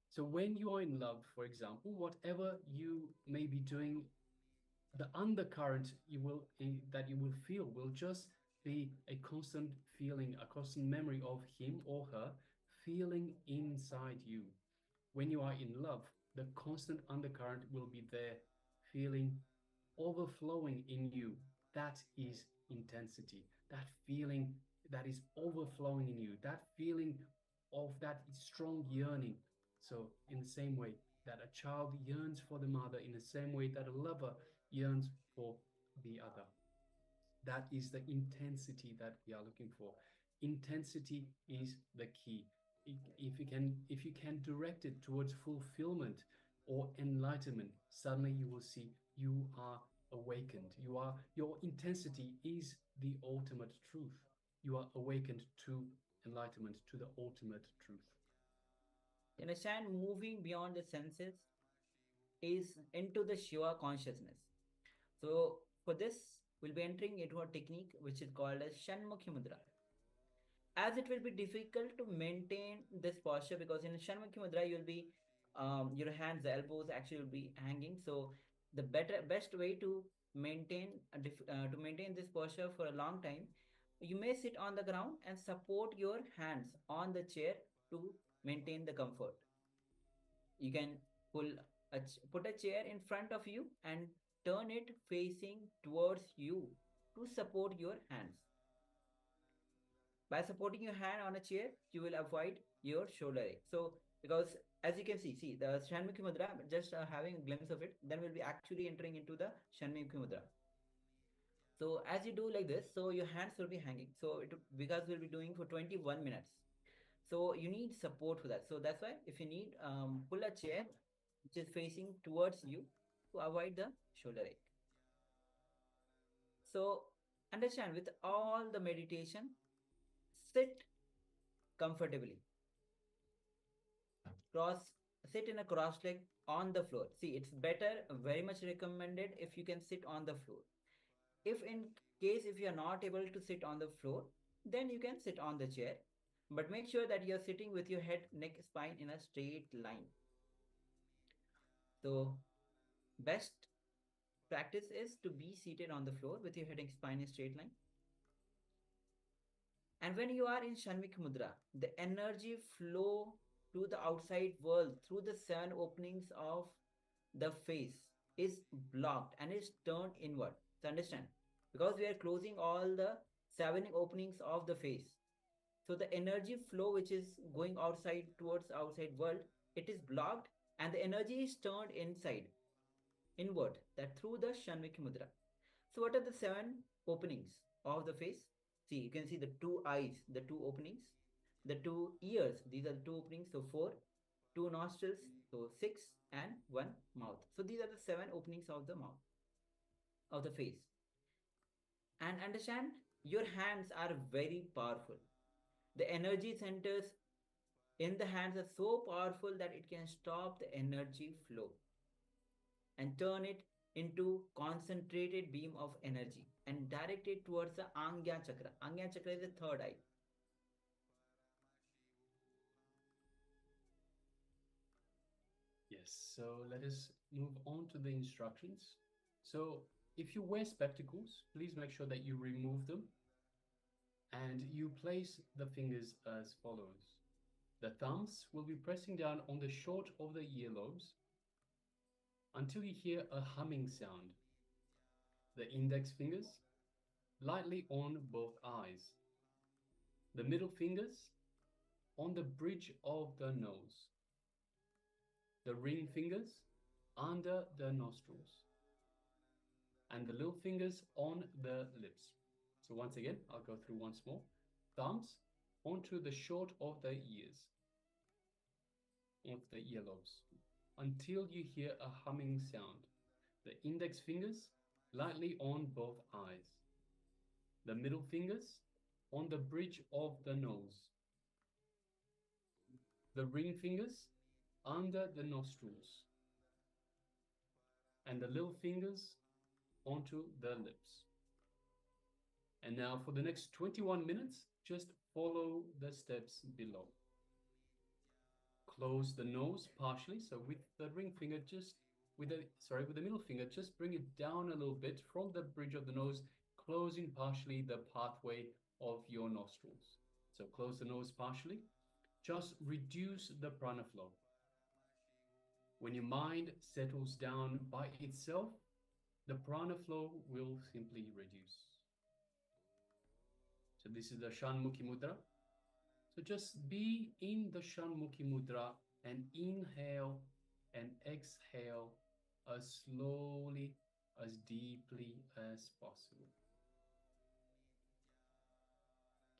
Speaker 6: So when you are in love, for example, whatever you may be doing, the undercurrent that you will feel will just be a constant feeling, a constant memory of him or her feeling inside you. When you are in love, the constant undercurrent will be there, feeling overflowing in you. That is intensity. That feeling that is overflowing in you, that feeling of that strong yearning. So, in the same way that a child yearns for the mother, in the same way that a lover yearns for the other. That is the intensity that we are looking for. Intensity is the key. If you can direct it towards fulfillment or enlightenment, suddenly you will see you are awakened. Your intensity is the ultimate truth. You are awakened to enlightenment, to the ultimate truth.
Speaker 9: You understand? Moving beyond the senses is into the Shiva consciousness. So for this, we'll be entering into a technique which is called as Shanmuki mudra. As it will be difficult to maintain this posture, because in Shanmuki mudra you'll be your hands, the elbows actually will be hanging. So the best way to maintain this posture for a long time, you may sit on the ground and support your hands on the chair to maintain the comfort. You can put a chair in front of you and turn it facing towards you to support your hands. By supporting your hand on a chair, you will avoid your shoulder ache. So, because as you can see the Shanmuki Mudra, just having a glimpse of it, then we'll be actually entering into the Shanmuki Mudra. So, as you do like this, so your hands will be hanging. So, because we'll be doing for 21 minutes. So, you need support for that. So, that's why if you need, pull a chair which is facing towards you to avoid the shoulder ache. So, understand, with all the meditation, sit comfortably. Sit in a cross leg on the floor. See, it's better, very much recommended if you can sit on the floor. If in case if you are not able to sit on the floor, then you can sit on the chair. But make sure that you're sitting with your head, neck, spine in a straight line. So best practice is to be seated on the floor with your head and spine in a straight line. And when you are in Shanmuki Mudra, the energy flow to the outside world through the 7 openings of the face is blocked and is turned inward. So understand, because we are closing all the 7 openings of the face. So the energy flow which is going outside towards outside world, it is blocked and the energy is turned inside, inward, that through the Shanmuki Mudra. So what are the 7 openings of the face? See, you can see the 2 eyes, the 2 openings, the 2 ears, these are the 2 openings, so 4, 2 nostrils, so 6, and 1 mouth. So these are the 7 openings of the mouth, of the face. And understand, your hands are very powerful. The energy centers in the hands are so powerful that it can stop the energy flow and turn it into concentrated beam of energy and direct it towards the Angya chakra. Angya chakra is the 3rd eye.
Speaker 6: Yes, so let us move on to the instructions. So if you wear spectacles, please make sure that you remove them and you place the fingers as follows. The thumbs will be pressing down on the short of the earlobes until you hear a humming sound. The index fingers lightly on both eyes. The middle fingers on the bridge of the nose. The ring fingers under the nostrils. And the little fingers on the lips. So once again, I'll go through once more. Thumbs onto the short of the ears, of the earlobes, until you hear a humming sound. The index fingers lightly on both eyes. The middle fingers on the bridge of the nose. The ring fingers under the nostrils. And the little fingers onto the lips. And now for the next 21 minutes, just follow the steps below. Close the nose partially. So with the ring finger, with the middle finger, just bring it down a little bit from the bridge of the nose, closing partially the pathway of your nostrils. So close the nose partially. Just reduce the prana flow. When your mind settles down by itself, the prana flow will simply reduce. So this is the Shanmuki Mudra. So just be in the Shanmuki Mudra and inhale and exhale as slowly, as deeply as possible.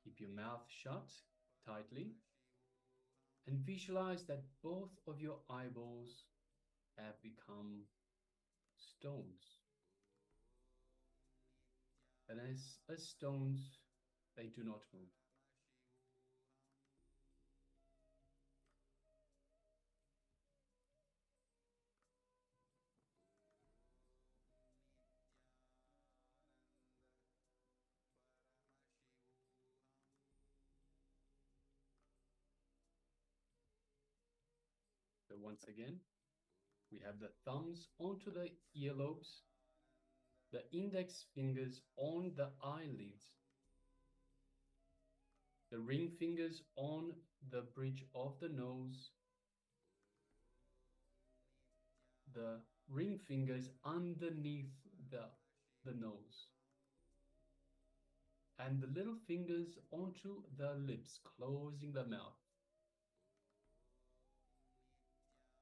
Speaker 6: Keep your mouth shut tightly and visualize that both of your eyeballs have become stones. And as stones, they do not move. So once again, we have the thumbs onto the earlobes, the index fingers on the eyelids, the ring fingers on the bridge of the nose, the ring fingers underneath the nose, and the little fingers onto the lips, closing the mouth.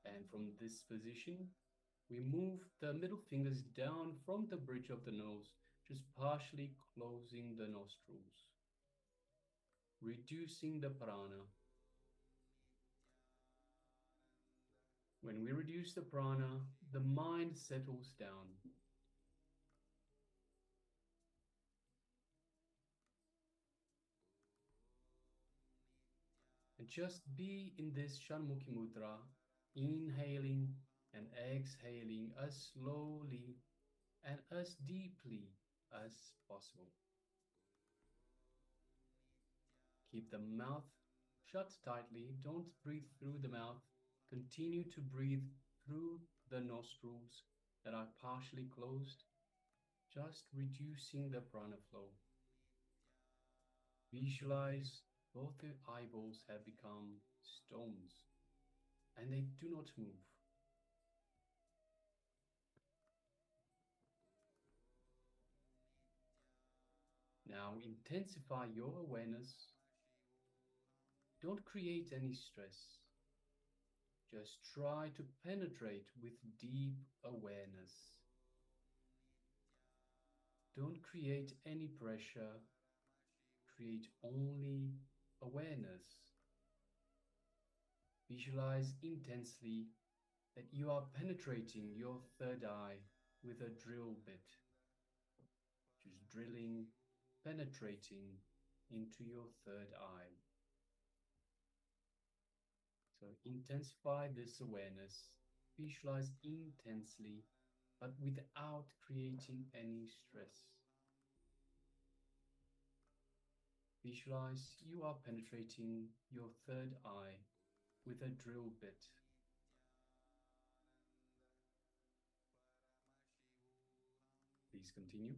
Speaker 6: And from this position, we move the middle fingers down from the bridge of the nose, just partially closing the nostrils, reducing the prana. When we reduce the prana, the mind settles down. And just be in this Shanmuki Mudra, inhaling and exhaling as slowly and as deeply as possible. Keep the mouth shut tightly. Don't breathe through the mouth. Continue to breathe through the nostrils that are partially closed, just reducing the prana flow. Visualize both the eyeballs have become stones and they do not move. Now intensify your awareness. Don't create any stress. Just try to penetrate with deep awareness. Don't create any pressure. Create only awareness. Visualize intensely that you are penetrating your third eye with a drill bit. Just drilling, penetrating into your third eye. So intensify this awareness. Visualize intensely, but without creating any stress. Visualize you are penetrating your third eye with a drill bit. Please continue.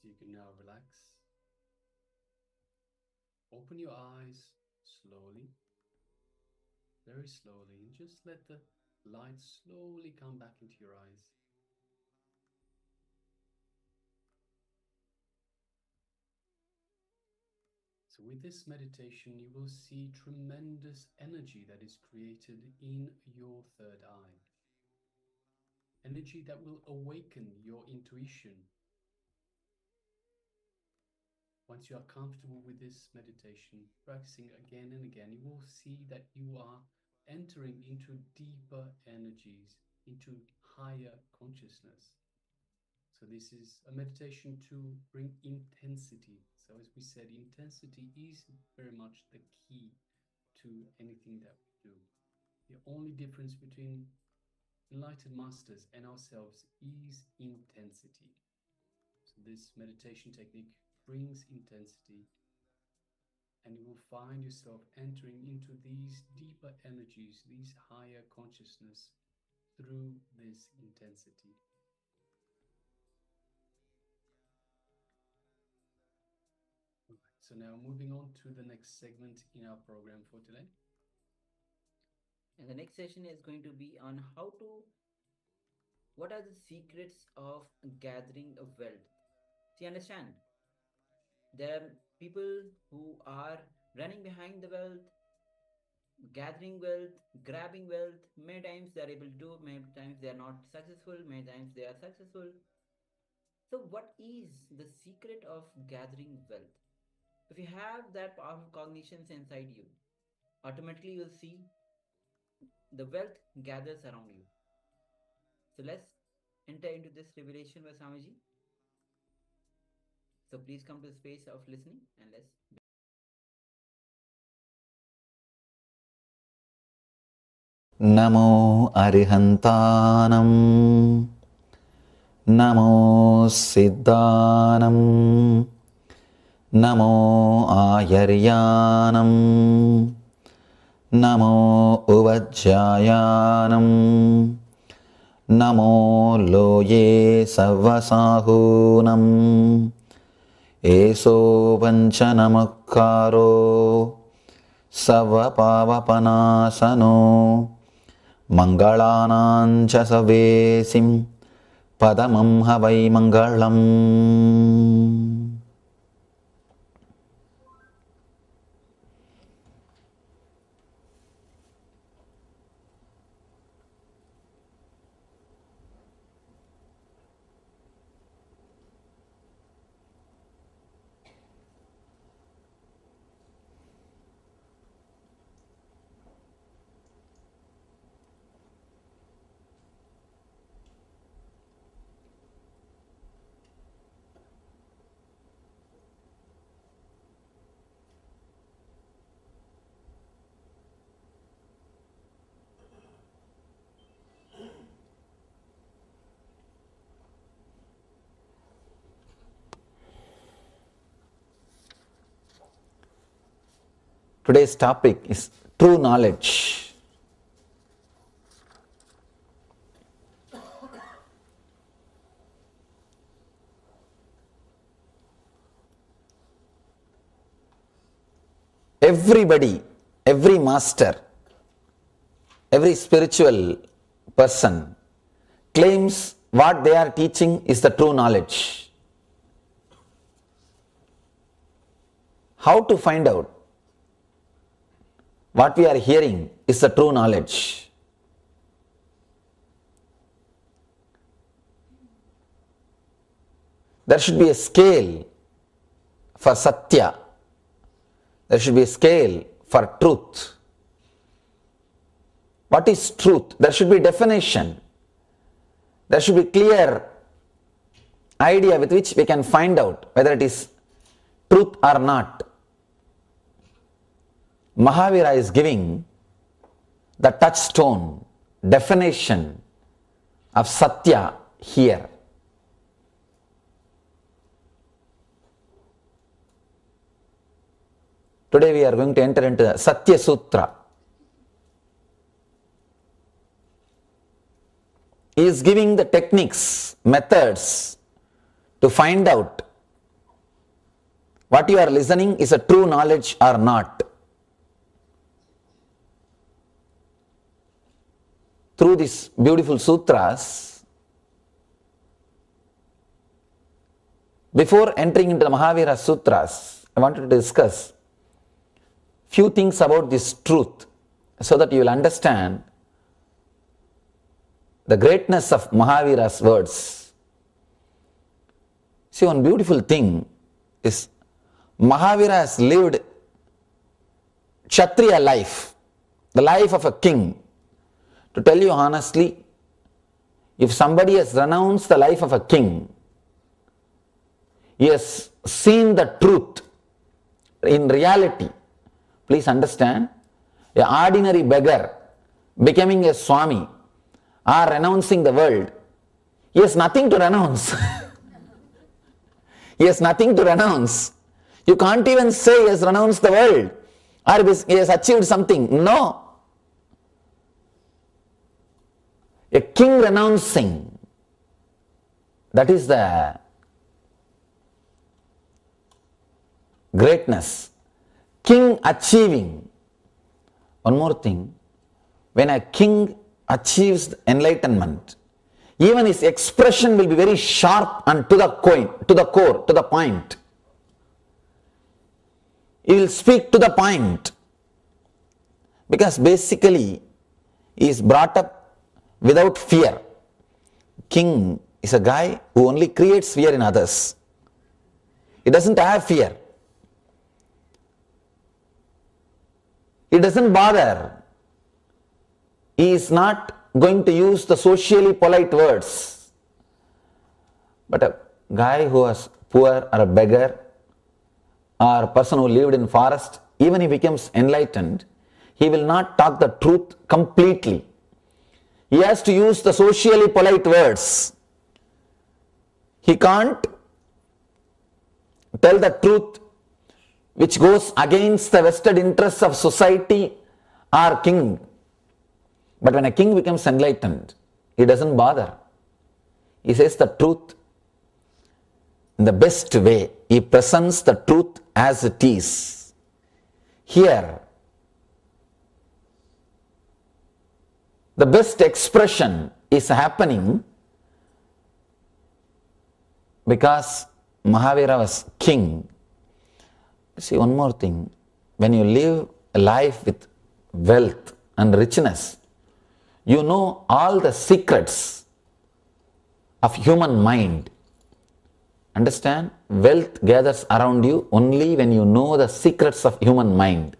Speaker 6: you can now relax. Open your eyes slowly, very slowly, and just let the light slowly come back into your eyes. So with this meditation, you will see tremendous energy that is created in your third eye. Energy that will awaken your intuition. Once you are comfortable with this meditation, practicing again and again, you will see that you are entering into deeper energies, into higher consciousness. So this is a meditation to bring intensity. So as we said, intensity is very much the key to anything that we do. The only difference between enlightened masters and ourselves is intensity. So this meditation technique brings intensity, and you will find yourself entering into these deeper energies, these higher consciousness through this intensity. So now moving on to the next segment in our program for today.
Speaker 9: And the next session is going to be on what are the secrets of gathering a wealth? See, understand, there are people who are running behind the wealth, gathering wealth, grabbing wealth. Many times they are able to do, many times they are not successful, many times they are successful. So what is the secret of gathering wealth? If you have that powerful cognitions inside you, automatically you'll see the wealth gathers around you. So let's enter into this revelation by Swamiji. So please come to the space of listening and let's.
Speaker 7: Namo Arihantanam, Namo Siddhanam, Namo Ayaryanam, Namo Uvajjayanam, Namo Loye Savasahunam, Eso Vanchanamakaro, Savapavapanasano, Mangalanancha Savesim, Padamam Havai Mangalam. Today's topic is true knowledge. Everybody, every master, every spiritual person claims what they are teaching is the true knowledge. How to find out what we are hearing is the true knowledge? There should be a scale for satya. There should be a scale for truth. What is truth? There should be definition. There should be clear idea with which we can find out whether it is truth or not. Mahavira is giving the touchstone definition of satya here. Today we are going to enter into the Satya Sutra. He is giving the techniques, methods to find out
Speaker 8: what you are listening is a true knowledge or not. Through these beautiful sutras, before entering into the Mahavira Sutras, I wanted to discuss few things about this truth so that you will understand the greatness of Mahavira's words. See, one beautiful thing is Mahavira has lived Kshatriya life, the life of a king. To tell you honestly, if somebody has renounced the life of a king, he has seen the truth in reality. Please understand, an ordinary beggar becoming a Swami or renouncing the world, he has nothing to renounce. He has nothing to renounce. You can't even say he has renounced the world or he has achieved something. No. A king renouncing, that is the greatness. King achieving. One more thing, when a king achieves enlightenment, even his expression will be very sharp and to the core, to the point. He will speak to the point because basically he is brought up without fear. King is a guy who only creates fear in others. He doesn't have fear. He doesn't bother. He is not going to use the socially polite words. But a guy who was poor or a beggar or a person who lived in forest, even if he becomes enlightened, he will not talk the truth completely. He has to use the socially polite words. He can't tell the truth which goes against the vested interests of society or king. But when a king becomes enlightened, he doesn't bother. He says the truth in the best way. He presents the truth as it is. Here, the best expression is happening because Mahavira was king. See, one more thing, when you live a life with wealth and richness, you know all the secrets of human mind. Understand? Wealth gathers around you only when you know the secrets of human mind.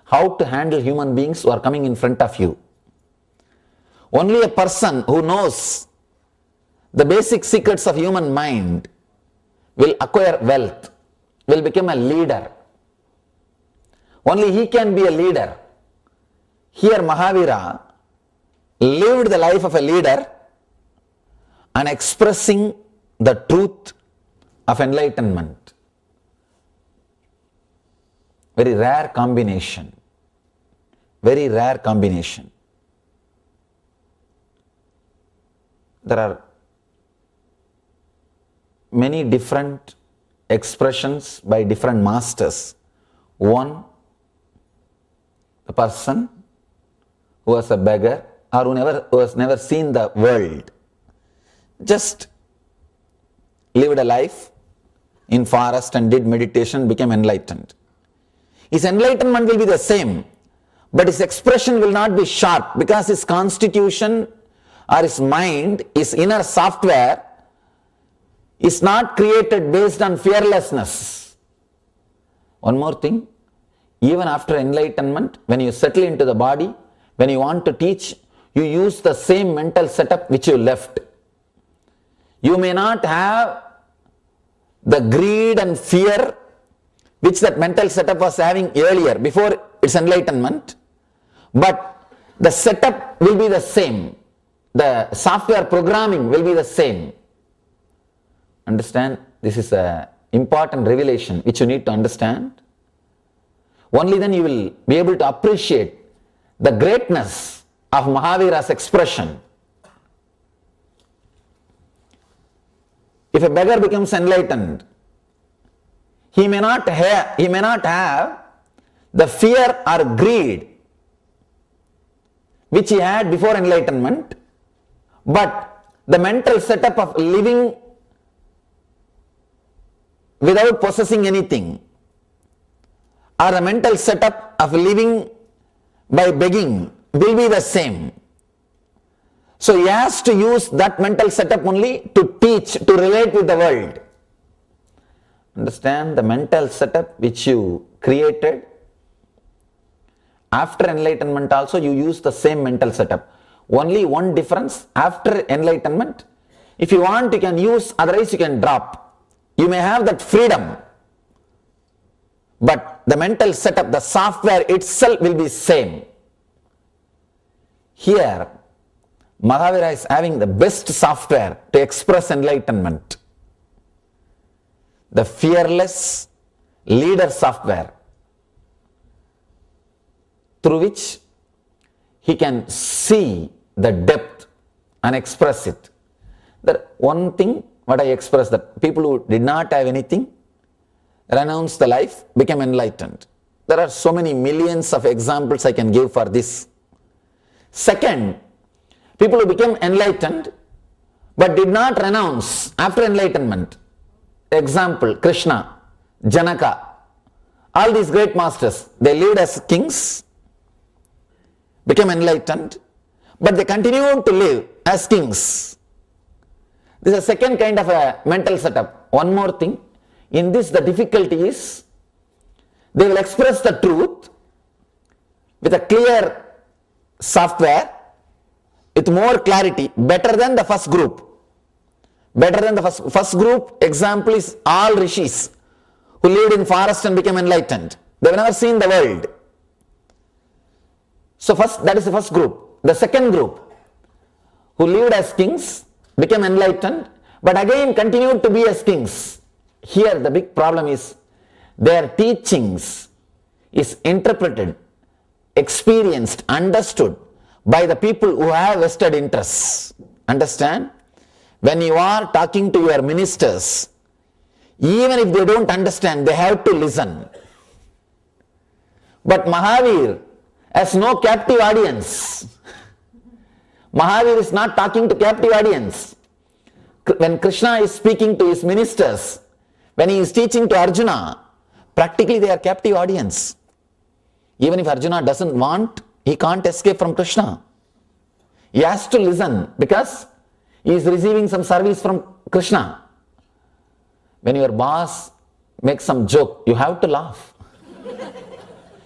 Speaker 8: How to handle human beings who are coming in front of you. Only a person who knows the basic secrets of human mind will acquire wealth, will become a leader. Only he can be a leader. Here Mahavira lived the life of a leader and expressing the truth of enlightenment. Very rare combination. Very rare combination. There are many different expressions by different masters. One, the person who was a beggar or who has never seen the world, just lived a life in forest and did meditation, became enlightened. His enlightenment will be the same, but his expression will not be sharp because his constitution or his mind, his inner software is not created based on fearlessness. One more thing, even after enlightenment, when you settle into the body, when you want to teach, you use the same mental setup which you left. You may not have the greed and fear which that mental setup was having earlier, before its enlightenment, but the setup will be the same. The software programming will be the same. Understand? This is an important revelation which you need to understand. Only then you will be able to appreciate the greatness of Mahavira's expression. If a beggar becomes enlightened, He may not have the fear or greed which he had before enlightenment, but the mental setup of living without possessing anything, or the mental setup of living by begging will be the same. So he has to use that mental setup only to teach, to relate with the world. Understand, the mental setup which you created after enlightenment also you use the same mental setup. Only one difference, after enlightenment, if you want you can use, otherwise you can drop. You may have that freedom, but the mental setup, the software itself will be same. Here, Mahavira is having the best software to express enlightenment. The fearless leader software, through which he can see the depth and express it. The one thing what I expressed, that people who did not have anything, renounced the life, became enlightened. There are so many millions of examples I can give for this. Second, people who became enlightened but did not renounce after enlightenment. Example, Krishna, Janaka, all these great masters, they lived as kings, became enlightened, but they continued to live as kings. This is a second kind of a mental setup. One more thing, in this the difficulty is, they will express the truth with a clear software, with more clarity, better than the first group. Better than the first group, example is all rishis who lived in forest and became enlightened. They have never seen the world. So that is the first group. The second group, who lived as kings, became enlightened, but again continued to be as kings. Here the big problem is, their teachings is interpreted, experienced, understood by the people who have vested interests. Understand? When you are talking to your ministers, even if they don't understand, they have to listen. But Mahavir has no captive audience. Mahavir is not talking to captive audience. When Krishna is speaking to his ministers, when he is teaching to Arjuna, practically they are captive audience. Even if Arjuna doesn't want, he can't escape from Krishna. He has to listen because he is receiving some service from Krishna. When your boss makes some joke, you have to laugh.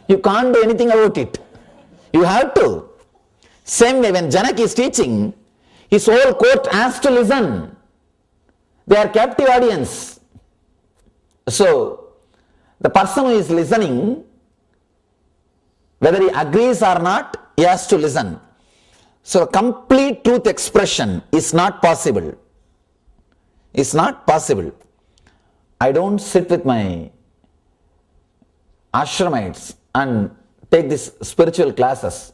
Speaker 8: You can't do anything about it. You have to. Same way, when Janak is teaching, his whole court has to listen. They are captive audience. So, the person who is listening, whether he agrees or not, he has to listen. So, complete truth expression is not possible. It's not possible. I don't sit with my ashramites and take these spiritual classes.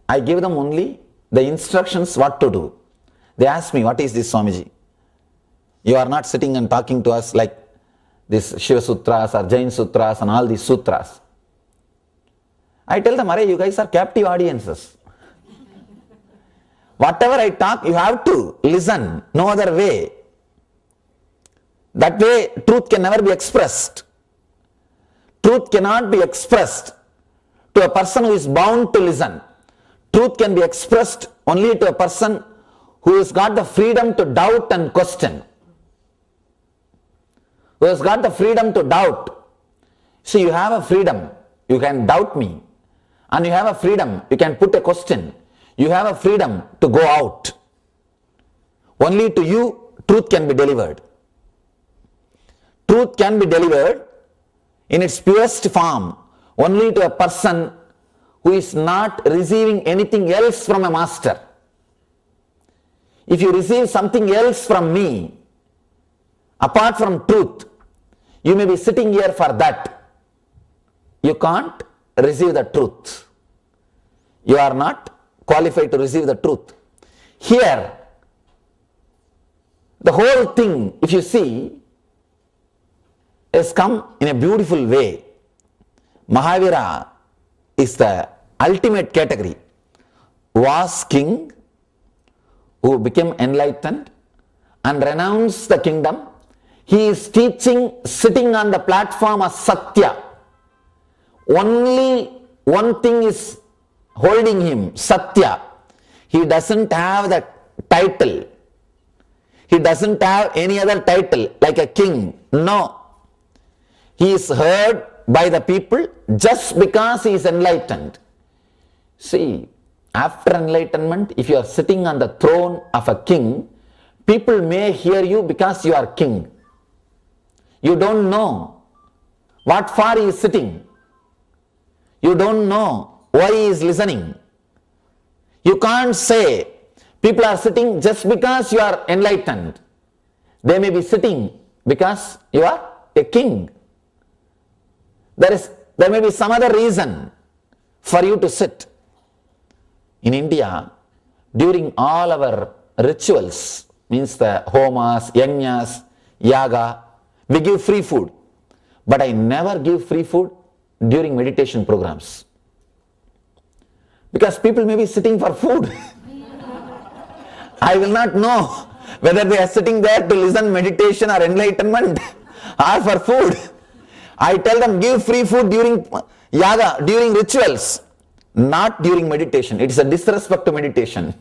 Speaker 8: I give them only the instructions what to do. They ask me, what is this, Swamiji? You are not sitting and talking to us like this Shiva Sutras or Jain Sutras and all these sutras. I tell them, you guys are captive audiences. Whatever I talk, you have to listen, no other way. That way, truth can never be expressed. Truth cannot be expressed to a person who is bound to listen. Truth can be expressed only to a person who has got the freedom to doubt and question. Who has got the freedom to doubt. So you have a freedom, you can doubt me. And you have a freedom, you can put a question. You have a freedom to go out. Only to you, truth can be delivered. Truth can be delivered in its purest form only to a person who is not receiving anything else from a master. If you receive something else from me, apart from truth, you may be sitting here for that. You can't receive the truth. You are not qualified to receive the truth. Here, the whole thing, if you see, has come in a beautiful way. Mahavira is the ultimate category. Was king who became enlightened and renounced the kingdom. He is teaching sitting on the platform as Satya. Only one thing is holding him, Satya. He doesn't have the title. He doesn't have any other title like a king. No. He is heard by the people just because he is enlightened. See, after enlightenment, if you are sitting on the throne of a king, people may hear you because you are king. You don't know what for he is sitting. You don't know why he is listening. You can't say people are sitting just because you are enlightened. They may be sitting because you are a king. There may be some other reason for you to sit. In India, during all our rituals, means the homas, yajnas, yaga, we give free food. But I never give free food during meditation programs. Because people may be sitting for food. I will not know whether they are sitting there to listen meditation or enlightenment or for food. I tell them give free food during yaga, during rituals, not during meditation. It is a disrespect to meditation.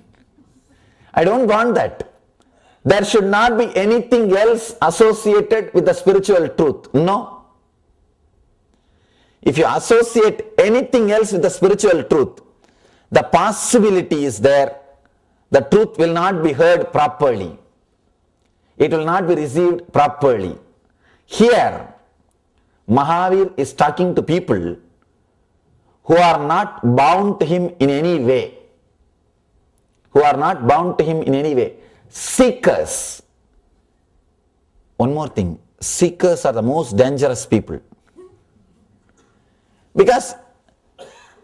Speaker 8: I don't want that. There should not be anything else associated with the spiritual truth. No. If you associate anything else with the spiritual truth, the possibility is there, the truth will not be heard properly. It will not be received properly. Here, Mahavir is talking to people who are not bound to him in any way. Who are not bound to him in any way. Seekers. One more thing. Seekers are the most dangerous people. Because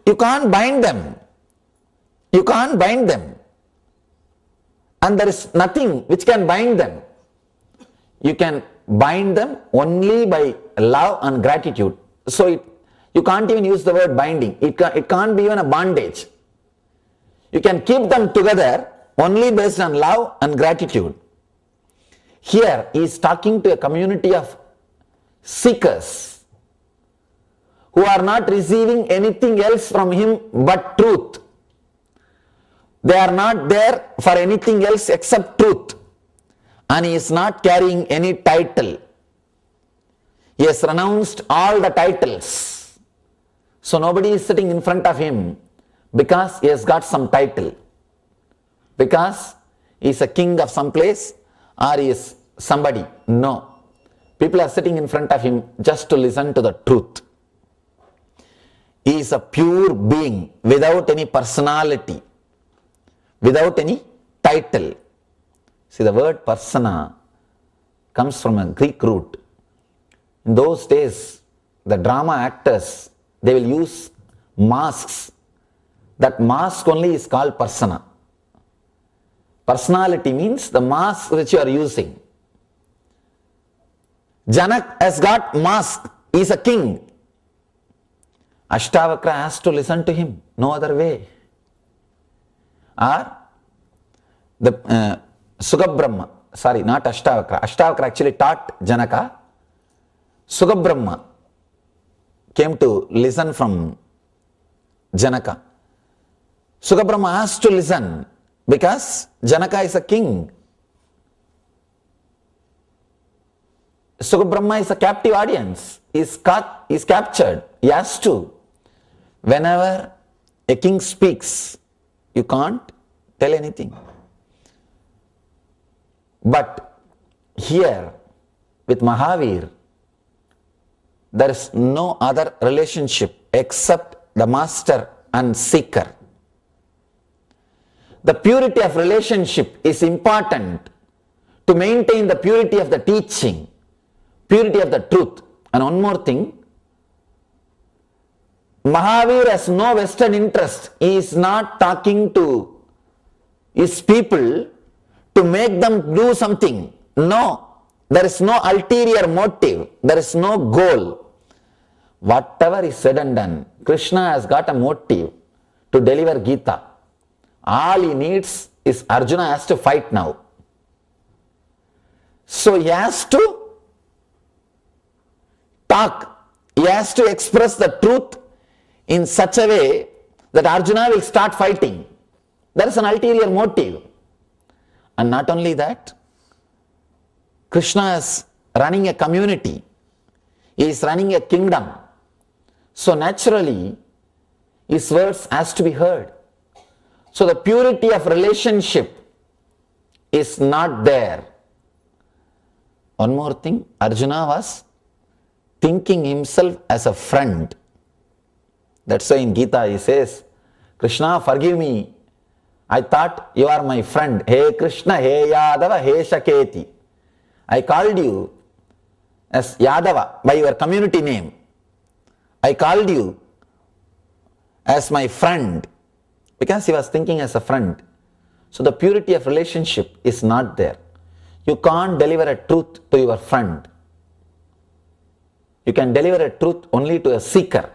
Speaker 8: you can't bind them. You can't bind them. And there is nothing which can bind them. You can bind them only by love and gratitude. So you can't even use the word binding. It can't be even a bondage. You can keep them together only based on love and gratitude. Here he is talking to a community of seekers who are not receiving anything else from him but truth. They are not there for anything else except truth. And he is not carrying any title. He has renounced all the titles. So nobody is sitting in front of him because he has got some title. Because he is a king of some place or he is somebody. No. People are sitting in front of him just to listen to the truth. He is a pure being without any personality, without any title. See, the word persona comes from a Greek root. In those days, the drama actors, they will use masks. That mask only is called persona. Personality means the mask which you are using. Janak has got mask. He is a king. Ashtavakra has to listen to him. No other way. Or the Sugabrahma, sorry, not Ashtavakra. Ashtavakra actually taught Janaka. Sugabrahma came to listen from Janaka. Sugabrahma has to listen because Janaka is a king. Sugabrahma is a captive audience. He is captured. He has to. Whenever a king speaks, you can't tell anything. But here with Mahavir, there is no other relationship except the master and seeker. The purity of relationship is important to maintain the purity of the teaching, purity of the truth. And one more thing, Mahavir has no vested interest. He is not talking to his people to make them do something. No. There is no ulterior motive. There is no goal. Whatever is said and done, Krishna has got a motive to deliver Gita. All he needs is Arjuna has to fight now. So he has to talk. He has to express the truth in such a way that Arjuna will start fighting. There is an ulterior motive. And not only that, Krishna is running a community. He is running a kingdom. So naturally, his words has to be heard. So the purity of relationship is not there. One more thing, Arjuna was thinking himself as a friend. That's why in Gita he says, Krishna, forgive me. I thought you are my friend. Hey Krishna, hey Yadava, hey Shaketi. I called you as Yadava by your community name. I called you as my friend because he was thinking as a friend. So the purity of relationship is not there. You can't deliver a truth to your friend. You can deliver a truth only to a seeker.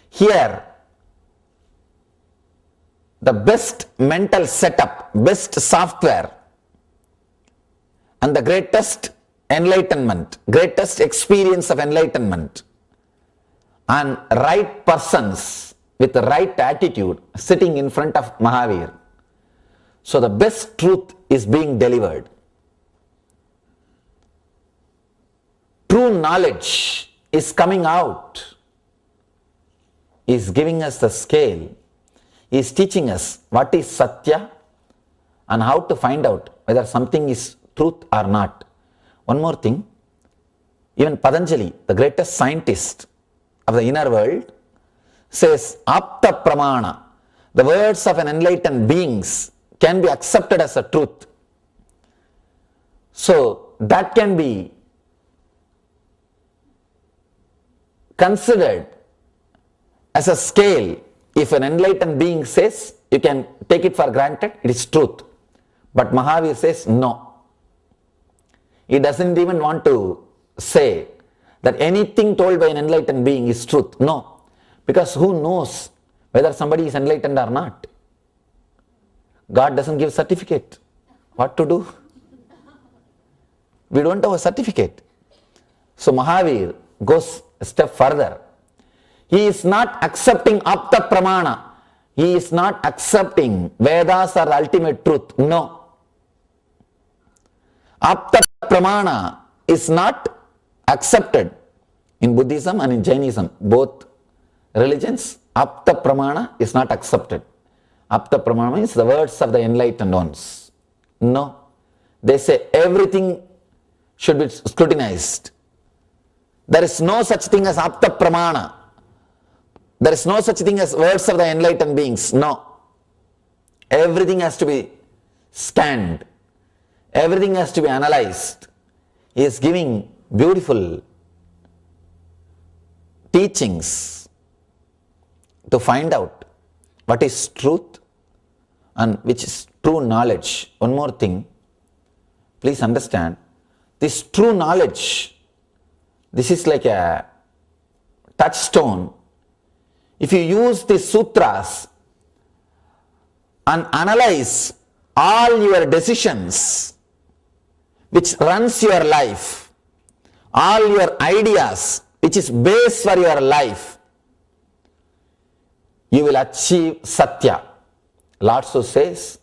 Speaker 8: Here, the best mental setup, best software, and the greatest enlightenment, greatest experience of enlightenment, and right persons with the right attitude sitting in front of Mahavir. So the best truth is being delivered. True knowledge is coming out. He is giving us the scale. He is teaching us what is Satya and how to find out whether something is truth or not. One more thing, even Patanjali, the greatest scientist of the inner world, says Apta Pramana, the words of an enlightened beings can be accepted as a truth. So that can be considered as a scale. If an enlightened being says, you can take it for granted, it is truth. But Mahavir says no. He doesn't even want to say that anything told by an enlightened being is truth. No. Because who knows whether somebody is enlightened or not? God doesn't give certificate. What to do? We don't have a certificate. So Mahavir goes a step further. He is not accepting Apta Pramana. He is not accepting Vedas are the ultimate truth. No. Apta Pramana is not accepted in Buddhism and in Jainism. Both religions, Apta Pramana is not accepted. Apta Pramana means the words of the enlightened ones. No. They say everything should be scrutinized. There is no such thing as Apta Pramana. There is no such thing as words of the enlightened beings. No. Everything has to be scanned. Everything has to be analyzed. He is giving beautiful teachings to find out what is truth and which is true knowledge. One more thing, please understand, this true knowledge, this is like a touchstone. If you use the sutras and analyze all your decisions which runs your life, all your ideas which is base for your life, you will achieve Satya. Lord so says,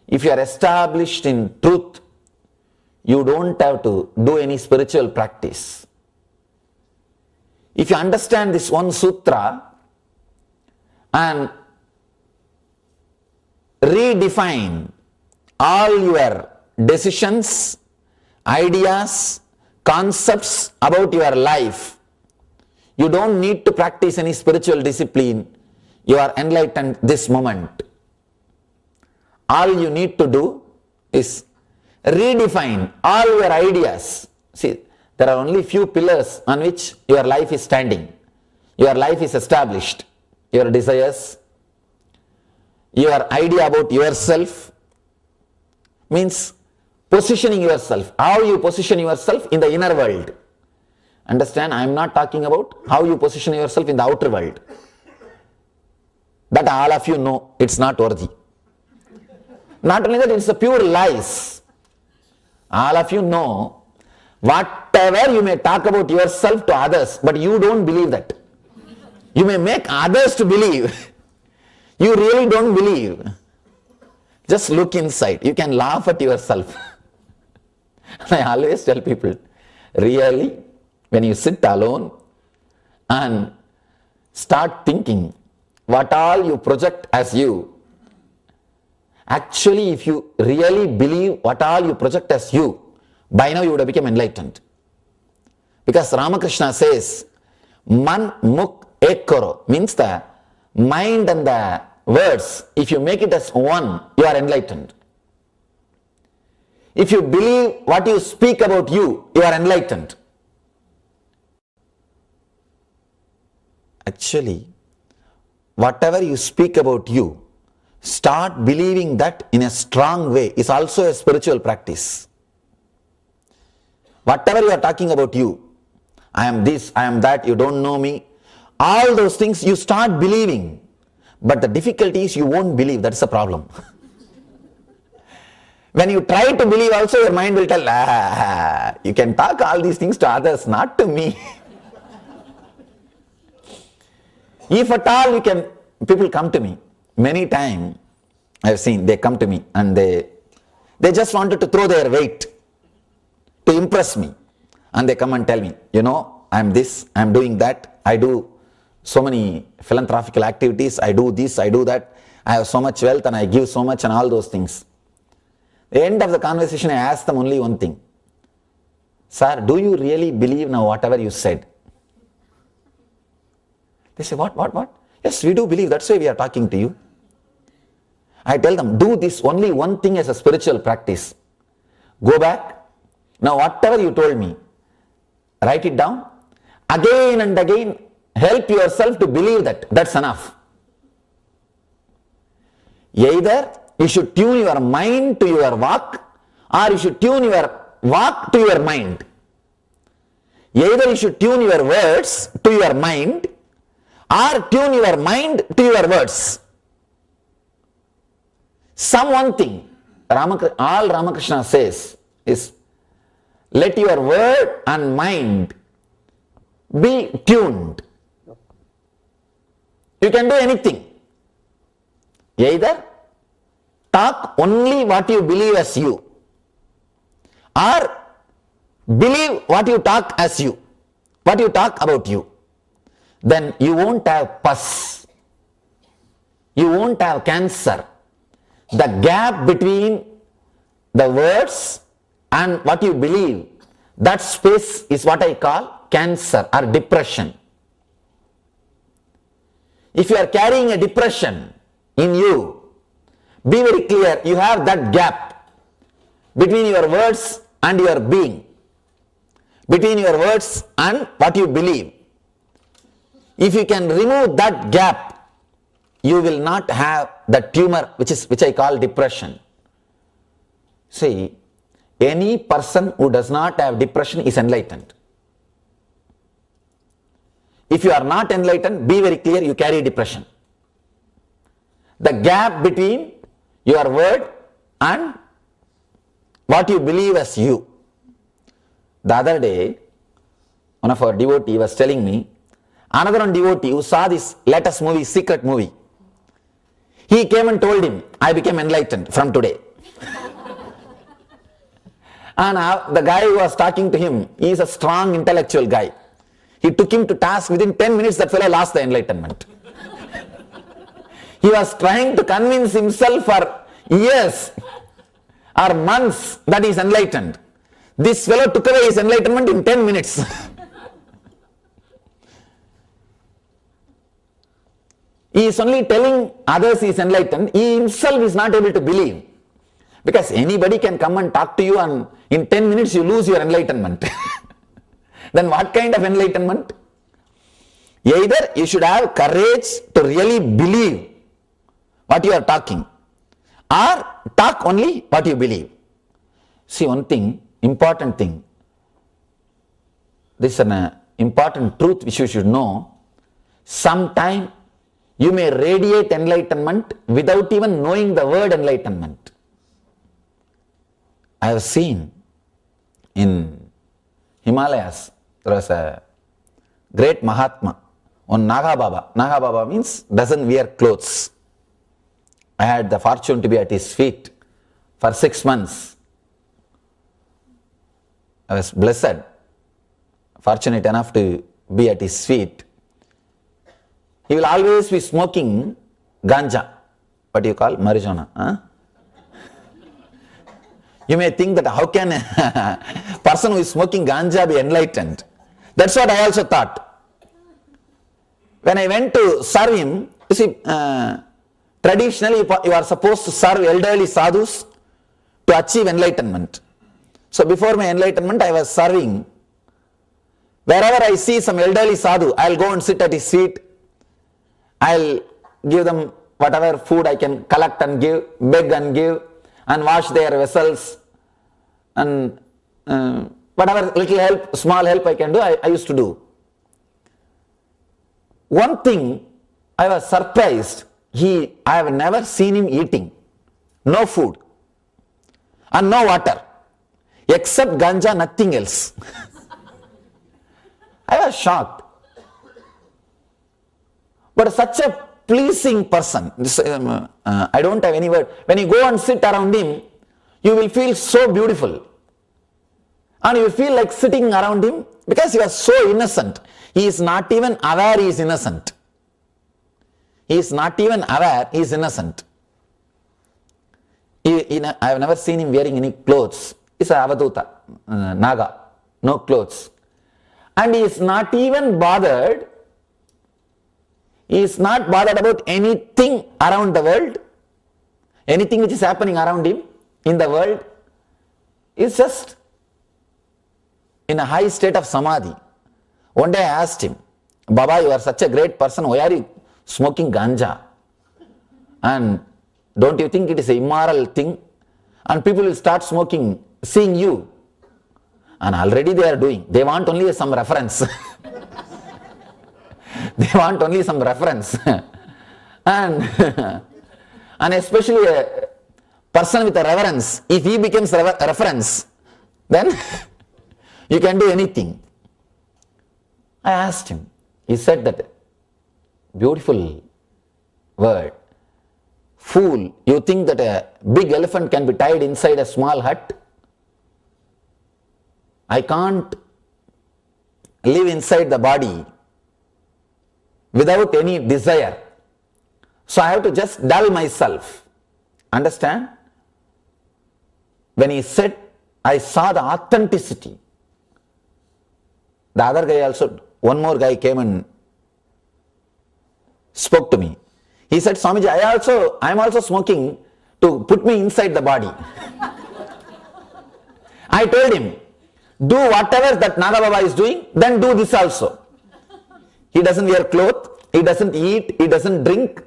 Speaker 8: if you are established in truth, you don't have to do any spiritual practice. If you understand this one sutra and redefine all your decisions, ideas, concepts about your life, you don't need to practice any spiritual discipline. You are enlightened this moment. All you need to do is redefine all your ideas. See, there are only few pillars on which your life is standing. Your life is established. Your desires, your idea about yourself, means positioning yourself. How you position yourself in the inner world. Understand? I am not talking about how you position yourself in the outer world. That all of you know it's not worthy. Not only that, it's a pure lies. All of you know whatever you may talk about yourself to others, but you don't believe that. You may make others to believe. You really don't believe. Just look inside. You can laugh at yourself. I always tell people, really, when you sit alone and start thinking what all you project as you, actually if you really believe what all you project as you, by now you would have become enlightened. Because Ramakrishna says, Man Muk Ek Karo, means the mind and the words, if you make it as one, you are enlightened. If you believe what you speak about you, you are enlightened. Actually, whatever you speak about you, start believing that in a strong way is also a spiritual practice. Whatever you are talking about you, I am this, I am that, you don't know me, all those things you start believing. But the difficulty is you won't believe, that's the problem. When you try to believe also, your mind will tell, you can talk all these things to others, not to me. If at all people come to me, many times I have seen, they come to me and they just wanted to throw their weight to impress me. And they come and tell me, I am this, I am doing that, I do so many philanthropical activities, I do this, I do that, I have so much wealth and I give so much and all those things. At the end of the conversation, I ask them only one thing. Sir, do you really believe now whatever you said? They say, what? Yes, we do believe, that's why we are talking to you. I tell them, do this only one thing as a spiritual practice. Go back. Now whatever you told me, write it down. Again and again, help yourself to believe that. That's enough. Either you should tune your mind to your walk, or you should tune your walk to your mind. Either you should tune your words to your mind, or tune your mind to your words. Some one thing, all Ramakrishna says is, let your word and mind be tuned. You can do anything. Either talk only what you believe as you, or believe what you talk as you, what you talk about you. Then you won't have pus. You won't have cancer. The gap between the words and what you believe, that space is what I call cancer or depression. If you are carrying a depression in you, be very clear, you have that gap between your words and your being, between your words and what you believe. If you can remove that gap, you will not have the tumor which I call depression. See, any person who does not have depression is enlightened. If you are not enlightened, be very clear, you carry depression. The gap between your word and what you believe as you. The other day, one of our devotees was telling me, another one devotee who saw this latest movie, secret movie, he came and told him, I became enlightened from today. And the guy who was talking to him, he is a strong intellectual guy. He took him to task. Within 10 minutes, that fellow lost the enlightenment. He was trying to convince himself for years or months that he is enlightened. This fellow took away his enlightenment in 10 minutes. He is only telling others he is enlightened. He himself is not able to believe. Because anybody can come and talk to you and in 10 minutes you lose your enlightenment. Then what kind of enlightenment? Either you should have courage to really believe what you are talking, or talk only what you believe. See, one thing, important thing, this is an important truth which you should know. Sometime you may radiate enlightenment without even knowing the word enlightenment. I have seen in Himalayas, there was a great Mahatma, one Naga Baba. Naga Baba means doesn't wear clothes. I had the fortune to be at his feet for 6 months. I was blessed, fortunate enough to be at his feet. He will always be smoking ganja. What do you call? Marijuana. Huh? You may think that how can a person who is smoking ganja be enlightened? That's what I also thought. When I went to serve him, you see, traditionally you are supposed to serve elderly sadhus to achieve enlightenment. So before my enlightenment, I was serving. Wherever I see some elderly sadhu, I'll go and sit at his feet. I'll give them whatever food I can collect and give, beg and give, and wash their vessels, and whatever little help, small help I can do, I used to do. One thing, I was surprised, I have never seen him eating. No food and no water. Except ganja, nothing else. I was shocked. But such a pleasing person, I don't have any word. When you go and sit around him, you will feel so beautiful. And you will feel like sitting around him because he was so innocent. He is not even aware he is innocent. He is not even aware he is innocent. I have never seen him wearing any clothes. He's an avaduta, Naga, no clothes. And he is not even bothered. He is not bothered about anything around the world, anything which is happening around him in the world. He is just in a high state of samadhi. One day I asked him, Baba, you are such a great person, why are you smoking ganja? And don't you think it is an immoral thing? And people will start smoking, seeing you. And already they are doing. They want only some reference. They want only some reference. And especially a person with a reverence, if he becomes a reference, then you can do anything. I asked him. He said that beautiful word. Fool, you think that a big elephant can be tied inside a small hut? I can't live inside the body without any desire. So I have to just dull myself. Understand? When he said, I saw the authenticity. The other guy also, one more guy came and spoke to me. He said, Swamiji, I am also smoking to put me inside the body. I told him, do whatever that Naga Baba is doing, then do this also. He doesn't wear clothes, he doesn't eat, he doesn't drink.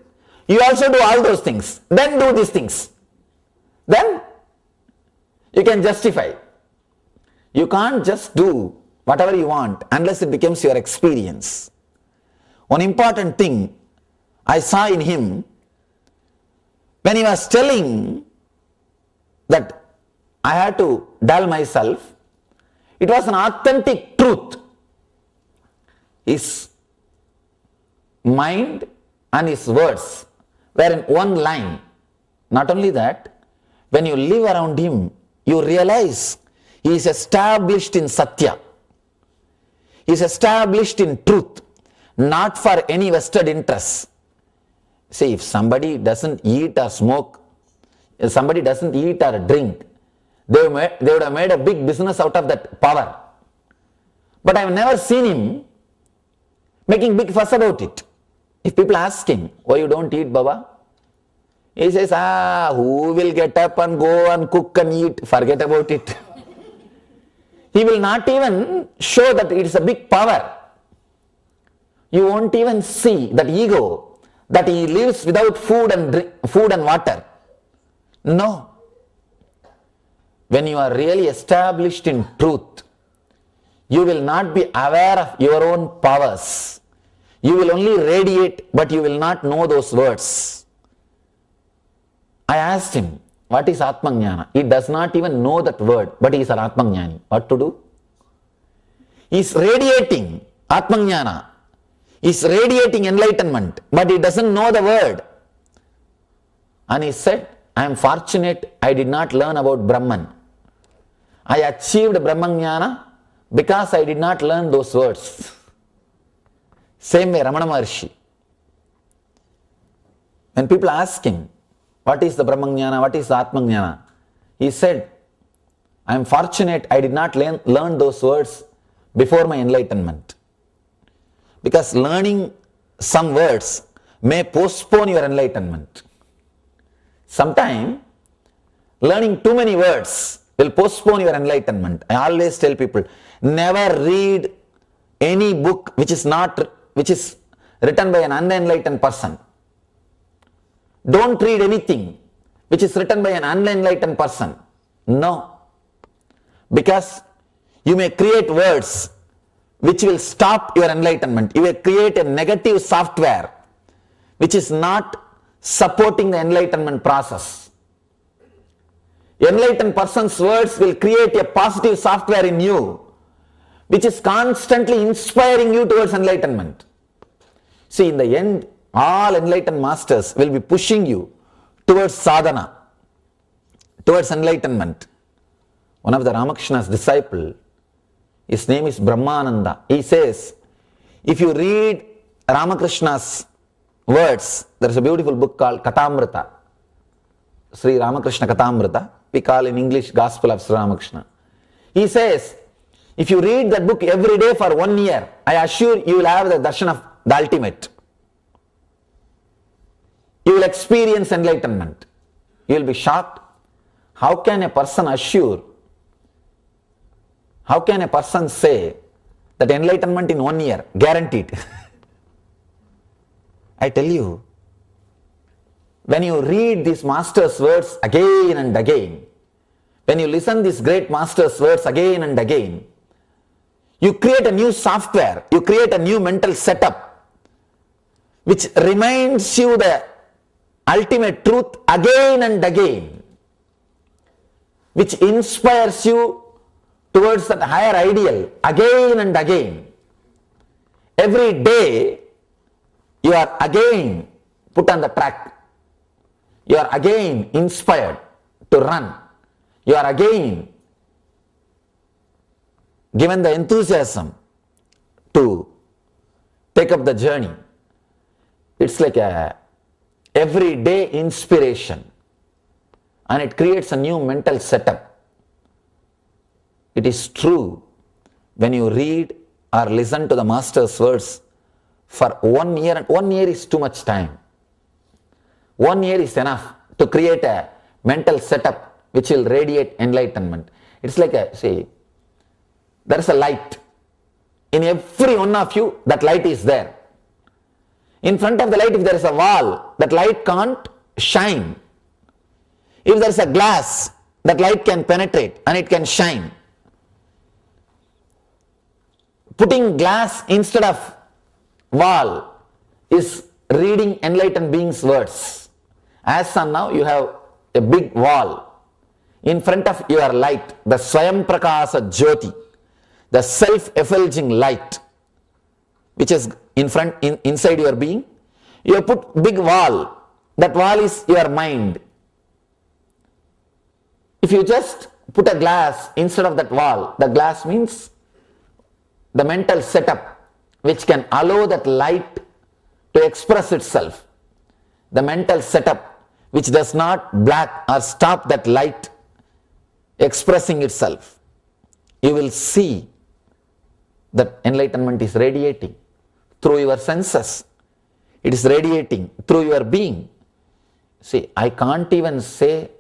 Speaker 8: You also do all those things. Then do these things. Then you can justify. You can't just do whatever you want unless it becomes your experience. One important thing I saw in him, when he was telling that I had to dull myself, it was an authentic truth. His mind and his words were in one line. Not only that, when you live around him, you realize he is established in Satya. He is established in truth, not for any vested interests. See, if somebody doesn't eat or smoke, if somebody doesn't eat or drink, they would have made a big business out of that power. But I have never seen him making big fuss about it. If people ask him, why you don't eat, Baba? He says, who will get up and go and cook and eat? Forget about it. He will not even show that it is a big power. You won't even see that ego, that he lives without food and water. No. when you are really established in truth, you will not be aware of your own powers. You will only radiate, but you will not know those words. I asked him, what is Atmajnana? He does not even know that word, but he is an Atmajnani. What to do? He is radiating Atmajnana. He is radiating enlightenment, but he doesn't know the word. And he said, I am fortunate I did not learn about Brahman. I achieved Brahmajnana because I did not learn those words. Same way Ramana Maharshi. When people ask him, what is the Brahmajnana, what is the Atmajnana? He said, I am fortunate I did not learn those words before my enlightenment. Because learning some words may postpone your enlightenment. Sometimes learning too many words will postpone your enlightenment. I always tell people, never read any book which is written by an unenlightened person. Don't read anything which is written by an unenlightened person. No. Because you may create words which will stop your enlightenment. You will create a negative software which is not supporting the enlightenment process. Enlightened person's words will create a positive software in you which is constantly inspiring you towards enlightenment. See, in the end, all enlightened masters will be pushing you towards sadhana, towards enlightenment. One of the Ramakrishna's disciples, his name is Brahmananda. He says, if you read Ramakrishna's words, there is a beautiful book called Katamrita, Sri Ramakrishna Katamrita, we call in English Gospel of Sri Ramakrishna. He says, if you read that book every day for 1 year, I assure you will have the darshan of the ultimate. You will experience enlightenment. You will be shocked. How can a person assure? How can a person say that enlightenment in 1 year, guaranteed? I tell you, when you read these master's words again and again, when you listen these great master's words again and again, you create a new software, you create a new mental setup, which reminds you the ultimate truth again and again, which inspires you towards that higher ideal again and again. Every day, you are again put on the track. You are again inspired to run. You are again given the enthusiasm to take up the journey. It's like a everyday inspiration, and it creates a new mental setup. It is true, when you read or listen to the master's words for 1 year, and 1 year is too much time. 1 year is enough to create a mental setup which will radiate enlightenment. It's like there is a light. In every one of you, that light is there. In front of the light, if there is a wall, that light can't shine. If there is a glass, that light can penetrate and it can shine. Putting glass instead of wall is reading enlightened beings' words. As on now, you have a big wall. In front of your light, the Swayam Prakasa Jyoti, the self-effulging light, which is inside your being, you have put big wall. That wall is your mind. If you just put a glass instead of that wall, the glass means the mental setup which can allow that light to express itself. The mental setup which does not block or stop that light expressing itself. You will see that enlightenment is radiating through your senses. It is radiating through your being. See, I can't even say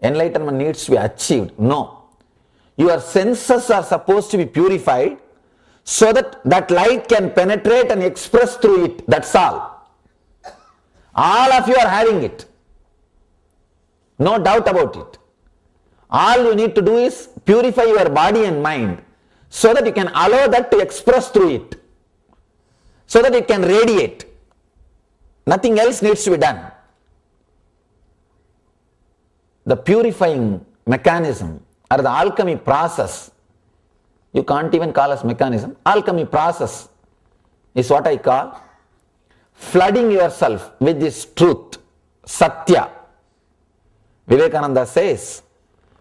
Speaker 8: enlightenment needs to be achieved. No. Your senses are supposed to be purified so that that light can penetrate and express through it. That's all. All of you are having it. No doubt about it. All you need to do is purify your body and mind so that you can allow that to express through it, so that it can radiate. Nothing else needs to be done. The purifying mechanism or the alchemy process, you can't even call as mechanism, alchemy process is what I call flooding yourself with this truth, Satya. Vivekananda says,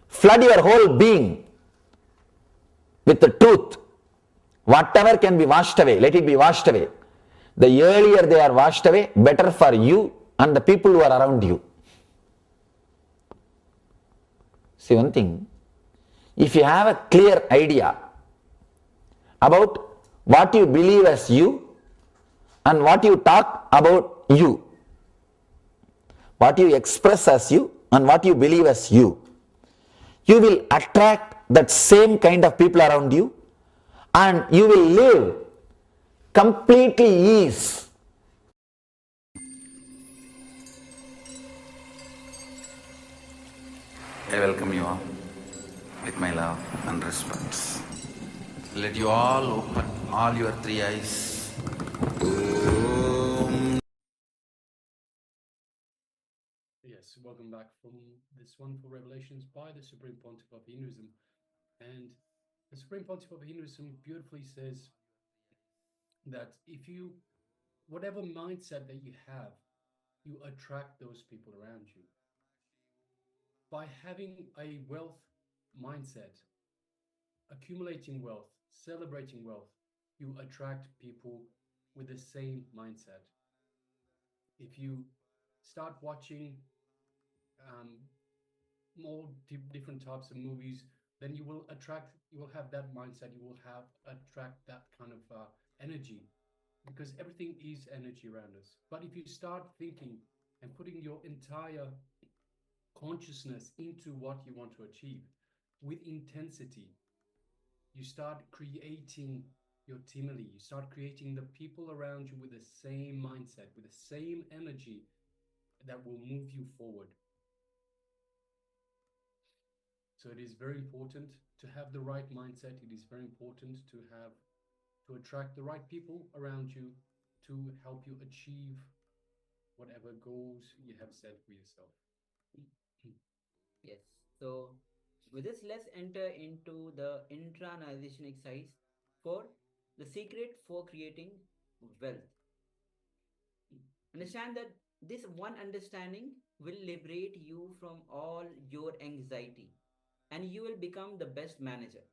Speaker 8: flood your whole being with the truth. Whatever can be washed away, let it be washed away. The earlier they are washed away, better for you and the people who are around you. See one thing, if you have a clear idea about what you believe as you and what you talk about you, what you express as you and what you believe as you will attract that same kind of people around you and you will live completely ease.
Speaker 7: I welcome you all with my love and respect. Let you all open all your three eyes.
Speaker 6: Yes, welcome back from this wonderful revelations by the Supreme Pontiff of Hinduism. And the Supreme Pontiff of Hinduism beautifully says that if you, whatever mindset that you have, you attract those people around you. By having a wealth mindset, accumulating wealth, celebrating wealth, you attract people with the same mindset. If you start watching more different types of movies, then you will have that mindset, you will attract that kind of energy, because everything is energy around us. But if you start thinking and putting your entire consciousness into what you want to achieve with intensity, you start creating your timely, you start creating the people around you with the same mindset, with the same energy that will move you forward. So it is very important to have the right mindset. It is very important to attract the right people around you to help you achieve whatever goals you have set for yourself.
Speaker 9: Yes. So with this, let's enter into the internalization exercise for the secret for creating wealth. Understand that this one understanding will liberate you from all your anxiety and you will become the best manager.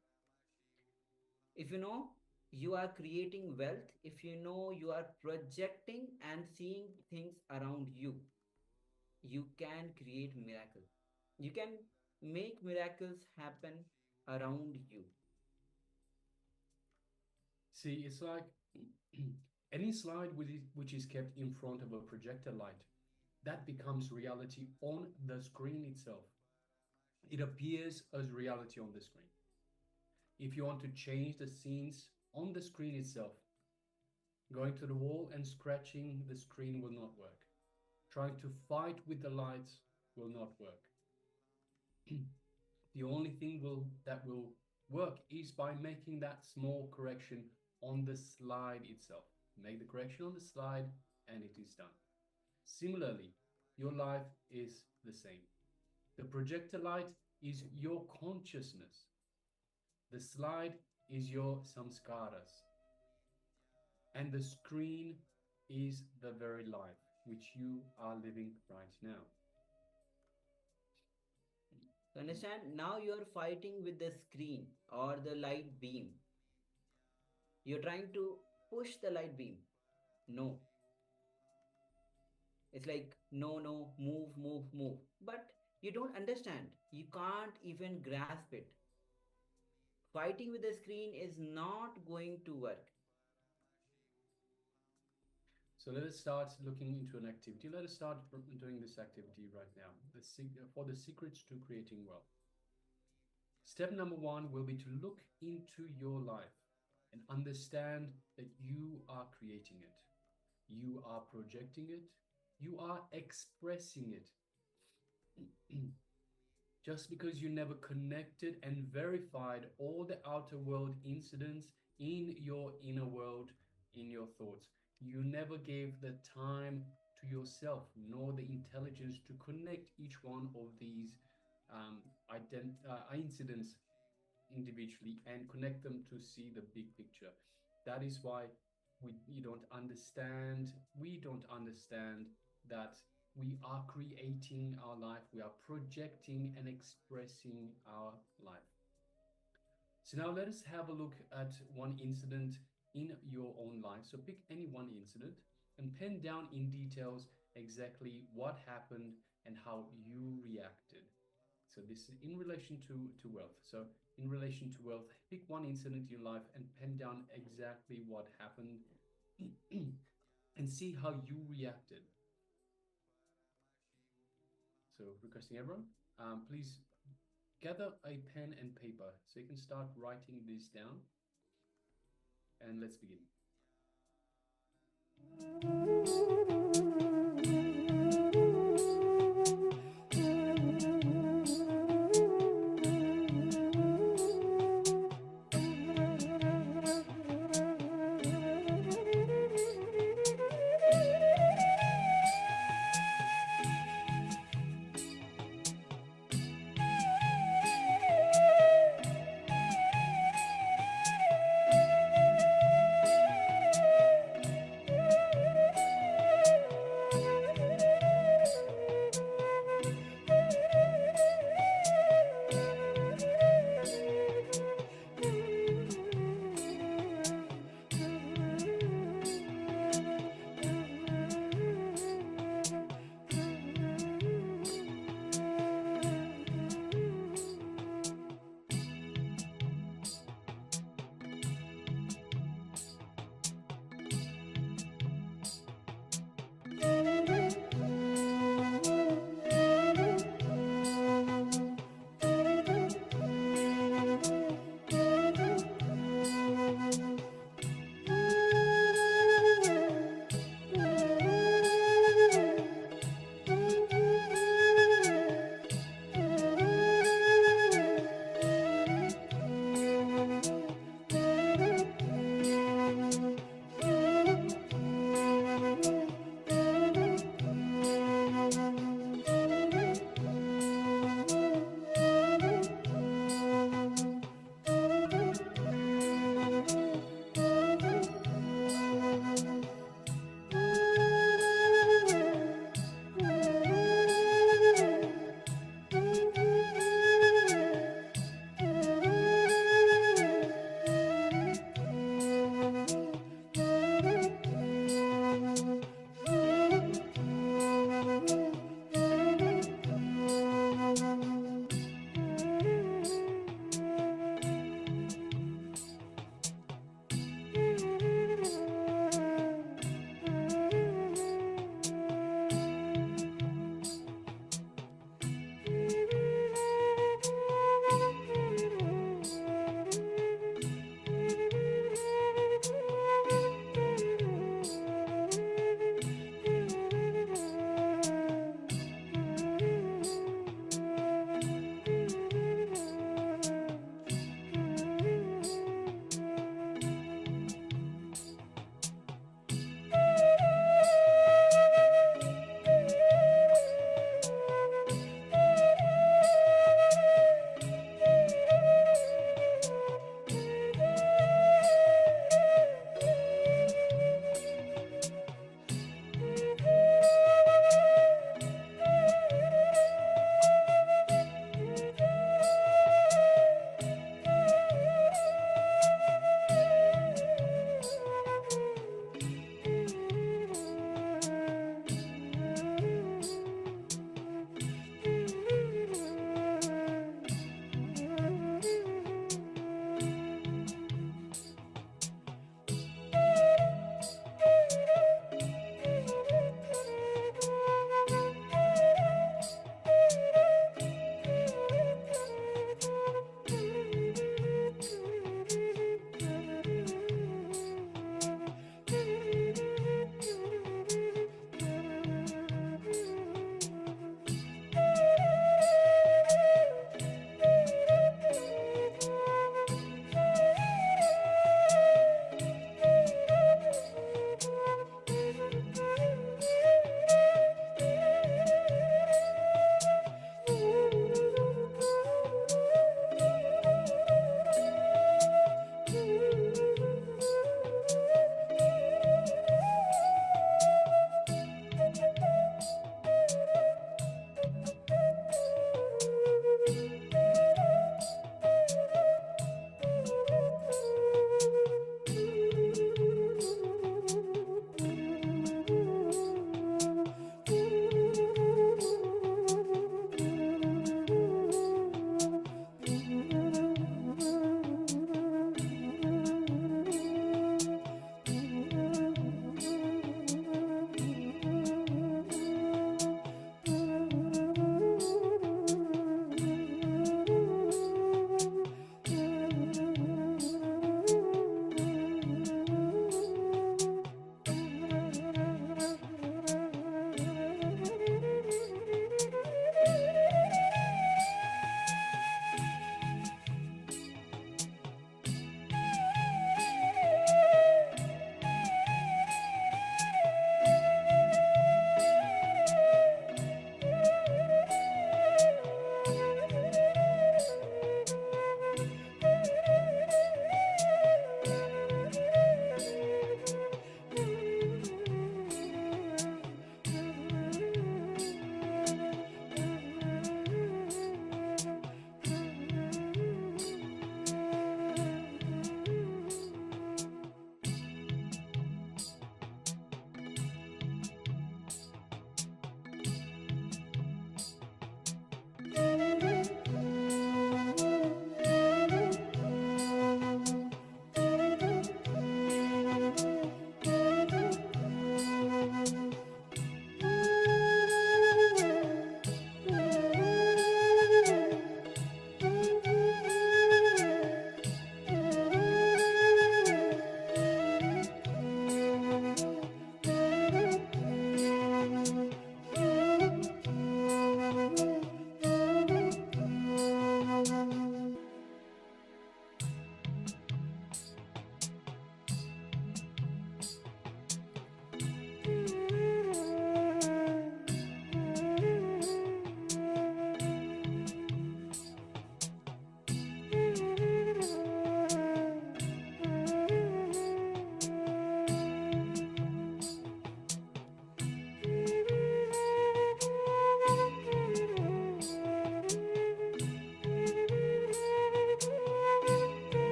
Speaker 9: If you know you are creating wealth, if you know you are projecting and seeing things around you, you can create miracles. You can make miracles happen around you.
Speaker 6: See, it's like any slide which is kept in front of a projector light, that becomes reality on the screen itself. It appears as reality on the screen. If you want to change the scenes on the screen itself, going to the wall and scratching the screen will not work. Trying to fight with the lights will not work. The only thing that will work is by making that small correction on the slide itself. Make the correction on the slide and it is done. Similarly, your life is the same. The projector light is your consciousness. The slide is your samskaras. And the screen is the very life which you are living right now.
Speaker 9: So understand, now you are fighting with the screen or the light beam. You're trying to push the light beam. No. It's like, no, no, move, move, move. But you don't understand. You can't even grasp it. Fighting with the screen is not going to work.
Speaker 6: So let us start looking into an activity. Let us start doing this activity right now. For the secrets to creating wealth. Step number 1 will be to look into your life and understand that you are creating it. You are projecting it. You are expressing it. just because you never connected and verified all the outer world incidents in your inner world, in your thoughts. You never gave the time to yourself, nor the intelligence to connect each one of these incidents individually and connect them to see the big picture. That is why we don't understand that we are creating our life, we are projecting and expressing our life. So now let us have a look at one incident in your own life. So pick any one incident and pen down in details exactly what happened and how you reacted. So this is in relation to wealth. So in relation to wealth, pick one incident in your life and pen down exactly what happened and see how you reacted. So requesting everyone, please gather a pen and paper so you can start writing this down. And let's begin.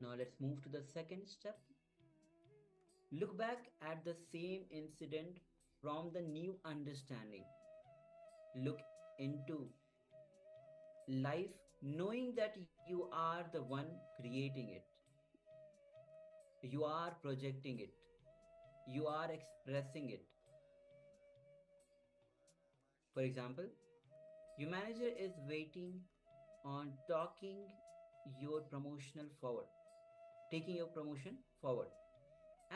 Speaker 9: Now let's move to the second step. Look back at the same incident from the new understanding. Look into life knowing that you are the one creating it. You are projecting it. You are expressing it. For example, your manager is waiting on taking your promotion forward.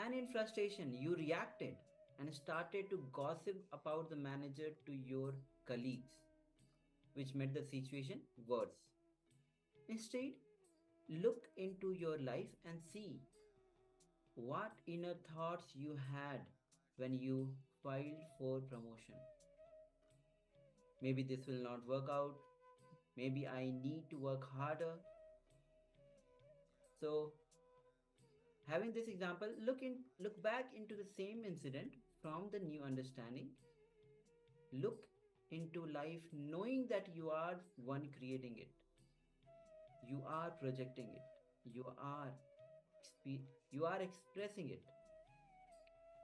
Speaker 9: And in frustration, you reacted and started to gossip about the manager to your colleagues, which made the situation worse. Instead, look into your life and see what inner thoughts you had when you filed for promotion. Maybe this will not work out. Maybe I need to work harder. So, having this example, look back into the same incident from the new understanding. Look into life knowing that you are one creating it. You are projecting it. You are expressing it.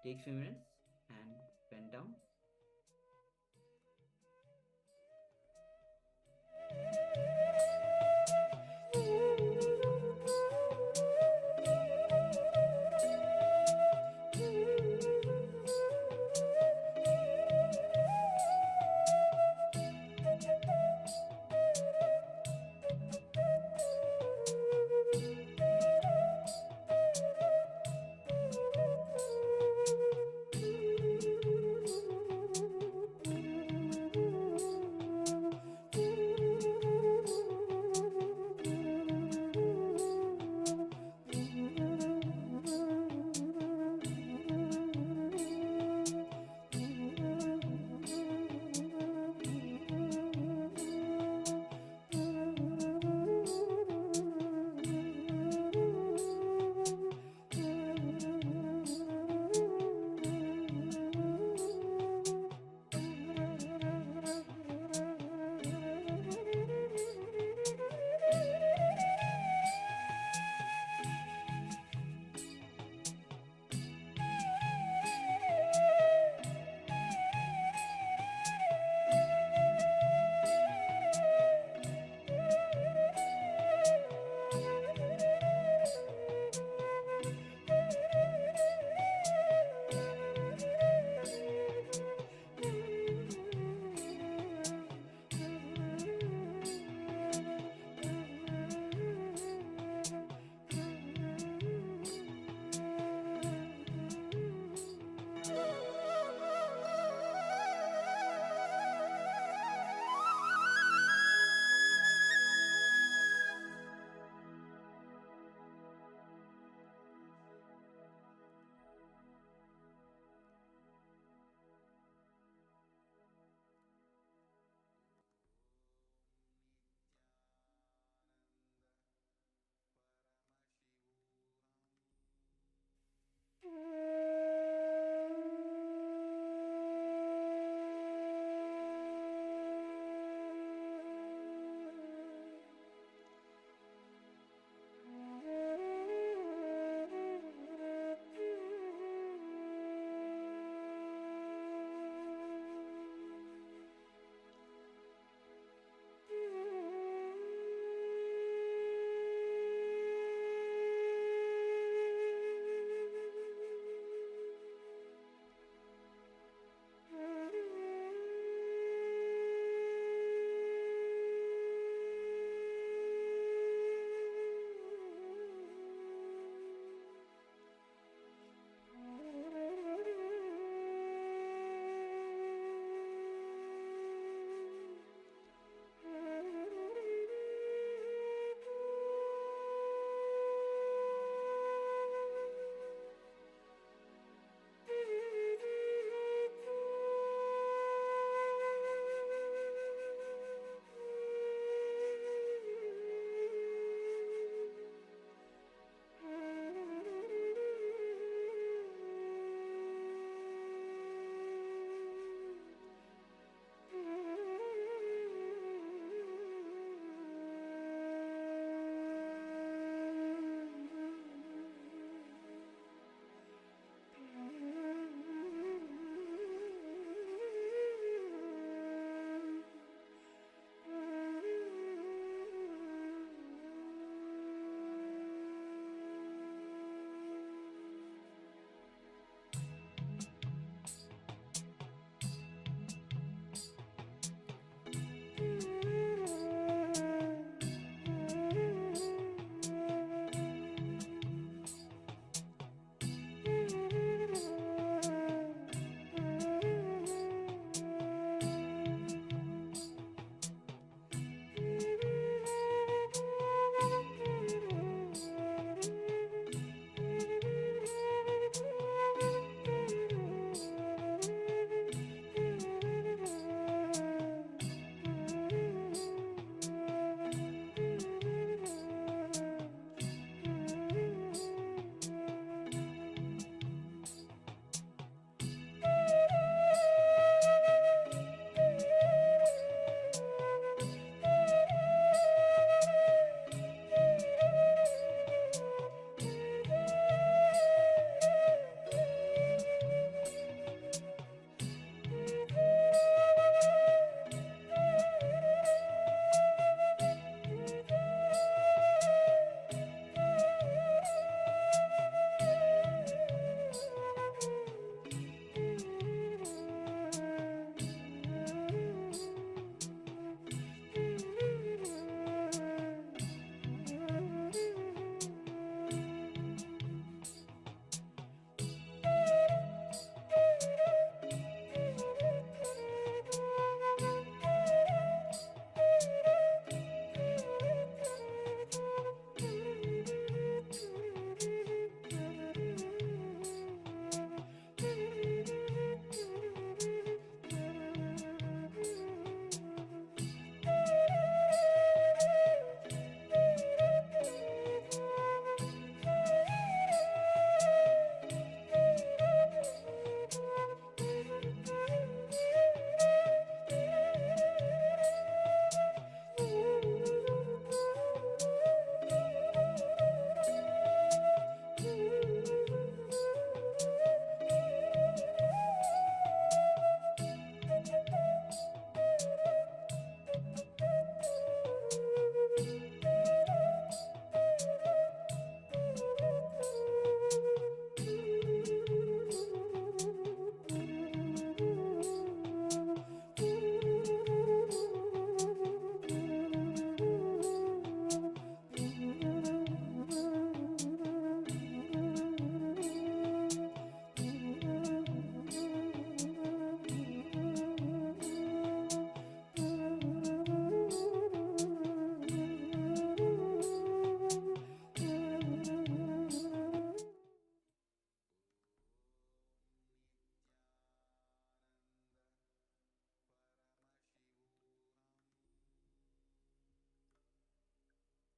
Speaker 9: Take few minutes and pen down.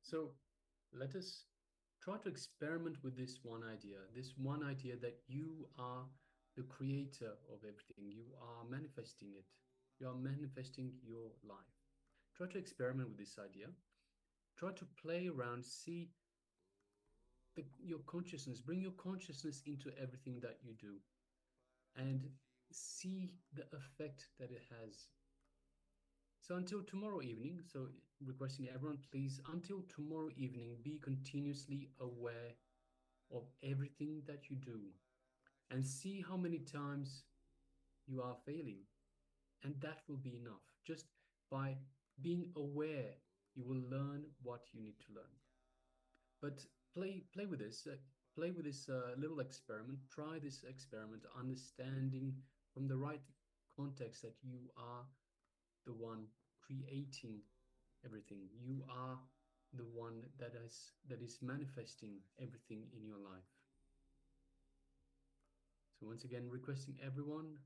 Speaker 6: So let us try to experiment with this one idea that you are the creator of everything. You are manifesting it. You are manifesting your life. Try to experiment with this idea. Try to play around, see your consciousness, bring your consciousness into everything that you do and see the effect that it has. So until tomorrow evening, so requesting everyone, please, until tomorrow evening, be continuously aware of everything that you do and see how many times you are failing. And that will be enough. Just by being aware, you will learn what you need to learn. But play with this. Play with this little experiment. Try this experiment, understanding from the right context that you are the one creating everything. You are the one that is manifesting everything in your life. So once again, requesting everyone,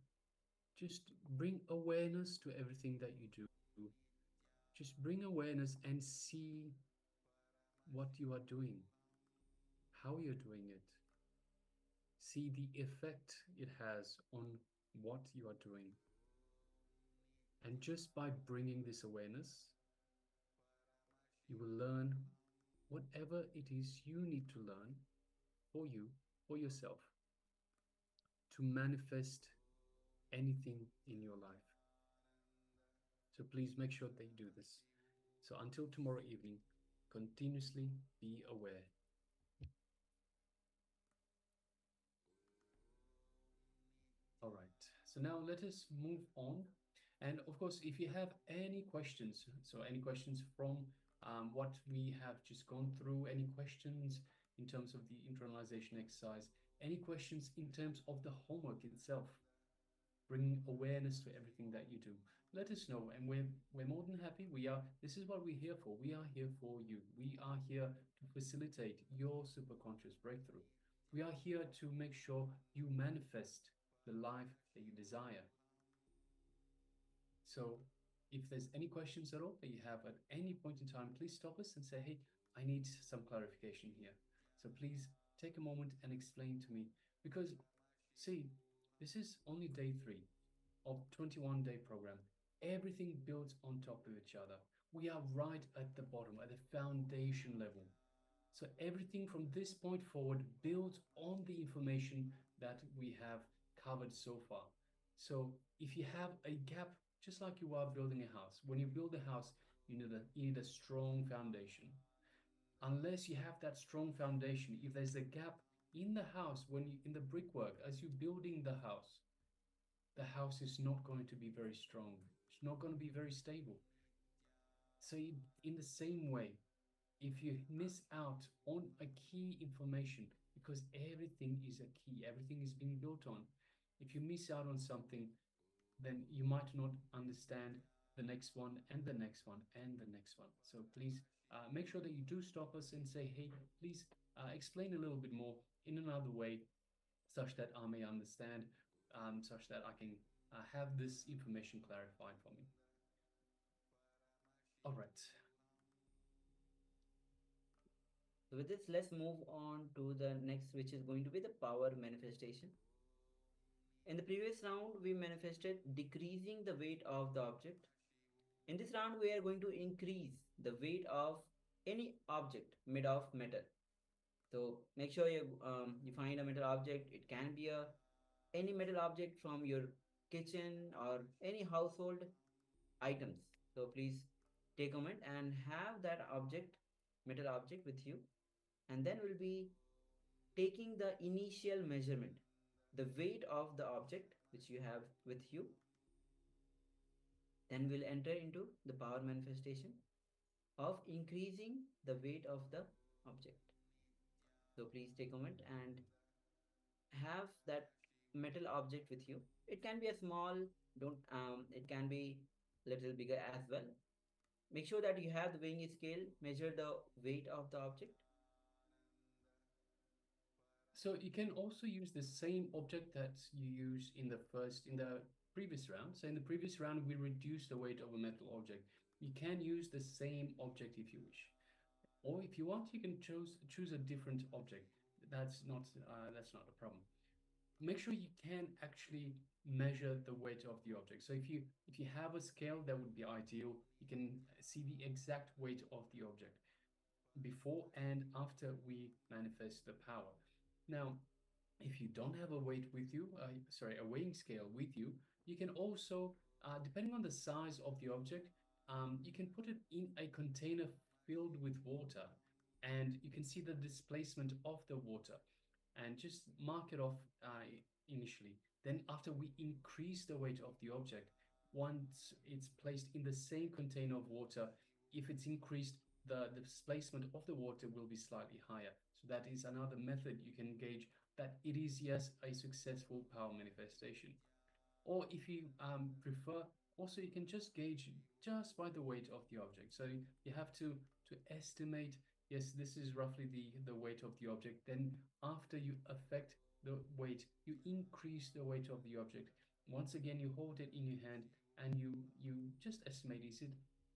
Speaker 6: just bring awareness to everything that you do. Just bring awareness and see what you are doing, how you're doing it. See the effect it has on what you are doing. And just by bringing this awareness, you will learn whatever it is you need to learn for you, for yourself, to manifest anything in your life. So please make sure that you do this. So until tomorrow evening, continuously be aware. All right, so now let us move on. And of course, if you have any questions, so any questions from what we have just gone through, any questions in terms of the internalization exercise, any questions in terms of the homework itself, bringing awareness to everything that you do, let us know. And we're more than happy. This is what we're here for. We are here for you. We are here to facilitate your superconscious breakthrough. We are here to make sure you manifest the life that you desire. So if there's any questions at all that you have at any point in time, please stop us and say, hey, I need some clarification here. So please take a moment and explain to me, because see, this is only day 3 of 21-day program. Everything builds on top of each other. We are right at the bottom, at the foundation level. So everything from this point forward builds on the information that we have covered so far. So if you have a gap, just like you are building a house, when you build a house, you need a strong foundation. Unless you have that strong foundation, if there's a gap in the house, in the brickwork, as you're building the house is not going to be very strong. It's not going to be very stable. So in the same way, if you miss out on a key information, because everything is a key, everything is being built on. If you miss out on something, then you might not understand the next one and the next one and the next one. So please make sure that you do stop us and say, hey, please explain a little bit more in another way, such that I may understand, such that I can have this information clarified for me. All right.
Speaker 9: So with this, let's move on to the next, which is going to be the power manifestation. In the previous round, we manifested decreasing the weight of the object. In this round, we are going to increase the weight of any object made of metal. So make sure you find a metal object. It can be any metal object from your kitchen or any household items. So please take a moment and have that metal object with you. And then we'll be taking the initial measurement, the weight of the object which you have with you. Then we'll enter into the power manifestation of increasing the weight of the object. So please take a moment and have that metal object with you. It can be a small, don't it can be little bigger as well. Make sure that you have the weighing scale, measure the weight of the object.
Speaker 6: So you can also use the same object that you used in the previous round. So in the previous round, we reduced the weight of a metal object. You can use the same object if you wish. Or if you want, you can choose a different object. That's not a problem. Make sure you can actually measure the weight of the object. So if you have a scale, that would be ideal. You can see the exact weight of the object before and after we manifest the power. Now, if you don't have a weight with you, a weighing scale with you, you can also, depending on the size of the object, you can put it in a container filled with water, and you can see the displacement of the water, and just mark it off initially. Then after we increase the weight of the object, once it's placed in the same container of water, if it's increased, the displacement of the water will be slightly higher. So that is another method you can gauge that it is, yes, a successful power manifestation. Or if you prefer, also you can just gauge just by the weight of the object. So you have to estimate, yes, this is roughly the weight of the object. Then after you affect the weight, you increase the weight of the object. Once again, you hold it in your hand and you just estimate, is it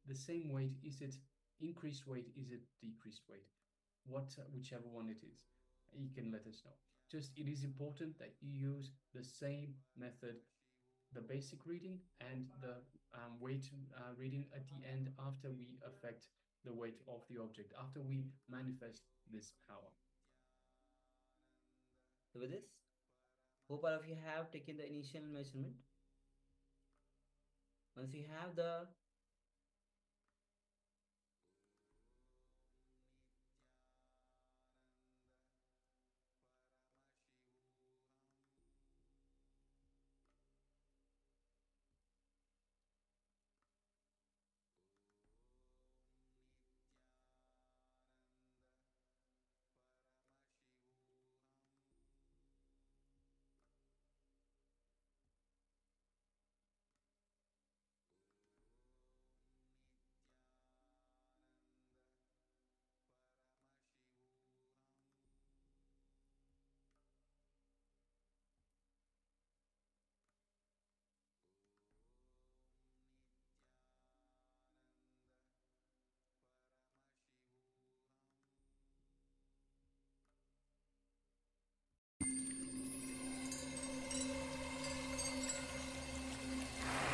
Speaker 6: the same weight? Is it increased weight? Is it decreased weight? Whichever one it is, you can let us know. Just it is important that you use the same method, the basic reading and the weight reading at the end after we affect the weight of the object, after we manifest this power.
Speaker 9: So with this, hope all of you have taken the initial measurement. Once you have the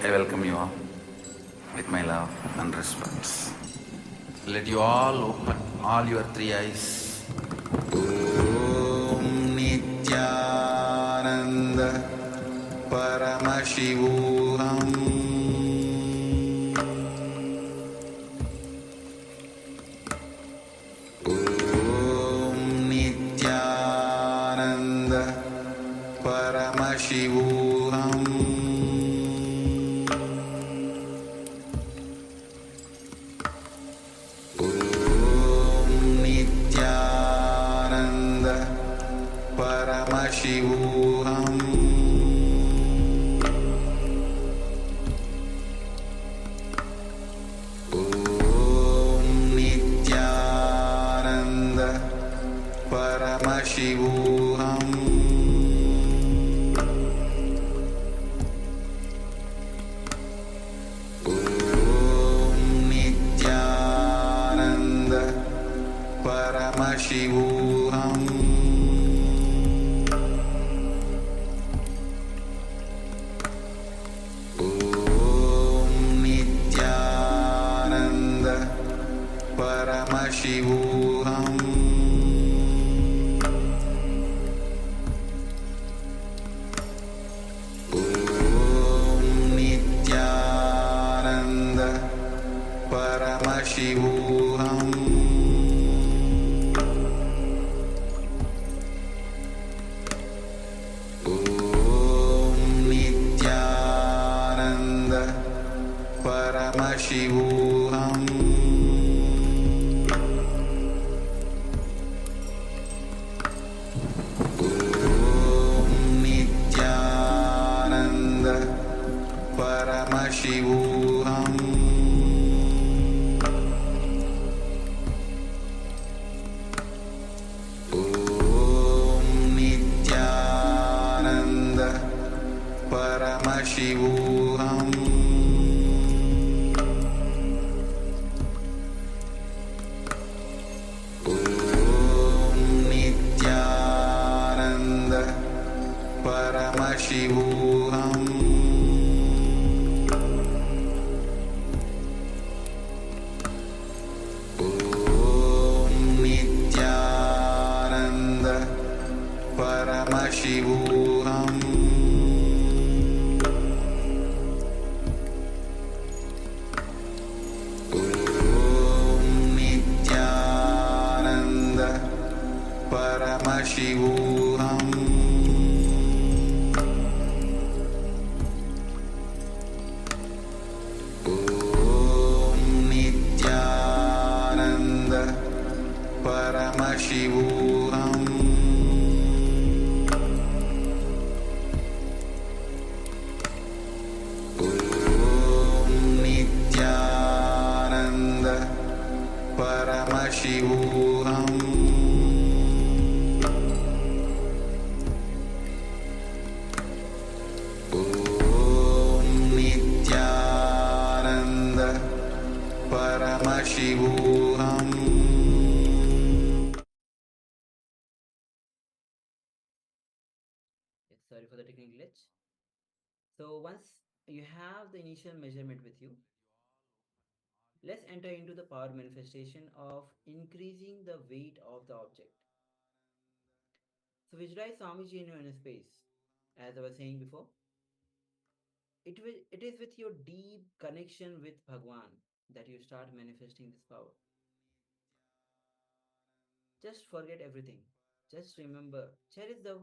Speaker 7: I welcome you all with my love and respect. Let you all open all your three eyes.
Speaker 4: Om Nityananda Paramashivoham Om Nityananda Paramashivoham Paramashivoham Om Nityananda Paramashivoham Om Nityananda Paramashivoham Paramashivoham Om Nityananda Paramashivoham Om Nityananda Paramashivoham Paramashivoham Om Nityananda Paramashivoham Om Paramashivoham Om Nityananda Paramashivoham.
Speaker 9: Yes, sorry for the technical glitch. So once you have the initial measurement with you, let's enter into the power manifestation of increasing the weight of the object. So visualize Swamiji in your inner space. As I was saying before, it is with your deep connection with Bhagwan that you start manifesting this power. Just forget everything. Just remember, cherish the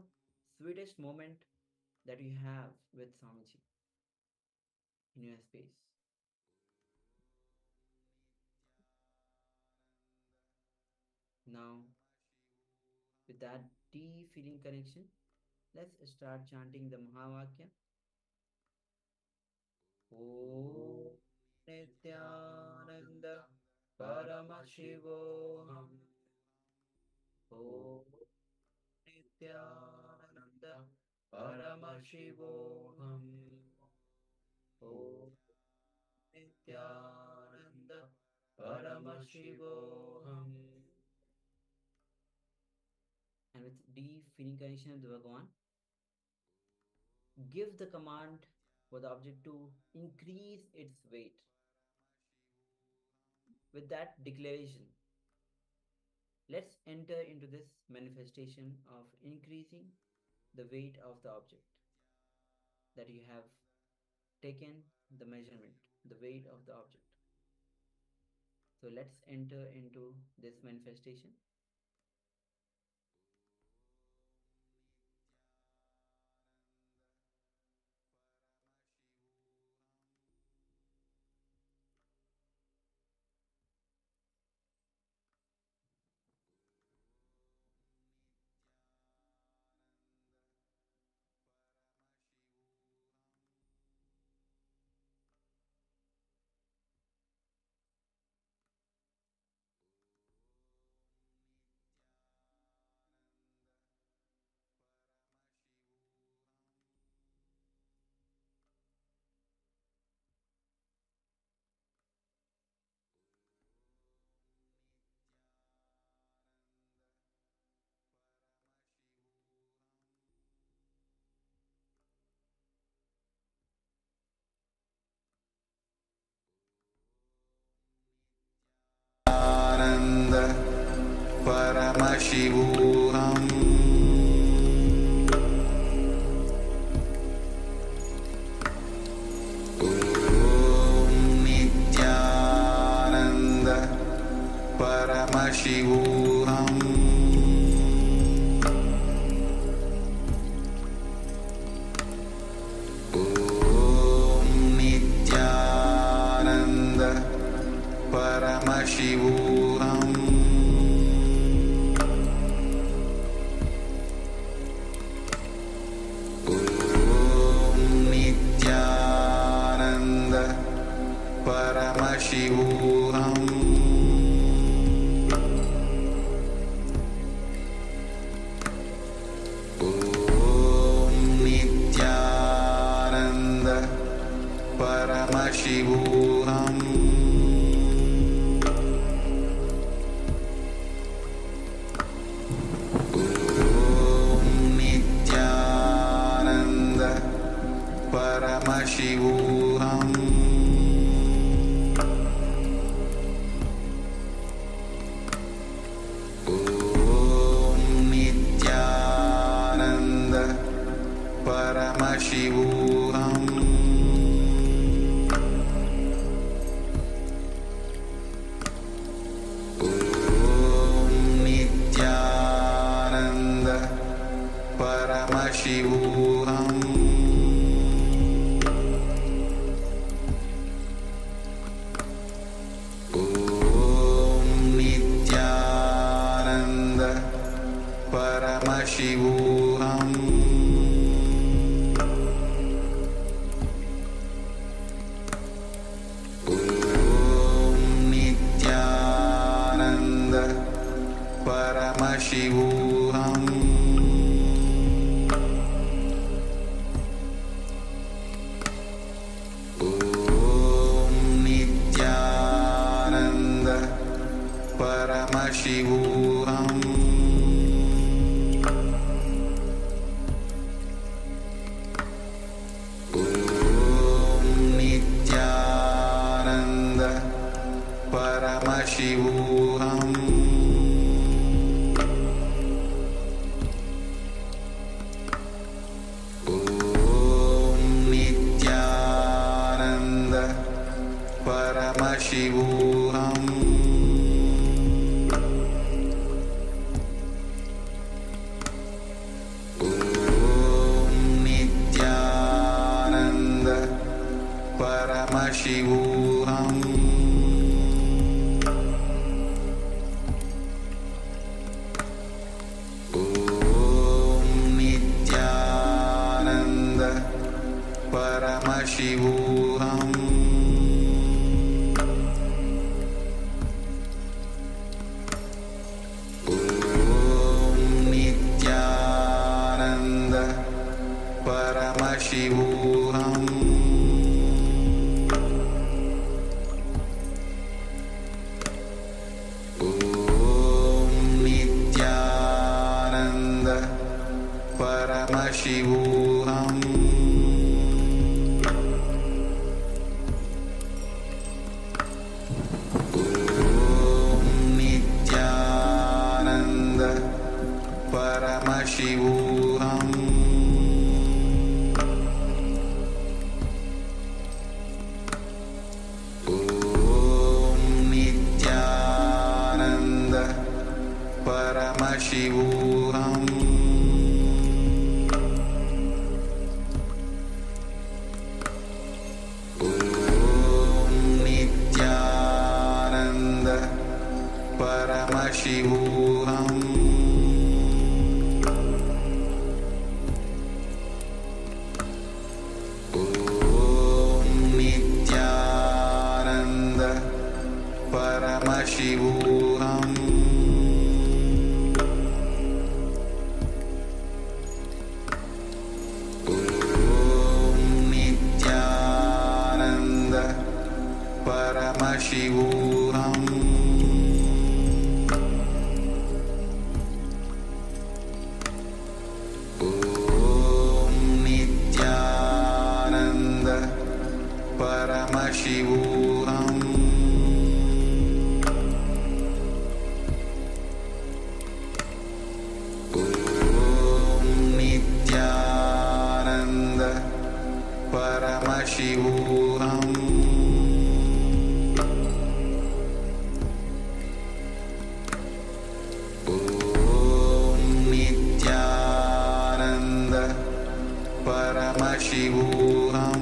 Speaker 9: sweetest moment that you have with Swamiji in your space. Now, with that deep feeling connection, let's start chanting the Mahavakya. Om Nityananda Paramashivoham. Om Nityananda Paramashivoham. Om Nityananda Paramashivoham. And with deep feeling connection with Bhagavan, give the command for the object to increase its weight. With that declaration, let's enter into this manifestation of increasing the weight of the object that you have taken the measurement, the weight of the object. So let's enter into this manifestation.
Speaker 4: Ananda Paramashivoham Om Nityananda Paramashivoham Om Nityananda Paramashivoham Om Nityananda Paramashivoham Om Nityananda Paramashivoham Paramashivoham Om Nityananda Paramashivoham Paramashivoham Om Nityananda Paramashivoham Paramashivoham Om Nityananda Paramashivoham Om Nityananda Paramashivoham Paramashivoham Om Nityananda Paramashivoham Om Nityananda Paramashivoham Paramashivoham Om Nityananda Paramashivoham Om Nityananda Paramashivoham Paramashivoham Om Nityananda Paramashivoham Om Nityananda Paramashivoham Paramashivoham Om Nityananda Paramashivoham Om Nityananda Paramashivoham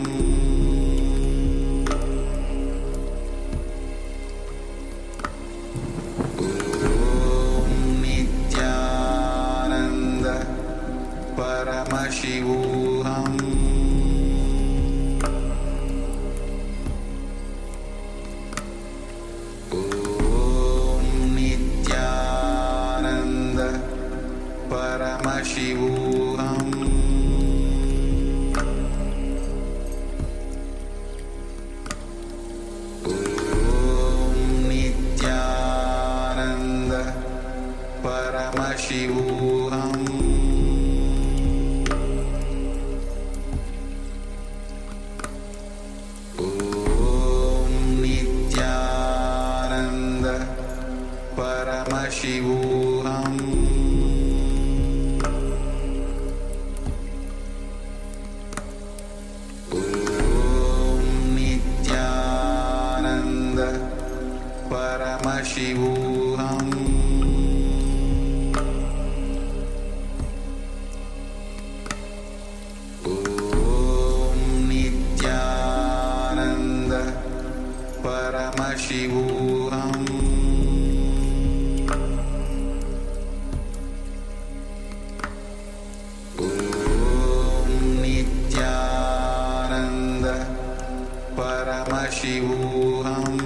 Speaker 4: Paramashivoham Om Nityananda Paramashivoham Om Nityananda Paramashivoham Paramashivoham Om Nityananda Paramashivoham Om Nityananda Paramashivoham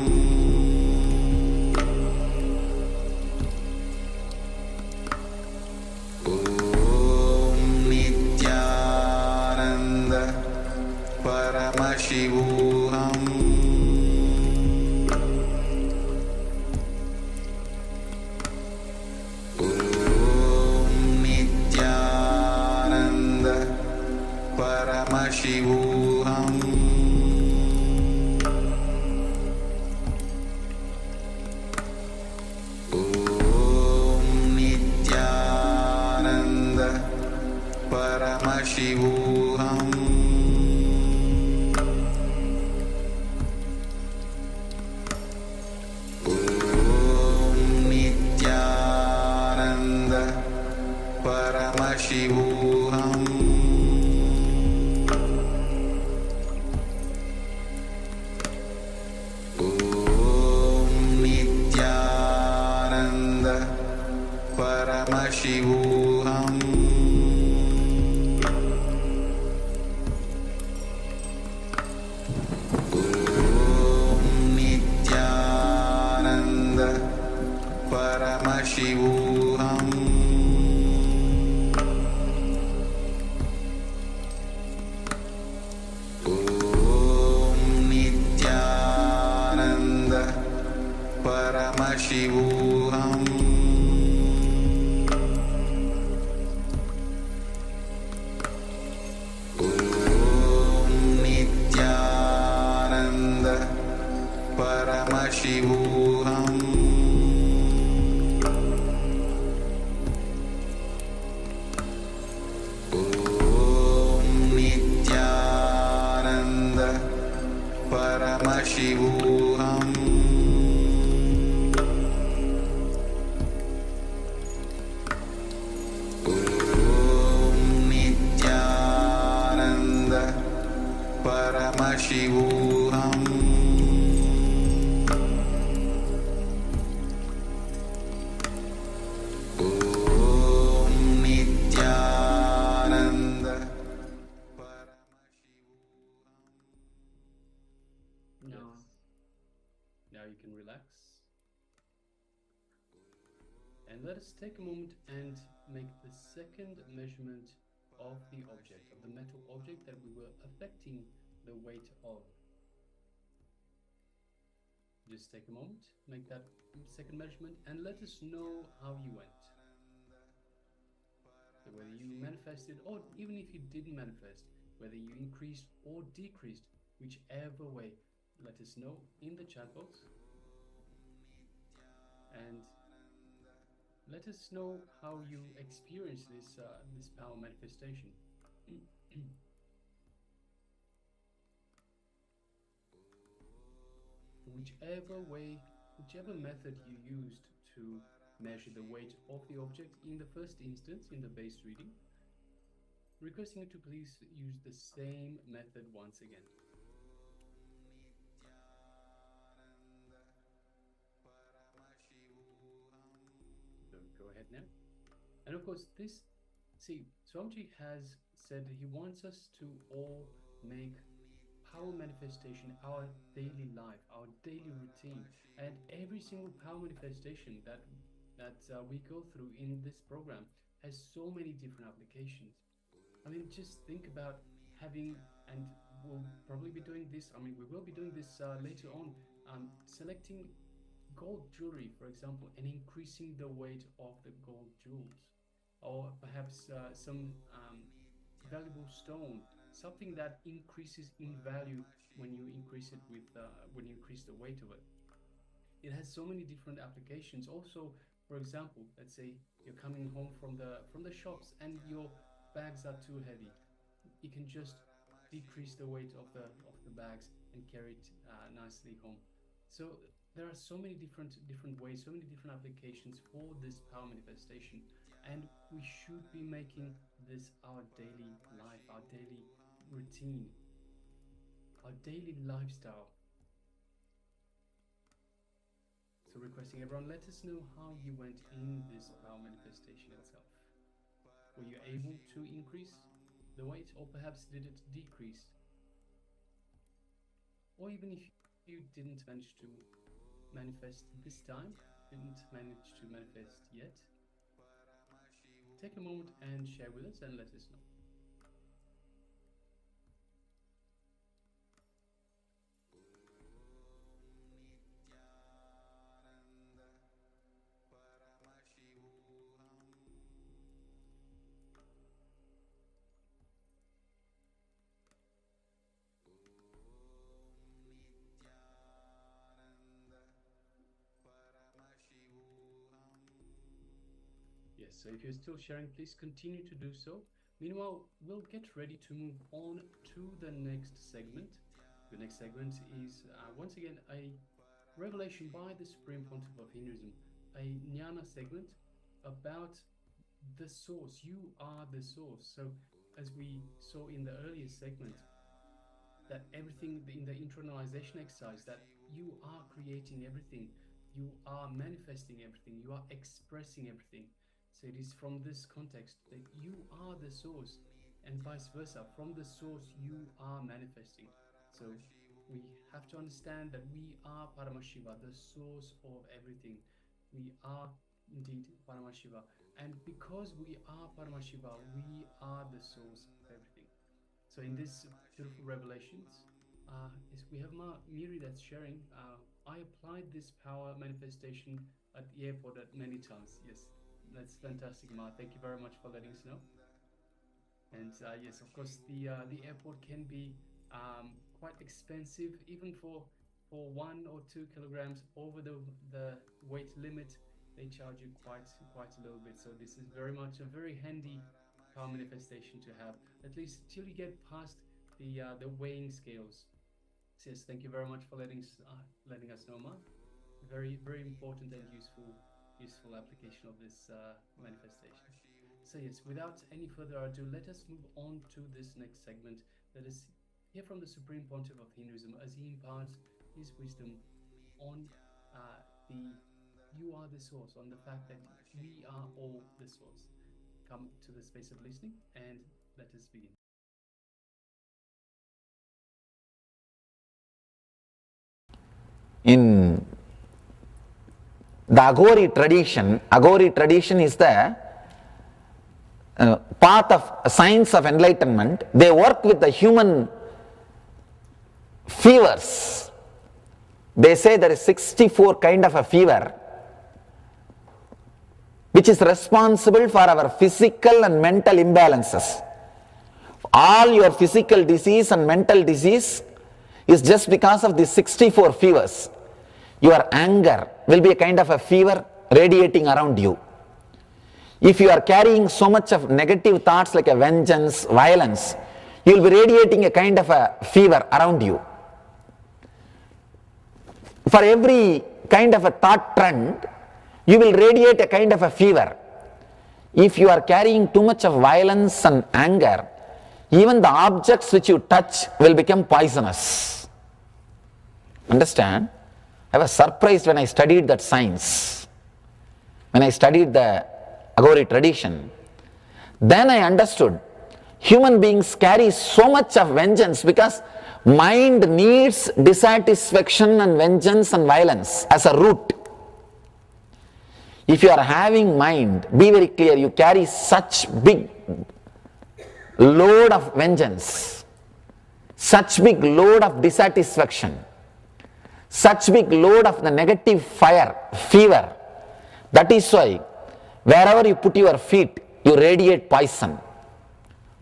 Speaker 4: Paramashivoham Om Nityananda Paramashivoham Om Nityananda Paramashivoham Paramashivoham Om Nityananda Paramashivoham Om Nityananda Paramashivoham Paramashivoham Om Nityananda Paramashivoham Om Nityananda Paramashivoham
Speaker 6: Now you can relax. And let us take a moment and make the second measurement of the object, of the metal object that we were affecting the weight of. Just take a moment, make that second measurement, and let us know how you went. So whether you manifested, or even if you didn't manifest, whether you increased or decreased, whichever way, let us know in the chat box. And let us know how you experience this power manifestation. Whichever way, whichever method you used to measure the weight of the object in the first instance, in the base reading, requesting you to please use the same method once again. So go ahead now. And of course, Swamiji has said he wants us to all make power manifestation our daily life, our daily routine, and every single power manifestation that we go through in this program has so many different applications. I mean, just think about having, and we'll probably be doing this. I mean, we will be doing this later on. Selecting gold jewelry, for example, and increasing the weight of the gold jewels, or perhaps some valuable stone, something that increases in value when you increase it with when you increase the weight of it. It has so many different applications. Also, for example, let's say you're coming home from the shops and your bags are too heavy. You can just decrease the weight of the bags and carry it nicely home. So there are so many different ways, so many different applications for this power manifestation, and we should be making this our daily life, our daily routine, our daily lifestyle. So requesting everyone, let us know how you went in this power manifestation itself. Were you able to increase the weight, or perhaps did it decrease? Or even if you didn't manage to manifest this time, didn't manage to manifest yet, take a moment and share with us and let us know. yes, so if you're still sharing, please continue to do so. Meanwhile, we'll get ready to move on to the next segment. The next segment is once again a revelation by the Supreme Pontiff of Hinduism, a jnana segment about the source. You are the source. So as we saw in the earlier segment, that everything in the internalization exercise, that you are creating everything, you are manifesting everything, you are expressing everything. So it is from this context that you are the source, and vice versa. From the source, you are manifesting. So we have to understand that we are Paramashiva, the source of everything. We are indeed Paramashiva. And because we are Paramashiva, we are the source of everything. So in this beautiful revelations, we have Miri that's sharing. I applied this power manifestation at the airport at many times. Yes, that's fantastic, Ma. Thank you very much for letting us know. And yes, of course, the airport can be quite expensive, even for 1 or 2 kilograms over the weight limit. They charge you quite a little bit. So this is very much a very handy power manifestation to have, at least till you get past the weighing scales. So yes, thank you very much for letting us know, Ma. Very important and useful application of this manifestation. So yes, without any further ado, let us move on to this next segment. Let us hear from the Supreme Pontiff of Hinduism as he imparts his wisdom on you are the source, on the fact that we are all the source. Come to the space of listening and let us begin.
Speaker 8: In the Agori tradition is the path of science of enlightenment. They work with the human fevers. They say there is 64 kind of a fever which is responsible for our physical and mental imbalances. All your physical disease and mental disease is just because of these 64 fevers. Your anger will be a kind of a fever radiating around you. If you are carrying so much of negative thoughts like a vengeance, violence, you will be radiating a kind of a fever around you. For every kind of a thought trend, you will radiate a kind of a fever. If you are carrying too much of violence and anger, even the objects which you touch will become poisonous. Understand? I was surprised when I studied that science. When I studied the Agori tradition, then I understood human beings carry so much of vengeance because mind needs dissatisfaction and vengeance and violence as a root. If you are having mind, be very clear, you carry such big load of vengeance, such big load of dissatisfaction, such big load of the negative fire, fever. That is why wherever you put your feet, you radiate poison.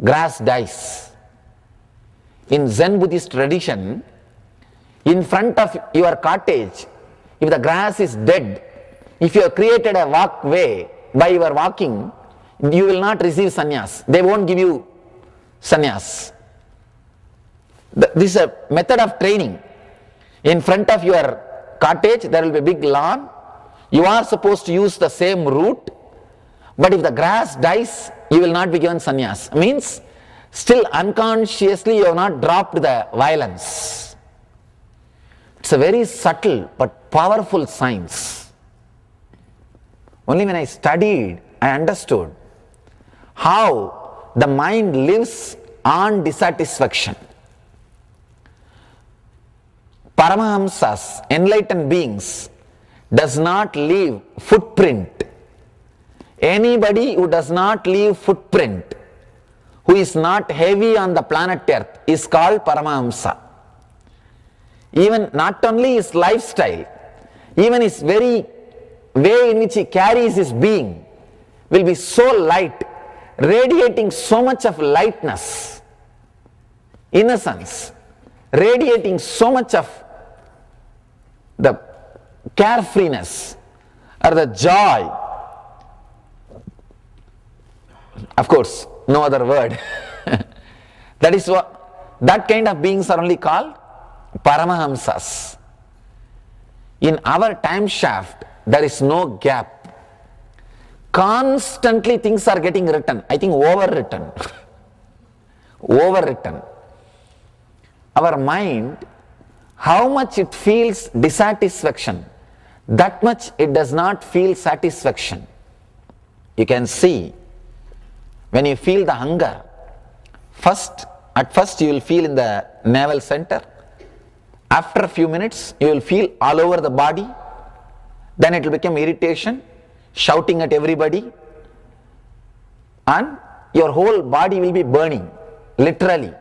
Speaker 8: Grass dies. In Zen Buddhist tradition, in front of your cottage, if the grass is dead, if you have created a walkway by your walking, you will not receive sannyas. They won't give you sannyas. This is a method of training. In front of your cottage, there will be a big lawn. You are supposed to use the same route, but if the grass dies, you will not be given sannyas. Means, still unconsciously you have not dropped the violence. It's a very subtle but powerful science. Only when I studied, I understood how the mind lives on dissatisfaction. Paramahamsas, enlightened beings, does not leave footprint. Anybody who does not leave footprint, who is not heavy on the planet Earth, is called Paramahamsa. Even not only his lifestyle, even his very way in which he carries his being will be so light, radiating so much of lightness, innocence, radiating so much of the carefreeness or the joy Of course, no other word. That is what, that kind of beings are only called Paramahamsas. In our time shaft, there is no gap. Constantly things are getting written. I think overwritten. Overwritten. Our mind, how much it feels dissatisfaction, that much it does not feel satisfaction. You can see when you feel the hunger, at first you will feel in the navel center. After a few minutes, you will feel all over the body. Then it will become irritation, shouting at everybody, and your whole body will be burning, literally.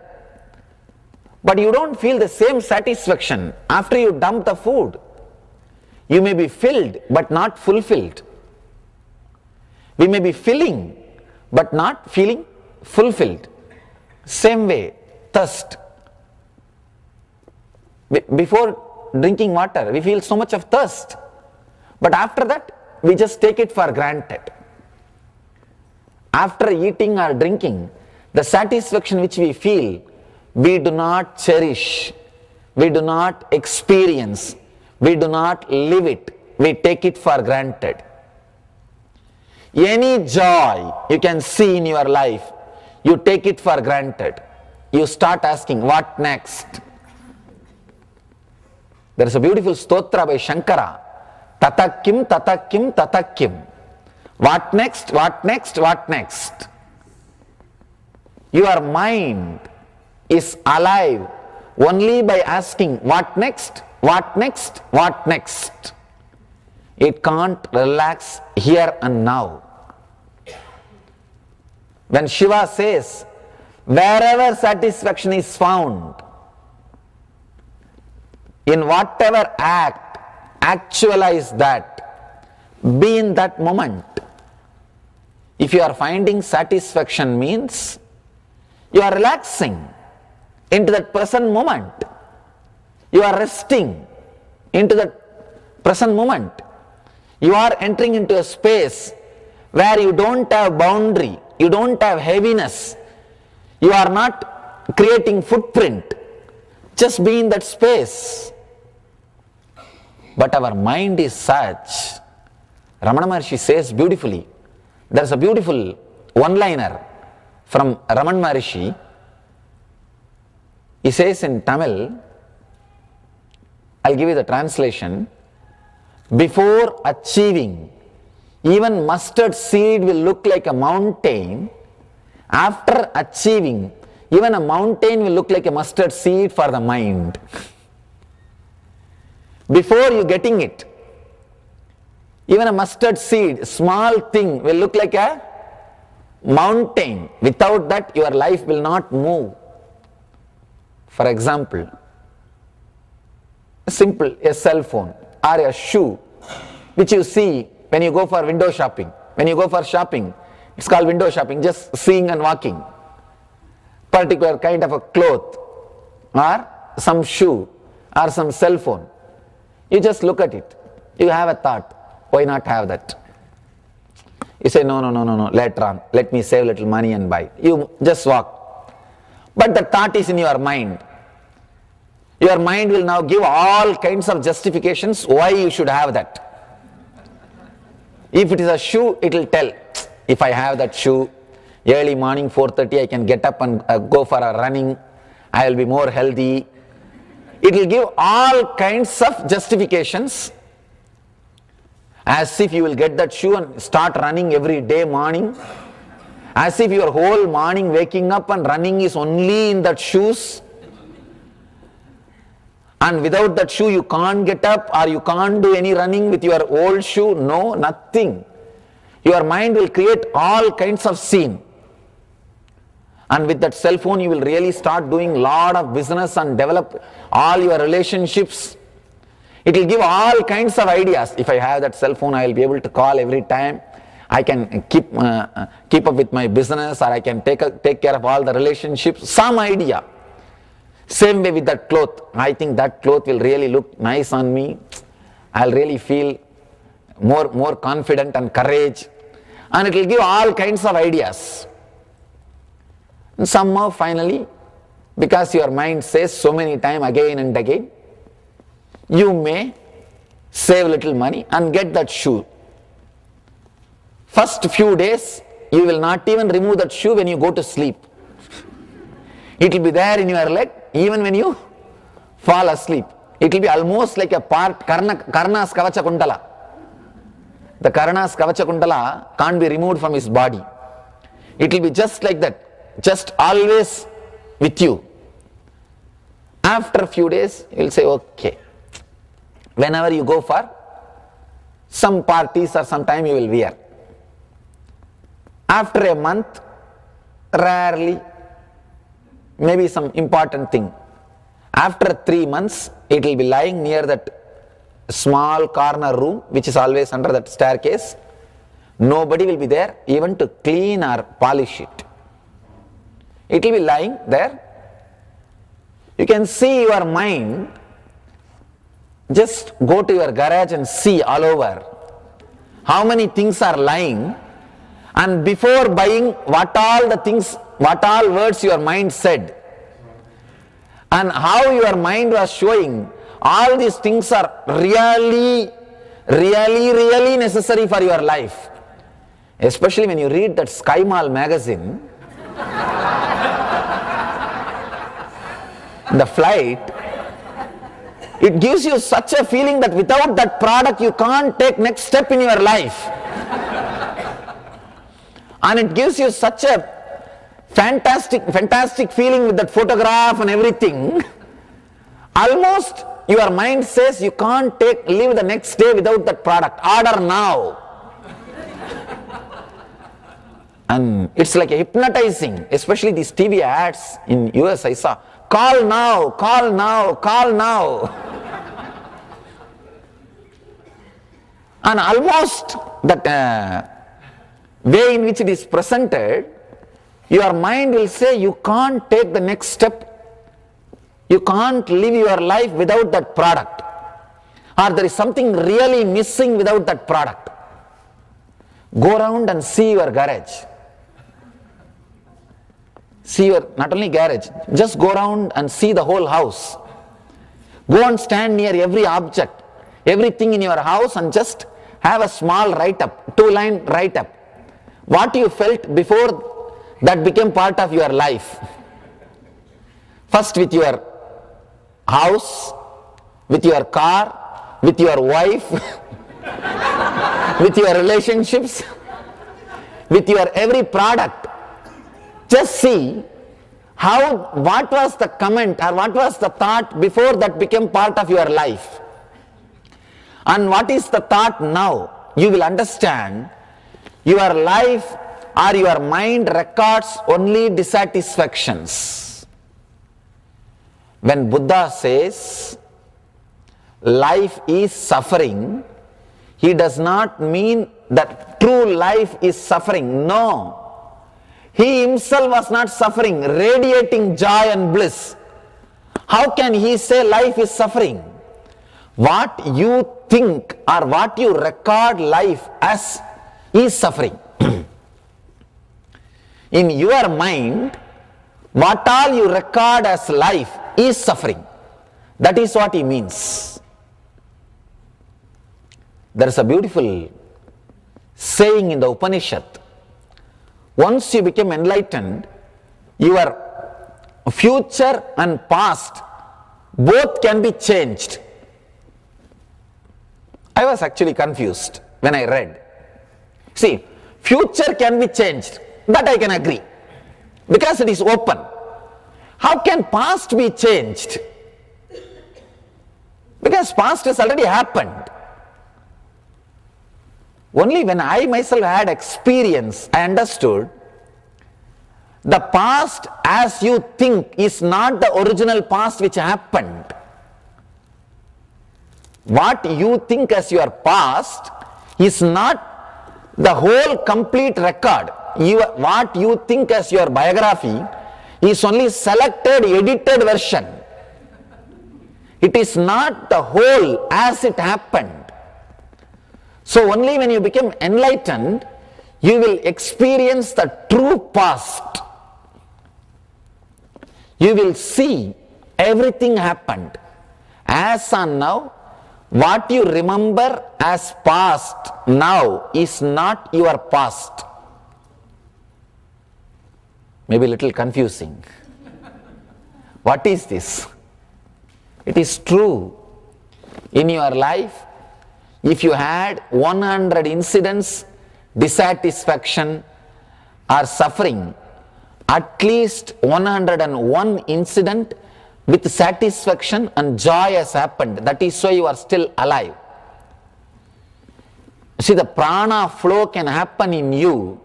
Speaker 8: But you don't feel the same satisfaction after you dump the food. You may be filled but not fulfilled. We may be filling but not feeling fulfilled. Same way, thirst. Before drinking water, we feel so much of thirst. But after that, we just take it for granted. After eating or drinking, the satisfaction which we feel, we do not cherish, we do not experience, we do not live it, we take it for granted. Any joy you can see in your life, you take it for granted. You start asking, what next? There is a beautiful stotra by Shankara. Tatakim, tatakim, tatakim. What next, what next, what next? Your mind is alive only by asking what next, what next, what next. It can't relax here and now. When Shiva says, wherever satisfaction is found, in whatever act, actualize that, be in that moment. If you are finding satisfaction means you are relaxing into that present moment. You are resting into that present moment. You are entering into a space where you don't have boundary, you don't have heaviness, you are not creating footprint. Just be in that space. But our mind is such. Ramana Maharshi says beautifully, there is a beautiful one-liner from Ramana Maharshi. He says in Tamil, I'll give you the translation. Before achieving, even mustard seed will look like a mountain. After achieving, even a mountain will look like a mustard seed for the mind. Before you getting it, even a mustard seed, small thing, will look like a mountain. Without that, your life will not move. For example, a cell phone or a shoe, which you see when you go for window shopping. When you go for shopping, it's called window shopping, just seeing and walking. Particular kind of a cloth or some shoe or some cell phone. You just look at it. You have a thought, why not have that? You say, no, later on, let me save a little money and buy. You just walk. But the thought is in your mind. Your mind will now give all kinds of justifications why you should have that. If it is a shoe, it will tell, if I have that shoe, early morning 4:30 I can get up and go for a running, I will be more healthy. It will give all kinds of justifications, as if you will get that shoe and start running every day morning, as if your whole morning waking up and running is only in that shoes, and without that shoe you can't get up or you can't do any running with your old shoe. No, nothing. Your mind will create all kinds of scene. And with that cell phone you will really start doing lot of business and develop all your relationships. It will give all kinds of ideas. If I have that cell phone, I will be able to call every time. I can keep up with my business, or I can take care of all the relationships. Some idea. Same way with that cloth. I think that cloth will really look nice on me. I'll really feel more confident and courage. And it will give all kinds of ideas. And somehow finally, because your mind says so many times again and again, you may save little money and get that shoe. First few days, you will not even remove that shoe when you go to sleep. It will be there in your leg even when you fall asleep. It will be almost like a part, Karna's Kavacha Kundala. The Karna's Kavacha Kundala can't be removed from his body. It will be just like that, just always with you. After a few days, you will say, okay. Whenever you go for some parties or some time, you will wear. After a month, rarely, maybe some important thing. After 3 months, it will be lying near that small corner room which is always under that staircase. Nobody will be there even to clean or polish it. It will be lying there. You can see your mind. Just go to your garage and see all over how many things are lying, and before buying, what all words your mind said, and how your mind was showing all these things are really necessary for your life. Especially when you read that Sky Mall magazine, the flight, it gives you such a feeling that without that product you can't take next step in your life. And it gives you such a fantastic feeling with that photograph and everything. Almost your mind says you can't live the next day without that product. Order now. And it's like a hypnotizing, especially these TV ads in US I saw. Call now, call now, call now. And almost that way in which it is presented, your mind will say you can't take the next step. You can't live your life without that product. Or there is something really missing without that product. Go around and see your garage. See your, not only garage, just go around and see the whole house. Go and stand near every object, everything in your house, and just have a small write-up, 2-line write-up. What you felt before that became part of your life. First with your house, with your car, with your wife, with your relationships, with your every product. Just see what was the comment or what was the thought before that became part of your life. And what is the thought now? You will understand your life or your mind records only dissatisfactions. When Buddha says life is suffering, he does not mean that true life is suffering. No. He himself was not suffering, radiating joy and bliss. How can he say life is suffering? What you think or what you record life as is suffering. In your mind, what all you record as life is suffering. That is what he means. There is a beautiful saying in the Upanishad. Once you become enlightened, your future and past both can be changed. I was actually confused when I read. See, future can be changed. That I can agree. Because it is open. How can past be changed? Because past has already happened. Only when I myself had experience, I understood the past as you think is not the original past which happened. What you think as your past is not the whole complete record. What you think as your biography is only selected, edited version. It is not the whole as it happened. So only when you become enlightened, you will experience the true past. you will see everything happened. As on now, what you remember as past now is not your past. Maybe a little confusing. What is this? It is true. In your life, if you had 100 incidents, dissatisfaction or suffering, at least 101 incident with satisfaction and joy has happened. That is why you are still alive. See, the prana flow can happen in you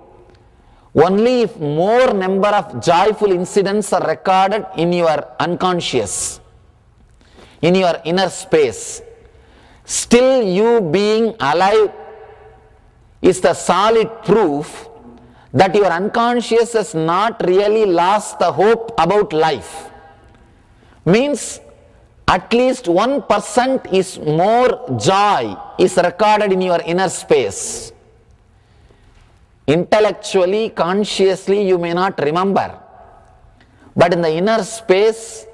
Speaker 8: only if more number of joyful incidents are recorded in your unconscious, in your inner space. Still you being alive is the solid proof that your unconscious has not really lost the hope about life. Means at least 1% is more joy is recorded in your inner space. Intellectually, consciously you may not remember, but in the inner space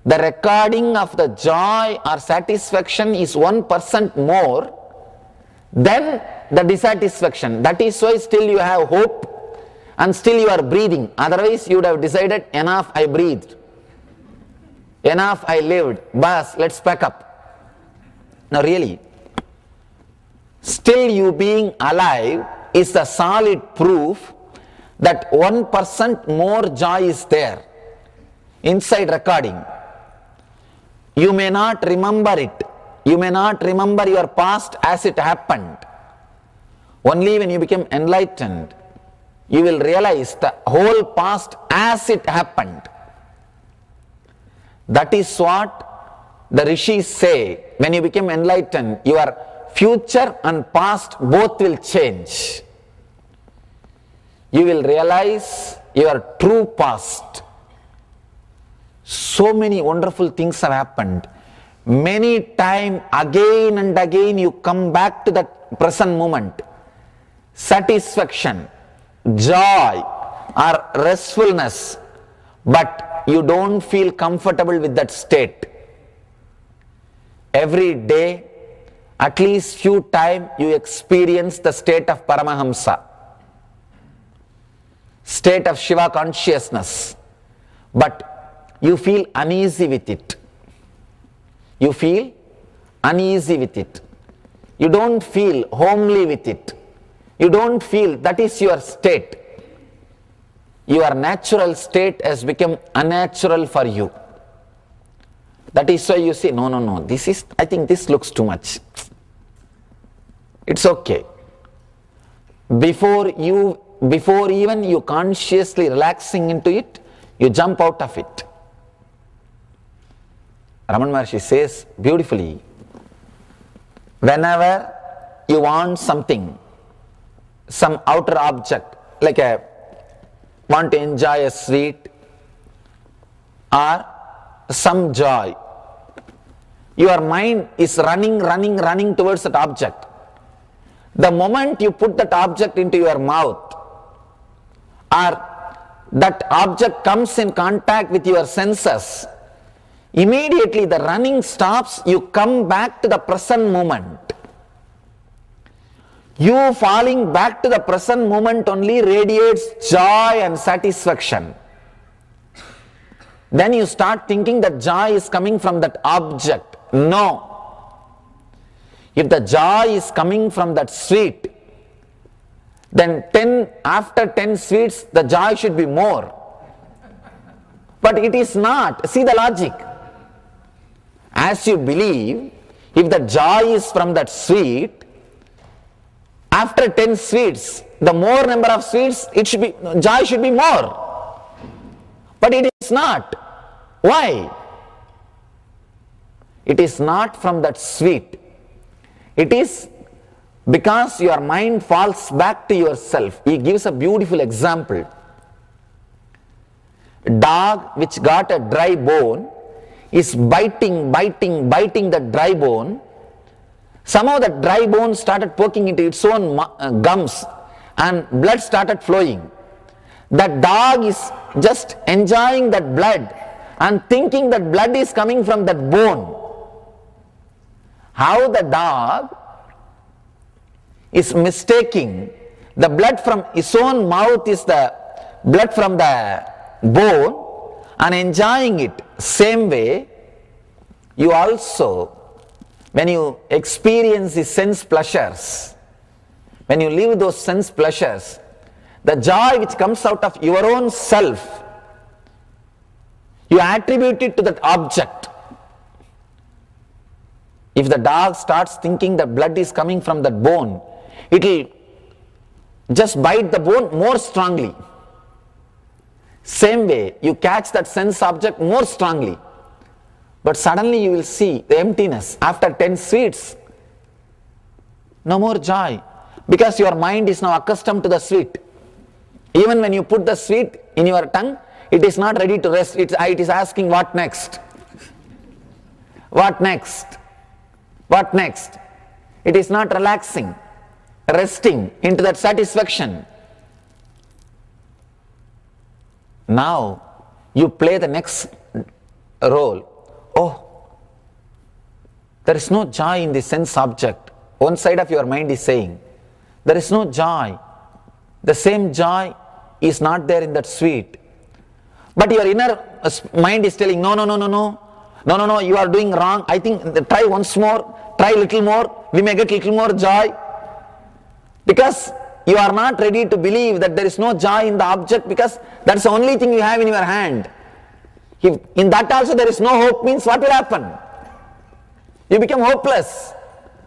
Speaker 8: the recording of the joy or satisfaction is 1% more than the dissatisfaction. That is why still you have hope and still you are breathing. Otherwise you would have decided, enough, I breathed, enough, I lived, bas, let's pack up. Now really, still you being alive is the solid proof that 1% more joy is there inside recording. You may not remember it. You may not remember your past as it happened. Only when you become enlightened, you will realize the whole past as it happened. That is what the rishis say. When you become enlightened, your future and past both will change. You will realize your true past. So many wonderful things have happened. Many times again and again you come back to that present moment. Satisfaction, joy or restfulness, but you don't feel comfortable with that state. Every day, at least few times you experience the state of Paramahamsa, state of Shiva consciousness, but you feel uneasy with it. You feel uneasy with it. You don't feel homely with it. You don't feel that is your state. Your natural state has become unnatural for you. That is why you say, no, this is, I think this looks too much. It's okay. Before even you consciously relaxing into it, you jump out of it. Raman Maharshi says beautifully, whenever you want something, some outer object, like want to enjoy a sweet or some joy, your mind is running towards that object. The moment you put that object into your mouth or that object comes in contact with your senses, immediately the running stops, you come back to the present moment. You falling back to the present moment only radiates joy and satisfaction. Then you start thinking that joy is coming from that object. No. If the joy is coming from that sweet, then after 10 sweets, the joy should be more. But it is not. See the logic. As you believe, if the joy is from that sweet, after 10 sweets, the more number of sweets, joy should be more. But it is not. Why? It is not from that sweet. It is because your mind falls back to yourself. He gives a beautiful example. A dog which got a dry bone is biting the dry bone. Somehow the dry bone started poking into its own gums and blood started flowing. That dog is just enjoying that blood and thinking that blood is coming from that bone. How the dog is mistaking the blood from his own mouth is the blood from the bone and enjoying it. Same way, you also, when you experience the sense pleasures, when you live those sense pleasures, the joy which comes out of your own self, you attribute it to that object. If the dog starts thinking that blood is coming from that bone, it will just bite the bone more strongly. Same way, you catch that sense object more strongly. But suddenly you will see the emptiness. After 10 sweets, no more joy. Because your mind is now accustomed to the sweet. Even when you put the sweet in your tongue, it is not ready to rest. It is asking, what next? What next? What next? It is not relaxing, resting into that satisfaction. Now you play the next role. Oh, there is no joy in the sense object. One side of your mind is saying, there is no joy. The same joy is not there in that sweet. But your inner mind is telling, no, you are doing wrong. I think try once more, try little more, we may get little more joy. Because you are not ready to believe that there is no joy in the object, because that's the only thing you have in your hand. If in that also there is no hope, means what will happen? You become hopeless.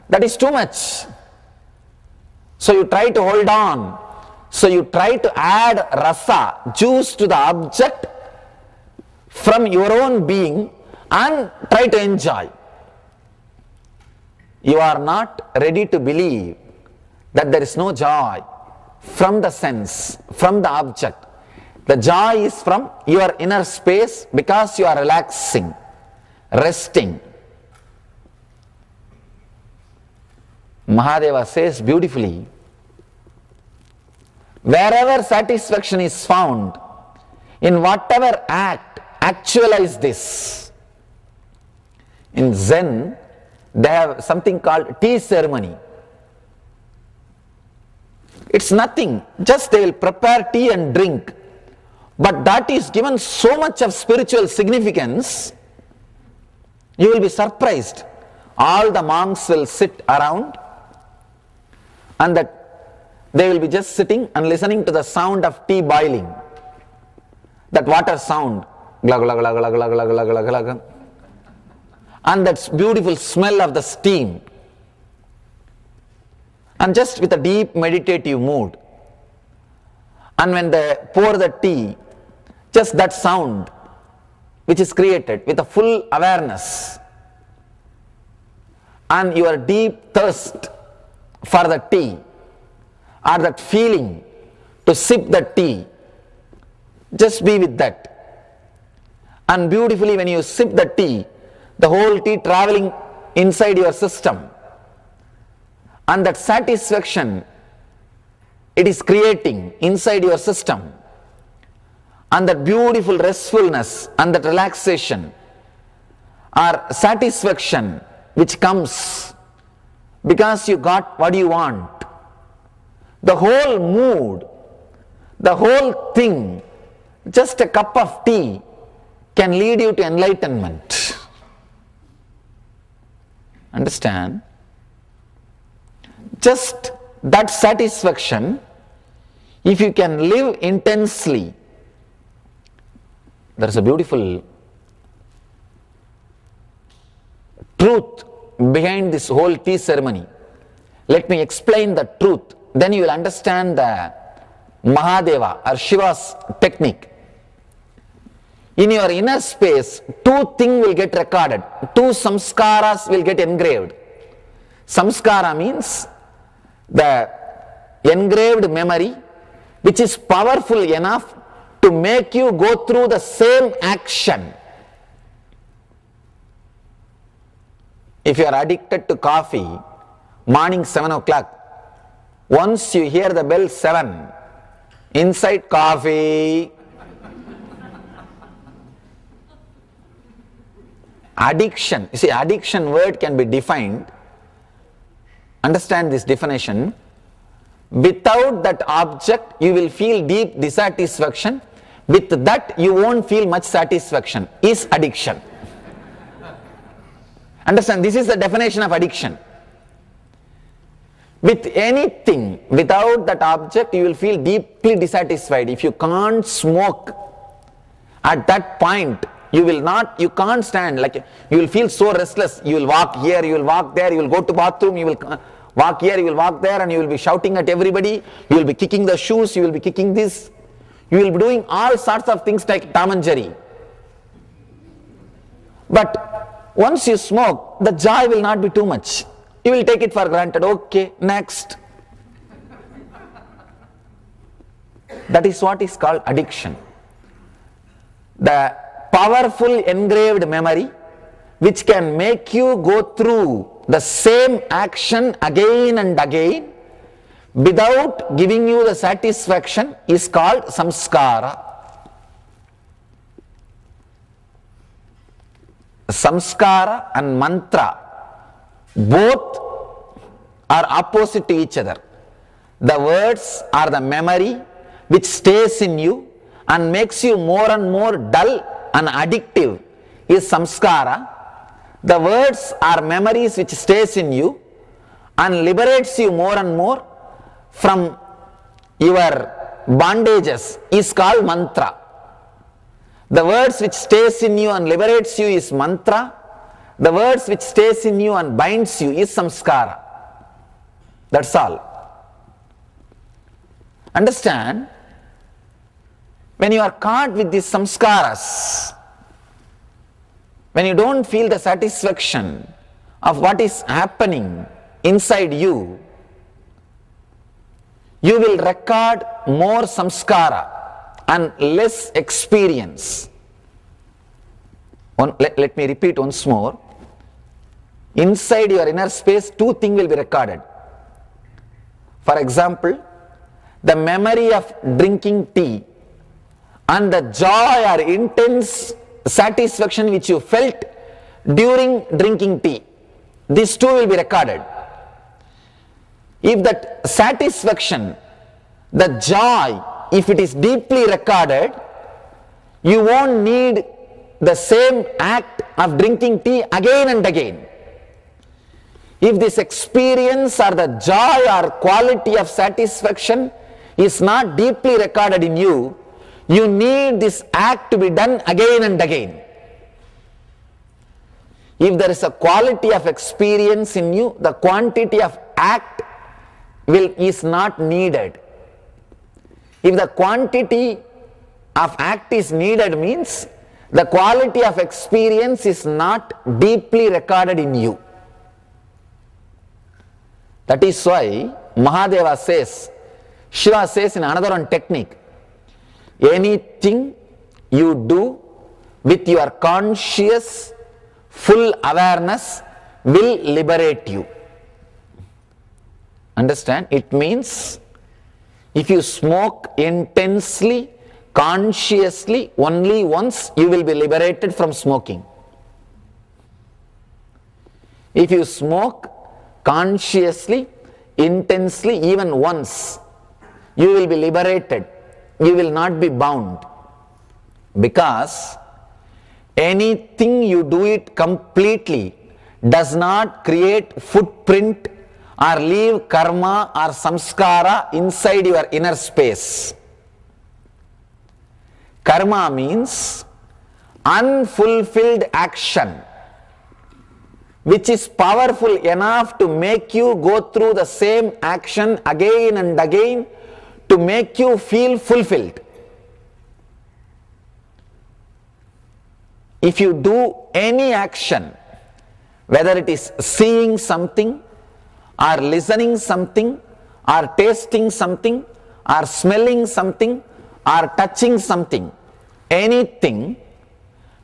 Speaker 8: That is too much. So you try to hold on. So you try to add rasa, juice to the object from your own being and try to enjoy. You are not ready to believe that there is no joy from the sense, from the object. The joy is from your inner space because you are relaxing, resting. Mahadeva says beautifully, wherever satisfaction is found, in whatever act, actualize this. In Zen, they have something called tea ceremony. It's nothing, just they will prepare tea and drink. But that is given so much of spiritual significance, you will be surprised. All the monks will sit around and that they will be just sitting and listening to the sound of tea boiling. That water sound, glug, glug, glug, glug, glug, glug, glug, glug, glug. And that beautiful smell of the steam. And just with a deep meditative mood. And when they pour the tea, just that sound which is created with a full awareness and your deep thirst for the tea or that feeling to sip the tea, just be with that. And beautifully when you sip the tea, the whole tea traveling inside your system, and that satisfaction it is creating inside your system, and that beautiful restfulness and that relaxation or satisfaction which comes because you got what you want. The whole mood, the whole thing, just a cup of tea can lead you to enlightenment. Understand? Just that satisfaction, if you can live intensely, there is a beautiful truth behind this whole tea ceremony. Let me explain the truth, then you will understand the Mahadeva or Shiva's technique. In your inner space, two things will get recorded, two samskaras will get engraved. Samskara means the engraved memory which is powerful enough to make you go through the same action. If you are addicted to coffee, morning 7 o'clock, once you hear the bell 7, inside coffee. Addiction, you see, addiction word can be defined. Understand this definition. Without that object, you will feel deep dissatisfaction. With that, you won't feel much satisfaction. Is addiction. Understand, this is the definition of addiction. With anything, without that object, you will feel deeply dissatisfied. If you can't smoke, at that point, you can't stand, like you will feel so restless. You will walk here, you will walk there, you will go to bathroom, you will walk here, you will walk there, and you will be shouting at everybody. You will be kicking the shoes, you will be kicking this. You will be doing all sorts of things like Tom and Jerry. But once you smoke, the joy will not be too much. You will take it for granted. Okay, next. That is what is called addiction. The powerful engraved memory which can make you go through the same action again and again without giving you the satisfaction is called samskara. Samskara and mantra both are opposite to each other. The words are the memory which stays in you and makes you more and more dull and addictive is samskara. The words are memories which stays in you and liberates you more and more from your bondages is called mantra. The words which stays in you and liberates you is mantra. The words which stays in you and binds you is samskara. That's all. Understand? When you are caught with these samskaras, when you don't feel the satisfaction of what is happening inside you, you will record more samskara and less experience. Let me repeat once more. Inside your inner space, two things will be recorded. For example, the memory of drinking tea and the joy or intense satisfaction which you felt during drinking tea. These two will be recorded. If that satisfaction, the joy, if it is deeply recorded, you won't need the same act of drinking tea again and again. If this experience or the joy or quality of satisfaction is not deeply recorded in you, you need this act to be done again and again. If there is a quality of experience in you, the quantity of act is not needed. If the quantity of act is needed means the quality of experience is not deeply recorded in you. That is why Mahadeva says, Shiva says in another one technique, anything you do with your conscious full awareness will liberate you. Understand? It means if you smoke intensely, consciously, only once, you will be liberated from smoking. If you smoke consciously, intensely, even once, you will be liberated. You will not be bound. Because anything you do it completely does not create footprint or leave karma or samskara inside your inner space. Karma means unfulfilled action which is powerful enough to make you go through the same action again and again to make you feel fulfilled. If you do any action, whether it is seeing something or listening something or tasting something or smelling something or touching something, anything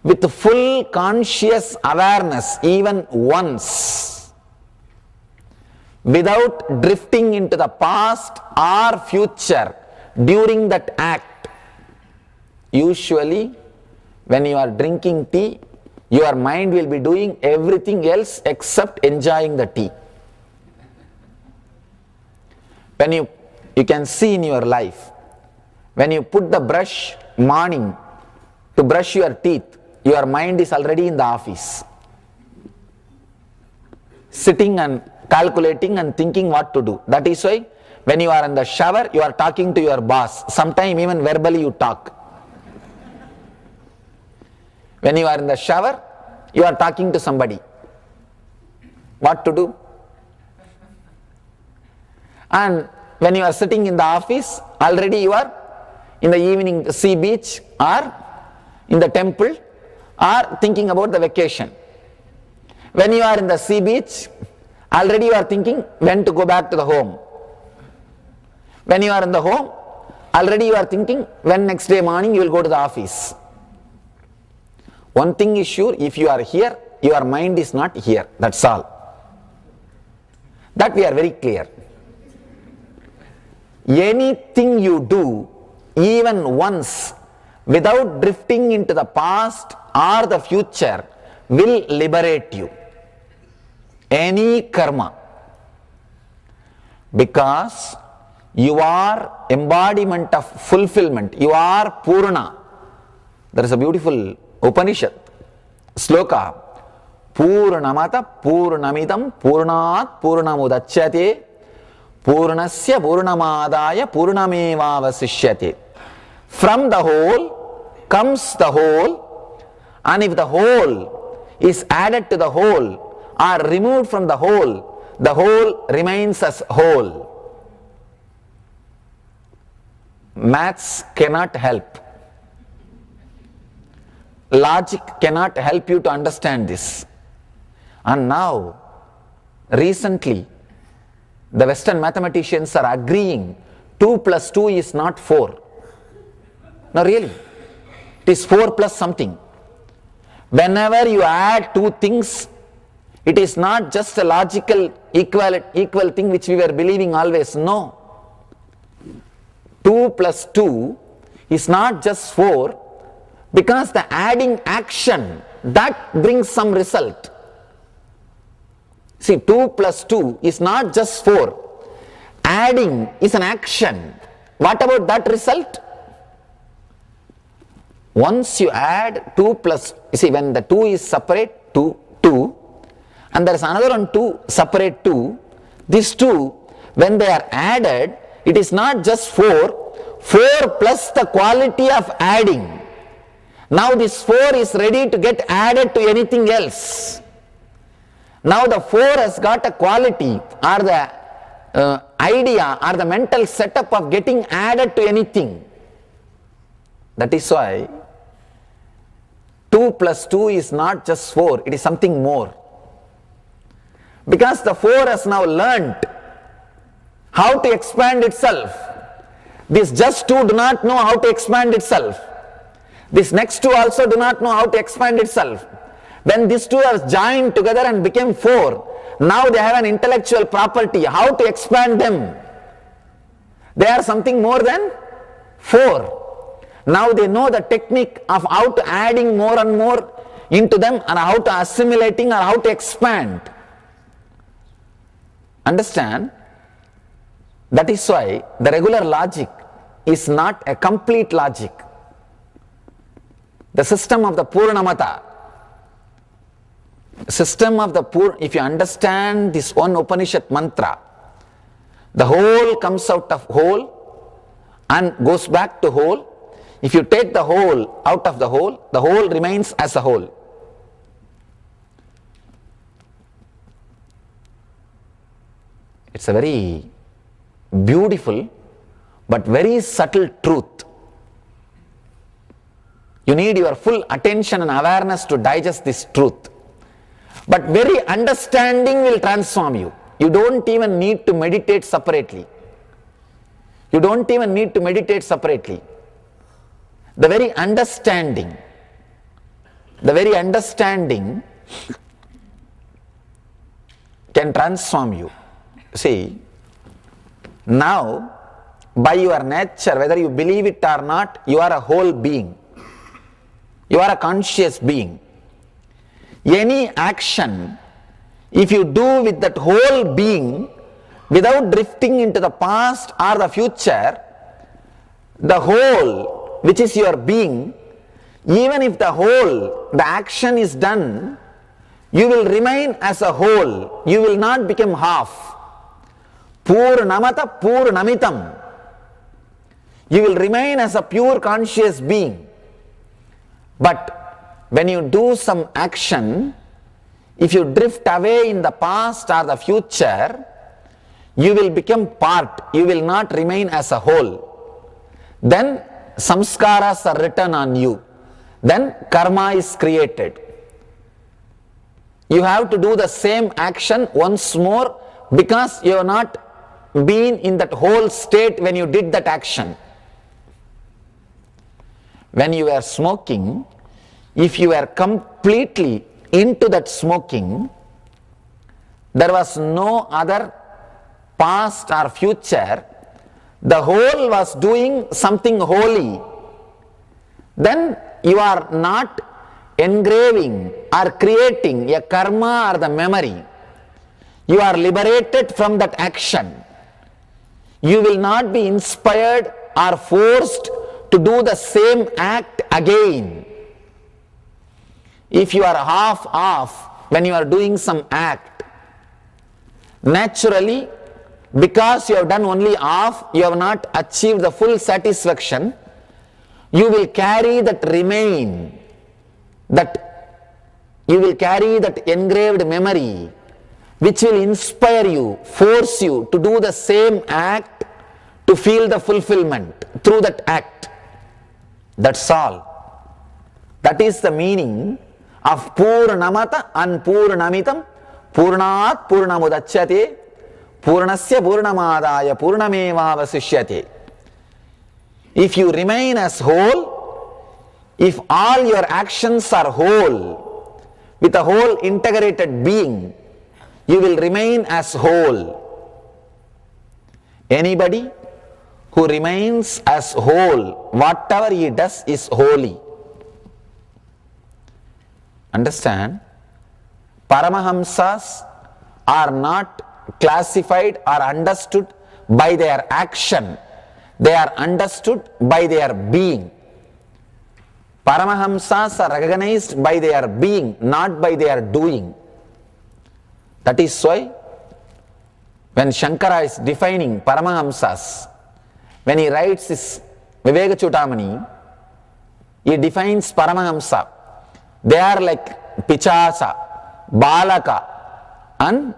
Speaker 8: with full conscious awareness even once, without drifting into the past or future, during that act, usually when you are drinking tea, your mind will be doing everything else except enjoying the tea. When you can see in your life, when you put the brush morning to brush your teeth, your mind is already in the office, sitting and calculating and thinking what to do. That is why when you are in the shower, you are talking to your boss. Sometimes even verbally you talk. When you are in the shower, you are talking to somebody. What to do? And when you are sitting in the office, already you are in the evening sea beach or in the temple or thinking about the vacation. When you are in the sea beach, already you are thinking when to go back to the home. When you are in the home, already you are thinking when next day morning you will go to the office. One thing is sure, if you are here, your mind is not here. That's all. That we are very clear. Anything you do, even once, without drifting into the past or the future, will liberate you. Any karma. Because you are embodiment of fulfillment. You are Purna. There is a beautiful Upanishad sloka. Purnamata Purnamidam Purnat Purnamudachyate Purnasya Purnamadaya Purnamevavasishyate. From the whole comes the whole, and if the whole is added to the whole or removed from the whole remains as whole. Maths cannot help. Logic cannot help you to understand this. And now, recently, the Western mathematicians are agreeing 2 plus 2 is not 4. No, really. It is 4 plus something. Whenever you add two things, it is not just a logical equal thing which we were believing always. No. 2 plus 2 is not just 4, because the adding action, that brings some result. See, 2 plus 2 is not just 4. Adding is an action. What about that result? Once you add 2 plus, you see, when the 2 is separate, 2, and there is another one 2, separate 2, these two, when they are added, it is not just 4 plus the quality of adding. Now this 4 is ready to get added to anything else. Now the 4 has got a quality or the idea or the mental setup of getting added to anything. That is why 2 plus 2 is not just 4, it is something more. Because the 4 has now learnt how to expand itself. This just 2 do not know how to expand itself. This next 2 also do not know how to expand itself. When these 2 are joined together and became 4, now they have an intellectual property, how to expand them. They are something more than 4. Now they know the technique of how to adding more and more into them and how to assimilating or how to expand. Understand? That is why the regular logic is not a complete logic. The system of the Purnamata, if you understand this one Upanishad mantra, the whole comes out of whole and goes back to whole. If you take the whole out of the whole remains as a whole. It's a very beautiful but very subtle truth. You need your full attention and awareness to digest this truth. But very understanding will transform you. You don't even need to meditate separately. The very understanding can transform you. See, now by your nature, whether you believe it or not, you are a whole being. You are a conscious being. Any action, if you do with that whole being, without drifting into the past or the future, the whole, which is your being, even if the action is done, you will remain as a whole. You will not become half. Purnamata Purnamitam. You will remain as a pure conscious being. But when you do some action, if you drift away in the past or the future, you will become part. You will not remain as a whole. Then samskaras are written on you. Then karma is created. You have to do the same action once more because you have not been in that whole state when you did that action. When you were smoking, if you were completely into that smoking, there was no other past or future, the whole was doing something holy, then you are not engraving or creating a karma or the memory. You are liberated from that action. You will not be inspired or forced to do the same act again. If you are half off when you are doing some act, naturally, because you have done only half, you have not achieved the full satisfaction, you will carry that remain, you will carry that engraved memory, which will inspire you, force you to do the same act, to feel the fulfillment through that act. That's all. That is the meaning of Purnamata and Purnamitam, Purnat Purnamudachyate, Purnasya Purnamadaya Purnamevavasishyate. If you remain as whole, if all your actions are whole, with a whole integrated being, you will remain as whole. Anybody who remains as whole, whatever he does is holy. Understand? Paramahamsas are not classified or understood by their action. They are understood by their being. Paramahamsas are recognized by their being, not by their doing. That is why when Shankara is defining Paramahamsas, when he writes his Viveka Chudamani, he defines Paramahamsa. They are like Pichasa, Balaka and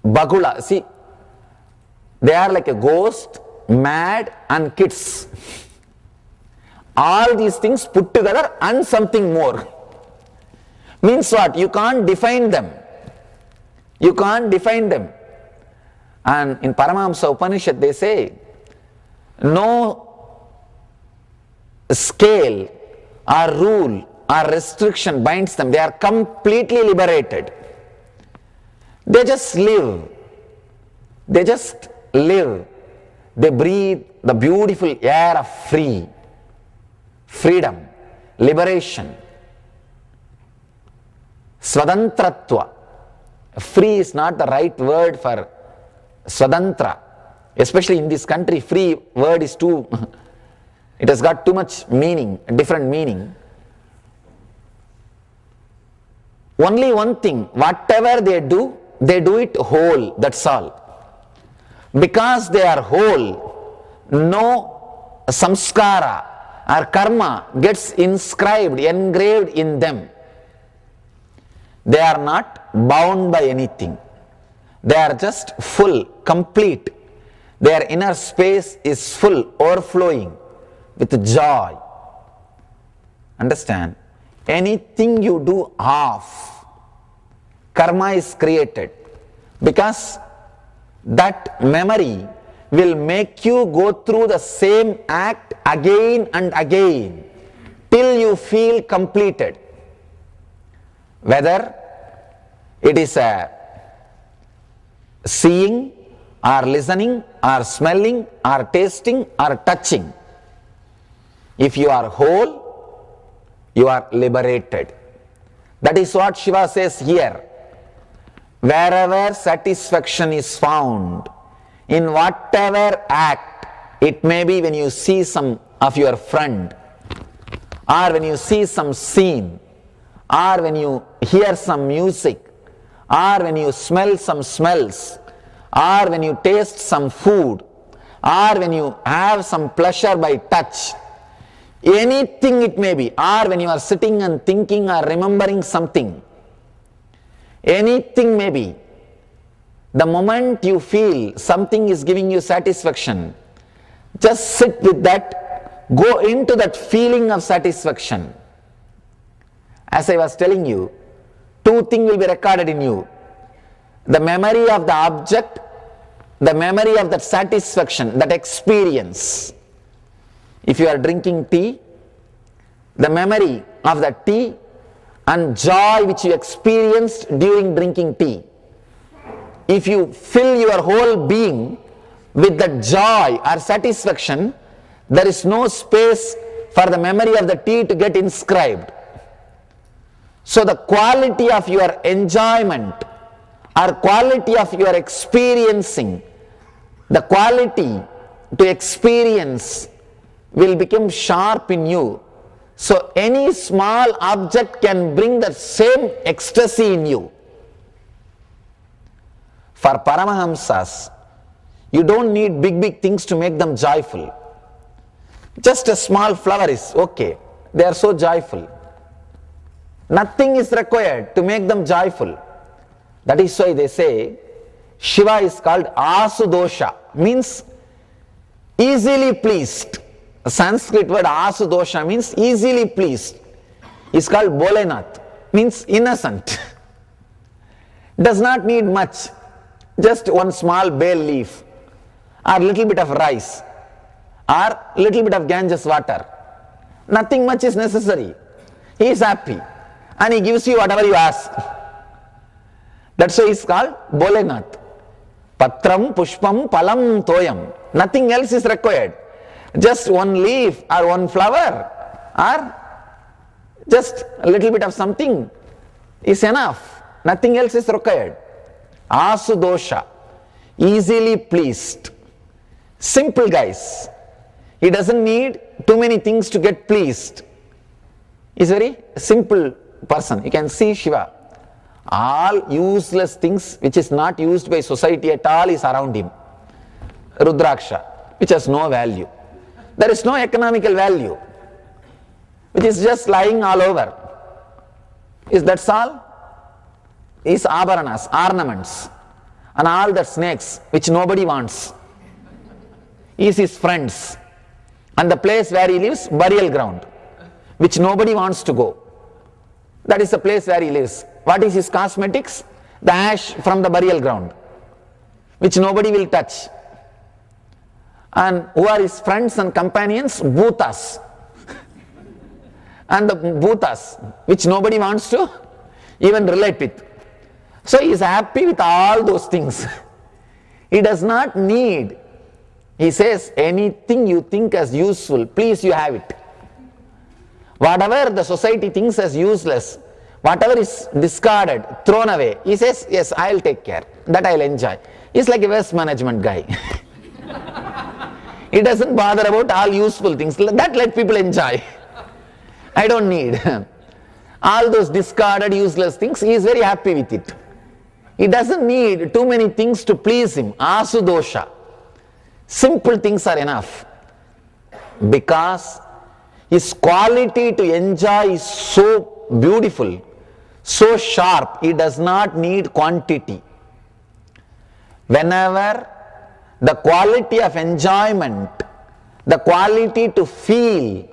Speaker 8: Bagula. See, they are like a ghost, mad and kids. All these things put together and something more. Means what? You can't define them. You can't define them. And in Paramahamsa Upanishad they say, no scale or rule or restriction binds them. They are completely liberated. They just live. They just live. They breathe the beautiful air of freedom, liberation, Swadantratva. Free is not the right word for Swadantra. Especially in this country, free word is too, it has got too much meaning, different meaning. Only one thing, whatever they do it whole, that's all. Because they are whole, no samskara or karma gets inscribed, engraved in them. They are not bound by anything. They are just full, complete. Their inner space is full, overflowing with joy. Understand? Anything you do half, karma is created, because that memory will make you go through the same act again and again till you feel completed. Whether it is a seeing or listening, or smelling, or tasting, or touching. If you are whole, you are liberated. That is what Shiva says here. Wherever satisfaction is found, in whatever act, it may be when you see some of your friend, or when you see some scene, or when you hear some music, or when you smell some smells, or when you taste some food, or when you have some pleasure by touch, anything it may be, or when you are sitting and thinking or remembering something, anything may be, the moment you feel something is giving you satisfaction, just sit with that, go into that feeling of satisfaction. As I was telling you, two things will be recorded in you. The memory of the object, the memory of that satisfaction, that experience. If you are drinking tea, the memory of the tea and joy which you experienced during drinking tea. If you fill your whole being with the joy or satisfaction, there is no space for the memory of the tea to get inscribed. So the quality of your enjoyment or quality of your experiencing, the quality to experience will become sharp in you. So any small object can bring the same ecstasy in you. For Paramahamsas, you don't need big things to make them joyful. Just a small flower is okay. They are so joyful. Nothing is required to make them joyful. That is why they say Shiva is called Asudosha, means easily pleased. The Sanskrit word Asudosha means easily pleased. Is called Bolenath, means innocent. Does not need much. Just one small bay leaf, or little bit of rice, or little bit of Ganges water. Nothing much is necessary. He is happy and he gives you whatever you ask. That's why it's called Bolenath. Patram, Pushpam, Palam, Toyam. Nothing else is required. Just one leaf or one flower or just a little bit of something is enough. Nothing else is required. Asudosha, easily pleased. Simple guys. He doesn't need too many things to get pleased. He's a very simple person. You can see Shiva. All useless things which is not used by society at all is around him. Rudraksha, which has no value. There is no economical value, which is just lying all over. Is that all? Is abharanas, ornaments, and all the snakes which nobody wants. Is his friends, and the place where he lives, burial ground, which nobody wants to go. That is the place where he lives. What is his cosmetics? The ash from the burial ground, which nobody will touch. And who are his friends and companions? Bhutas. And the bhutas, which nobody wants to even relate with. So he is happy with all those things. He does not need. He says, anything you think as useful, please you have it. Whatever the society thinks as useless, whatever is discarded, thrown away, he says, yes, I'll take care. That I'll enjoy. He's like a waste management guy. He doesn't bother about all useful things. That let people enjoy. I don't need. All those discarded, useless things, he is very happy with it. He doesn't need too many things to please him. Asudosha. Simple things are enough. Because his quality to enjoy is so beautiful, so sharp, he does not need quantity. Whenever the quality of enjoyment, the quality to feel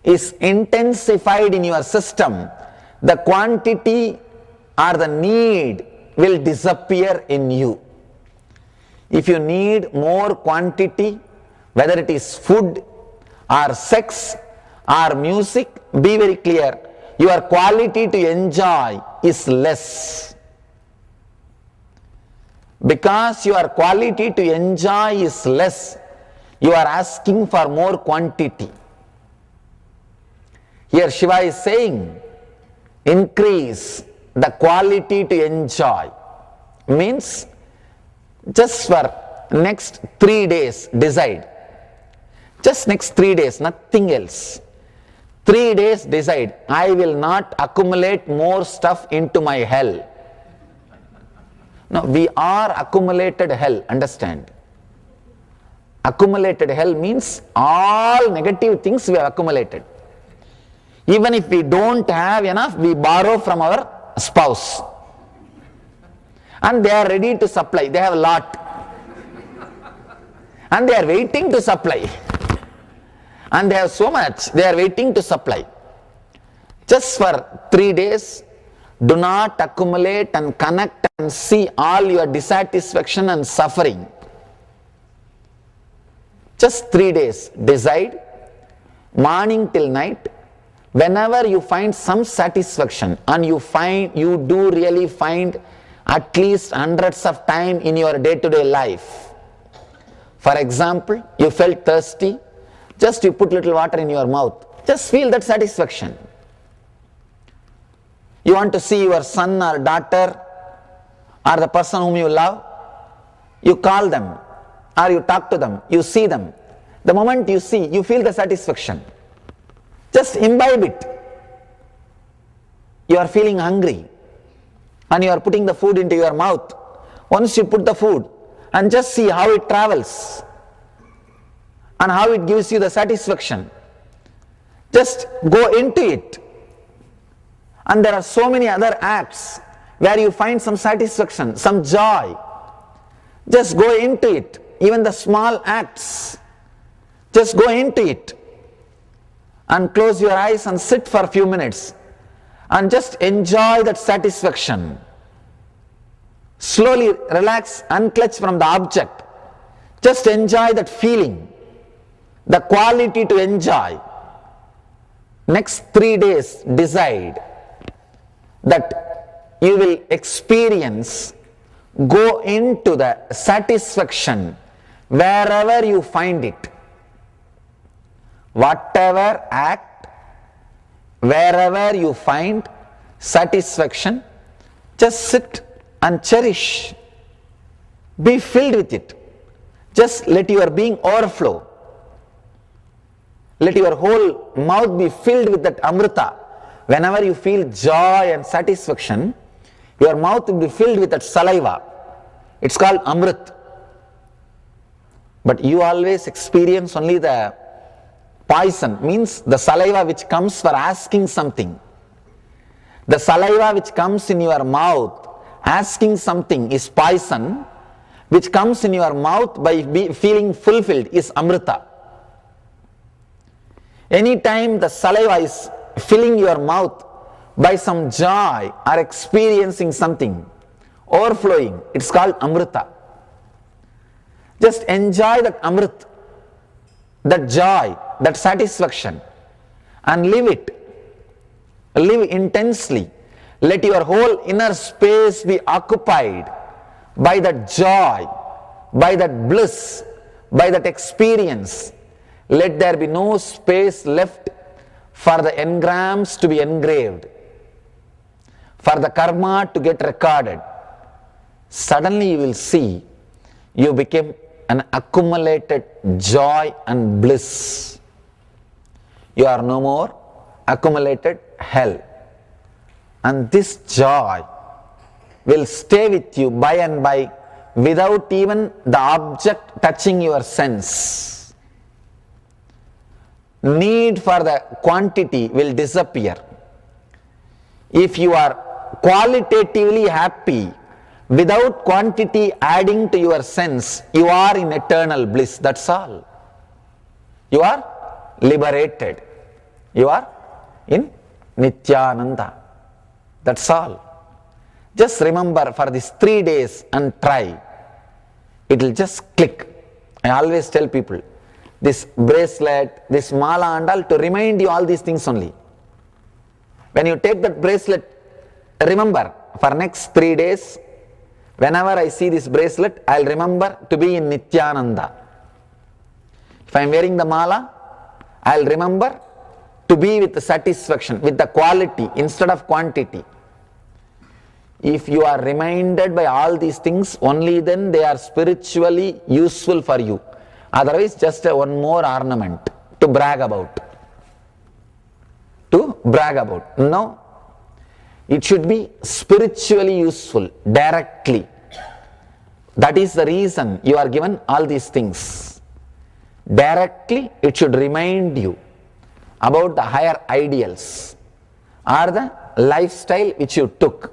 Speaker 8: is intensified in your system, the quantity or the need will disappear in you. If you need more quantity, whether it is food or sex or music, be very clear, your quality to enjoy is less. Because your quality to enjoy is less, you are asking for more quantity. Here Shiva is saying, increase the quality to enjoy. Means, just for next 3 days, decide. Just next 3 days, nothing else. 3 days, decide, I will not accumulate more stuff into my hell. No, we are accumulated hell, understand. Accumulated hell means all negative things we have accumulated. Even if we don't have enough, we borrow from our spouse. And they are ready to supply, they have a lot. And they are waiting to supply. And they have so much, they are waiting to supply. Just for 3 days, do not accumulate and connect and see all your dissatisfaction and suffering. Just 3 days, decide, morning till night, whenever you find some satisfaction and you do really find at least hundreds of time in your day-to-day life. For example, you felt thirsty, just you put little water in your mouth, just feel that satisfaction. You want to see your son or daughter or the person whom you love, you call them or you talk to them, you see them. The moment you see, you feel the satisfaction. Just imbibe it. You are feeling hungry and you are putting the food into your mouth. Once you put the food and just see how it travels and how it gives you the satisfaction. Just go into it. And there are so many other acts where you find some satisfaction, some joy. Just go into it. Even the small acts. Just go into it. And close your eyes and sit for a few minutes. And just enjoy that satisfaction. Slowly relax, unclutch from the object. Just enjoy that feeling. The quality to enjoy. Next 3 days, decide that you will experience, go into the satisfaction wherever you find it. Whatever act, wherever you find satisfaction, just sit and cherish. Be filled with it. Just let your being overflow. Let your whole mouth be filled with that amrita. Whenever you feel joy and satisfaction, your mouth will be filled with that saliva. It's called amrit. But you always experience only the poison, means the saliva which comes for asking something. The saliva which comes in your mouth asking something is poison, which comes in your mouth by feeling fulfilled is amrita. Anytime the saliva is filling your mouth by some joy or experiencing something, overflowing, it's called amrita. Just enjoy that amrit, that joy, that satisfaction, and live it. Live intensely. Let your whole inner space be occupied by that joy, by that bliss, by that experience. Let there be no space left for the engrams to be engraved, for the karma to get recorded. Suddenly you will see you became an accumulated joy and bliss. You are no more accumulated hell. And this joy will stay with you by and by without even the object touching your sense. Need for the quantity will disappear. If you are qualitatively happy without quantity adding to your sense, you are in eternal bliss. That's all. You are liberated. You are in Nityananda. That's all. Just remember for these 3 days and try. It will just click. I always tell people, this bracelet, this mala and all, to remind you all these things only. When you take that bracelet, remember for next 3 days, Whenever I see this bracelet, I'll remember to be in Nityananda. If I'm wearing the mala, I'll remember to be with the satisfaction, with the quality instead of quantity. If you are reminded by all these things, only then they are spiritually useful for you. Otherwise, just one more ornament to brag about. No, it should be spiritually useful, directly. That is the reason you are given all these things. Directly, it should remind you about the higher ideals or the lifestyle which you took.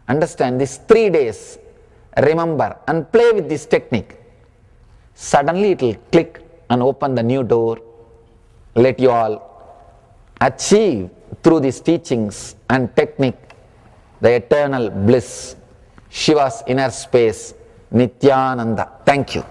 Speaker 8: Understand, these 3 days, remember and play with this technique. Suddenly it will click and open the new door. Let you all achieve through these teachings and technique the eternal bliss, Shiva's inner space, Nityananda. Thank you.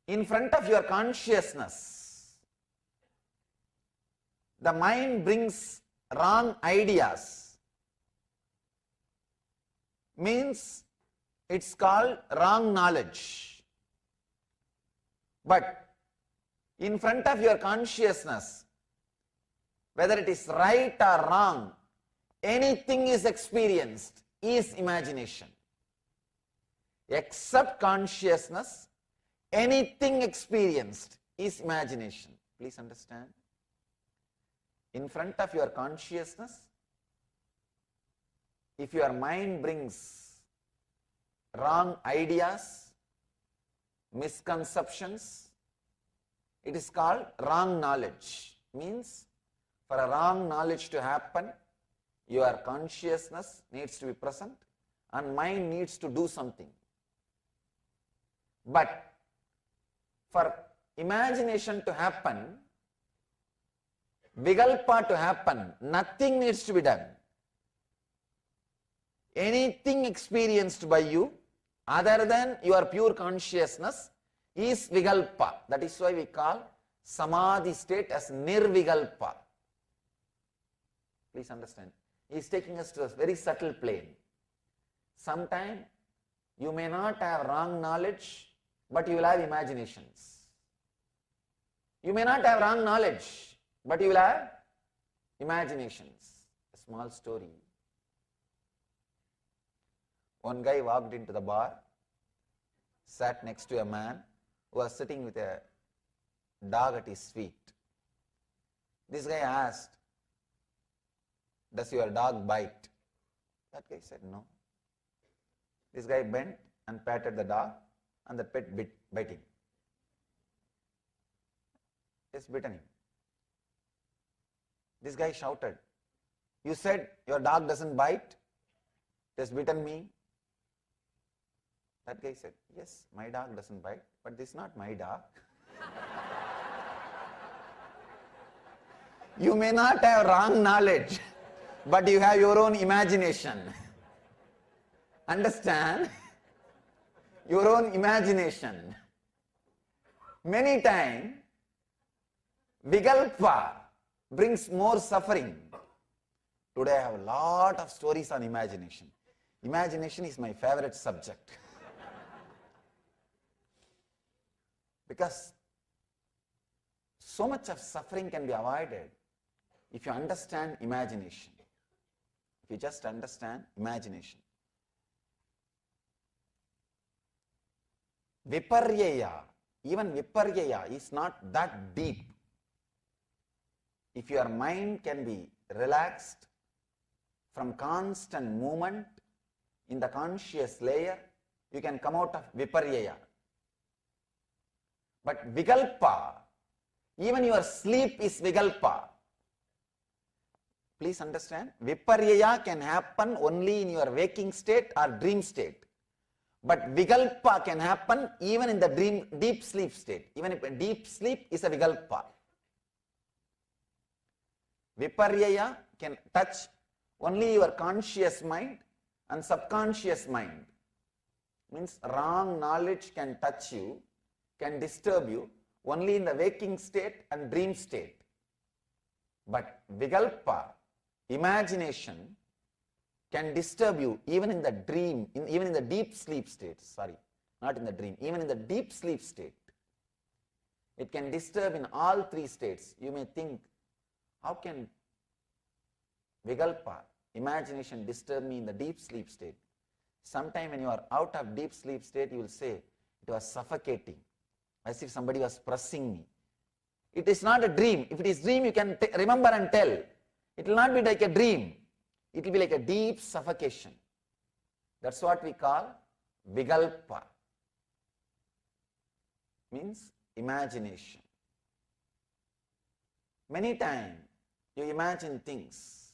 Speaker 8: in front of your consciousness, the mind brings wrong ideas, means it's called wrong knowledge. But in front of your consciousness, whether it is right or wrong, anything is experienced is imagination. Except consciousness, anything experienced is imagination. Please understand. In front of your consciousness, if your mind brings wrong ideas, misconceptions, it is called wrong knowledge. Means for a wrong knowledge to happen, your consciousness needs to be present and mind needs to do something. But for imagination to happen, vikalpa to happen, nothing needs to be done. Anything experienced by you other than your pure consciousness is vikalpa. That is why we call samadhi state as nirvikalpa. Please understand. He is taking us to a very subtle plane. Sometimes you may not have wrong knowledge, but you will have imaginations. You may not have wrong knowledge, but you will have imaginations. A small story. One guy walked into the bar, sat next to a man who was sitting with a dog at his feet. This guy asked, "Does your dog bite?" That guy said, "No." This guy bent and patted the dog, and the pet bit him. Just bitten him. This guy shouted, "You said your dog doesn't bite? It has bitten me." That guy said, "Yes, my dog doesn't bite, but this is not my dog." You may not have wrong knowledge, but you have your own imagination. Understand? Your own imagination. Many times, vikalpa brings more suffering. Today I have a lot of stories on imagination. Imagination is my favorite subject. Because so much of suffering can be avoided if you understand imagination. If you just understand imagination. Viparyaya, even viparyaya is not that deep. If your mind can be relaxed from constant movement in the conscious layer, you can come out of viparyaya. But vikalpa, even your sleep is vikalpa. Please understand, viparyaya can happen only in your waking state or dream state. But vikalpa can happen even in the deep sleep state. Even if deep sleep is a vikalpa. Viparyaya can touch only your conscious mind and subconscious mind. Means wrong knowledge can touch you, can disturb you only in the waking state and dream state. But vikalpa, imagination, can disturb you even in the dream, even in the deep sleep state. Sorry, not in the dream, even in the deep sleep state. It can disturb in all three states. You may think, how can vikalpa, imagination, disturb me in the deep sleep state? Sometime when you are out of deep sleep state, you will say, it was suffocating, as if somebody was pressing me. It is not a dream. If it is dream, you can remember and tell. It will not be like a dream. It will be like a deep suffocation. That's what we call vikalpa. Means imagination. Many times you imagine things.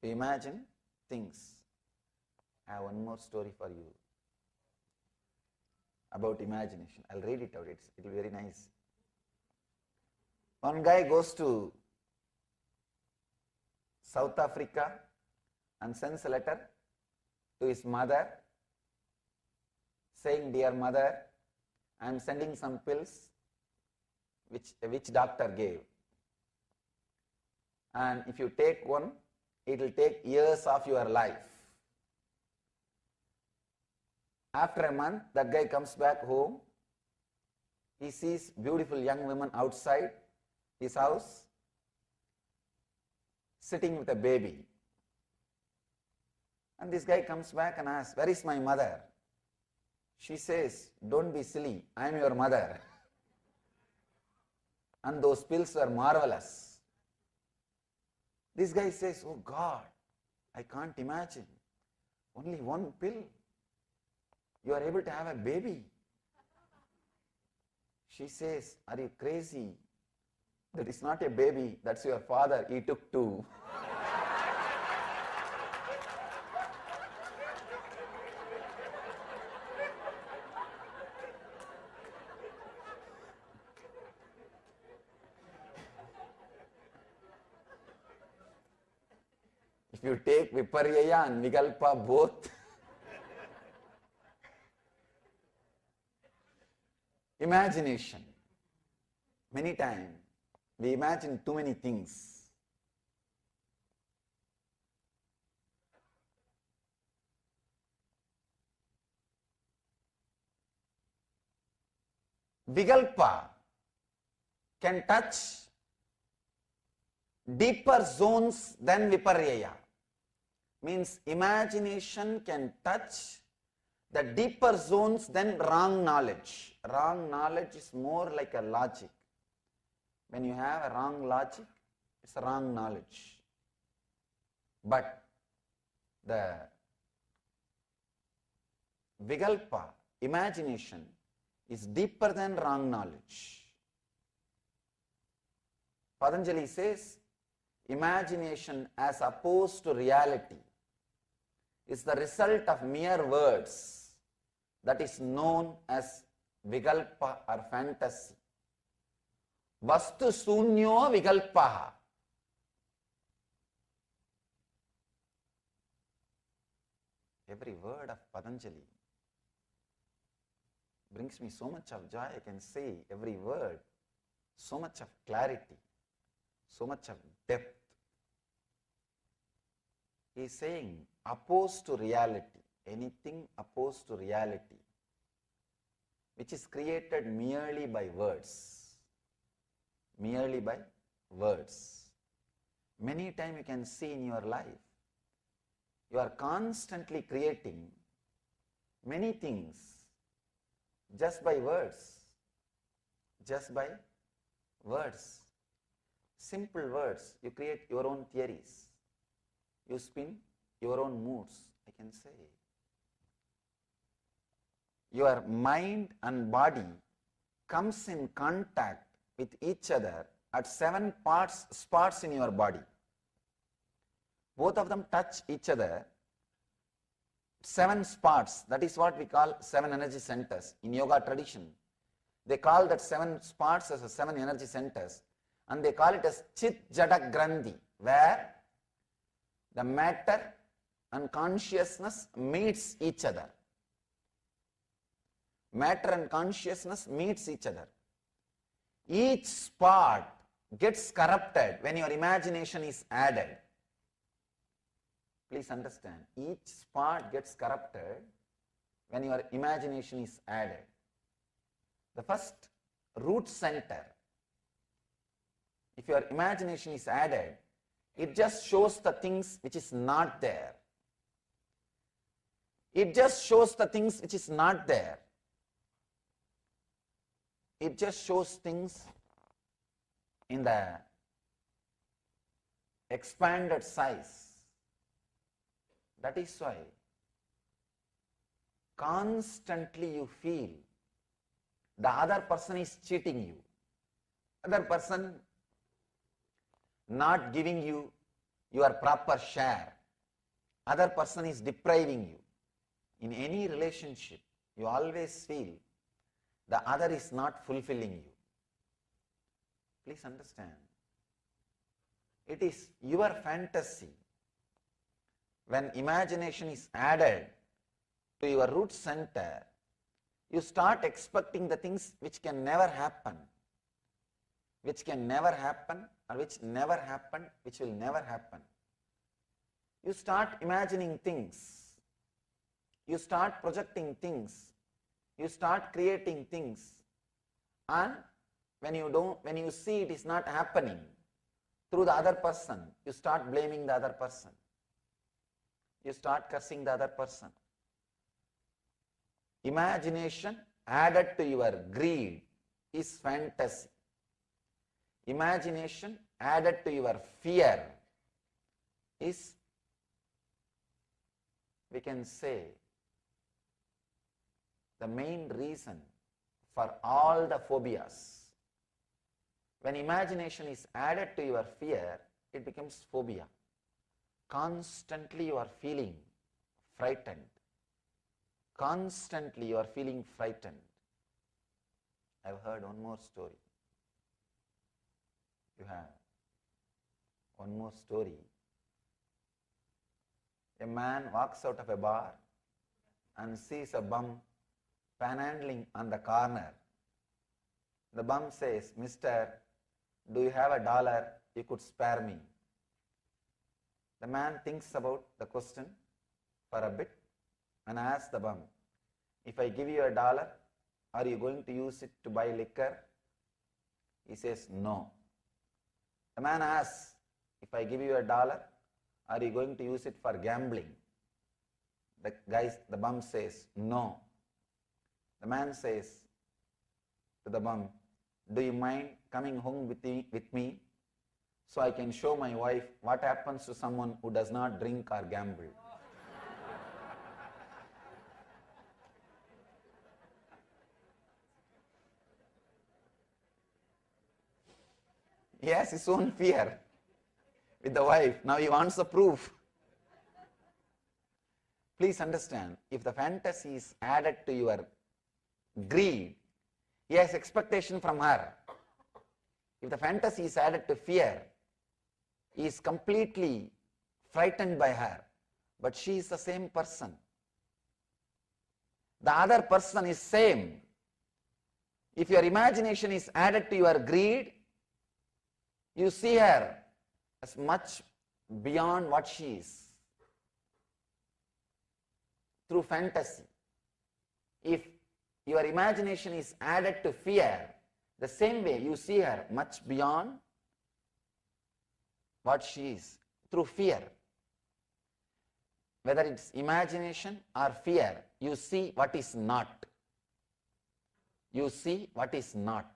Speaker 8: You imagine things. I have one more story for you about imagination. I'll read it out. It will be very nice. One guy goes to South Africa and sends a letter to his mother saying, "Dear mother, I am sending some pills which doctor gave. And if you take one, it will take years of your life. After a month, that guy comes back home. He sees beautiful young women outside his house sitting with a baby. And this guy comes back and asks, "Where is my mother?" She says, "Don't be silly, I am your mother." And those pills were marvelous. This guy says, "Oh God, I can't imagine. Only one pill. You are able to have a baby." She says, "Are you crazy? That is not a baby, that's your father. He took two." If you take Viparyaya and Vikalpa both, imagination. Many times we imagine too many things. Vikalpa can touch deeper zones than Viparyaya. Means imagination can touch the deeper zones than wrong knowledge. Wrong knowledge is more like a logic. When you have a wrong logic, it's a wrong knowledge. But the Vikalpa, imagination, is deeper than wrong knowledge. Patanjali says, imagination as opposed to reality is the result of mere words that is known as Vikalpa or fantasy. Vastu sunyo Vikalpaha. Every word of Patanjali brings me so much of joy. I can say every word, so much of clarity, so much of depth. He is saying opposed to reality, anything opposed to reality, which is created merely by words. Merely by words. Many times you can see in your life, you are constantly creating many things just by words. Just by words. Simple words. You create your own theories. You spin your own moods, I can say. Your mind and body comes in contact with each other at 7 spots in your body. Both of them touch each other. 7 spots, that is what we call 7 energy centers. In yoga tradition, they call that 7 spots as 7 energy centers, and they call it as Chit Jada Grandhi, where the matter and consciousness meets each other. Matter and consciousness meets each other. Each spot gets corrupted when your imagination is added. Please understand, each spot gets corrupted when your imagination is added. The first, root center. If your imagination is added, it just shows the things which is not there. It just shows the things which is not there. It just shows things in the expanded size. That is why constantly you feel the other person is cheating you. Other person not giving you your proper share. Other person is depriving you. In any relationship, you always feel the other is not fulfilling you. Please understand. It is your fantasy. When imagination is added to your root center, You start expecting the things which can never happen, or which never happened, which will never happen. You start imagining things, you start projecting things, you start creating things, and when you see it is not happening through the other person, you start blaming the other person. You start cursing the other person. Imagination added to your greed is fantasy. Imagination added to your fear is, we can say, the main reason for all the phobias. When imagination is added to your fear, it becomes phobia. Constantly you are feeling frightened. Constantly you are feeling frightened. I've heard one more story. You have one more story. A man walks out of a bar and sees a bum panhandling on the corner. The bum says, "Mister, do you have $1? You could spare me." The man thinks about the question for a bit and asks the bum, "If I give you $1, are you going to use it to buy liquor?" He says, "No." The man asks, "If I give you $1, are you going to use it for gambling?" The bum says, "No." The man says to the bum, "Do you mind coming home with me so I can show my wife what happens to someone who does not drink or gamble?" He has his own fear with the wife. Now he wants the proof. Please understand, if the fantasy is added to your greed, he has expectation from her. If the fantasy is added to fear, he is completely frightened by her. But she is the same person. The other person is same. If your imagination is added to your greed, you see her as much beyond what she is through fantasy. If your imagination is added to fear, the same way you see her much beyond what she is through fear. Whether it's imagination or fear, you see what is not. You see what is not.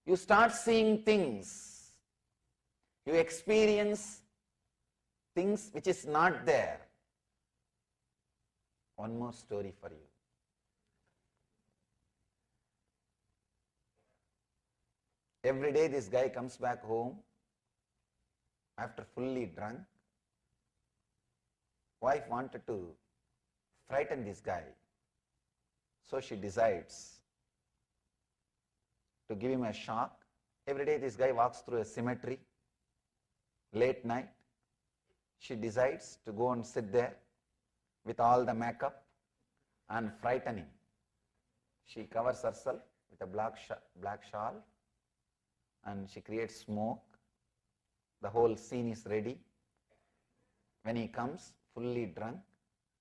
Speaker 8: You start seeing things. You experience things which is not there. One more story for you. Every day this guy comes back home after fully drunk. Wife wanted to frighten this guy, so she decides to give him a shock. Every day this guy walks through a cemetery, late night. She decides to go and sit there with all the makeup and frighten him. She covers herself with a black shawl and she creates smoke. The whole scene is ready. When he comes fully drunk,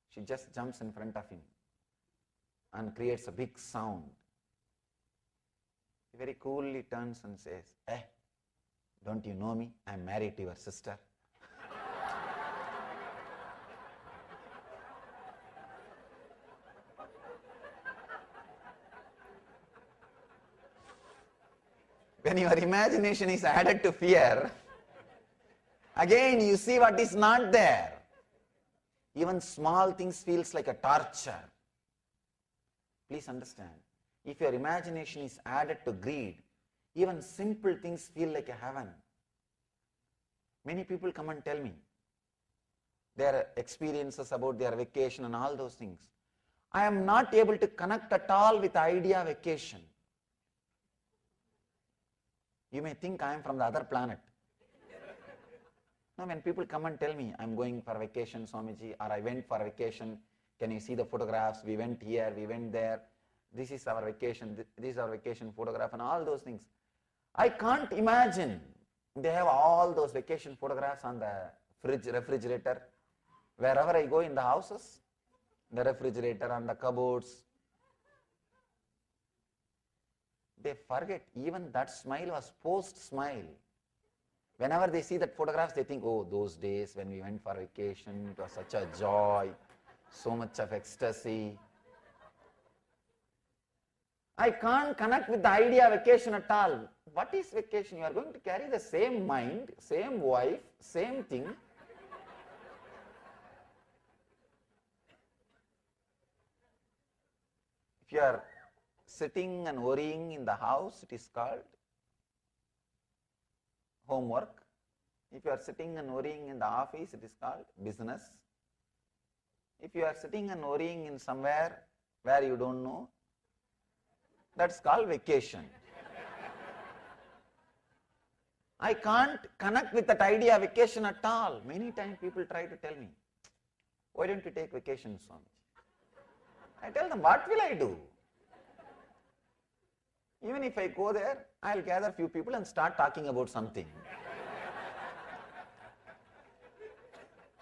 Speaker 8: she just jumps in front of him and creates a big sound. He very coolly turns and says, "Don't you know me? I'm married to your sister." When your imagination is added to fear, again you see what is not there. Even small things feels like a torture. Please understand, if your imagination is added to greed, even simple things feel like a heaven. Many people come and tell me their experiences about their vacation and all those things. I am not able to connect at all with the idea of vacation. You may think I am from the other planet. No, when people come and tell me, I'm going for vacation, Swamiji, or I went for vacation, can you see the photographs, we went here, we went there, this is our vacation, this is our vacation photograph and all those things. I can't imagine they have all those vacation photographs on the refrigerator. Wherever I go in the houses, the refrigerator, on the cupboards, they forget even that smile was post smile. Whenever they see that photographs, they think, oh, those days when we went for vacation, it was such a joy, so much of ecstasy. I can't connect with the idea of vacation at all. What is vacation? You are going to carry the same mind, same wife, same thing. If you are sitting and worrying in the house, it is called homework. If you are sitting and worrying in the office, it is called business. If you are sitting and worrying in somewhere where you don't know, that's called vacation. I can't connect with that idea of vacation at all. Many times people try to tell me, why don't you take vacation, Swami? I tell them, what will I do? Even if I go there, I'll gather few people and start talking about something.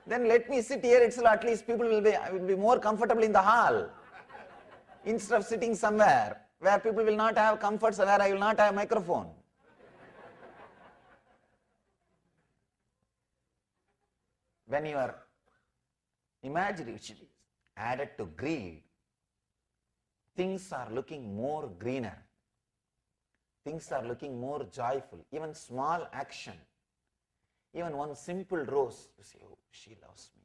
Speaker 8: Then let me sit here itself, at least people will be more comfortable in the hall. Instead of sitting somewhere where people will not have comforts, where I will not have microphone. When your imagination is added to greed, things are looking more greener. Things are looking more joyful. Even small action, even one simple rose, you say, oh, she loves me.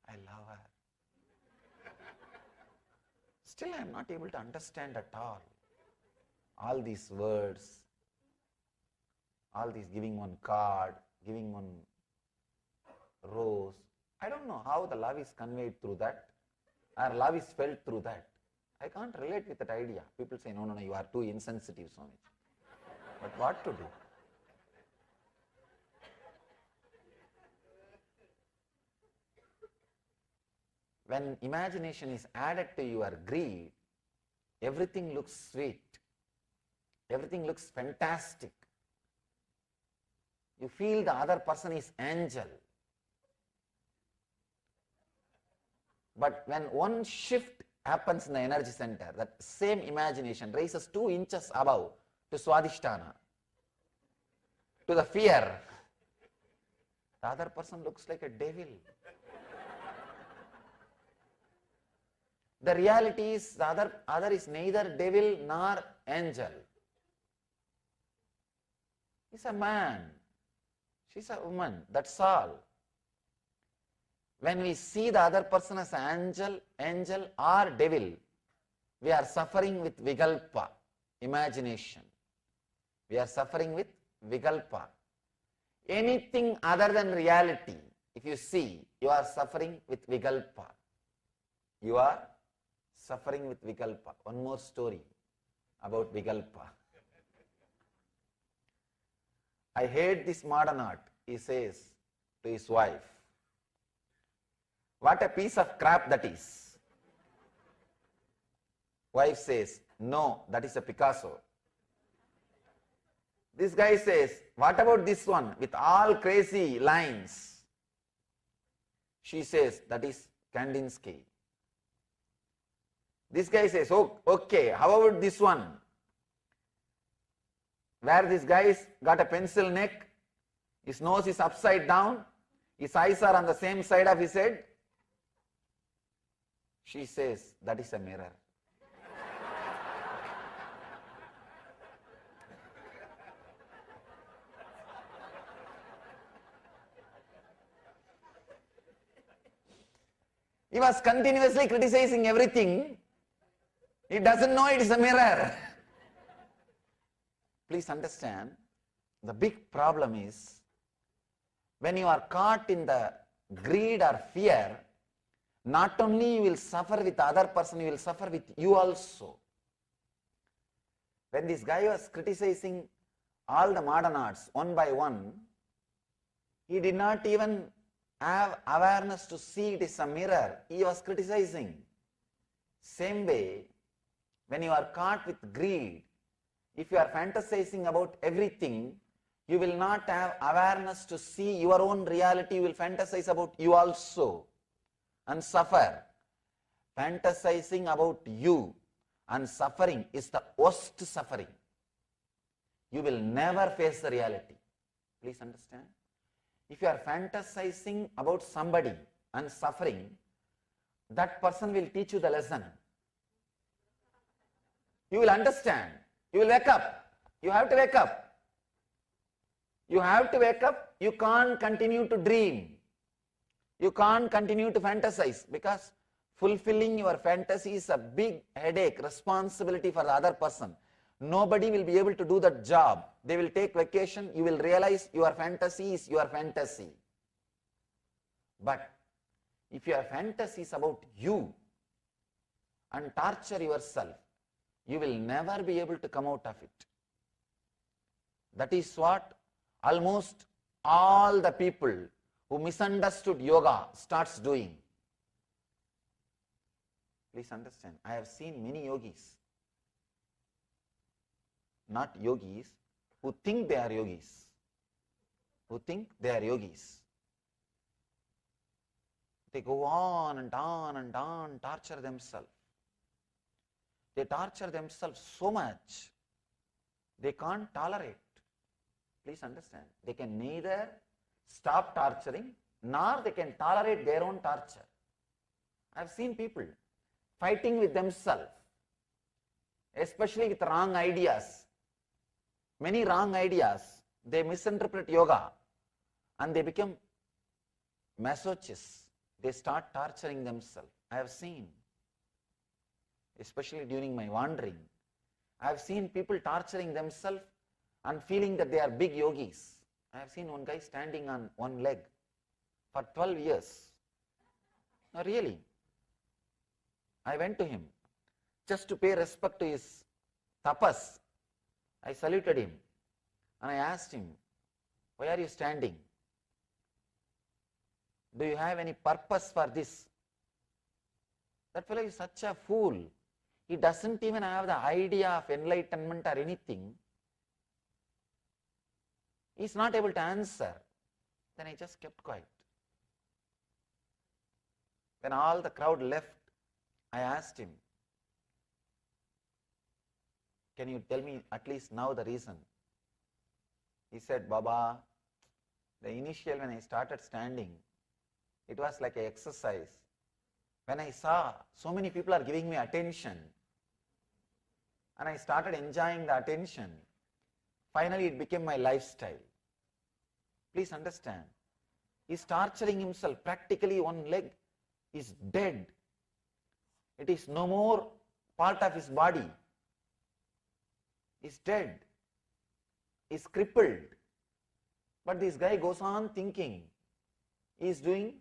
Speaker 8: I love her. Still, I am not able to understand at all these words, all these giving one card, giving one rose. I don't know how the love is conveyed through that, or love is felt through that. I can't relate with that idea. People say, no, you are too insensitive, Swami. But what to do? When imagination is added to your greed, everything looks sweet. Everything looks fantastic. You feel the other person is angel. But when one shift happens in the energy center, that same imagination raises 2 inches above to Swadhisthana, to the fear. The other person looks like a devil. The reality is the other is neither devil nor angel. He's a man. She's a woman. That's all. When we see the other person as angel or devil, we are suffering with vikalpa, imagination. We are suffering with vikalpa. Anything other than reality, if you see, you are suffering with vikalpa. You are suffering with vikalpa. One more story about vikalpa. I hate this modern art, he says to his wife. What a piece of crap that is. Wife says, no, that is a Picasso. This guy says, what about this one with all crazy lines? She says, that is Kandinsky. This guy says, oh, okay, how about this one? Where this guy's got a pencil neck, his nose is upside down, his eyes are on the same side of his head. She says, that is a mirror. He was continuously criticizing everything. He doesn't know it is a mirror. Please understand, the big problem is when you are caught in the greed or fear, not only you will suffer with the other person, you will suffer with you also. When this guy was criticizing all the modern arts one by one, he did not even have awareness to see it is a mirror. He was criticizing. Same way, when you are caught with greed, if you are fantasizing about everything, you will not have awareness to see your own reality. You will fantasize about you also and suffer. Fantasizing about you and suffering is the worst suffering. You will never face the reality. Please understand. If you are fantasizing about somebody and suffering, that person will teach you the lesson. You will understand. You will wake up. You have to wake up. You have to wake up. You can't continue to dream. You can't continue to fantasize, because fulfilling your fantasy is a big headache, responsibility for the other person. Nobody will be able to do that job. They will take vacation. You will realize your fantasy is your fantasy. But if your fantasy is about you and torture yourself, you will never be able to come out of it. That is what almost all the people who misunderstood yoga starts doing. Please understand, I have seen many yogis, not yogis, who think they are yogis. Who think they are yogis. They go on and on and on, torture themselves. They torture themselves so much, they can't tolerate. Please understand, they can neither stop torturing, nor they can tolerate their own torture. I have seen people fighting with themselves, especially with wrong ideas. Many wrong ideas, they misinterpret yoga and they become masochists. They start torturing themselves. I have seen, especially during my wandering, I have seen people torturing themselves and feeling that they are big yogis. I have seen one guy standing on one leg for 12 years. No, really. I went to him just to pay respect to his tapas. I saluted him and I asked him, why are you standing? Do you have any purpose for this? That fellow is such a fool. He doesn't even have the idea of enlightenment or anything. He is not able to answer. Then I just kept quiet. When all the crowd left, I asked him, can you tell me at least now the reason? He said, Baba, the initial when I started standing, it was like an exercise. When I saw so many people are giving me attention, and I started enjoying the attention, finally it became my lifestyle. Please understand, he is torturing himself. Practically one leg is dead. It is no more part of his body. He is dead. He is crippled. But this guy goes on thinking he is doing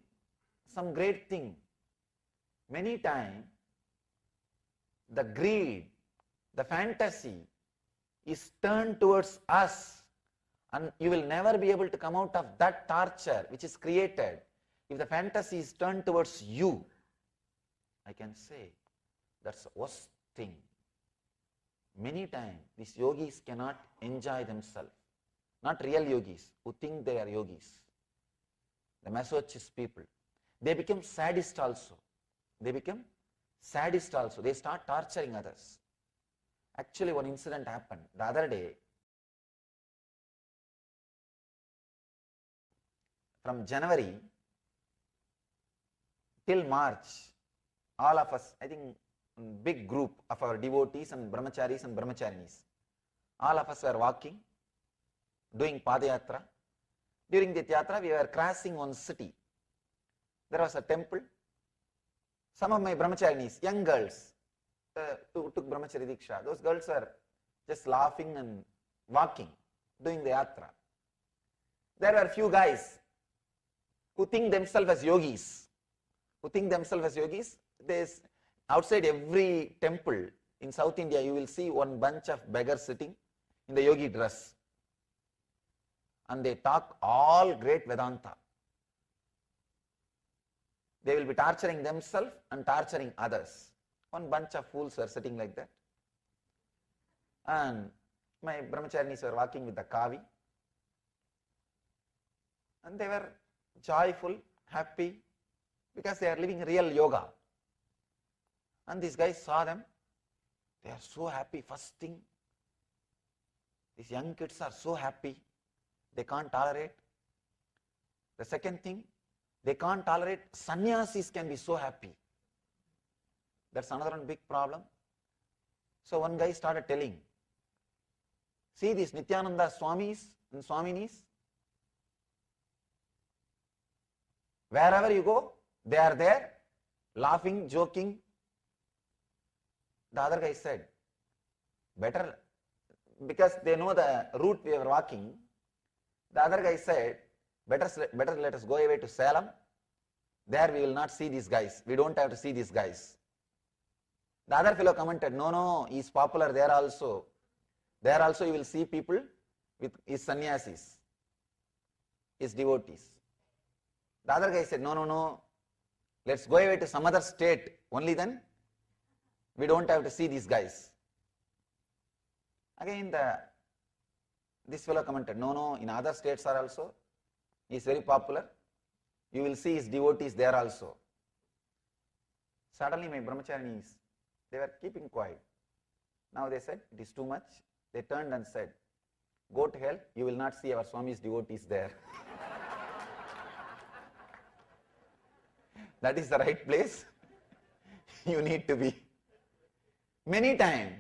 Speaker 8: some great thing. Many times the greed, the fantasy is turned towards us, and you will never be able to come out of that torture which is created if the fantasy is turned towards you. I can say that's the worst thing. Many times these yogis cannot enjoy themselves. Not real yogis who think they are yogis. The masochist people. They become sadist also. They become sadist also. They start torturing others. Actually, one incident happened the other day. From January till March, all of us, I think big group of our devotees and brahmacharis and brahmacharinis, all of us were walking, doing padayatra. During the yatra, we were crossing one city. There was a temple. Some of my brahmacharinis, young girls, took brahmachari diksha. Those girls were just laughing and walking, doing the yatra. There were few guys who think themselves as yogis. There's outside every temple in South India, you will see one bunch of beggars sitting in the yogi dress. And they talk all great Vedanta. They will be torturing themselves and torturing others. One bunch of fools were sitting like that. And my brahmacharis were walking with the kavi, and they were joyful, happy, because they are living real yoga. And these guys saw them, they are so happy. First thing, these young kids are so happy, they can't tolerate. The second thing, they can't tolerate sannyasis can be so happy. That's another one big problem. So one guy started telling, see these Nityananda Swamis and Swaminis, wherever you go, they are there, laughing, joking. The other guy said, better, because they know the route we are walking, the other guy said, better let us go away to Salem. There we will not see these guys. We don't have to see these guys. The other fellow commented, no, he is popular there also. There also you will see people with his sannyasis, his devotees. The other guy said, no, let's go away to some other state. Only then we don't have to see these guys. Again, this fellow commented, no, in other states are also, he is very popular. You will see his devotees there also. Suddenly my brahmacharis, they were keeping quiet. Now they said, it is too much. They turned and said, go to hell, you will not see our Swami's devotees there. That is the right place you need to be. Many times,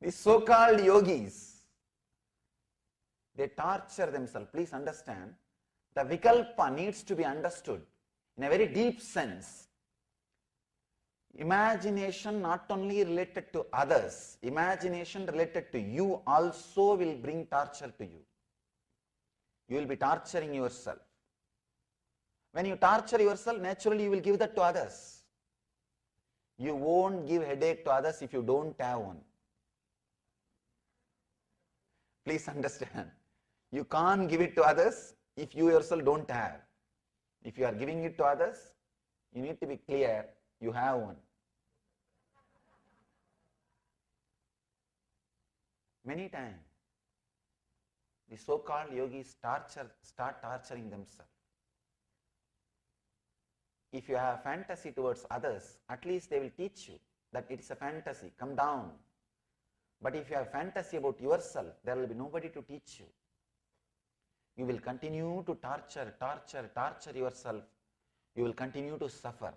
Speaker 8: these so-called yogis, they torture themselves. Please understand, the vikalpa needs to be understood in a very deep sense. Imagination not only related to others, imagination related to you also will bring torture to you. You will be torturing yourself. When you torture yourself, naturally you will give that to others. You won't give headache to others if you don't have one. Please understand. You can't give it to others if you yourself don't have. If you are giving it to others, you need to be clear, you have one. Many times, the so-called yogis start torturing themselves. If you have fantasy towards others, at least they will teach you that it is a fantasy, come down. But if you have fantasy about yourself, there will be nobody to teach you. You will continue to torture yourself. You will continue to suffer.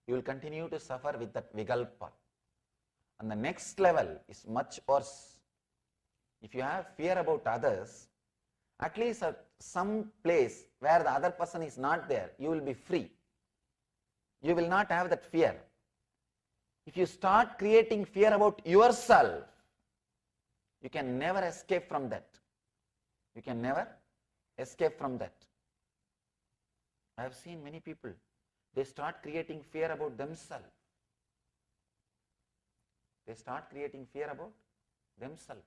Speaker 8: You will continue to suffer with that vikalpa. And the next level is much worse. If you have fear about others, at least at some place where the other person is not there, you will be free. You will not have that fear. If you start creating fear about yourself, you can never escape from that. You can never escape from that. I have seen many people, they start creating fear about themselves. They start creating fear about themselves.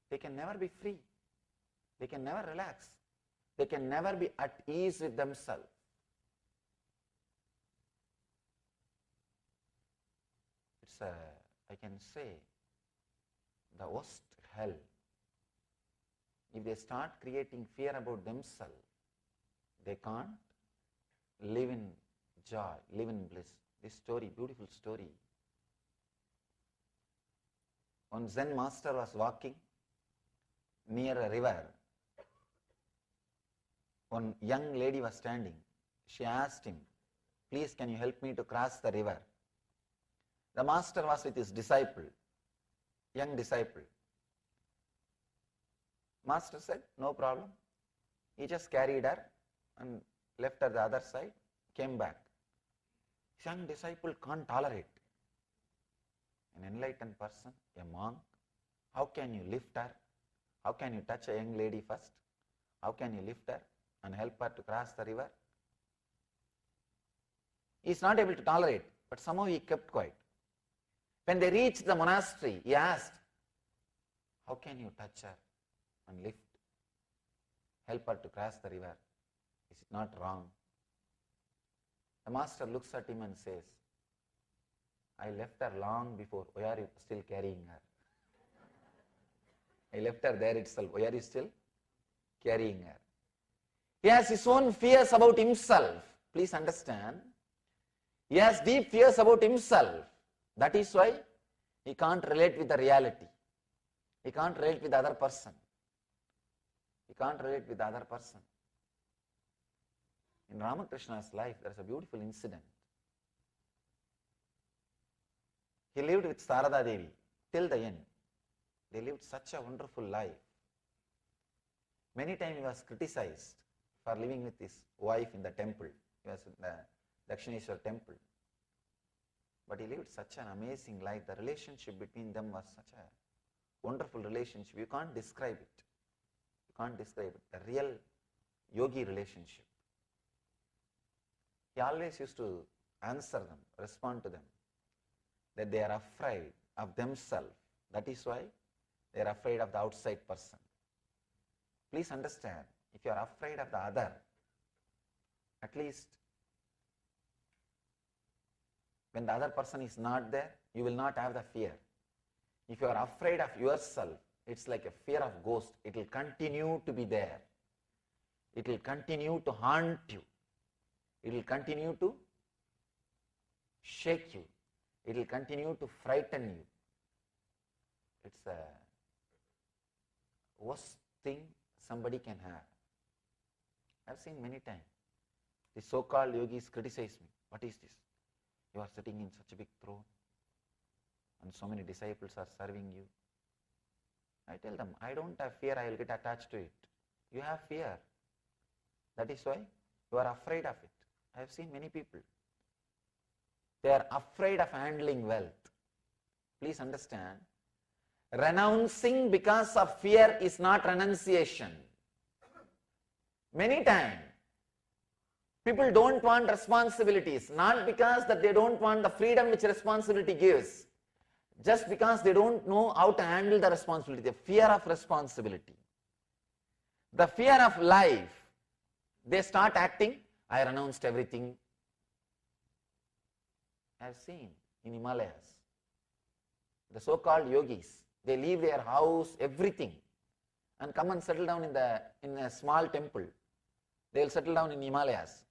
Speaker 8: They can never be free. They can never relax. They can never be at ease with themselves. It's I can say, the worst hell. If they start creating fear about themselves, they can't live in joy, live in bliss. This story, beautiful story. One Zen master was walking near a river. One young lady was standing. She asked him, please can you help me to cross the river? The master was with his disciple, young disciple. Master said, no problem. He just carried her and left her the other side, came back. Young disciple can't tolerate. An enlightened person, a monk, how can you lift her? How can you touch a young lady first? How can you lift her and help her to cross the river? He is not able to tolerate, but somehow he kept quiet. When they reached the monastery, he asked, how can you touch her and lift, help her to cross the river? Is it not wrong? The master looks at him and says, I left her long before. Why are you still carrying her? I left her there itself. Why are you still carrying her? He has his own fears about himself. Please understand. He has deep fears about himself. That is why he can't relate with the reality. He can't relate with the other person. He can't relate with the other person. In Ramakrishna's life, there is a beautiful incident. He lived with Sarada Devi till the end. They lived such a wonderful life. Many times he was criticized for living with his wife in the temple. He was in the Dakshineshwar temple. But he lived such an amazing life. The relationship between them was such a wonderful relationship. You can't describe it. You can't describe it. The real yogi relationship. He always used to answer them, respond to them, that they are afraid of themselves. That is why they are afraid of the outside person. Please understand, if you are afraid of the other, at least when the other person is not there, you will not have the fear. If you are afraid of yourself, it's like a fear of ghost. It will continue to be there. It will continue to haunt you. It will continue to shake you. It will continue to frighten you. It's the worst thing somebody can have. I've seen many times. The so-called yogis criticize me. What is this? You are sitting in such a big throne and so many disciples are serving you. I tell them, I don't have fear, I will get attached to it. You have fear. That is why you are afraid of it. I have seen many people. They are afraid of handling wealth. Please understand, renouncing because of fear is not renunciation. Many times, people don't want responsibilities, not because that they don't want the freedom which responsibility gives, just because they don't know how to handle the responsibility, the fear of responsibility. The fear of life, they start acting, I renounced everything. I have seen in Himalayas, the so-called yogis, they leave their house, everything, and come and settle down in a small temple. They will settle down in Himalayas.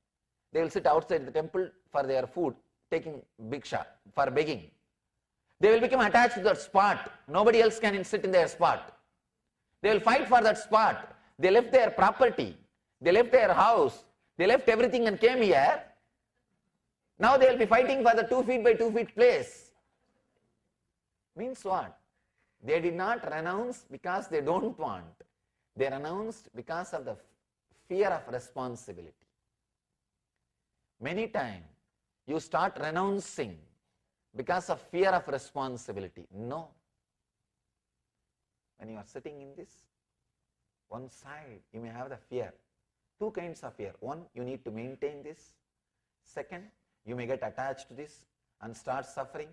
Speaker 8: They will sit outside the temple for their food, taking bhiksha, for begging. They will become attached to that spot. Nobody else can sit in their spot. They will fight for that spot. They left their property. They left their house. They left everything and came here. Now they will be fighting for the 2 feet by 2 feet place. Means what? They did not renounce because they don't want. They renounced because of the fear of responsibility. Many times you start renouncing because of fear of responsibility. No. When you are sitting in this, one side you may have the fear. Two kinds of fear. One, you need to maintain this. Second, you may get attached to this and start suffering.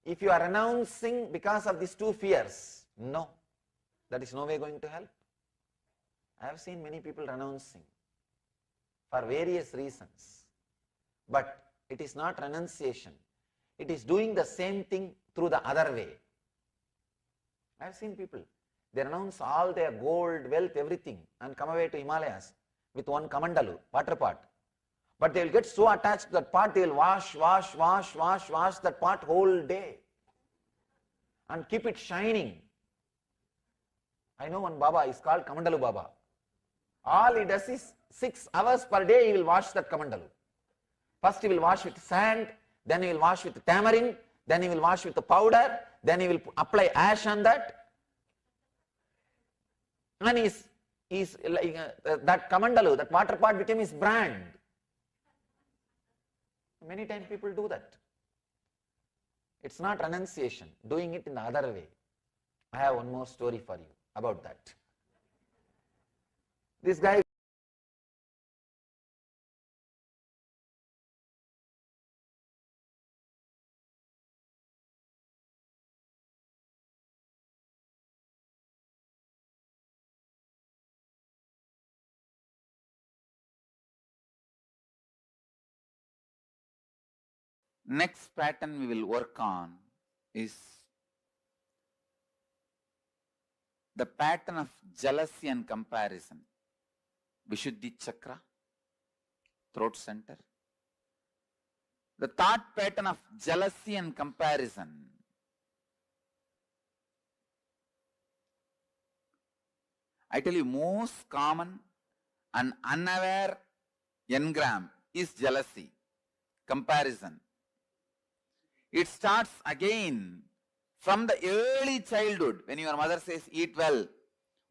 Speaker 8: If you are renouncing because of these two fears, no, that is no way going to help. I have seen many people renouncing for various reasons, but it is not renunciation. It is doing the same thing through the other way. I have seen people, they renounce all their gold, wealth, everything and come away to Himalayas with one kamandalu, water pot. But they will get so attached to that pot, they will wash that pot whole day and keep it shining. I know one Baba is called Kamandalu Baba. All he does is 6 hours per day he will wash that kamandalu. First he will wash with sand, then he will wash with tamarind, then he will wash with the powder, then he will apply ash on that. And he's like, that kamandalu, that water pot became his brand. Many times people do that. It's not renunciation, doing it in the other way. I have one more story for you about that. This guy
Speaker 7: Next pattern we will work on is the pattern of jealousy and comparison. Vishuddhi chakra, throat center. The thought pattern of jealousy and comparison. I tell you, most common and unaware engram is jealousy, comparison. It starts again from the early childhood. When your mother says, eat well,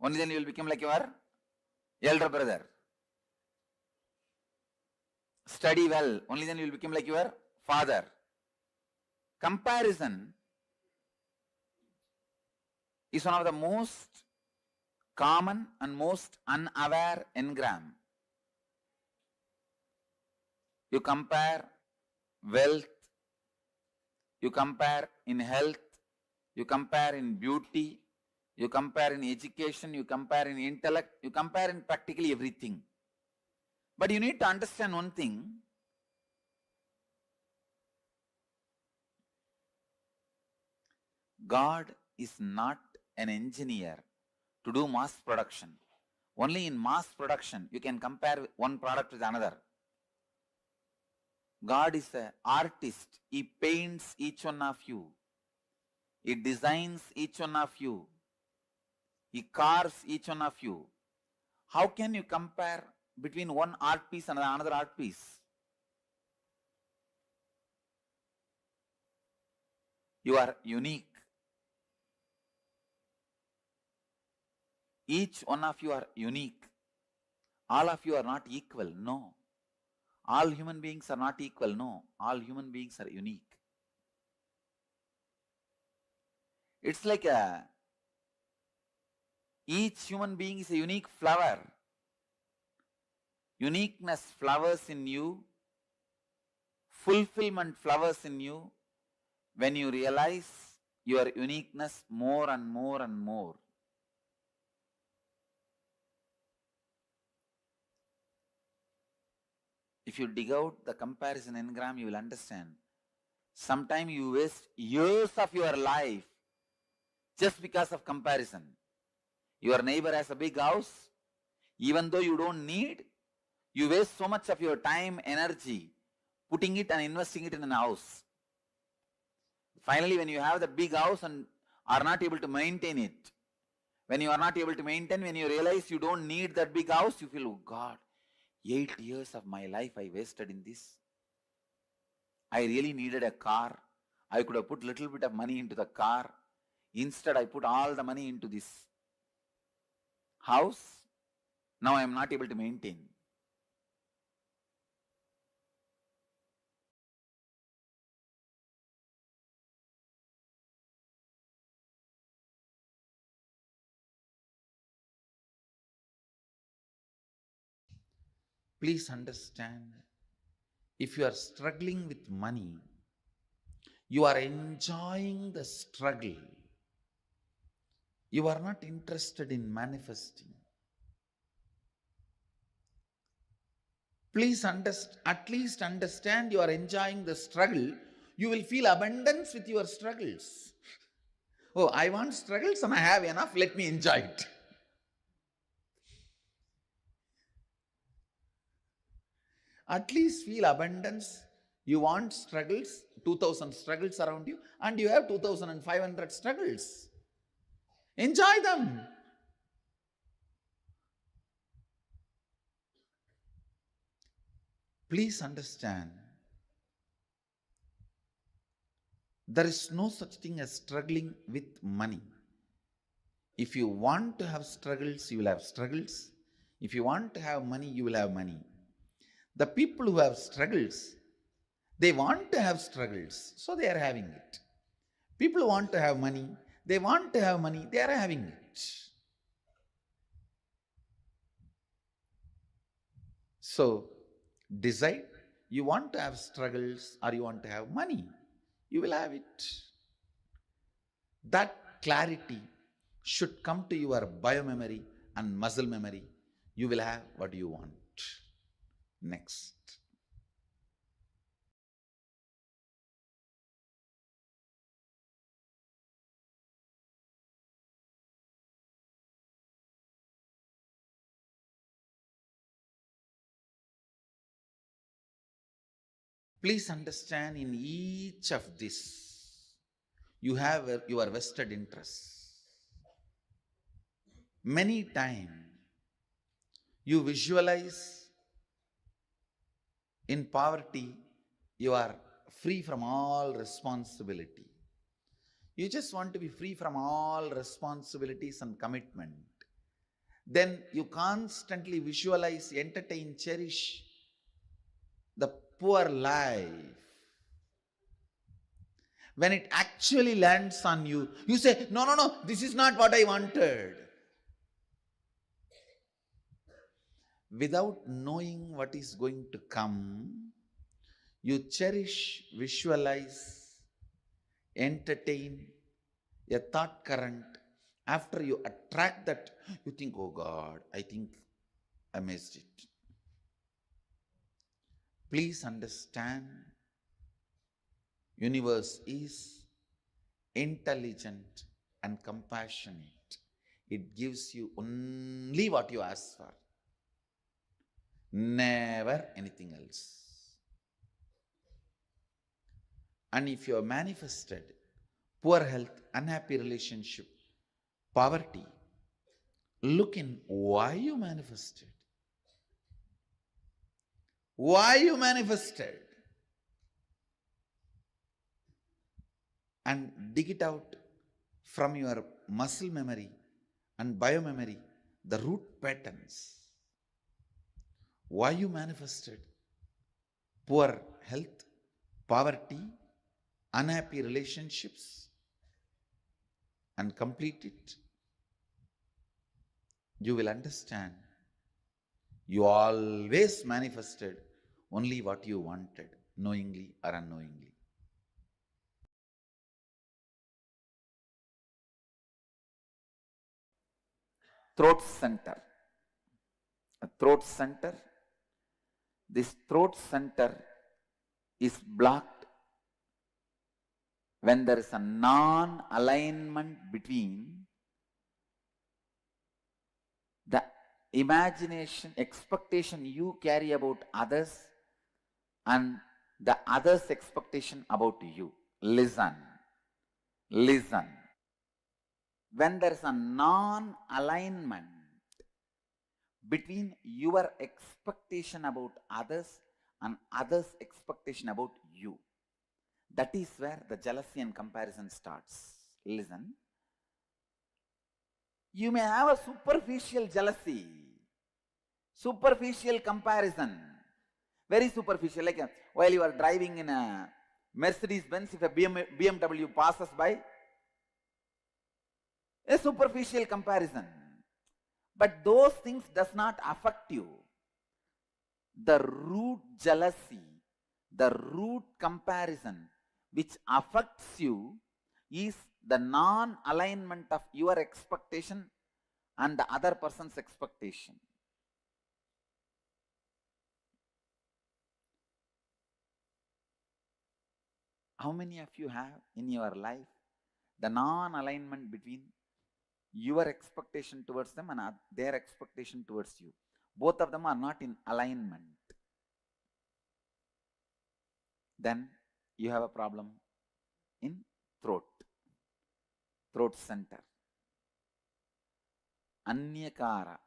Speaker 7: only then you will become like your elder brother. Study well, only then you will become like your father. Comparison is one of the most common and most unaware engram. You compare wealth, you compare in health, you compare in beauty, you compare in education, you compare in intellect, you compare in practically everything. But you need to understand one thing. God is not an engineer to do mass production. Only in mass production you can compare one product with another. God is an artist. He paints each one of you. He designs each one of you. He carves each one of you. How can you compare between one art piece and another art piece? You are unique. Each one of you are unique. All of you are not equal. No. All human beings are not equal. No. All human beings are unique. It's like each human being is a unique flower. Uniqueness flowers in you. Fulfillment flowers in you when you realize your uniqueness more and more and more. If you dig out the comparison engram, you will understand. Sometimes you waste years of your life just because of comparison. Your neighbor has a big house. Even though you don't need, you waste so much of your time, energy, putting it and investing it in a house. Finally, when you have the big house and are not able to maintain it, when you are not able to maintain, when you realize you don't need that big house, you feel, oh God, 8 years of my life I wasted in this. I really needed a car. I could have put little bit of money into the car. Instead, I put all the money into this house. Now I am not able to maintain. Please understand, if you are struggling with money, you are enjoying the struggle. You are not interested in manifesting. Please at least understand you are enjoying the struggle. You will feel abundance with your struggles. Oh, I want struggles and I have enough, let me enjoy it. At least feel abundance. You want struggles, 2000 struggles around you, and you have 2500 struggles. Enjoy them. Please understand, there is no such thing as struggling with money. If you want to have struggles, you will have struggles. If you want to have money, you will have money. The people who have struggles, they want to have struggles, so they are having it. People want to have money, they want to have money, they are having it. So, decide, you want to have struggles or you want to have money, you will have it. That clarity should come to your biomemory and muscle memory. You will have what you want. Next. Please understand, in each of this, you have your vested interests. Many times, you visualize in poverty, you are free from all responsibility. You just want to be free from all responsibilities and commitment. Then you constantly visualize, entertain, cherish the poor life. When it actually lands on you, you say, no, this is not what I wanted. Without knowing what is going to come, you cherish, visualize, entertain a thought current. After you attract that, you think, oh God, I think I missed it. Please understand, universe is intelligent and compassionate. It gives you only what you ask for, never anything else. And if you have manifested poor health, unhappy relationship, poverty, look in why you manifested. Why you manifested. And dig it out from your muscle memory and biomemory, the root patterns. Why you manifested poor health, poverty, unhappy relationships, and complete it. You will understand you always manifested only what you wanted, knowingly or unknowingly. Throat center. A throat center. This throat center is blocked when there is a non-alignment between the imagination, expectation you carry about others and the others' expectation about you. Listen. When there is a non-alignment between your expectation about others and others' expectation about you, that is where the jealousy and comparison starts. Listen. You may have a superficial jealousy, superficial comparison, very superficial. Like while you are driving in a Mercedes-Benz, if a BMW passes by, a superficial comparison. But those things does not affect you. The root jealousy, the root comparison which affects you is the non-alignment of your expectation and the other person's expectation. How many of you have in your life the non-alignment between your expectation towards them and their expectation towards you? Both of them are not in alignment. Then you have a problem in throat center. Anyakara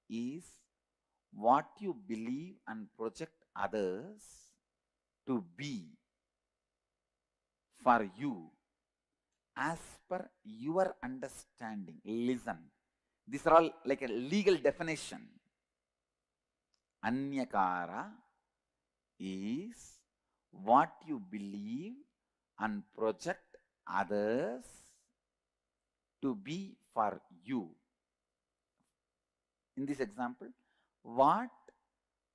Speaker 7: is what you believe and project others to be for you as per your understanding. Listen. These are all like a legal definition. Anyakara is what you believe and project others to be for you. In this example, what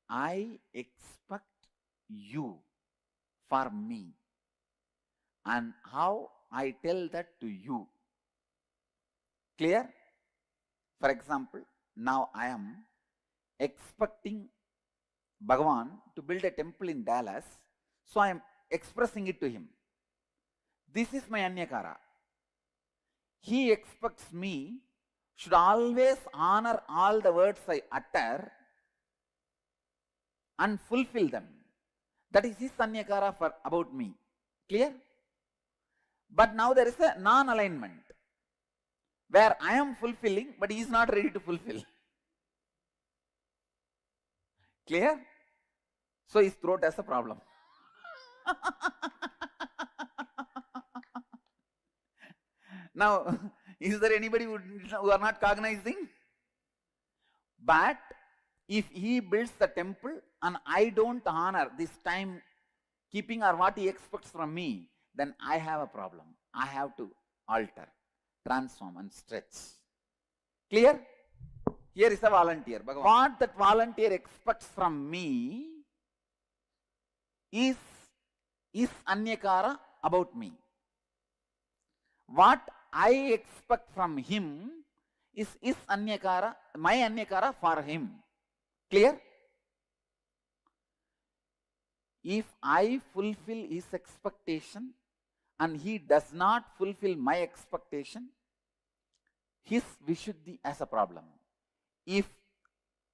Speaker 7: I expect you for me and how I tell that to you. Clear? For example, now I am expecting Bhagavan to build a temple in Dallas, so I am expressing it to him. This is my Anyakara. He expects me should always honor all the words I utter and fulfill them. That is his anyakara for about me. Clear? But now there is a non-alignment where I am fulfilling, but he is not ready to fulfill. Clear? So his throat has a problem. Now, is there anybody who are not cognizing? But if he builds the temple and I don't honor this time keeping or what he expects from me, then I have a problem. I have to alter, transform and stretch. Clear? Here is a volunteer. What that volunteer expects from me is anyakara about me. What I expect from him is anyakara, my anyakara for him. Clear? If I fulfill his expectation and he does not fulfill my expectation, his Vishuddhi has a problem. If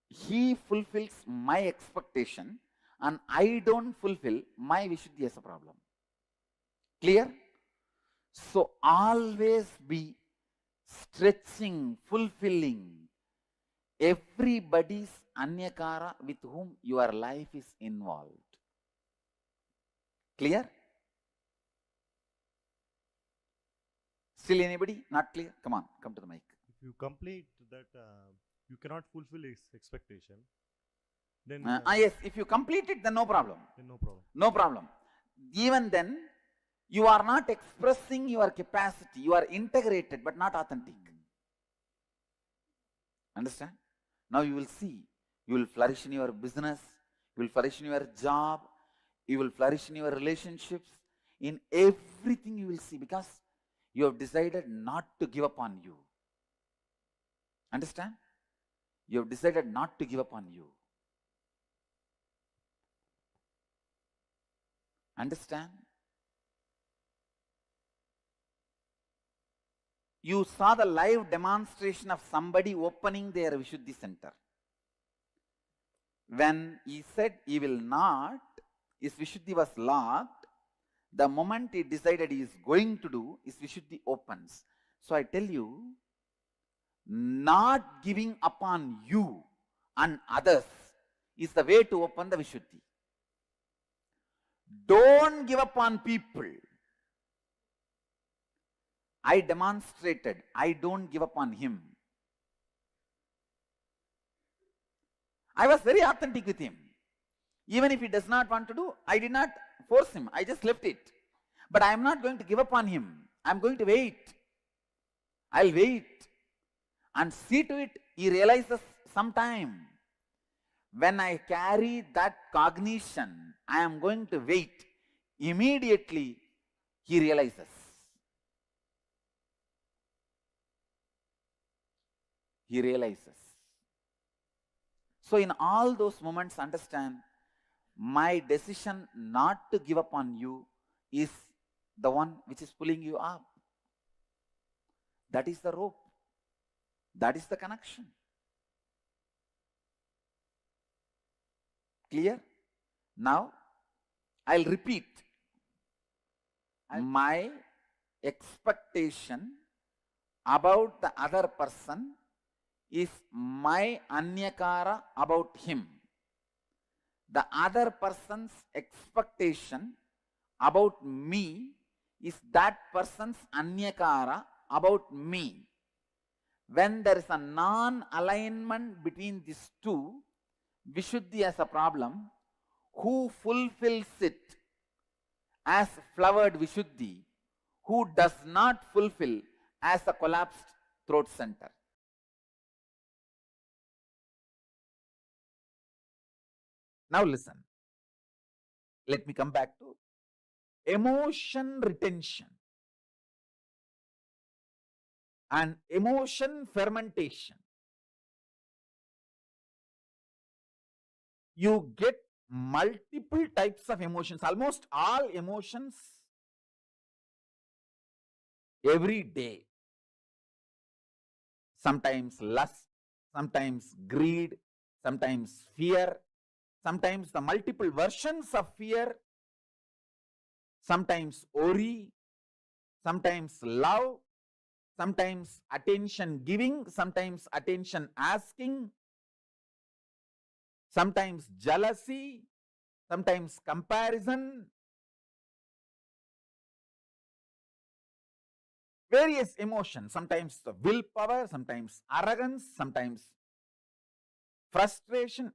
Speaker 7: he fulfills my expectation and I don't fulfill, my Vishuddhi has a problem. Clear? So always be stretching, fulfilling everybody's anyakara with whom your life is involved. Clear? Still anybody? Not clear? Come on, come to the mic.
Speaker 10: If you complete that, you cannot fulfill his expectation, then
Speaker 7: yes, if you complete it, then no problem.
Speaker 10: then no problem.
Speaker 7: No problem. Even then, you are not expressing your capacity. You are integrated but not authentic. Understand? Now you will see. You will flourish in your business. You will flourish in your job. You will flourish in your relationships. In everything you will see, because you have decided not to give up on you. Understand? You have decided not to give up on you. Understand? You saw the live demonstration of somebody opening their Vishuddhi center. When he said he will not, his Vishuddhi was locked. The moment he decided he is going to do, his Vishuddhi opens. So I tell you, not giving up on you and others is the way to open the Vishuddhi. Don't give up on people. I demonstrated, I don't give up on him. I was very authentic with him. Even if he does not want to do, I did not force him. I just left it. But I am not going to give up on him. I am going to wait. I'll wait and see to it he realizes sometime. When I carry that cognition, I am going to wait. Immediately he realizes. He realizes. So in all those moments, understand, my decision not to give up on you is the one which is pulling you up. That is the rope. That is the connection. Clear? Now, I'll repeat. My expectation about the other person is my anyakara about him. The other person's expectation about me is that person's anyakara about me. When there is a non-alignment between these two, Vishuddhi has a problem. Who fulfills it as flowered Vishuddhi? Who does not fulfill as a collapsed throat center? Now listen. Let me come back to emotion retention and emotion fermentation. You get multiple types of emotions, almost all emotions every day. Sometimes lust, sometimes greed, sometimes fear, sometimes the multiple versions of fear, sometimes worry, sometimes love, sometimes attention giving, sometimes attention asking, sometimes jealousy, sometimes comparison, various emotions, sometimes the willpower, sometimes arrogance, sometimes frustration,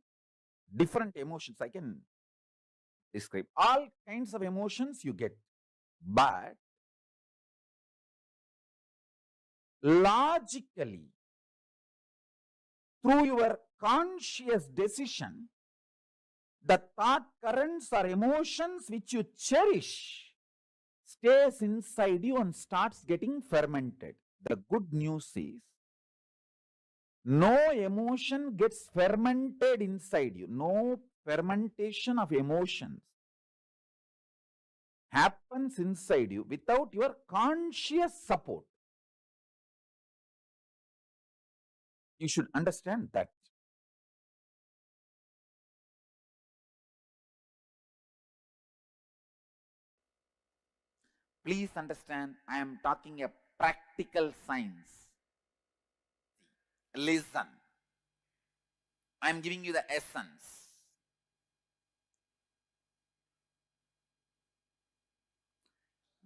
Speaker 7: different emotions I can describe. All kinds of emotions you get. But logically, through your conscious decision, the thought currents or emotions which you cherish stays inside you and starts getting fermented. The good news is, no emotion gets fermented inside you. No fermentation of emotions happens inside you without your conscious support. You should understand that. Please understand, I am talking a practical science. Listen. I am giving you the essence.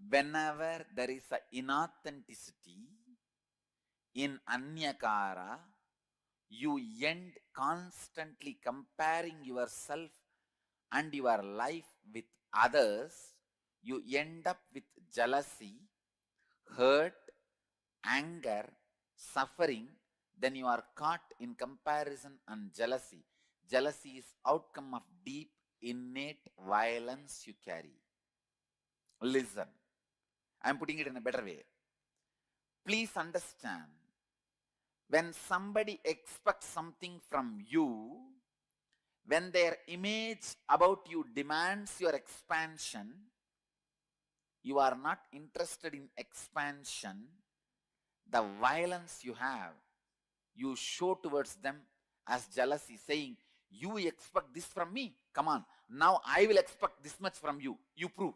Speaker 7: Whenever there is an inauthenticity in anyakara, you end constantly comparing yourself and your life with others. You end up with jealousy, hurt, anger, suffering. Then you are caught in comparison and jealousy. Jealousy is outcome of deep innate violence you carry. Listen, I am putting it in a better way. Please understand, when somebody expects something from you, when their image about you demands your expansion, you are not interested in expansion. The violence you have, you show towards them as jealousy, saying, you expect this from me? Come on, now I will expect this much from you. You prove.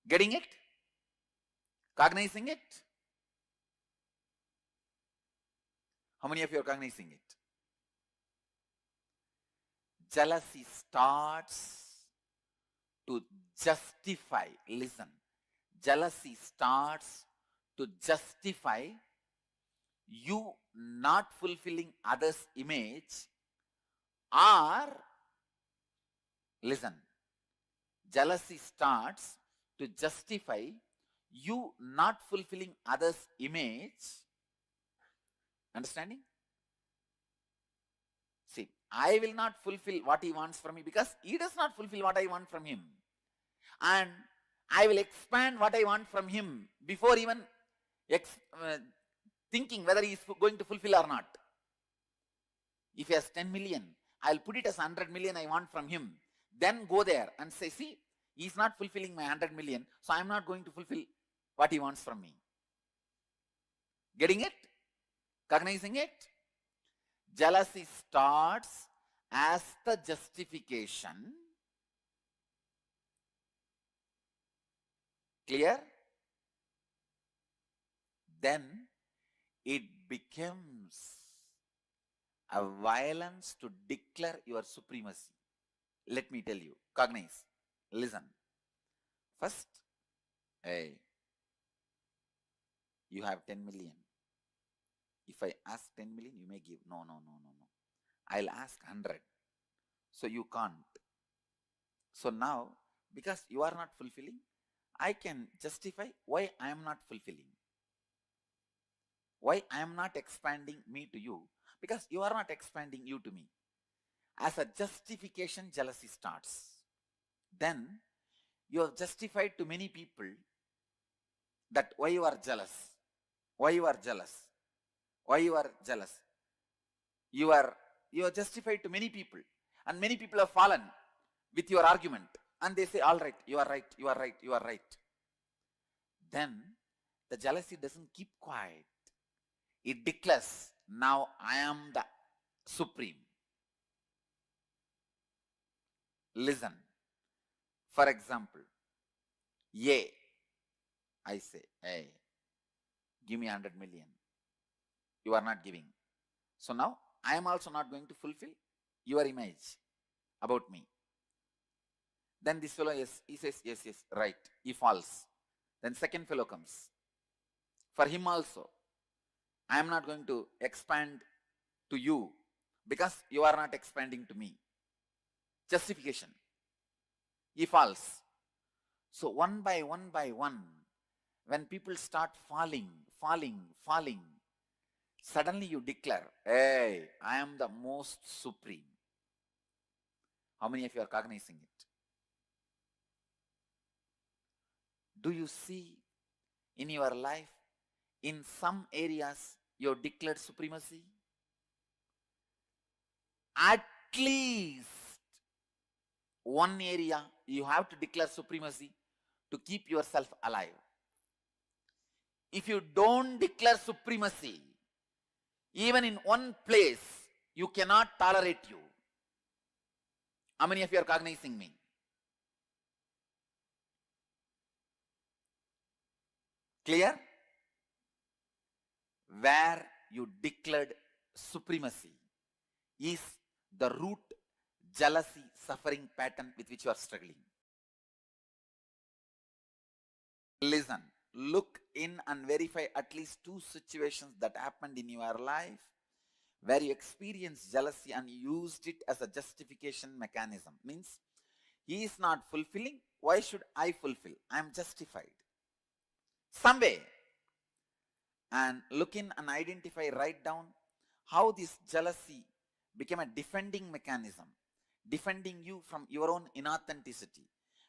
Speaker 7: Getting it? Cognizing it? How many of you are cognizing it? Jealousy starts to justify. Listen. Jealousy starts to justify you not fulfilling others' image, or, listen, jealousy starts to justify you not fulfilling others' image. Understanding? See, I will not fulfill what he wants from me because he does not fulfill what I want from him. And I will expand what I want from him before even thinking whether he is going to fulfill or not. If he has 10 million, I'll put it as 100 million I want from him. Then go there and say, see, he's not fulfilling my 100 million, so I'm not going to fulfill what he wants from me. Getting it? Cognizing it? Jealousy starts as the justification. Clear? Then it becomes a violence to declare your supremacy. Let me tell you, cognize, listen. First, hey, you have 10 million. If I ask 10 million, you may give. No. I'll ask 100. So you can't. So now, because you are not fulfilling, I can justify why I am not fulfilling. Why I am not expanding me to you, because you are not expanding you to me. As a justification, jealousy starts. Then you have justified to many people that why you are jealous, why you are jealous, why you are jealous. You are justified to many people, and many people have fallen with your argument, and they say, all right, you are right, you are right, you are right. Then the jealousy doesn't keep quiet. It declares, now I am the supreme.
Speaker 8: Listen. For example, A, I say, hey, give me 100 million. You are not giving. So now I am also not going to fulfill your image about me. Then this fellow, yes, he says, yes, yes, right. He falls. Then second fellow comes. For him also, I am not going to expand to you because you are not expanding to me. Justification. He falls. So one by one, when people start falling, suddenly you declare, hey, I am the most supreme. How many of you are cognizing it? Do you see in your life, in some areas, you have declared supremacy? At least one area you have to declare supremacy to keep yourself alive. If you don't declare supremacy, even in one place, you cannot tolerate you. How many of you are cognizing me? Clear? Where you declared supremacy is the root jealousy, suffering pattern with which you are struggling. Listen, look in and verify at least 2 situations that happened in your life where you experienced jealousy and used it as a justification mechanism. Means, he is not fulfilling, why should I fulfill? I am justified. Some way. And look in and identify, write down how this jealousy became a defending mechanism, defending you from your own inauthenticity.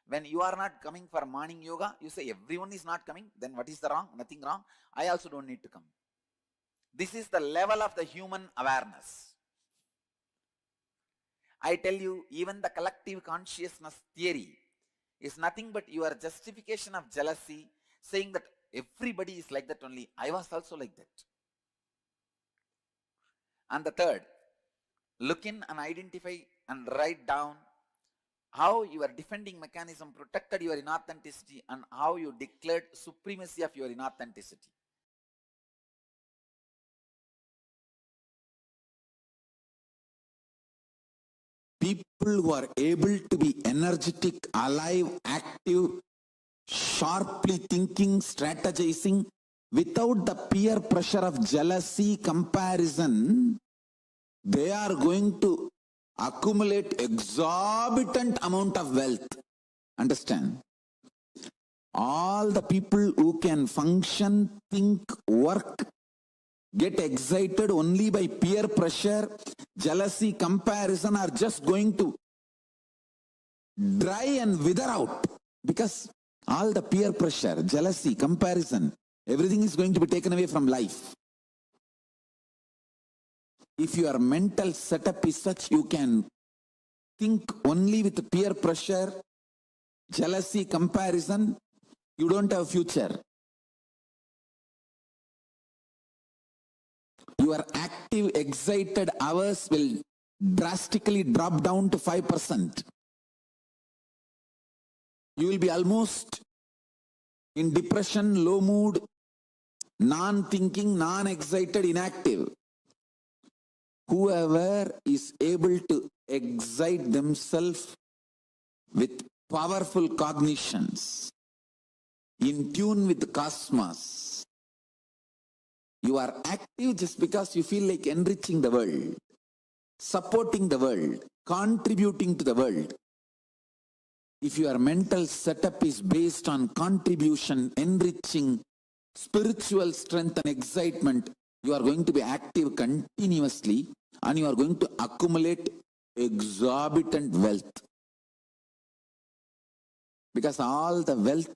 Speaker 8: When you are not coming for morning yoga, you say everyone is not coming, then what is the wrong? Nothing wrong. I also don't need to come. This is the level of the human awareness. I tell you, even the collective consciousness theory is nothing but your justification of jealousy, saying that everybody is like that only. I was also like that. And the third, look in and identify and write down how your defending mechanism protected your inauthenticity and how you declared supremacy of your inauthenticity.
Speaker 11: People who are able to be energetic, alive, active, sharply thinking, strategizing, without the peer pressure of jealousy, comparison, they are going to accumulate exorbitant amount of wealth. Understand? All the people who can function, think, work, get excited only by peer pressure, jealousy, comparison are just going to dry and wither out, because all the peer pressure, jealousy, comparison, everything is going to be taken away from life. If your mental setup is such, you can think only with peer pressure, jealousy, comparison, you don't have future. Your active, excited hours will drastically drop down to 5%. You will be almost in depression, low mood, non-thinking, non-excited, inactive. Whoever is able to excite themselves with powerful cognitions, in tune with the cosmos, you are active just because you feel like enriching the world, supporting the world, contributing to the world. If your mental setup is based on contribution, enriching, spiritual strength and excitement, you are going to be active continuously and you are going to accumulate exorbitant wealth. Because all the wealth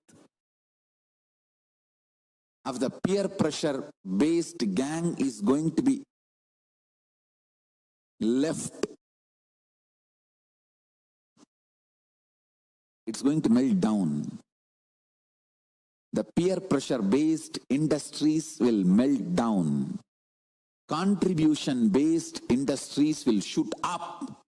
Speaker 11: of the peer pressure based gang is going to be left. It's going to melt down. The peer pressure based industries will melt down. Contribution based industries will shoot up.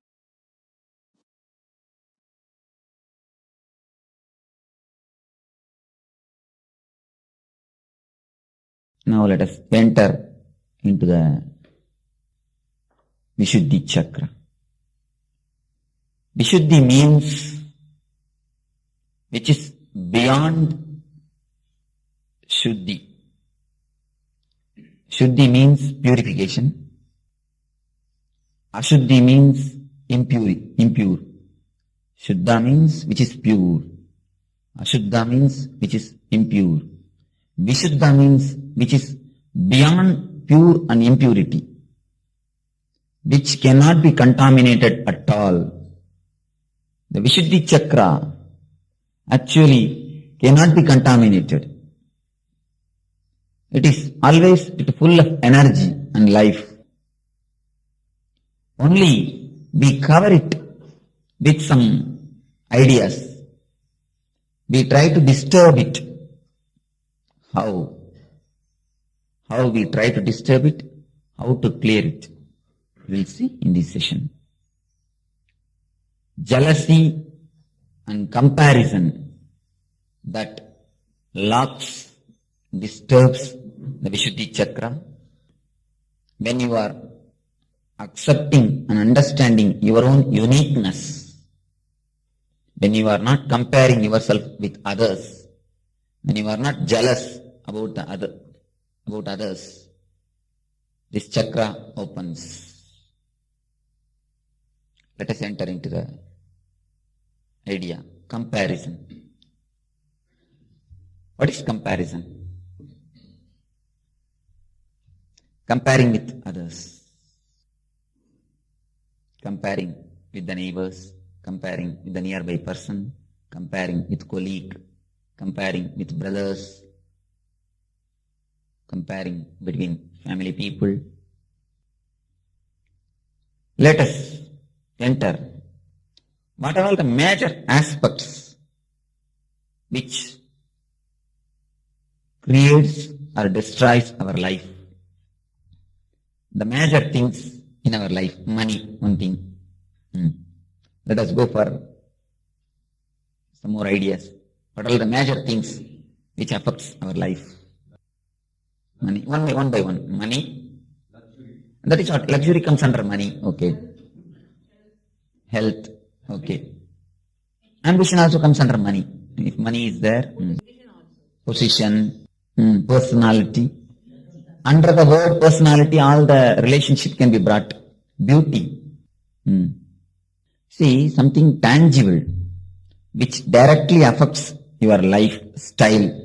Speaker 3: Now let us enter into the Vishuddhi chakra. Vishuddhi means which is beyond Shuddhi. Shuddhi means purification. Ashuddhi means impure. Shuddha means which is pure. Ashuddha means which is impure. Vishuddha means which is beyond pure and impurity, which cannot be contaminated at all. The Vishuddhi chakra actually cannot be contaminated. It is always full of energy and life. Only we cover it with some ideas. We try to disturb it. How? How we try to disturb it? How to clear it? We'll see in this session. Jealousy and comparison that locks, disturbs the Vishuddhi chakra. When you are accepting and understanding your own uniqueness, when you are not comparing yourself with others, when you are not jealous about others, this chakra opens. Let us enter into the idea, comparison. What is comparison? Comparing with others, comparing with the neighbors, comparing with the nearby person, comparing with colleague, comparing with brothers, comparing between family people. Let us enter what are all the major aspects which creates or destroys our life. The major things in our life. Money, one thing. Let us go for some more ideas. What are the major things which affects our life? Money. One by one. Money. That is what luxury comes under money. Okay. Health. Okay. Ambition also comes under money. If money is there. Position. Personality. Under the word personality, all the relationship can be brought. Beauty. See, something tangible which directly affects your lifestyle,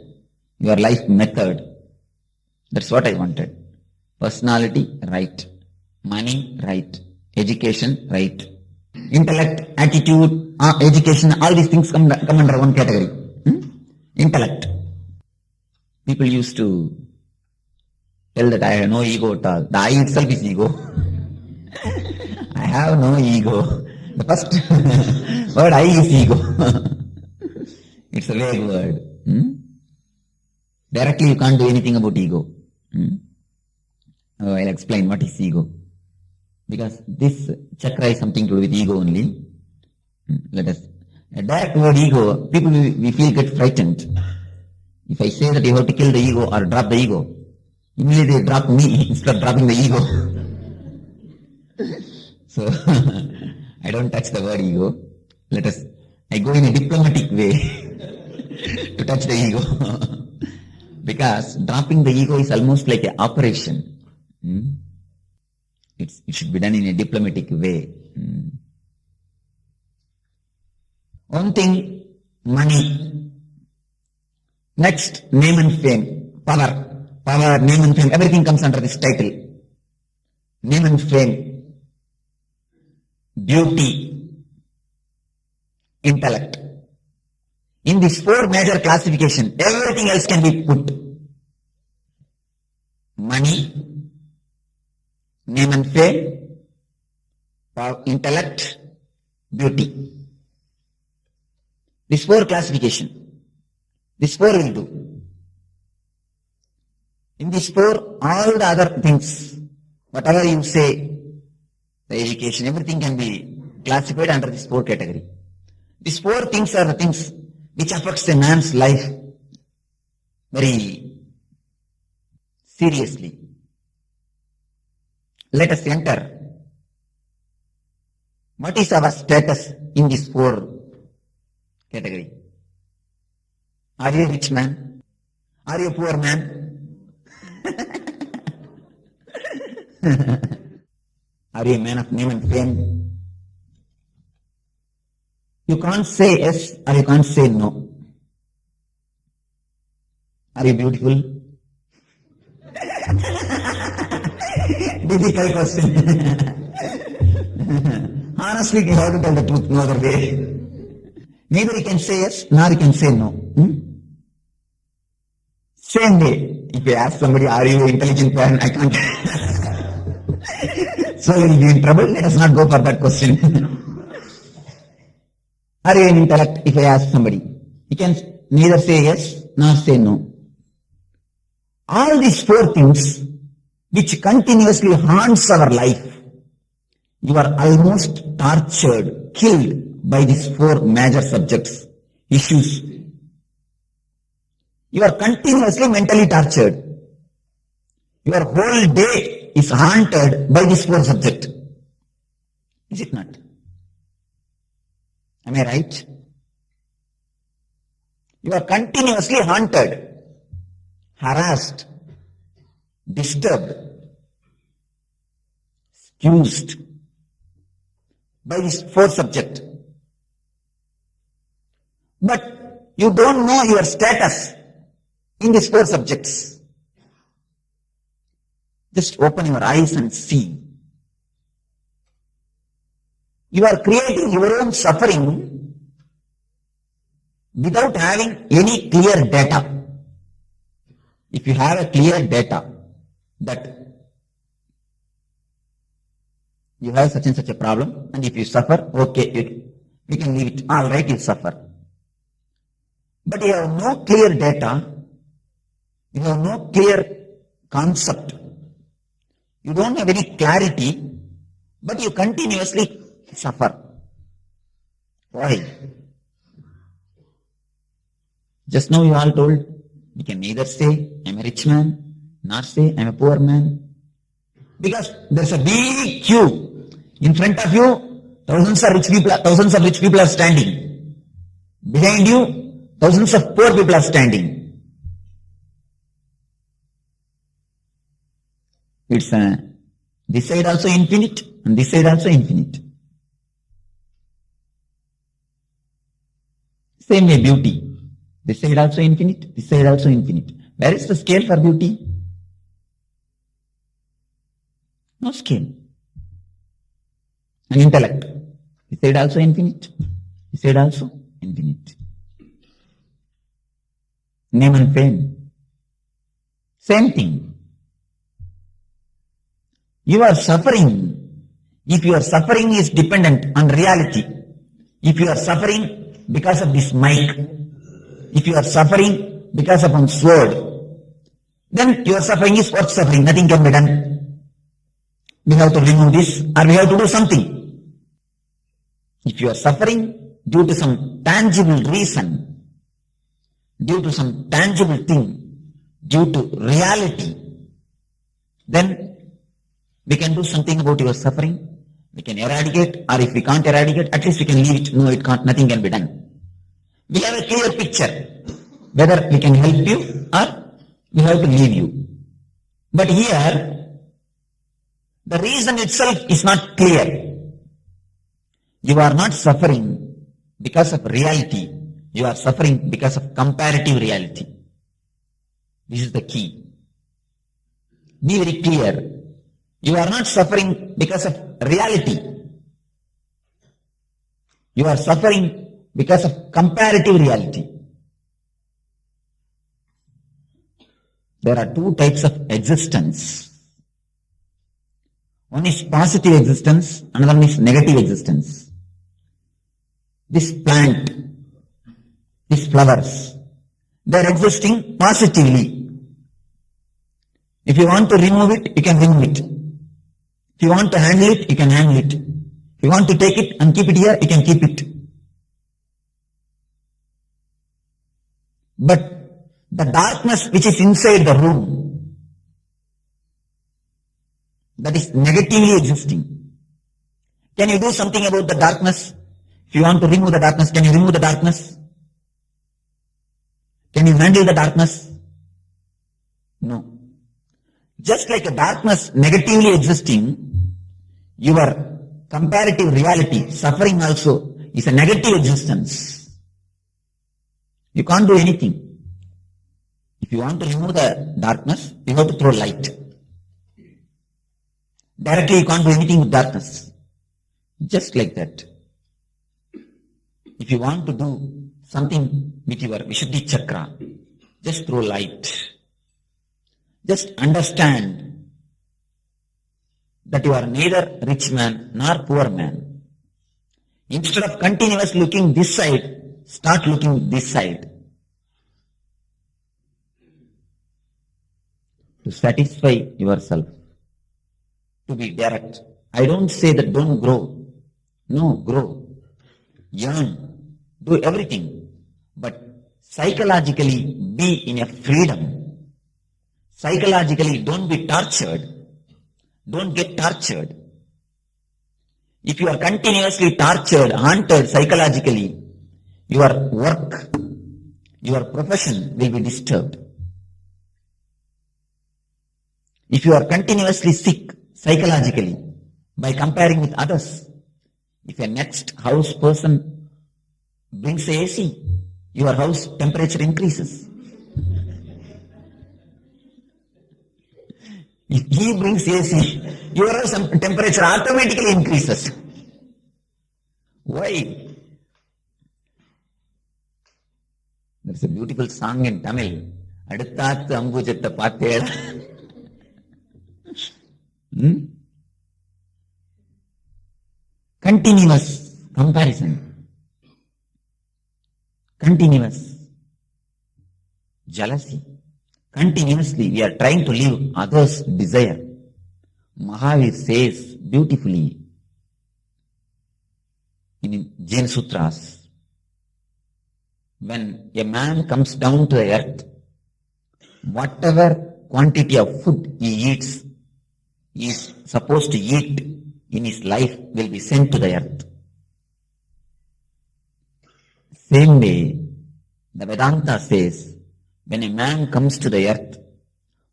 Speaker 3: your life method. That's what I wanted. Personality, right. Money, right. Education, right. Intellect, attitude, education, all these things come under one category. Intellect. People used to tell that I have no ego at all. The I itself is ego. I have no ego. The first word I is ego. It's a vague word. Directly you can't do anything about ego. I'll explain what is ego. Because this chakra is something to do with ego only. Let us. A direct word ego, people we feel get frightened. If I say that you have to kill the ego or drop the ego, immediately they drop me instead of dropping the ego. So, I don't touch the word ego. I go in a diplomatic way to touch the ego. Because dropping the ego is almost like an operation. It should be done in a diplomatic way. One thing, money. Next, name and fame. Power. Power, name and fame, everything comes under this title. Name and fame, beauty, intellect. In this four major classification, everything else can be put. Money, name and fame, intellect, beauty. This four classification. This four will do. In this four, all the other things, whatever you say, the education, everything can be classified under this four category. These four things are the things which affects a man's life very seriously. Let us enter. What is our status in this four category? Are you a rich man? Are you a poor man? Are you a man of name and fame? You can't say yes or you can't say no. Are you beautiful? Difficult question. Honestly, you have to tell the truth, no other way. Neither you can say yes, nor you can say no. Same way, if you ask somebody, are you an intelligent man? I can't. So you'll be in trouble. Let us not go for that question. Are you an intellect? If I ask somebody, you can neither say yes nor say no. All these four things which continuously haunts our life, you are almost tortured, killed by these four major subjects, issues. You are continuously mentally tortured. Your whole day is haunted by this four subject. Is it not? Am I right? You are continuously haunted, harassed, disturbed, accused by this four subject. But you don't know your status in these four subjects. Just open your eyes and see. You are creating your own suffering without having any clear data. If you have a clear data that you have such and such a problem, and if you suffer, okay, we can leave it. All right, you suffer. But you have no clear data, you have no clear concept, you don't have any clarity, but you continuously suffer. Why? Just now you all told, you can neither say I'm a rich man, nor say I'm a poor man. Because there's a big queue. In front of you, thousands of rich people are standing. Behind you, thousands of poor people are standing. It's this side also infinite, and this side also infinite. Same way beauty. This side also infinite, this side also infinite. Where is the scale for beauty? No scale. And intellect. This side also infinite, this side also infinite. Name and fame. Same thing. You are suffering. If your suffering is dependent on reality, if you are suffering because of this mic, if you are suffering because of one sword, then your suffering is worth suffering. Nothing can be done. We have to remove this, or we have to do something. If you are suffering due to some tangible reason, due to some tangible thing, due to reality, then we can do something about your suffering. We can eradicate, or if we can't eradicate, at least we can leave it. No, it can't. Nothing can be done. We have a clear picture whether we can help you or we have to leave you. But here, the reason itself is not clear. You are not suffering because of reality. You are suffering because of comparative reality. This is the key. Be very clear. You are not suffering because of reality. You are suffering because of comparative reality. There are two types of existence. One is positive existence, another one is negative existence. This plant, these flowers, they are existing positively. If you want to remove it, you can remove it. If you want to handle it, you can handle it. If you want to take it and keep it here, you can keep it. But the darkness which is inside the room, that is negatively existing. Can you do something about the darkness? If you want to remove the darkness, can you remove the darkness? Can you handle the darkness? No. Just like a darkness negatively existing, your comparative reality, suffering also, is a negative existence. You can't do anything. If you want to remove the darkness, you have to throw light. Directly you can't do anything with darkness. Just like that. If you want to do something with your Vishuddhi chakra, just throw light. Just understand that you are neither rich man nor poor man. Instead of continuously looking this side, start looking this side. To satisfy yourself. To be direct. I don't say that don't grow. No, grow. Yearn. Do everything. But psychologically be in a freedom. Psychologically, don't be tortured. Don't get tortured. If you are continuously tortured, haunted psychologically, your work, your profession will be disturbed. If you are continuously sick psychologically by comparing with others, if a next house person brings AC, your house temperature increases. If he brings AC, your house temperature automatically increases. Why? There's a beautiful song in Tamil. Aduthathu ambujetta pathela. Continuous comparison. Continuous jealousy. Continuously we are trying to live others' desire. Mahavir says beautifully in Jain Sutras, when a man comes down to the earth, whatever quantity of food he eats, he is supposed to eat in his life will be sent to the earth. Same way, the Vedanta says, when a man comes to the earth,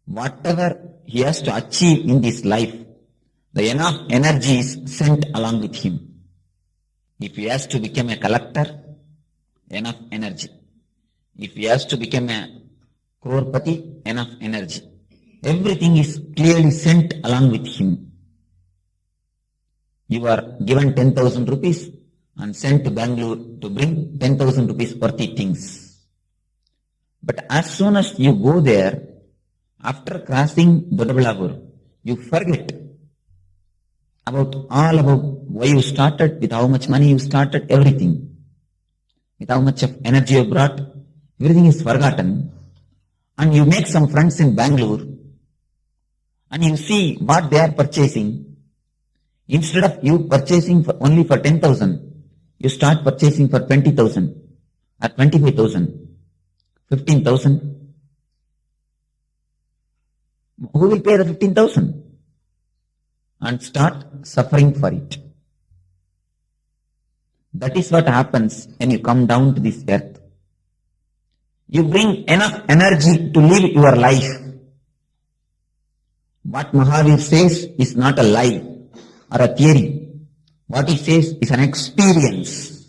Speaker 3: whatever he has to achieve in this life, the enough energy is sent along with him. If he has to become a collector, enough energy. If he has to become a crorepati, enough energy. Everything is clearly sent along with him. You are given 10,000 rupees and sent to Bangalore to bring 10,000 rupees worthy things. But as soon as you go there, after crossing Dodaballapur, you forget about why you started, with how much money you started, everything. With how much of energy you brought, everything is forgotten. And you make some friends in Bangalore and you see what they are purchasing. Instead of you purchasing only for 10,000, you start purchasing for 20,000 or 25,000, 15,000. Who will pay the 15,000? And start suffering for it. That is what happens when you come down to this earth. You bring enough energy to live your life. What Mahavir says is not a lie or a theory. What he says is an experience.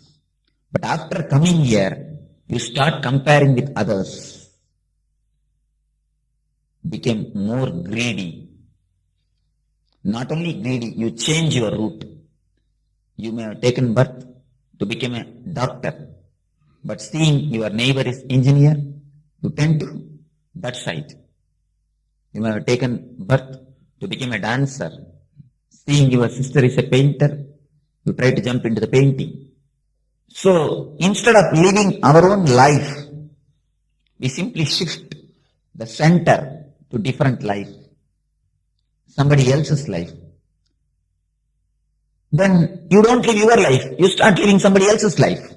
Speaker 3: But after coming here, you start comparing with others. Became more greedy. Not only greedy, you change your route. You may have taken birth to become a doctor, but seeing your neighbor is engineer, you tend to that side. You may have taken birth to become a dancer. Seeing your sister is a painter, you try to jump into the painting. So instead of living our own life, we simply shift the center to different life. Somebody else's life. Then you don't live your life, you start living somebody else's life.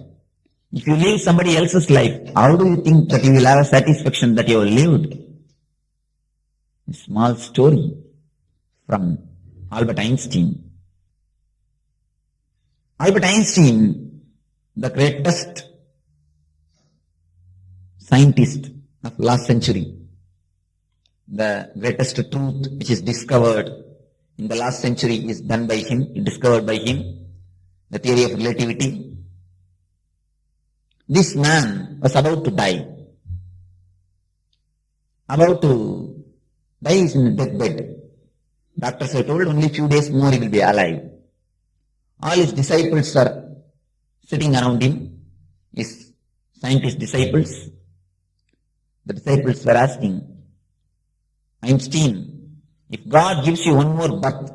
Speaker 3: If you live somebody else's life, how do you think that you will have a satisfaction that you have lived? A small story from Albert Einstein. Albert Einstein, the greatest scientist of last century, the greatest truth which is discovered in the last century is done by him, discovered by him, the theory of relativity. This man was about to die. About to die is in a deathbed. Doctors are told only few days more he will be alive. All his disciples are sitting around him, his scientist disciples. The disciples were asking, Einstein, if God gives you one more birth,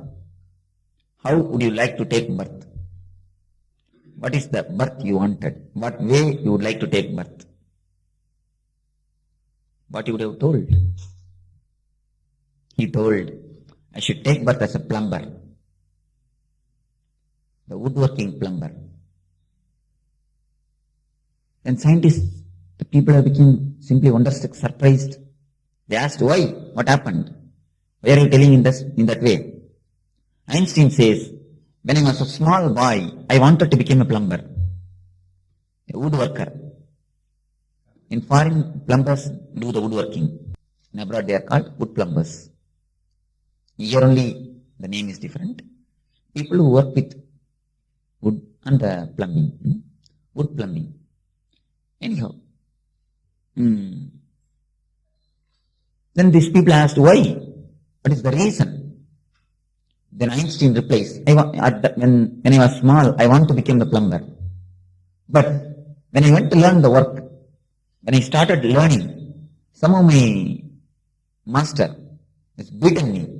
Speaker 3: how would you like to take birth? What is the birth you wanted? What way you would like to take birth? What you would have told? He told, I should take birth as a plumber, the woodworking plumber. Then scientists, the people have become simply wonderstruck, surprised. They asked, why? What happened? Why are you telling in that way? Einstein says, when I was a small boy, I wanted to become a plumber, a woodworker. In foreign, plumbers do the woodworking. In abroad, they are called wood plumbers. Here only, the name is different. People who work with wood and the plumbing, wood plumbing. Anyhow, then these people asked, why? What is the reason? Then Einstein replies, when I was small, I want to become the plumber. But when I went to learn the work, when I started learning, somehow my master has beaten me.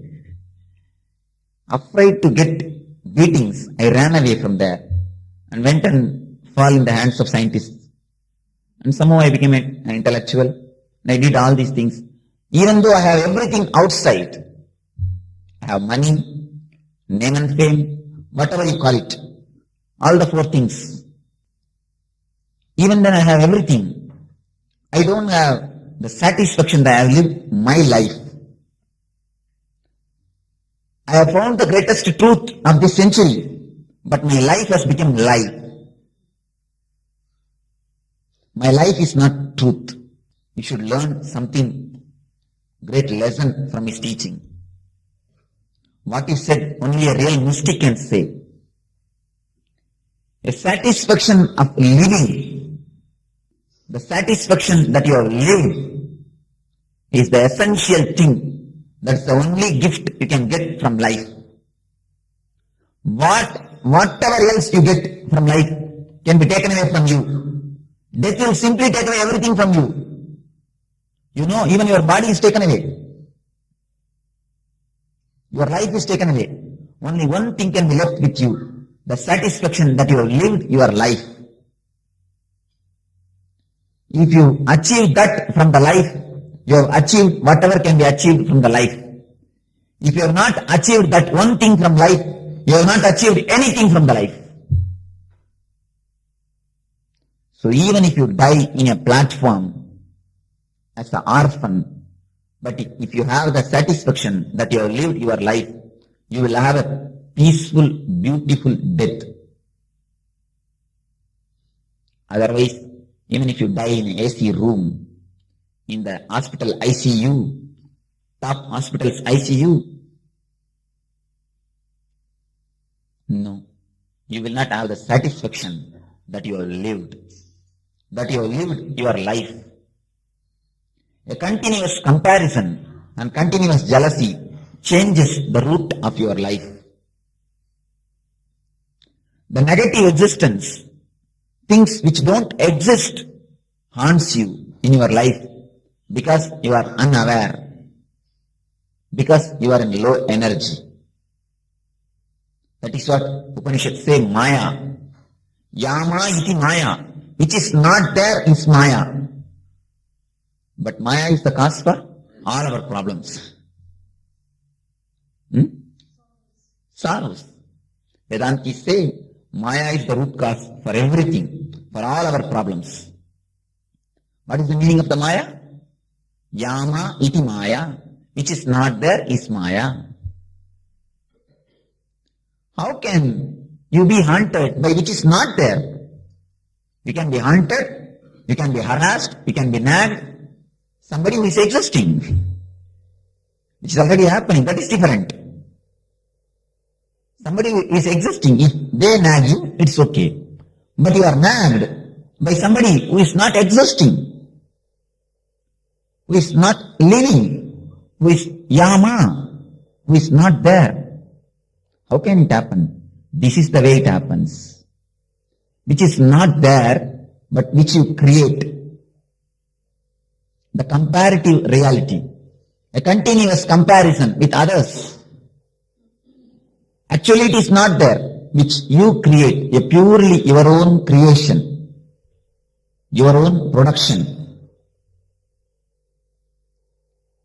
Speaker 3: Afraid to get beatings, I ran away from there and went and fell in the hands of scientists. And somehow I became an intellectual and I did all these things. Even though I have everything outside, I have money, name and fame, whatever you call it, all the four things. Even then I have everything. I don't have the satisfaction that I have lived my life. I have found the greatest truth of this century, but my life has become lie. My life is not truth. You should learn something, great lesson from his teaching. What he said, only a real mystic can say. A satisfaction of living, the satisfaction that you have lived is the essential thing. That's the only gift you can get from life. Whatever else you get from life can be taken away from you. Death will simply take away everything from you. You know, even your body is taken away. Your life is taken away. Only one thing can be left with you. The satisfaction that you have lived your life. If you achieve that from the life, you have achieved whatever can be achieved from the life. If you have not achieved that one thing from life, you have not achieved anything from the life. So even if you die in a platform as an orphan, but if you have the satisfaction that you have lived your life, you will have a peaceful, beautiful death. Otherwise, even if you die in an AC room, in the hospital ICU, top hospital's ICU, no, you will not have the satisfaction that you have lived, your life. A continuous comparison and continuous jealousy changes the root of your life. The negative existence, things which don't exist, haunts you in your life because you are unaware, because you are in low energy. That is what Upanishads say, Maya. Yama iti Maya. Which is not there is Maya. But Maya is the cause for all our problems. Sorrows. Vedanti say Maya is the root cause for everything, for all our problems. What is the meaning of the Maya? Yama iti Maya. Which is not there is Maya. How can you be haunted by which is not there? You can be haunted, you can be harassed, you can be nagged. Somebody who is existing, which is already happening, that is different. Somebody who is existing, if they nag you, it's okay. But you are nagged by somebody who is not existing, who is not living, who is yama, who is not there. How can it happen? This is the way it happens. Which is not there, but which you create. The comparative reality. A continuous comparison with others. Actually it is not there, which you create, a purely your own creation, your own production.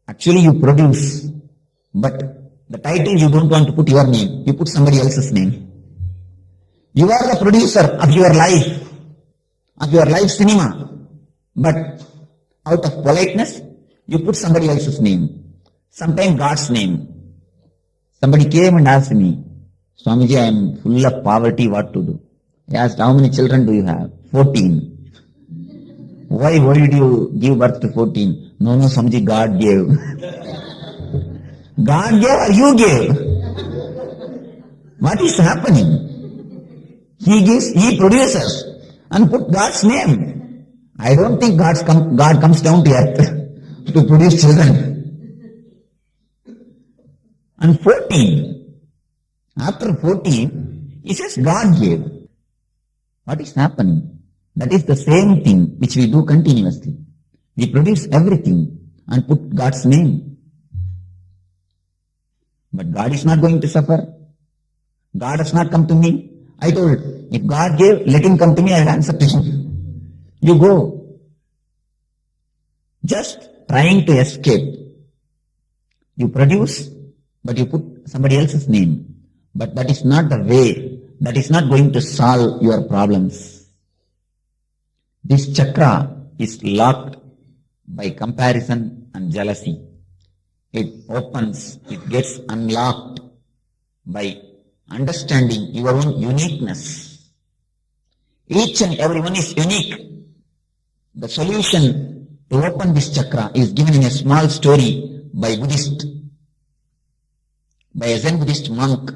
Speaker 3: Actually you produce, but the title you don't want to put your name, you put somebody else's name. You are the producer of your life cinema, but out of politeness, you put somebody else's name, sometimes God's name. Somebody came and asked me, Swamiji, I am full of poverty, what to do? I asked, how many children do you have? 14. Why did you give birth to 14? No, Swamiji, God gave. God gave or you gave? What is happening? He gives, he produces and put God's name. I don't think God comes down to earth to produce children. And 14, after 14, he says God gave. What is happening? That is the same thing which we do continuously. We produce everything and put God's name. But God is not going to suffer. God has not come to me. I told, if God gave, let him come to me, I will answer to him. You go. Just trying to escape. You produce, but you put somebody else's name. But that is not the way. That is not going to solve your problems. This chakra is locked by comparison and jealousy. It opens, it gets unlocked by understanding your own uniqueness. Each and everyone is unique. The solution to open this chakra is given in a small story by a Zen Buddhist monk.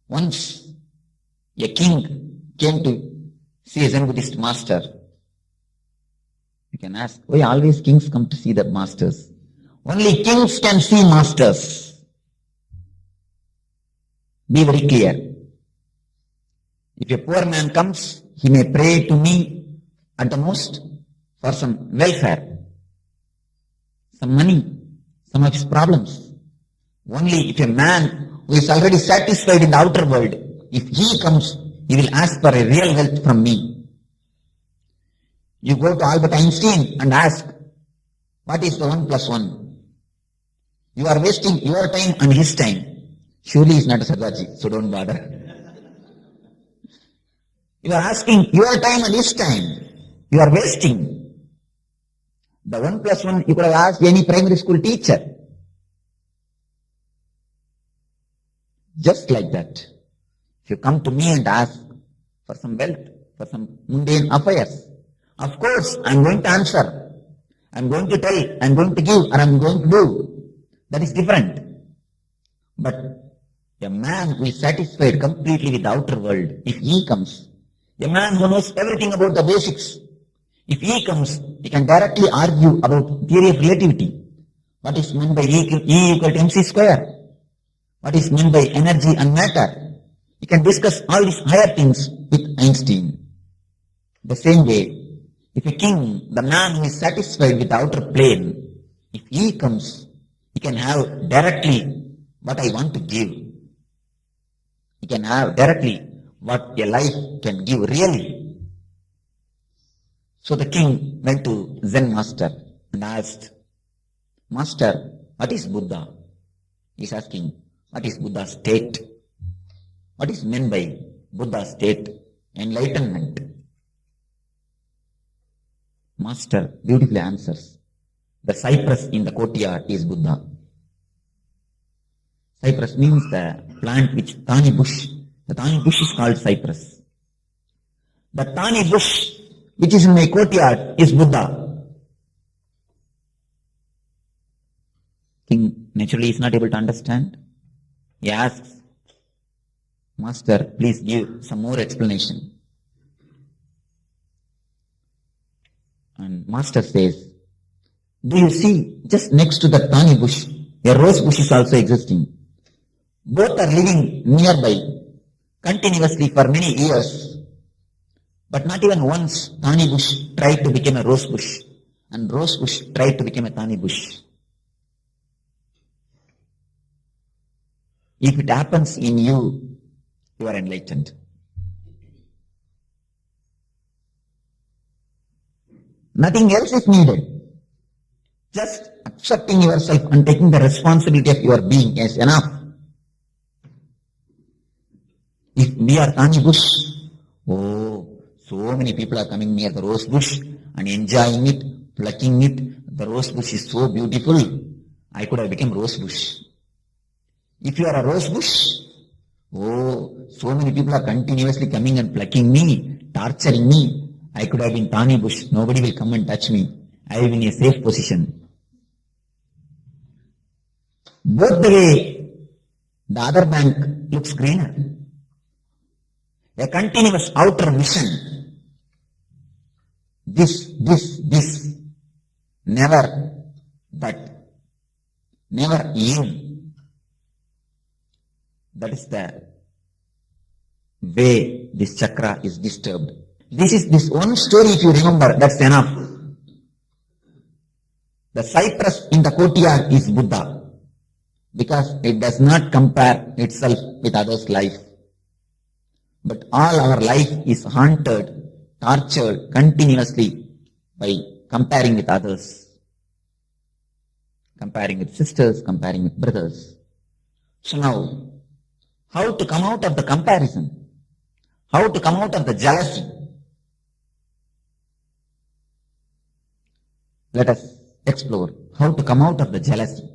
Speaker 3: Once a king came to see a Zen Buddhist master. You can ask, why always kings come to see the masters? Only kings can see masters. Be very clear. If a poor man comes, he may pray to me at the most for some welfare, some money, some of his problems. Only if a man who is already satisfied in the outer world, if he comes, he will ask for a real wealth from me. You go to Albert Einstein and ask, what is the 1 plus 1? You are wasting your time and his time. Surely he is not a Sardaji, so don't bother. You are asking your time and his time. You are wasting. The 1 plus 1, you could have asked any primary school teacher. Just like that. If you come to me and ask for some wealth, for some mundane affairs, of course, I am going to answer. I am going to tell, I am going to give, or I am going to do. That is different. But a man who is satisfied completely with the outer world, if he comes, a man who knows everything about the basics, if he comes, he can directly argue about theory of relativity. What is meant by E equal to mc square? What is meant by energy and matter? He can discuss all these higher things with Einstein. The same way, if a king, the man who is satisfied with the outer plane, if he comes, he can have directly what I want to give. He can have directly what a life can give really. So the king went to Zen master and asked, Master, what is Buddha? He is asking, what is Buddha's state? What is meant by Buddha's state? Enlightenment. Master beautifully answers, the cypress in the courtyard is Buddha. Cypress means the plant which thani bush. The thani bush is called cypress. The thani bush which is in my courtyard is Buddha. King naturally is not able to understand. He asks, Master, please give some more explanation. And Master says, do you see just next to the thani bush, a rose bush is also existing. Both are living nearby, continuously for many years. But not even once thani bush tried to become a rose bush, and rose bush tried to become a thani bush. If it happens in you, you are enlightened. Nothing else is needed. Just accepting yourself and taking the responsibility of your being is enough. If we are thani bush, oh, so many people are coming near the rose bush and enjoying it, plucking it. The rose bush is so beautiful. I could have become rose bush. If you are a rose bush, oh, so many people are continuously coming and plucking me, torturing me. I could have been thani bush. Nobody will come and touch me. I am in a safe position. Both the way, the other bank looks greener. A continuous outer vision. This. Never that. Never you. That is the way this chakra is disturbed. This one story, if you remember, that's enough. The cypress in the courtyard is Buddha, because it does not compare itself with others' life. But all our life is haunted, tortured continuously by comparing with others. Comparing with sisters, comparing with brothers. So now, how to come out of the comparison? How to come out of the jealousy? Let us explore how to come out of the jealousy.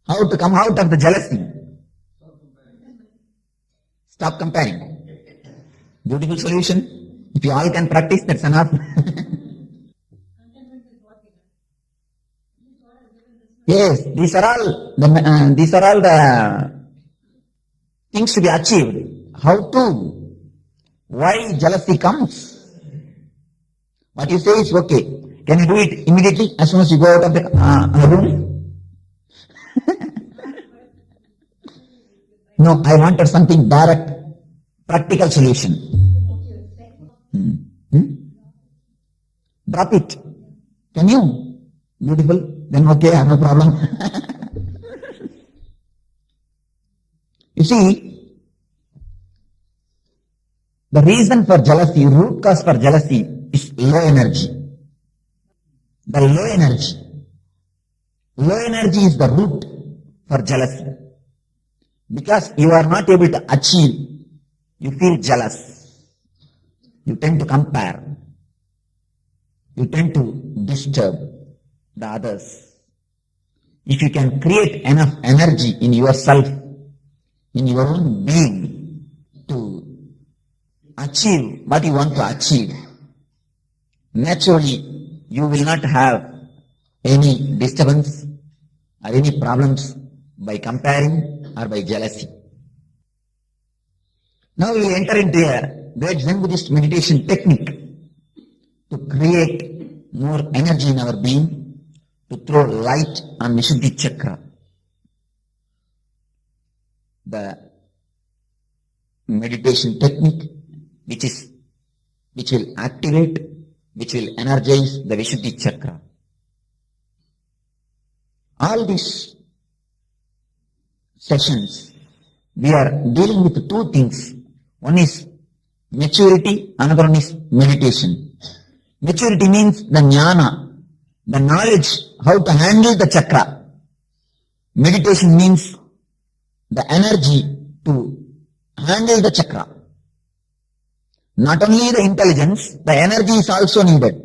Speaker 3: How to come out of the jealousy? Stop comparing. Beautiful solution. If you all can practice, that's enough. Yes, these are all the things to be achieved. How to? Why jealousy comes? What you say is okay. Can you do it immediately as soon as you go out of the room? No, I wanted something direct, practical solution. Drop it. Can you? Beautiful. Then okay, I have no problem. You see, the reason for jealousy, root cause for jealousy is low energy. The low energy. Low energy is the root for jealousy. Because you are not able to achieve, you feel jealous. You tend to compare. You tend to disturb the others. If you can create enough energy in yourself, in your own being, to achieve what you want to achieve, naturally you will not have any disturbance or any problems by comparing or by jealousy. Now we will enter into a great Zen Buddhist meditation technique to create more energy in our being, to throw light on Vishuddhi chakra. The meditation technique which will activate, which will energize the Vishuddhi chakra. All these sessions, we are dealing with two things. One is maturity, another one is meditation. Maturity means the jnana, the knowledge how to handle the chakra. Meditation means the energy to handle the chakra. Not only the intelligence, the energy is also needed.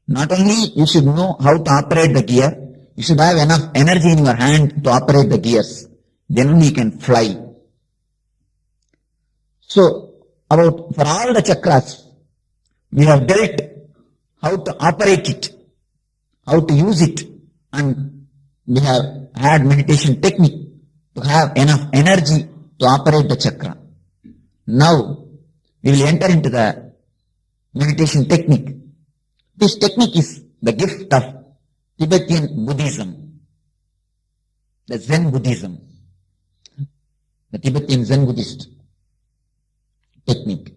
Speaker 3: Not only you should know how to operate the gear, You should have enough energy in your hand to operate the gears. Then only you can fly. So, for all the chakras, we have dealt how to operate it, how to use it, and we have had meditation technique to have enough energy to operate the chakra. Now, we will enter into the meditation technique. This technique is the gift of Tibetan Buddhism, the Zen Buddhism, the Tibetan Zen Buddhist technique.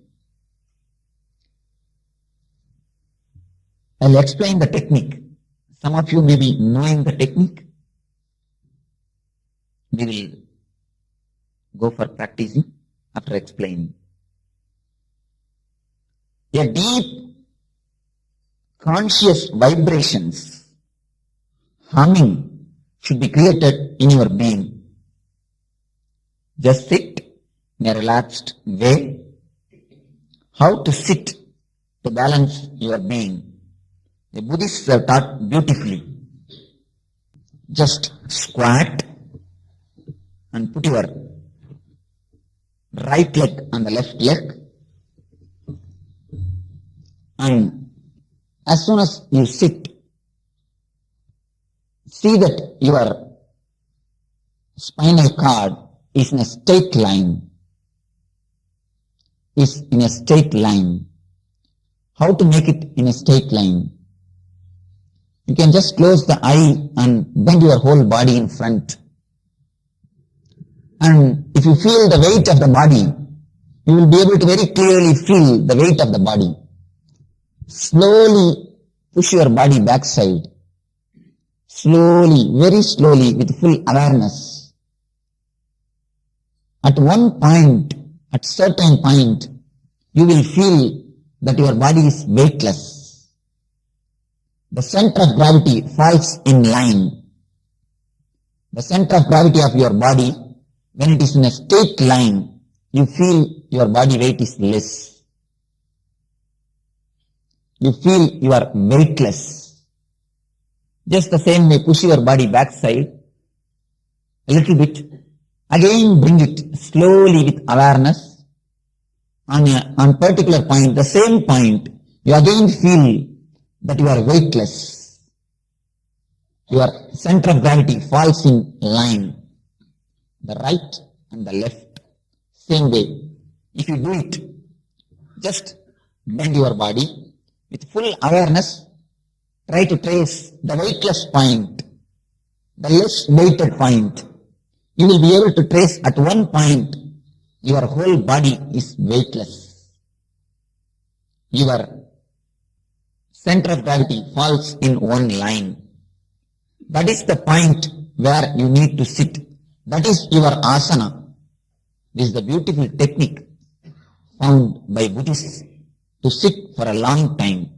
Speaker 3: I'll explain the technique. Some of you may be knowing the technique. We will go for practicing after explaining. A deep conscious vibrations, humming should be created in your being. Just sit in a relaxed way. How to sit to balance your being? The Buddhists have taught beautifully. Just squat and put your right leg on the left leg, and as soon as you sit, see that your spinal cord is in a straight line. How to make it in a straight line? You can just close the eye and bend your whole body in front. And if you feel the weight of the body, you will be able to very clearly feel the weight of the body. Slowly push your body backside. Slowly, very slowly, with full awareness. At certain point, you will feel that your body is weightless. The center of gravity falls in line. The center of gravity of your body, when it is in a straight line, you feel your body weight is less. You feel you are weightless. Just the same way, push your body backside a little bit. Again, bring it slowly with awareness. On particular point, the same point, you again feel that you are weightless. Your center of gravity falls in line. The right and the left. Same way. If you do it, just bend your body with full awareness. Try to trace the weightless point, the less weighted point. You will be able to trace at one point your whole body is weightless. Your center of gravity falls in one line. That is the point where you need to sit. That is your asana. This is the beautiful technique found by Buddhists to sit for a long time.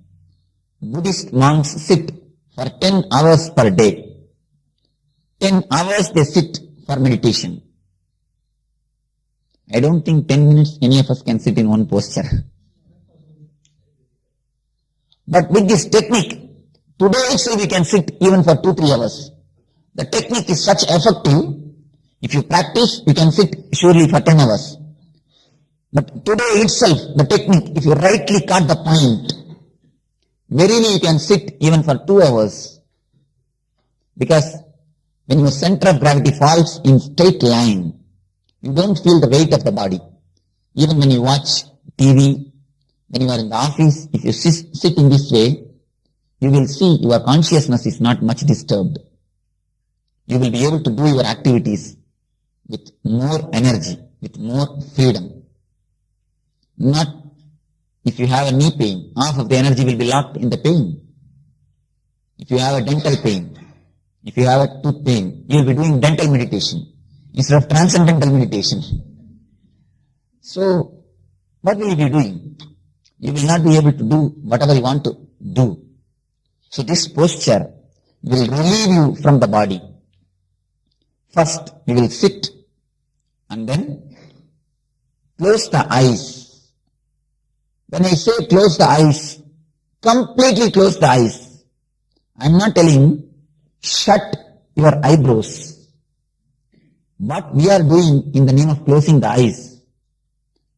Speaker 3: Buddhist monks sit for 10 hours per day. 10 hours they sit for meditation. I don't think 10 minutes any of us can sit in one posture. But with this technique, today itself we can sit even for 2-3 hours. The technique is such effective. If you practice, you can sit surely for 10 hours. But today itself, the technique, if you rightly caught the point, verily you can sit even for 2 hours. Because when your center of gravity falls in straight line, you don't feel the weight of the body. Even when you watch TV, when you are in the office, if you sit in this way, you will see your consciousness is not much disturbed. You will be able to do your activities with more energy, with more freedom. Not if you have a knee pain, half of the energy will be locked in the pain. If you have a dental pain, if you have a tooth pain, you will be doing dental meditation instead of transcendental meditation. So, what will you be doing? You will not be able to do whatever you want to do. So this posture will relieve you from the body. First, you will sit and then close the eyes. When I say close the eyes, completely close the eyes. I am not telling shut your eyebrows. What we are doing in the name of closing the eyes,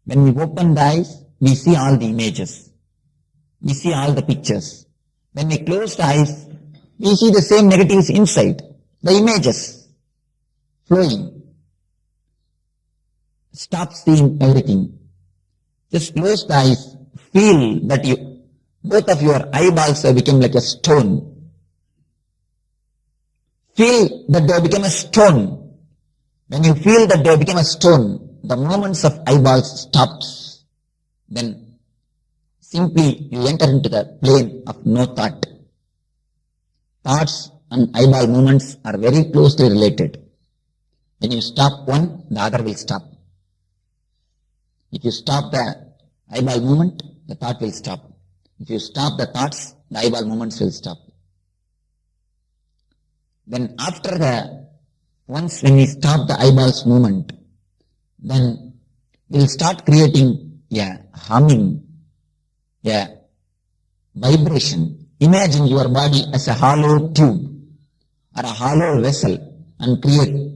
Speaker 3: when we open the eyes, we see all the images. We see all the pictures. When we close the eyes, we see the same negatives inside, the images flowing. Stop seeing everything. Just close the eyes. Feel that both of your eyeballs have become like a stone. Feel that they become a stone. When you feel that they become a stone, the movements of eyeballs stops. Then simply you enter into the plane of no thought. Thoughts and eyeball movements are very closely related. When you stop one, the other will stop. If you stop the eyeball movement, the thought will stop. If you stop the thoughts, the eyeball movements will stop. Then once when we stop the eyeballs movement, then we'll start creating a humming, a vibration. Imagine your body as a hollow tube or a hollow vessel and create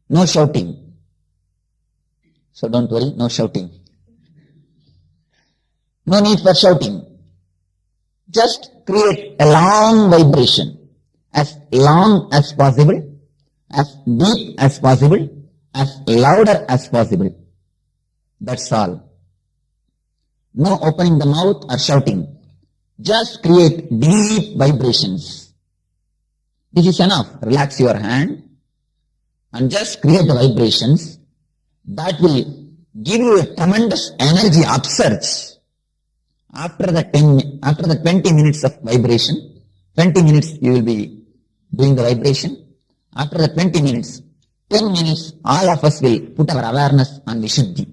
Speaker 3: no shouting. So don't worry, no shouting. No need for shouting. Just create a long vibration, as long as possible, as deep as possible, as louder as possible. That's all. No opening the mouth or shouting. Just create deep vibrations. This is enough. Relax your hand and just create the vibrations. That will give you a tremendous energy upsurge. After the 20 minutes of vibration, 20 minutes you will be doing the vibration. After the 20 minutes, 10 minutes, all of us will put our awareness on Vishuddhi.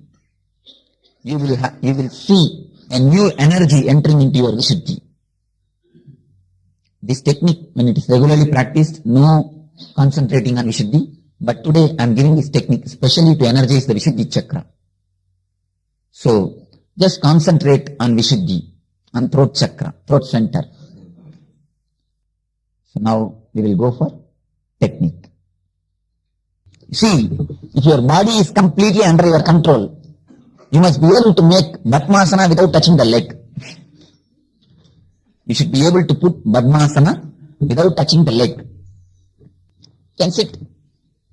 Speaker 3: You will see a new energy entering into your Vishuddhi. This technique, when it is regularly practiced, no concentrating on Vishuddhi. But today I am giving this technique especially to energize the Vishuddhi chakra. So, just concentrate on Vishuddhi, on throat chakra, throat center. So now we will go for technique. See, if your body is completely under your control, you must be able to make Padmasana without touching the leg. You should be able to put Padmasana without touching the leg. You can sit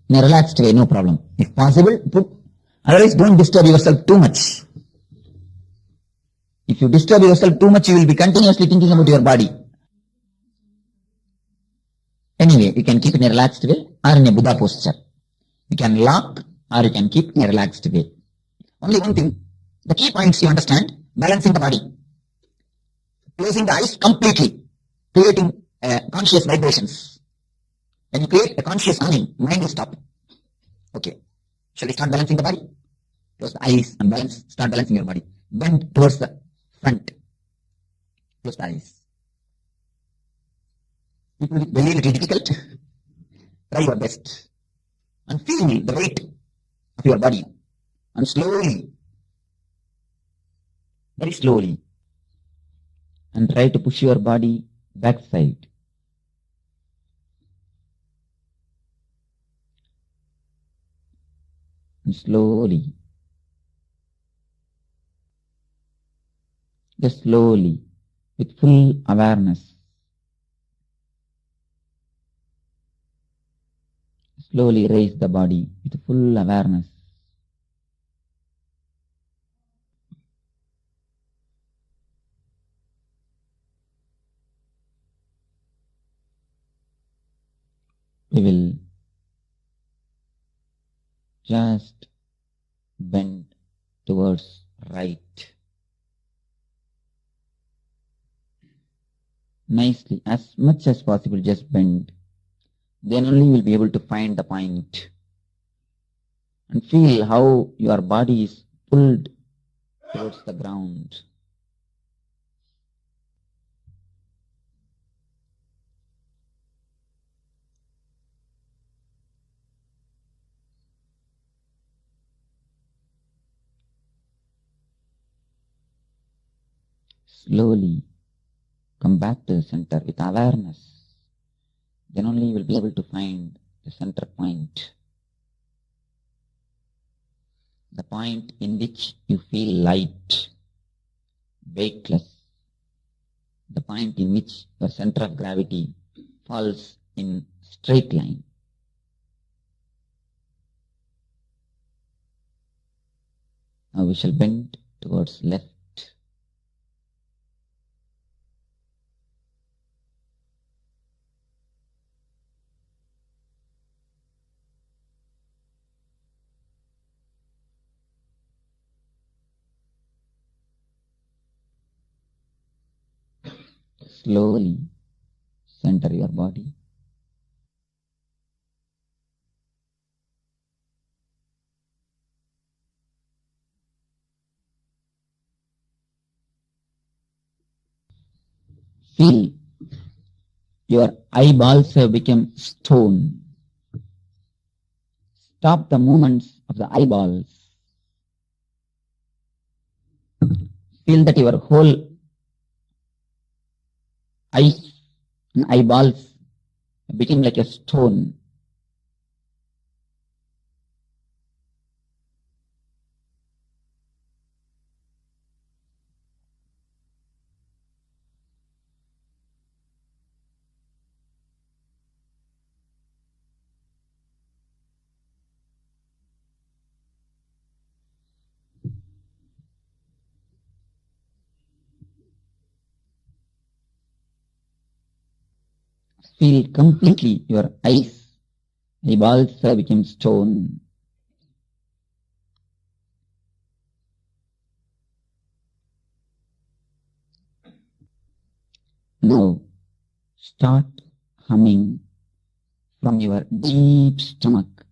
Speaker 3: in a relaxed way, no problem. If possible, put. Otherwise, don't disturb yourself too much. If you disturb yourself too much, you will be continuously thinking about your body. Anyway, you can keep in a relaxed way or in a Buddha posture. You can lock or you can keep in a relaxed way. Only one thing, the key points you understand, balancing the body. Closing the eyes completely, creating conscious vibrations. When you create a conscious humming, mind will stop. Okay. Shall we start balancing the body? Close the eyes and balance. Start balancing your body. Bend towards the front. Close the eyes. It will be very little difficult. Try your best. And feel the weight of your body. And slowly, very slowly, and try to push your body backside. And slowly, just slowly, with full awareness. Slowly raise the body with full awareness. We will just bend towards right. Nicely, as much as possible, just bend. Then only you will be able to find the point. And feel how your body is pulled towards the ground. Slowly come back to the center with awareness. Then only you will be able to find the center point. The point in which you feel light, weightless. The point in which your center of gravity falls in straight line. Now we shall bend towards left. Slowly center your body. Feel your eyeballs have become stone. Stop the movements of the eyeballs. Feel that your whole eyes and eyeballs became like a stone. Feel completely your eyeballs have become stone. Now start humming from your deep stomach.